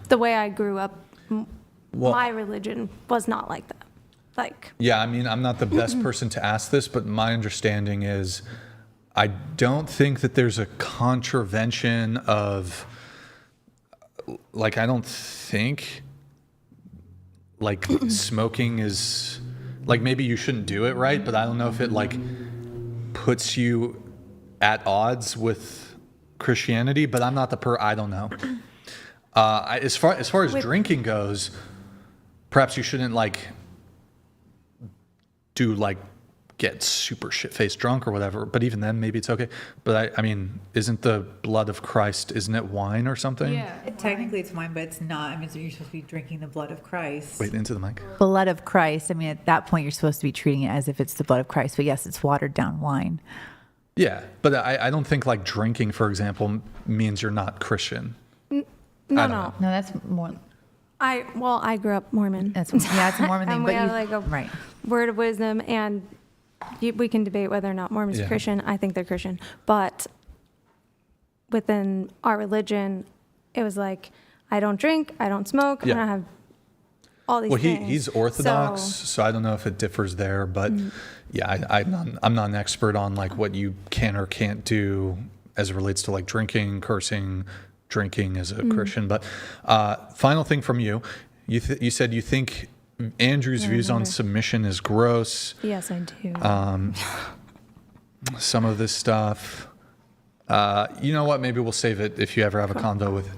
the way I grew up. My religion was not like that.
Yeah, I mean, I'm not the best person to ask this, but my understanding is I don't think that there's a contravention of, I don't think, smoking is, maybe you shouldn't do it, right? But I don't know if it, puts you at odds with Christianity, but I'm not I don't know. As far as drinking goes, perhaps you shouldn't, do get super shit-faced drunk or whatever, but even then maybe it's okay. But I mean, isn't the blood of Christ, isn't it wine or something?
Yeah, technically it's wine, but it's not. I mean, so you're supposed to be drinking the blood of Christ.
Wait, into the mic.
Blood of Christ. I mean, at that point, you're supposed to be treating it as if it's the blood of Christ. But yes, it's watered down wine.
Yeah, but I don't think like drinking, for example, means you're not Christian.
No.
No, that's more.
I grew up Mormon.
It's a Mormon thing.
And
But
we have like a
right.
word of wisdom, and we can debate whether or not Mormons are Christian. I think they're Christian, but within our religion, it was like, I don't drink, I don't smoke, I don't have all these things.
Well, he's Orthodox, so I don't know if it differs there, but I'm not an expert on like what you can or can't do as it relates to like drinking, cursing, drinking as a Christian. But final thing from you, you said you think Andrew's views on submission is gross.
Yes, I do.
Some of this stuff, you know what? Maybe we'll save it if you ever have a convo with.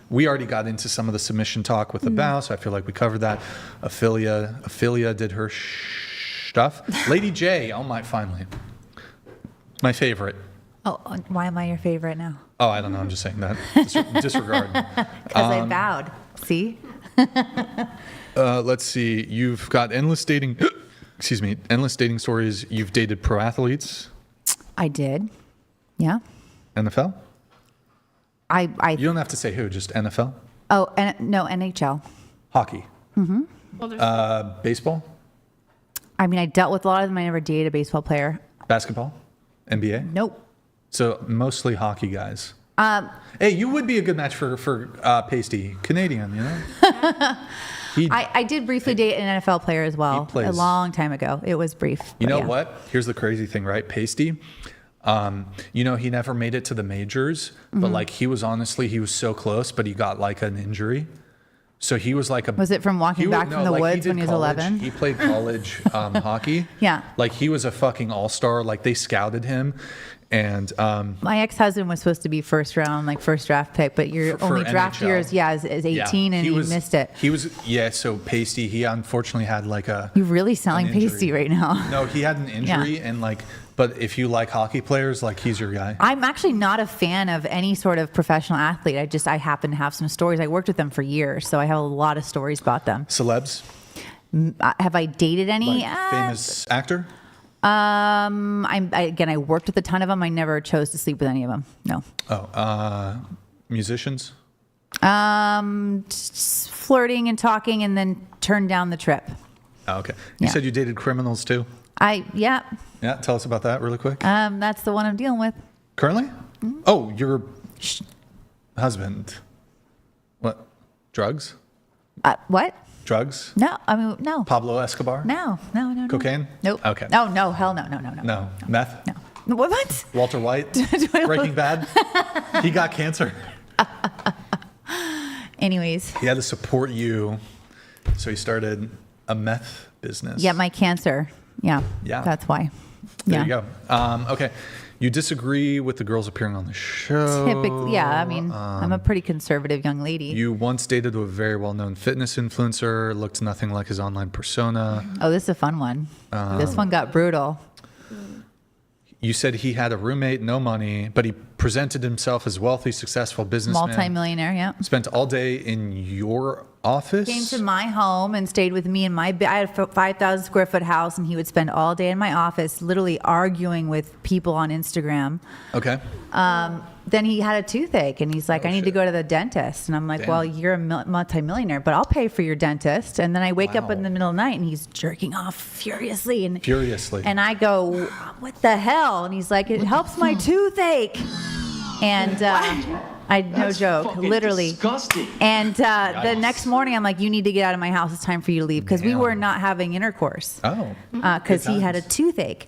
We already got into some of the submission talk with the bow, so I feel like we covered that. Ophelia did her stuff. Lady J, finally, my favorite.
Oh, why am I your favorite now?
Oh, I don't know. I'm just saying that. Disregard.
Because I vowed. See.
Let's see. You've got endless dating. Excuse me. Endless dating stories. You've dated pro athletes.
I did. Yeah.
NFL.
I.
You don't have to say who. Just NFL.
Oh, no, NHL.
Hockey.
Mm-hmm.
Baseball.
I mean, I dealt with a lot of them. I never dated a baseball player.
Basketball. NBA.
Nope.
So mostly hockey guys. Hey, you would be a good match for Pasty, Canadian, you know.
I did briefly date an NFL player as well a long time ago. It was brief.
You know what? Here's the crazy thing, right? Pasty, you know, he never made it to the majors, but like he was so close, but he got like an injury. So he was like
Was it from walking back from the woods when he was 11?
He played college hockey.
Yeah.
Like he was a fucking all-star. Like they scouted him. And
my ex-husband was supposed to be first draft pick, but your only draft
NHL.
years, is 18, and he missed it.
He was, so Pasty, he unfortunately had like a.
You really sound like Pasty right now.
No, he had an injury, and like, but if you like hockey players, like he's your guy.
I'm actually not a fan of any sort of professional athlete. I happen to have some stories. I worked with them for years, so I have a lot of stories about them.
Celebs?
Have I dated any?
Like famous actor?
I worked with a ton of them. I never chose to sleep with any of them. No.
Oh, musicians?
Just flirting and talking, and then turned down the trip.
Oh, okay. You said you dated criminals too?
Yeah.
Yeah. Tell us about that really quick.
That's the one I'm dealing with.
Currently? Mm-hmm. Oh, your husband. What? Drugs?
What?
Drugs?
No, I mean, no.
Pablo Escobar?
No.
Cocaine?
Nope.
Okay.
No, hell no.
No. Meth?
No. What?
Walter White? Breaking Bad? He got cancer.
Anyways.
He had to support you, so he started a meth business.
Yeah, my cancer. Yeah. That's why.
There you go. Okay. You disagree with the girls appearing on the show.
Typically, yeah. I mean, I'm a pretty conservative young lady.
You once dated a very well-known fitness influencer, looked nothing like his online persona.
Oh, this is a fun one. This one got brutal.
You said he had a roommate, no money, but he presented himself as wealthy, successful businessman.
Multi-millionaire, yeah.
Spent all day in your office?
Came to my home and stayed with me in my I had a 5,000 square foot house, and he would spend all day in my office literally arguing with people on Instagram.
Okay.
Then he had a toothache, and he's like, I need to go to the dentist. And I'm like, well, you're a multi-millionaire, but I'll pay for your dentist. And then I wake up in the middle of the night, and he's jerking off furiously. And I go, what the hell? And he's like, it helps my toothache. And no joke, literally.
Disgusting.
And the next morning, I'm like, you need to get out of my house. It's time for you to leave, because we were not having intercourse.
Oh.
Because he had a toothache.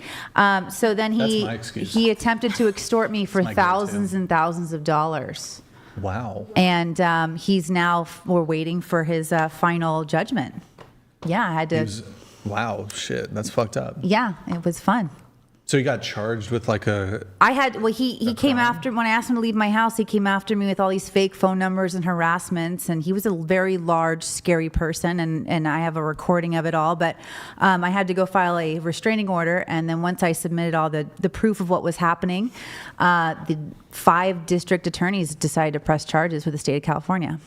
So then he attempted to extort me for thousands and thousands of dollars.
Wow.
And he's now, we're waiting for his final judgment. Yeah, I had to.
Wow, shit, that's fucked up.
Yeah, it was fun.
So you got charged with like a...
He came after, when I asked him to leave my house, he came after me with all these fake phone numbers and harassments, and he was a very large, scary person, and I have a recording of it all, but I had to go file a restraining order, and then once I submitted all the proof of what was happening, the 5 district attorneys decided to press charges with the state of California.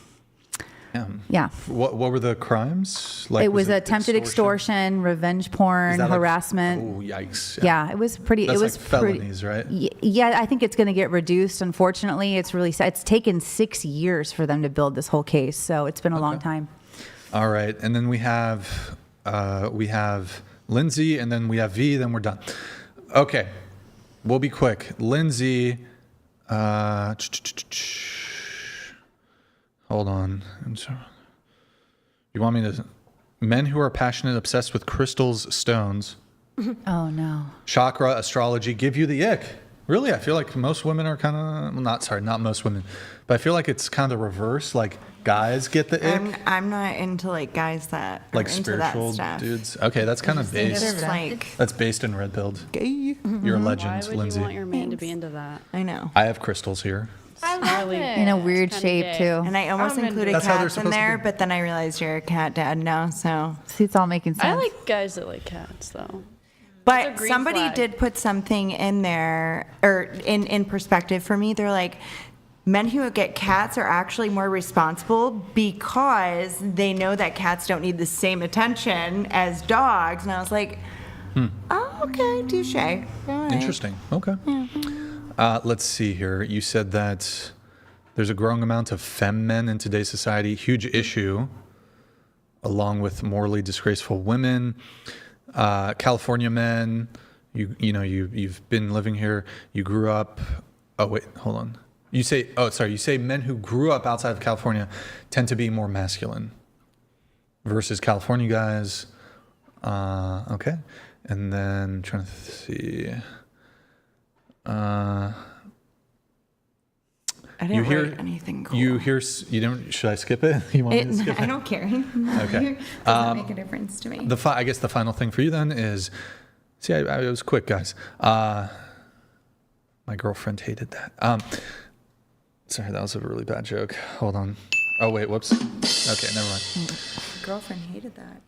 Yeah.
What were the crimes?
It was attempted extortion, revenge porn, harassment.
Oh, yikes!
Yeah, it was pretty.
That's
it was
like felonies, right?
Yeah, I think it's going to get reduced. Unfortunately, it's really sad. It's taken 6 years for them to build this whole case, so it's been a long time.
All right, and then we have Lindsay, and then we have V. Then we're done. Okay, we'll be quick. Lindsay. Hold on. I'm sorry. You want me to... Men who are passionate, obsessed with crystals, stones.
Oh, no.
Chakra, astrology, give you the ick. Really, I feel like most women are kind of... Well, not most women. But I feel like it's kind of the reverse. Like, guys get the ick.
I'm not into, like, guys that
like
are into that
spiritual
stuff.
dudes. Okay, that's kind of based...
That's
based in red pilled.
Gay.
You're a legend,
Why would
Lindsay.
you want your man to be into that?
I know.
I have crystals here.
I love it.
In a weird shape, too.
And I almost included
That's how they're
cats in
supposed to
there,
be.
but then I realized you're a cat dad now, so.
See, it's all making sense.
I like guys that like cats, though.
But
It's a green
somebody
flag.
did put something in there, or in perspective for me. They're like, men who get cats are actually more responsible because they know that cats don't need the same attention as dogs. And I was like, oh, okay, touche. All right.
Interesting. Okay. Let's see here. You said that there's a growing amount of femme men in today's society. Huge issue, along with morally disgraceful women. California men. You've been living here. You grew up. Oh wait, hold on. You say men who grew up outside of California tend to be more masculine versus California guys. Okay, and then trying to see.
I didn't write anything cool.
You hear? You don't? Should I skip it? You want me to skip it?
I don't care.
Okay.
Doesn't make a difference to me.
I guess the final thing for you then is, see, I was quick, guys. My girlfriend hated that. Sorry, that was a really bad joke. Hold on. Oh wait, whoops. Okay, never mind.
Girlfriend hated that.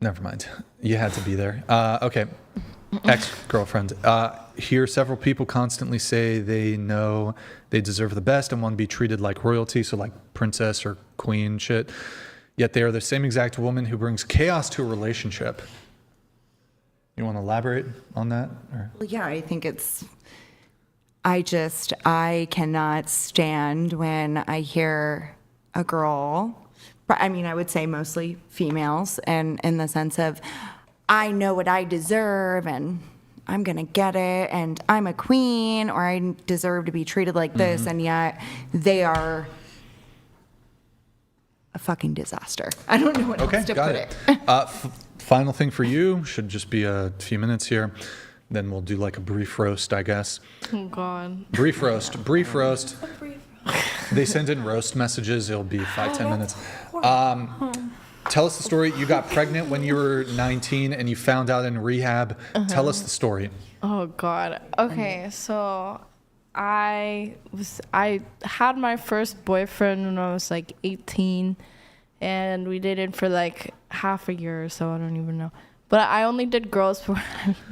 Never mind. You had to be there. Okay. Ex-girlfriend. Hear several people constantly say they know they deserve the best and want to be treated like royalty, so like princess or queen shit. Yet they are the same exact woman who brings chaos to a relationship. You want to elaborate on that? Or?
Well, yeah, I think it's... I cannot stand when I hear a girl... I mean, I would say mostly females, and in the sense of, I know what I deserve, and I'm gonna get it, and I'm a queen, or I deserve to be treated like this, and yet they are a fucking disaster. I don't know what else to put it.
Final thing for you, should just be a few minutes here. Then we'll do like a brief roast, I guess.
Oh, God.
Brief roast. They send in roast messages. It'll be 5-10 minutes. Tell us the story. You got pregnant when you were 19 and you found out in rehab. Tell us the story.
Oh, God. Okay, so I had my first boyfriend when I was like 18, and we dated for like half a year or so. I don't even know. But I only did girls for,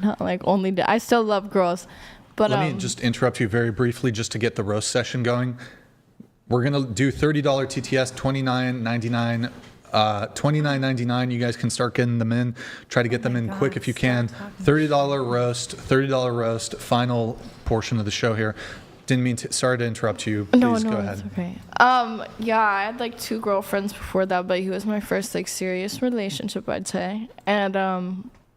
not like only did. I still love girls. But
Let me just interrupt you very briefly just to get the roast session going. We're going to do $30 TTS, $29.99. $29.99. You guys can start getting them in. Try to get them in quick if you can. $30 roast. Final portion of the show here. Didn't mean to. Sorry to interrupt you. Please go ahead.
It's okay. Yeah, I had like 2 girlfriends before that, but he was my first like serious relationship, I'd say. And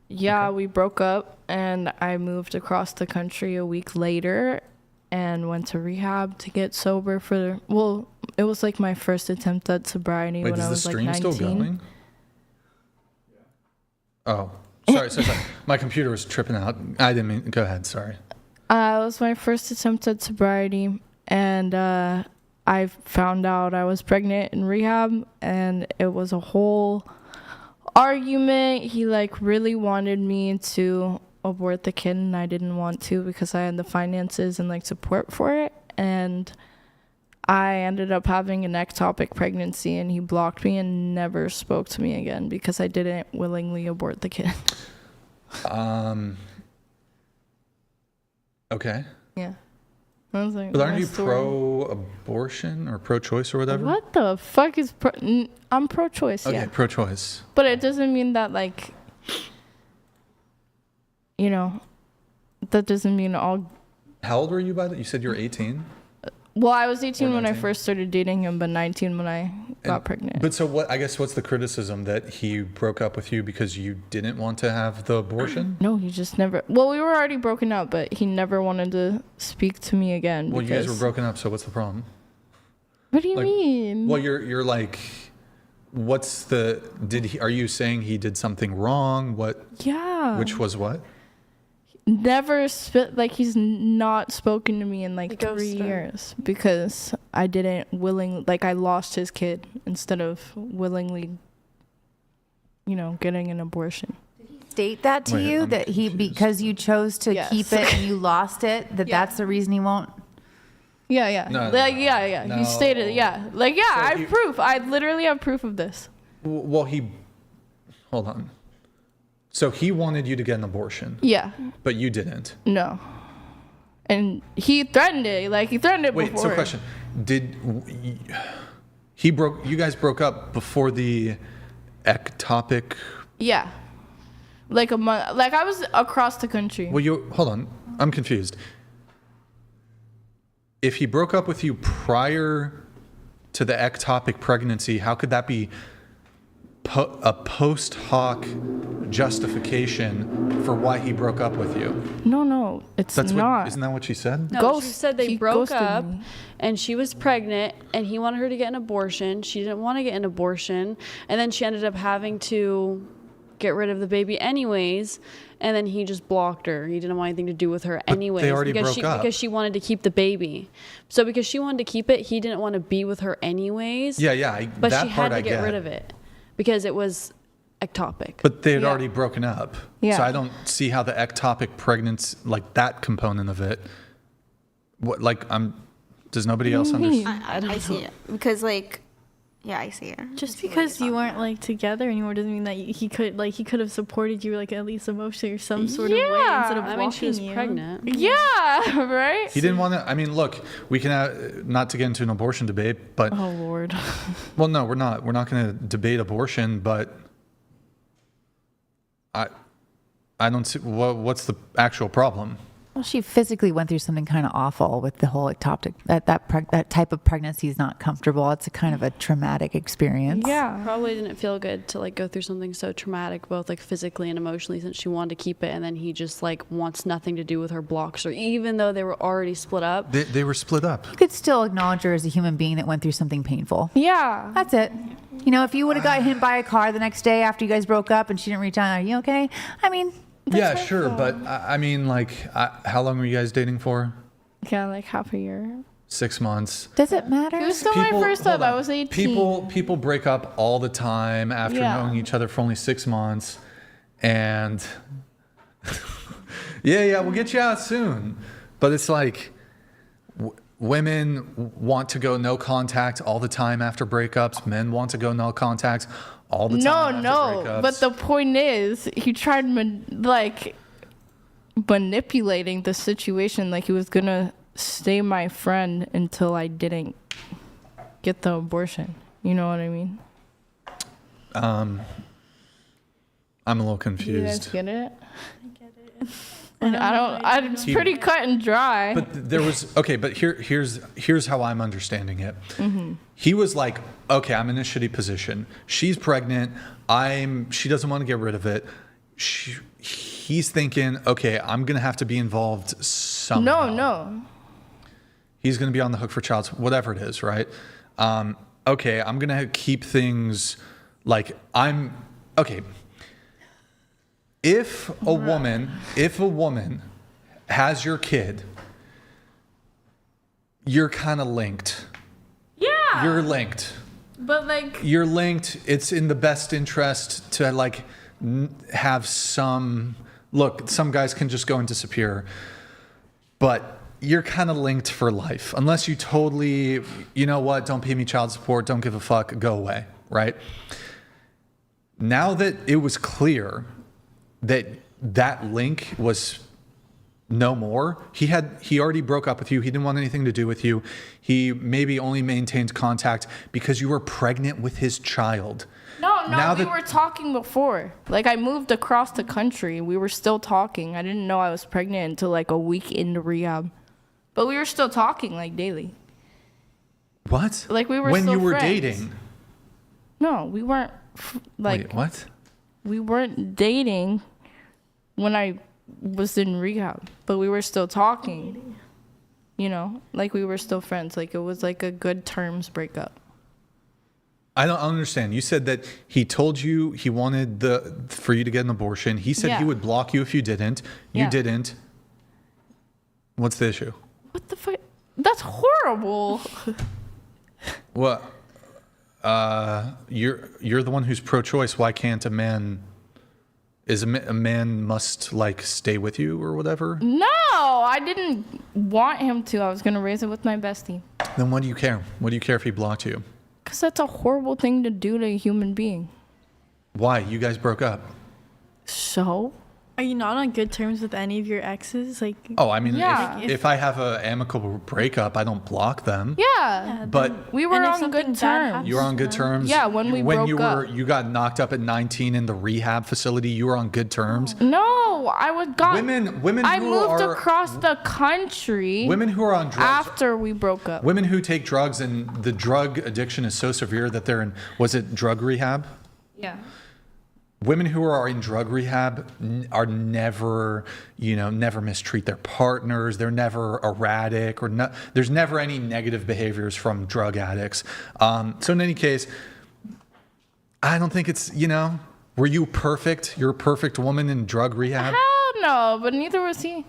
we broke up, and I moved across the country a week later and went to rehab to get sober it was like my first attempt at sobriety.
Wait,
when I was like 19.
Is the stream still going? Oh, sorry. My computer was tripping out. I didn't mean. Go ahead. Sorry.
It was my first attempt at sobriety, and I found out I was pregnant in rehab, and it was a whole argument. He like really wanted me to abort the kid, and I didn't want to because I had the finances and like support for it. And I ended up having an ectopic pregnancy, and he blocked me and never spoke to me again because I didn't willingly abort the kid.
Okay.
Yeah. I was like,
but aren't you pro-abortion or pro-choice or whatever?
What the fuck is I'm pro-choice,
okay,
yeah.
pro-choice.
But it doesn't mean that, like, you know, that doesn't mean all...
How old were you by that? You said you were 18?
Well, I was 18 when I first started dating him, but 19 when I got pregnant.
But so what? I guess what's the criticism, that he broke up with you because you didn't want to have the abortion?
No, he just never. Well, we were already broken up, but he never wanted to speak to me again.
Well, you guys were broken up, so what's the problem?
What do you mean?
Well, you're like, what's the? Are you saying he did something wrong? What?
Yeah.
Which was what?
Never he's not spoken to me in like 3 years because I didn't I lost his kid instead of willingly, you know, getting an abortion.
Did he state that to you, that because you chose to keep it and you lost it, that's the reason he won't?
Yeah.
No,
yeah.
No.
He stated, yeah. Like, yeah, so I have proof. I literally have proof of this.
Well, hold on. So he wanted you to get an abortion.
Yeah.
But you didn't.
No. And he threatened it. Like, he threatened it before.
Wait, so question. You guys broke up before the ectopic?
Yeah. Like a month. Like, I was across the country.
Well, hold on. I'm confused. If he broke up with you prior to the ectopic pregnancy, how could that be a post hoc justification for why he broke up with you?
No, it's not.
Isn't that what she said?
No, she said they broke up and she was pregnant and he wanted her to get an abortion. She didn't want to get an abortion. And then she ended up having to get rid of the baby anyways. And then he just blocked her. He didn't want anything to do with her anyways.
They already broke up.
Because she wanted to keep the baby. So because she wanted to keep it, he didn't want to be with her anyways.
Yeah.
But she had to get rid of it because it was ectopic.
But they had already broken up.
Yeah.
So I don't see how the ectopic pregnancy, like that component of it, does nobody else understand?
I see it. Because, like, yeah, I see it.
Just because you weren't, like, together anymore doesn't mean that he could have supported you, like, at least emotionally or some sort of way instead of blocking
she was
you.
pregnant.
Yeah, right?
He didn't want to. I mean, look, we can have, not to get into an abortion debate, but.
Oh, Lord.
Well, no, we're not. We're not going to debate abortion, but I don't see what's the actual problem.
Well, she physically went through something kind of awful with the whole ectopic. That type of pregnancy is not comfortable. It's a kind of a traumatic experience.
Yeah,
probably didn't feel good to like go through something so traumatic, both like physically and emotionally, since she wanted to keep it, and then he just like wants nothing to do with her, blocks her, even though they were already split up.
They were split up.
You could still acknowledge her as a human being that went through something painful.
Yeah,
that's it. You know, if you would have got hit by a car the next day after you guys broke up and she didn't reach out, are you okay? I mean.
Yeah, sure, but I mean, like, how long were you guys dating for?
Yeah, like half a year.
6 months.
Does it matter?
It was still my first love. I was 18.
People break up all the time after knowing each other for only 6 months, and yeah, we'll get you out soon. But it's like women want to go no contact all the time after breakups. Men want to go no contact all the time.
No. But the point is, he tried manipulating the situation. Like he was gonna stay my friend until I didn't get the abortion. You know what I mean?
I'm a little confused.
You guys get it? I get it. It's pretty cut and dry.
But there was but here's how I'm understanding it.
Mm-hmm.
He was like, okay, I'm in a shitty position. She's pregnant. She doesn't want to get rid of it. He's thinking, okay, I'm gonna have to be involved somehow.
No.
He's gonna be on the hook for whatever it is, right? Okay, I'm gonna keep things like okay. If a woman has your kid, you're kind of linked.
Yeah.
You're linked.
But
you're linked. It's in the best interest to have some look, some guys can just go and disappear, but you're kind of linked for life. Unless you totally, you know what, don't pay me child support, don't give a fuck, go away, right? Now that it was clear that that link was no more, he already broke up with you, he didn't want anything to do with you, he maybe only maintained contact because you were pregnant with his child.
No, we were talking before. Like, I moved across the country. We were still talking. I didn't know I was pregnant until like a week into rehab. But we were still talking, like, daily.
What?
Like, we were
when
still
you were
friends.
dating?
No, we weren't,
Wait, what?
We weren't dating when I was in rehab. But we were still talking. You know? Like, we were still friends. Like, it was like a good terms breakup.
I don't understand. You said that he told you he wanted for you to get an abortion. He said he would block you if you didn't. You didn't. What's the issue?
What the fuck? That's horrible.
What? You're the one who's pro-choice. Why can't a man? Is a man must like stay with you or whatever?
No, I didn't want him to. I was gonna raise it with my bestie.
Then what do you care? What do you care if he blocked you?
Because that's a horrible thing to do to a human being.
Why? You guys broke up.
So?
Are you not on good terms with any of your exes? Like,
oh, I mean, if I have an amicable breakup, I don't block them.
Yeah.
But
we were on good terms.
You were on good terms?
Yeah, when we broke up.
You got knocked up at 19 in the rehab facility, you were on good terms?
No, I was gone.
Women
I
who
moved
are,
across the country.
Women who are on drugs.
After we broke up.
Women who take drugs and the drug addiction is so severe that they're in, was it drug rehab?
Yeah.
Women who are in drug rehab are never, never mistreat their partners. They're never erratic there's never any negative behaviors from drug addicts. So in any case, I don't think it's, were you perfect? You're a perfect woman in drug rehab?
Hell no, but neither was he.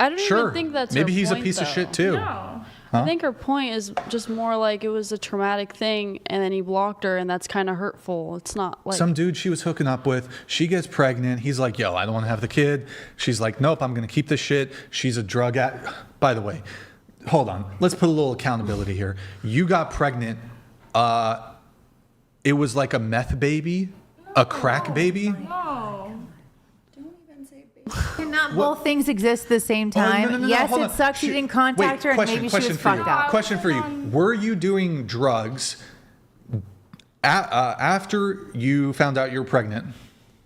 I don't even think that's
Maybe
her
he's
point,
a piece
though.
of shit too.
No.
Huh?
I think her point is just more like it was a traumatic thing and then he blocked her and that's kind of hurtful. It's not like...
Some dude she was hooking up with, she gets pregnant. He's like, yo, I don't want to have the kid. She's like, nope, I'm going to keep this shit. She's a drug addict. By the way, hold on. Let's put a little accountability here. You got pregnant. It was like a meth baby, a crack baby.
No.
Cannot both things exist at the same time?
No,
yes,
hold
it
on.
sucks you didn't contact her and maybe she was fucked up.
Question for you. Were you doing drugs after you found out you were pregnant?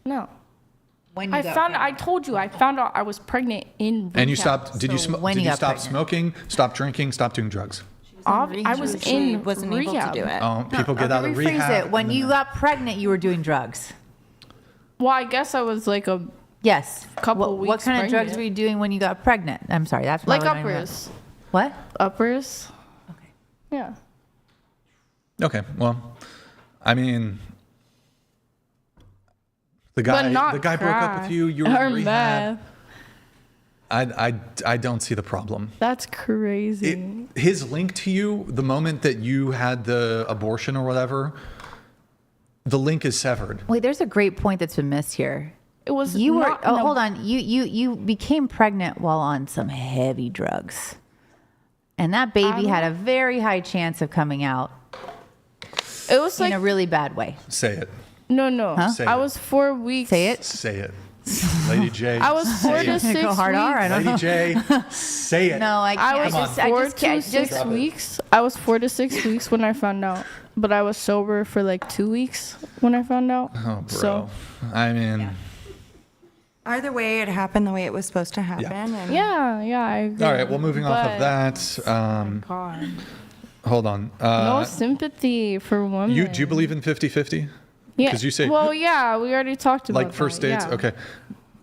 No.
When
I told you, I found out I was pregnant in rehab.
And you stopped, did you stop
pregnant?
smoking, stop drinking, stop doing drugs?
I was in
wasn't
rehab.
able to do it.
Oh, people get out of
Rephrase
rehab.
it. When you got pregnant, you were doing drugs.
Well, I guess I was like a
Yes.
couple weeks
What kind of drugs
pregnant.
were you doing when you got pregnant? I'm sorry, that's what
Like
I wanted to know.
uppers.
What?
Uppers.
Okay.
Yeah.
Okay, well, I mean, the guy broke up with you. You were
or
in rehab.
meth.
I don't see the problem.
That's crazy.
His link to you, the moment that you had the abortion or whatever, the link is severed.
Wait, there's a great point that's been missed here.
It was
You were
not,
oh,
no.
hold on. You became pregnant while on some heavy drugs. And that baby had a very high chance of coming out.
It was
in
like
a really bad way.
Say it.
No.
Huh?
Say
I
it.
was 4 weeks.
Say it.
Say it. Lady J.
I was 4 to 6
Go hard R, I don't
Lady
know.
J, say it.
No, I can't.
I was
I
4
just
to
can't.
6 weeks. I was 4 to 6 weeks when I found out, but I was sober for like 2 weeks when I found out.
Oh, bro.
So,
I mean,
Either way, it happened the way it was supposed to happen. And
yeah, I agree.
all right. Well, moving off of that.
God.
Hold on.
No sympathy for women.
Do you believe in 50-50?
Yeah.
Because you say
Well, yeah, we already talked about
like first
that,
dates.
yeah.
Okay.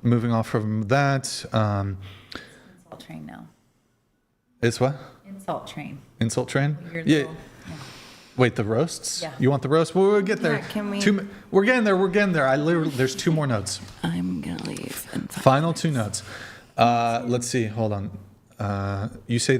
Moving off from that.
Insult train now.
It's what?
Insult train.
Insult train?
Your
Yeah.
little-
Wait, the roasts?
Yeah.
You want the roast? Well, we'll get there.
Yeah, can we-
We're getting there. We're getting there. There's 2 more notes.
I'm gonna leave.
Final 2 notes. Let's see. Hold on. You say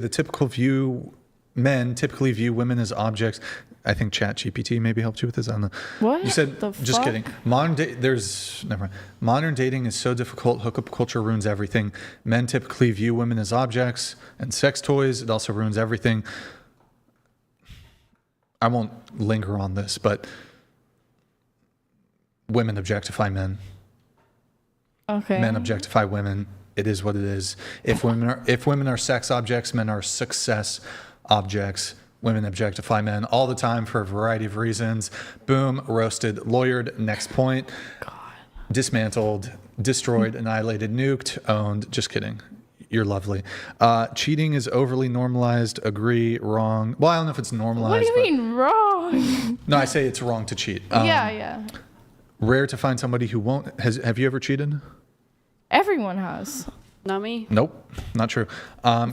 men typically view women as objects. I think ChatGPT maybe helped you with this. I don't know.
What?
You said,
The
just
fuck?
kidding. Never mind. Modern dating is so difficult. Hookup culture ruins everything. Men typically view women as objects and sex toys. It also ruins everything. I won't linger on this, but women objectify men.
Okay.
Men objectify women. It is what it is. If women are sex objects, men are success objects. Women objectify men all the time for a variety of reasons. Boom, roasted, lawyered. Next point. God. Dismantled, destroyed, annihilated, nuked, owned. Just kidding. You're lovely. Cheating is overly normalized. Agree. Wrong. Well, I don't know if it's normalized.
What do you mean wrong?
No, I say it's wrong to cheat.
Yeah.
Rare to find somebody who won't. Have you ever cheated?
Everyone has.
Not me.
Nope, not true.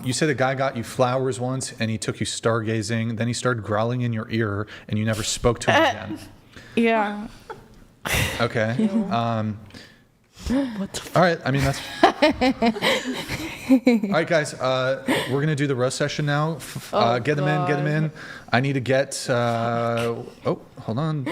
You said a guy got you flowers once and he took you stargazing. Then he started growling in your ear and you never spoke to him again.
Yeah.
Okay.
What the
all right. I mean, that's. All right, guys. We're going to do the roast session now. Get them in. Get them in. I need to get. Hold on.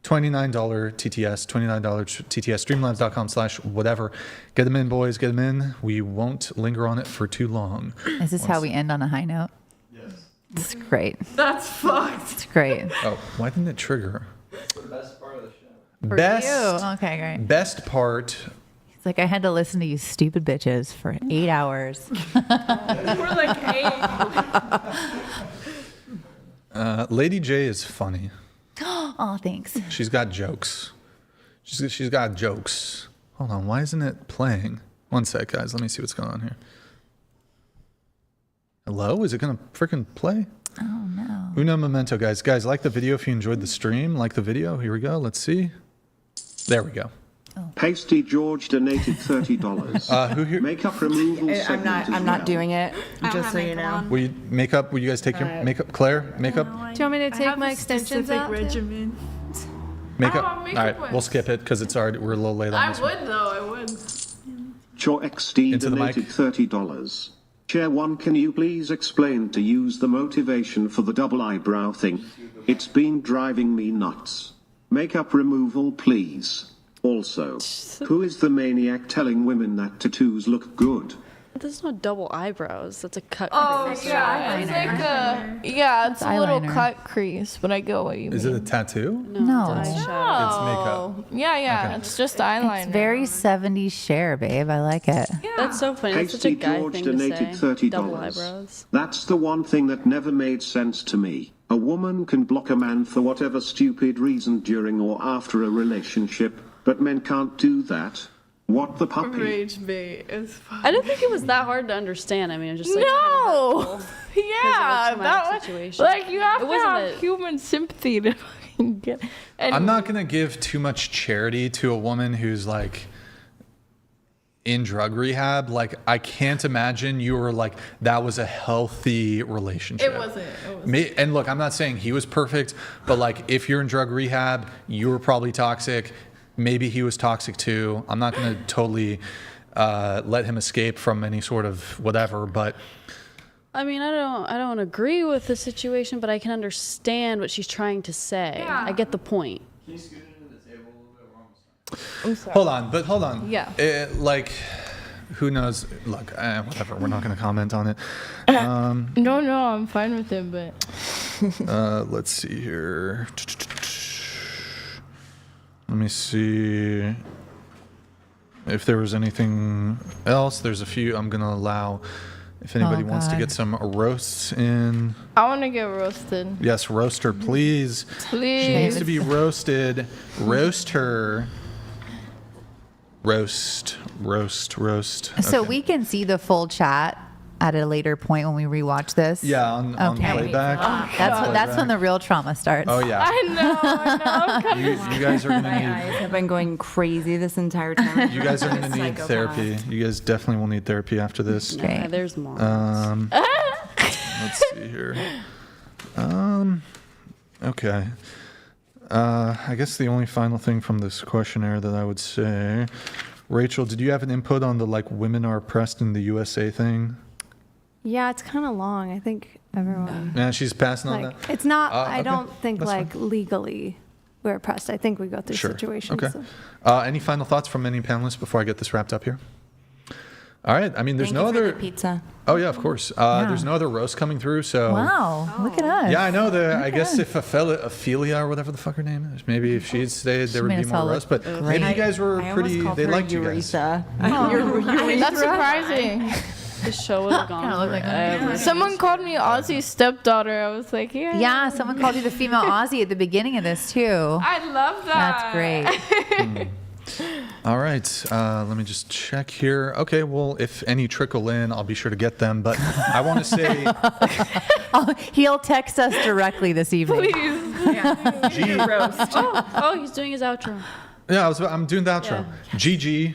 $29 TTS, $29 TTS, streamlabs.com/whatever. Get them in, boys, get them in. We won't linger on it for too long.
Is this how we end on a high note?
Yes.
It's great.
That's fucked.
It's great.
Oh, why didn't it trigger?
It's the best part of the show.
For
Best,
you. Okay, great.
Best part.
It's like I had to listen to you stupid bitches for 8 hours.
We're like 8.
Lady J is funny.
Oh, thanks.
She's got jokes. She's got jokes. Hold on, why isn't it playing? One sec, guys. Let me see what's going on here. Hello? Is it going to freaking play?
Oh, no.
Uno momento, guys. Guys, like the video if you enjoyed the stream. Like the video. Here we go. Let's see. There we go.
PasteyGeorge donated $30.
Who here?
Makeup removal segment
I'm not doing it, just so you know.
Will you makeup? Will you guys take your makeup? Claire, makeup?
Do you want me to take my extensions out?
regimen.
Makeup?
I
All
want makeup
right,
wipes.
we'll skip it because it's already, we're a little late on
I
this one.
would though. I would.
Your XD
Into the mic.
donated $30. Chair 1, can you please explain to use the motivation for the double eyebrow thing? It's been driving me nuts. Makeup removal, please. Also, who is the maniac telling women that tattoos look good?
There's no double eyebrows. That's a cut.
Oh
crease.
yeah, it's like a it's a little cut crease, but I get what you mean.
Is it a tattoo?
No.
It's
It's
eyeshadow.
makeup.
Yeah,
Okay.
it's just eyeliner.
It's very 70s share, babe. I like it.
That's so funny. That's such a guy
PasteyGeorge
thing to
donated
say.
$30.
Double eyebrows.
That's the one thing that never made sense to me. A woman can block a man for whatever stupid reason during or after a relationship, but men can't do that. What the puppy?
Rage bait is fun.
I don't think it was that hard to understand. I mean, it was just like
No! Yeah, that was
situation.
like you have
It
to
wasn't
have
a-
human sympathy to fucking get. And
I'm not going to give too much charity to a woman who's like in drug rehab. Like, I can't imagine you were like, that was a healthy relationship.
It wasn't.
And look, I'm not saying he was perfect, but like, if you're in drug rehab, you were probably toxic. Maybe he was toxic too. I'm not going to totally let him escape from any sort of whatever, but
I mean, I don't agree with the situation, but I can understand what she's trying to say.
Yeah.
I get the point.
Can you scoot it to the table a little bit? We're almost done.
I'm sorry.
hold on.
Yeah.
Like, who knows? Look, whatever. We're not going to comment on it.
No, I'm fine with it, but
Let's see here. Let me see if there was anything else. There's a few I'm going to allow if anybody wants to
God.
get some roasts in.
I want to get roasted.
Yes, roast her, please.
Please.
She needs to be roasted. Roast her. Roast.
So
Okay.
we can see the full chat at a later point when we rewatch this.
Yeah, on
Okay.
playback.
That's when the real trauma starts.
Oh, yeah.
I know.
You guys are going to
My
need...
eyes have been going crazy this entire time.
You guys are going to need
Psychopath.
therapy. You guys definitely will need therapy after this.
Okay.
There's more.
Let's see here. Okay. I guess the only final thing from this questionnaire that I would say, Rachel, did you have an input on the like women are oppressed in the USA thing?
Yeah, it's kind of long. I think everyone.
Yeah, she's passing on
Like,
that.
it's not. I
okay.
don't think
That's
like
fine.
legally we're oppressed. I think we go through
Sure.
situations.
Okay.
So.
Any final thoughts from any panelists before I get this wrapped up here? All right. I mean, there's
Thank
no
you for
other
the pizza.
Oh yeah, of course. There's no other roast coming through, so.
Wow, look at us.
Yeah, I know. I guess if Ophelia or whatever the fuck her name is, maybe if she'd stayed, there would
made
be
us
more
all
roast. But
look
maybe you guys were
I
pretty.
almost called
They
her
liked you guys.
Urethra.
That's surprising.
The show was gone forever.
Someone called me Ozzy's stepdaughter. I was like, yeah.
Yeah, someone called you the female Aussie at the beginning of this too.
I love that.
That's great.
All right, let me just check here. Okay, well, if any trickle in, I'll be sure to get them. But I want to say,
He'll text us directly this evening.
G-
Oh, he's doing his outro.
yeah, I'm doing the outro. GG.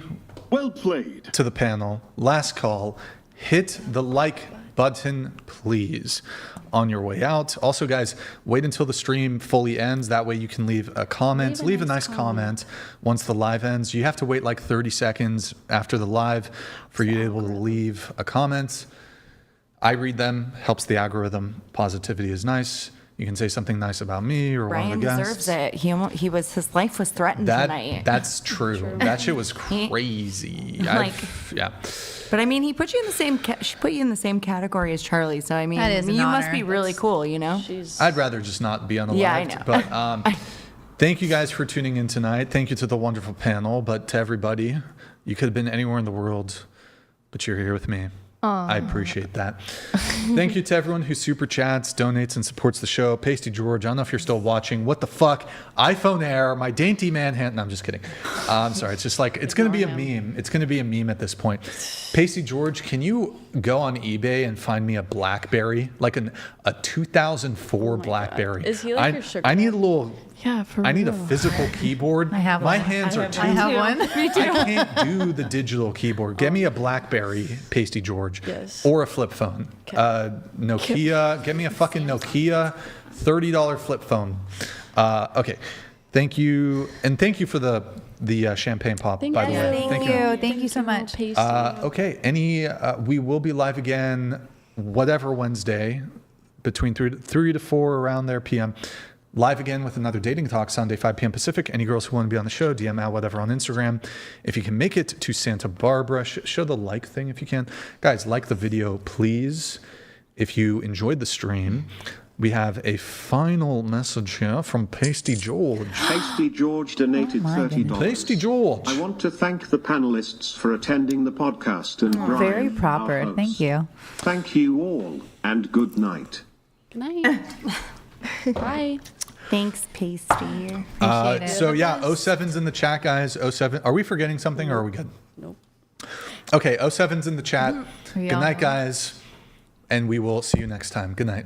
Well played.
To the panel. Last call. Hit the like button, please, on your way out. Also, guys, wait until the stream fully ends. That way you can leave a comment. Leave a nice comment once the live ends. You have to wait like 30 seconds after the live for you to be able to leave a comment. I read them. Helps the algorithm. Positivity is nice. You can say something nice about me or
Brian
one of the guests.
deserves it. His life was threatened tonight.
That's true. That shit was crazy. Yeah.
But I mean, he put you in the same. She put you in the same category as Charlie. So I mean,
That is an
you must
honor.
be really cool, you know.
I'd rather just not be on the
Yeah,
live.
I know.
But thank you guys for tuning in tonight. Thank you to the wonderful panel. But to everybody, you could have been anywhere in the world, but you're here with me. I appreciate that. Thank you to everyone who super chats, donates, and supports the show. PasteyGeorge, I don't know if you're still watching. What the fuck? iPhone Air, my dainty man hand. No, I'm just kidding. I'm sorry. It's just like, it's going to be a meme. It's going to be a meme at this point. PasteyGeorge, can you go on eBay and find me a BlackBerry? Like a 2004 BlackBerry.
Is he like your sugar
I need a little...
Yeah, for
I need a
real.
physical keyboard.
I have
My
one.
hands are too...
I have one.
Me too.
I can't do the digital keyboard. Get me a BlackBerry, PasteyGeorge,
Yes.
or a flip phone. Nokia. Get me a fucking Nokia, $30 flip phone. Okay, thank you, and thank you for the champagne pop. By the way,
Thank you so much.
okay, we will be live again, whatever Wednesday, between 3 to 4 around there p.m. Live again with another Dating Talk Sunday, 5 p.m. Pacific. Any girls who want to be on the show, DM out whatever on Instagram. If you can make it to Santa Barbara, show the like thing if you can. Guys, like the video, please. If you enjoyed the stream, we have a final message here from PasteyGeorge.
PasteyGeorge donated $30.
PasteyGeorge.
I want to thank the panelists for attending the podcast and Brian,
Very
our
proper.
host.
Thank you.
Thank you all, and good night.
Good night. Bye.
Thanks, Pasty.
Appreciate it.
So yeah, 07's in the chat, guys. 07. Are we forgetting something or are we good?
Nope.
Okay, 07's in the chat.
We
Good
all
night,
know.
guys. And we will see you next time. Good night.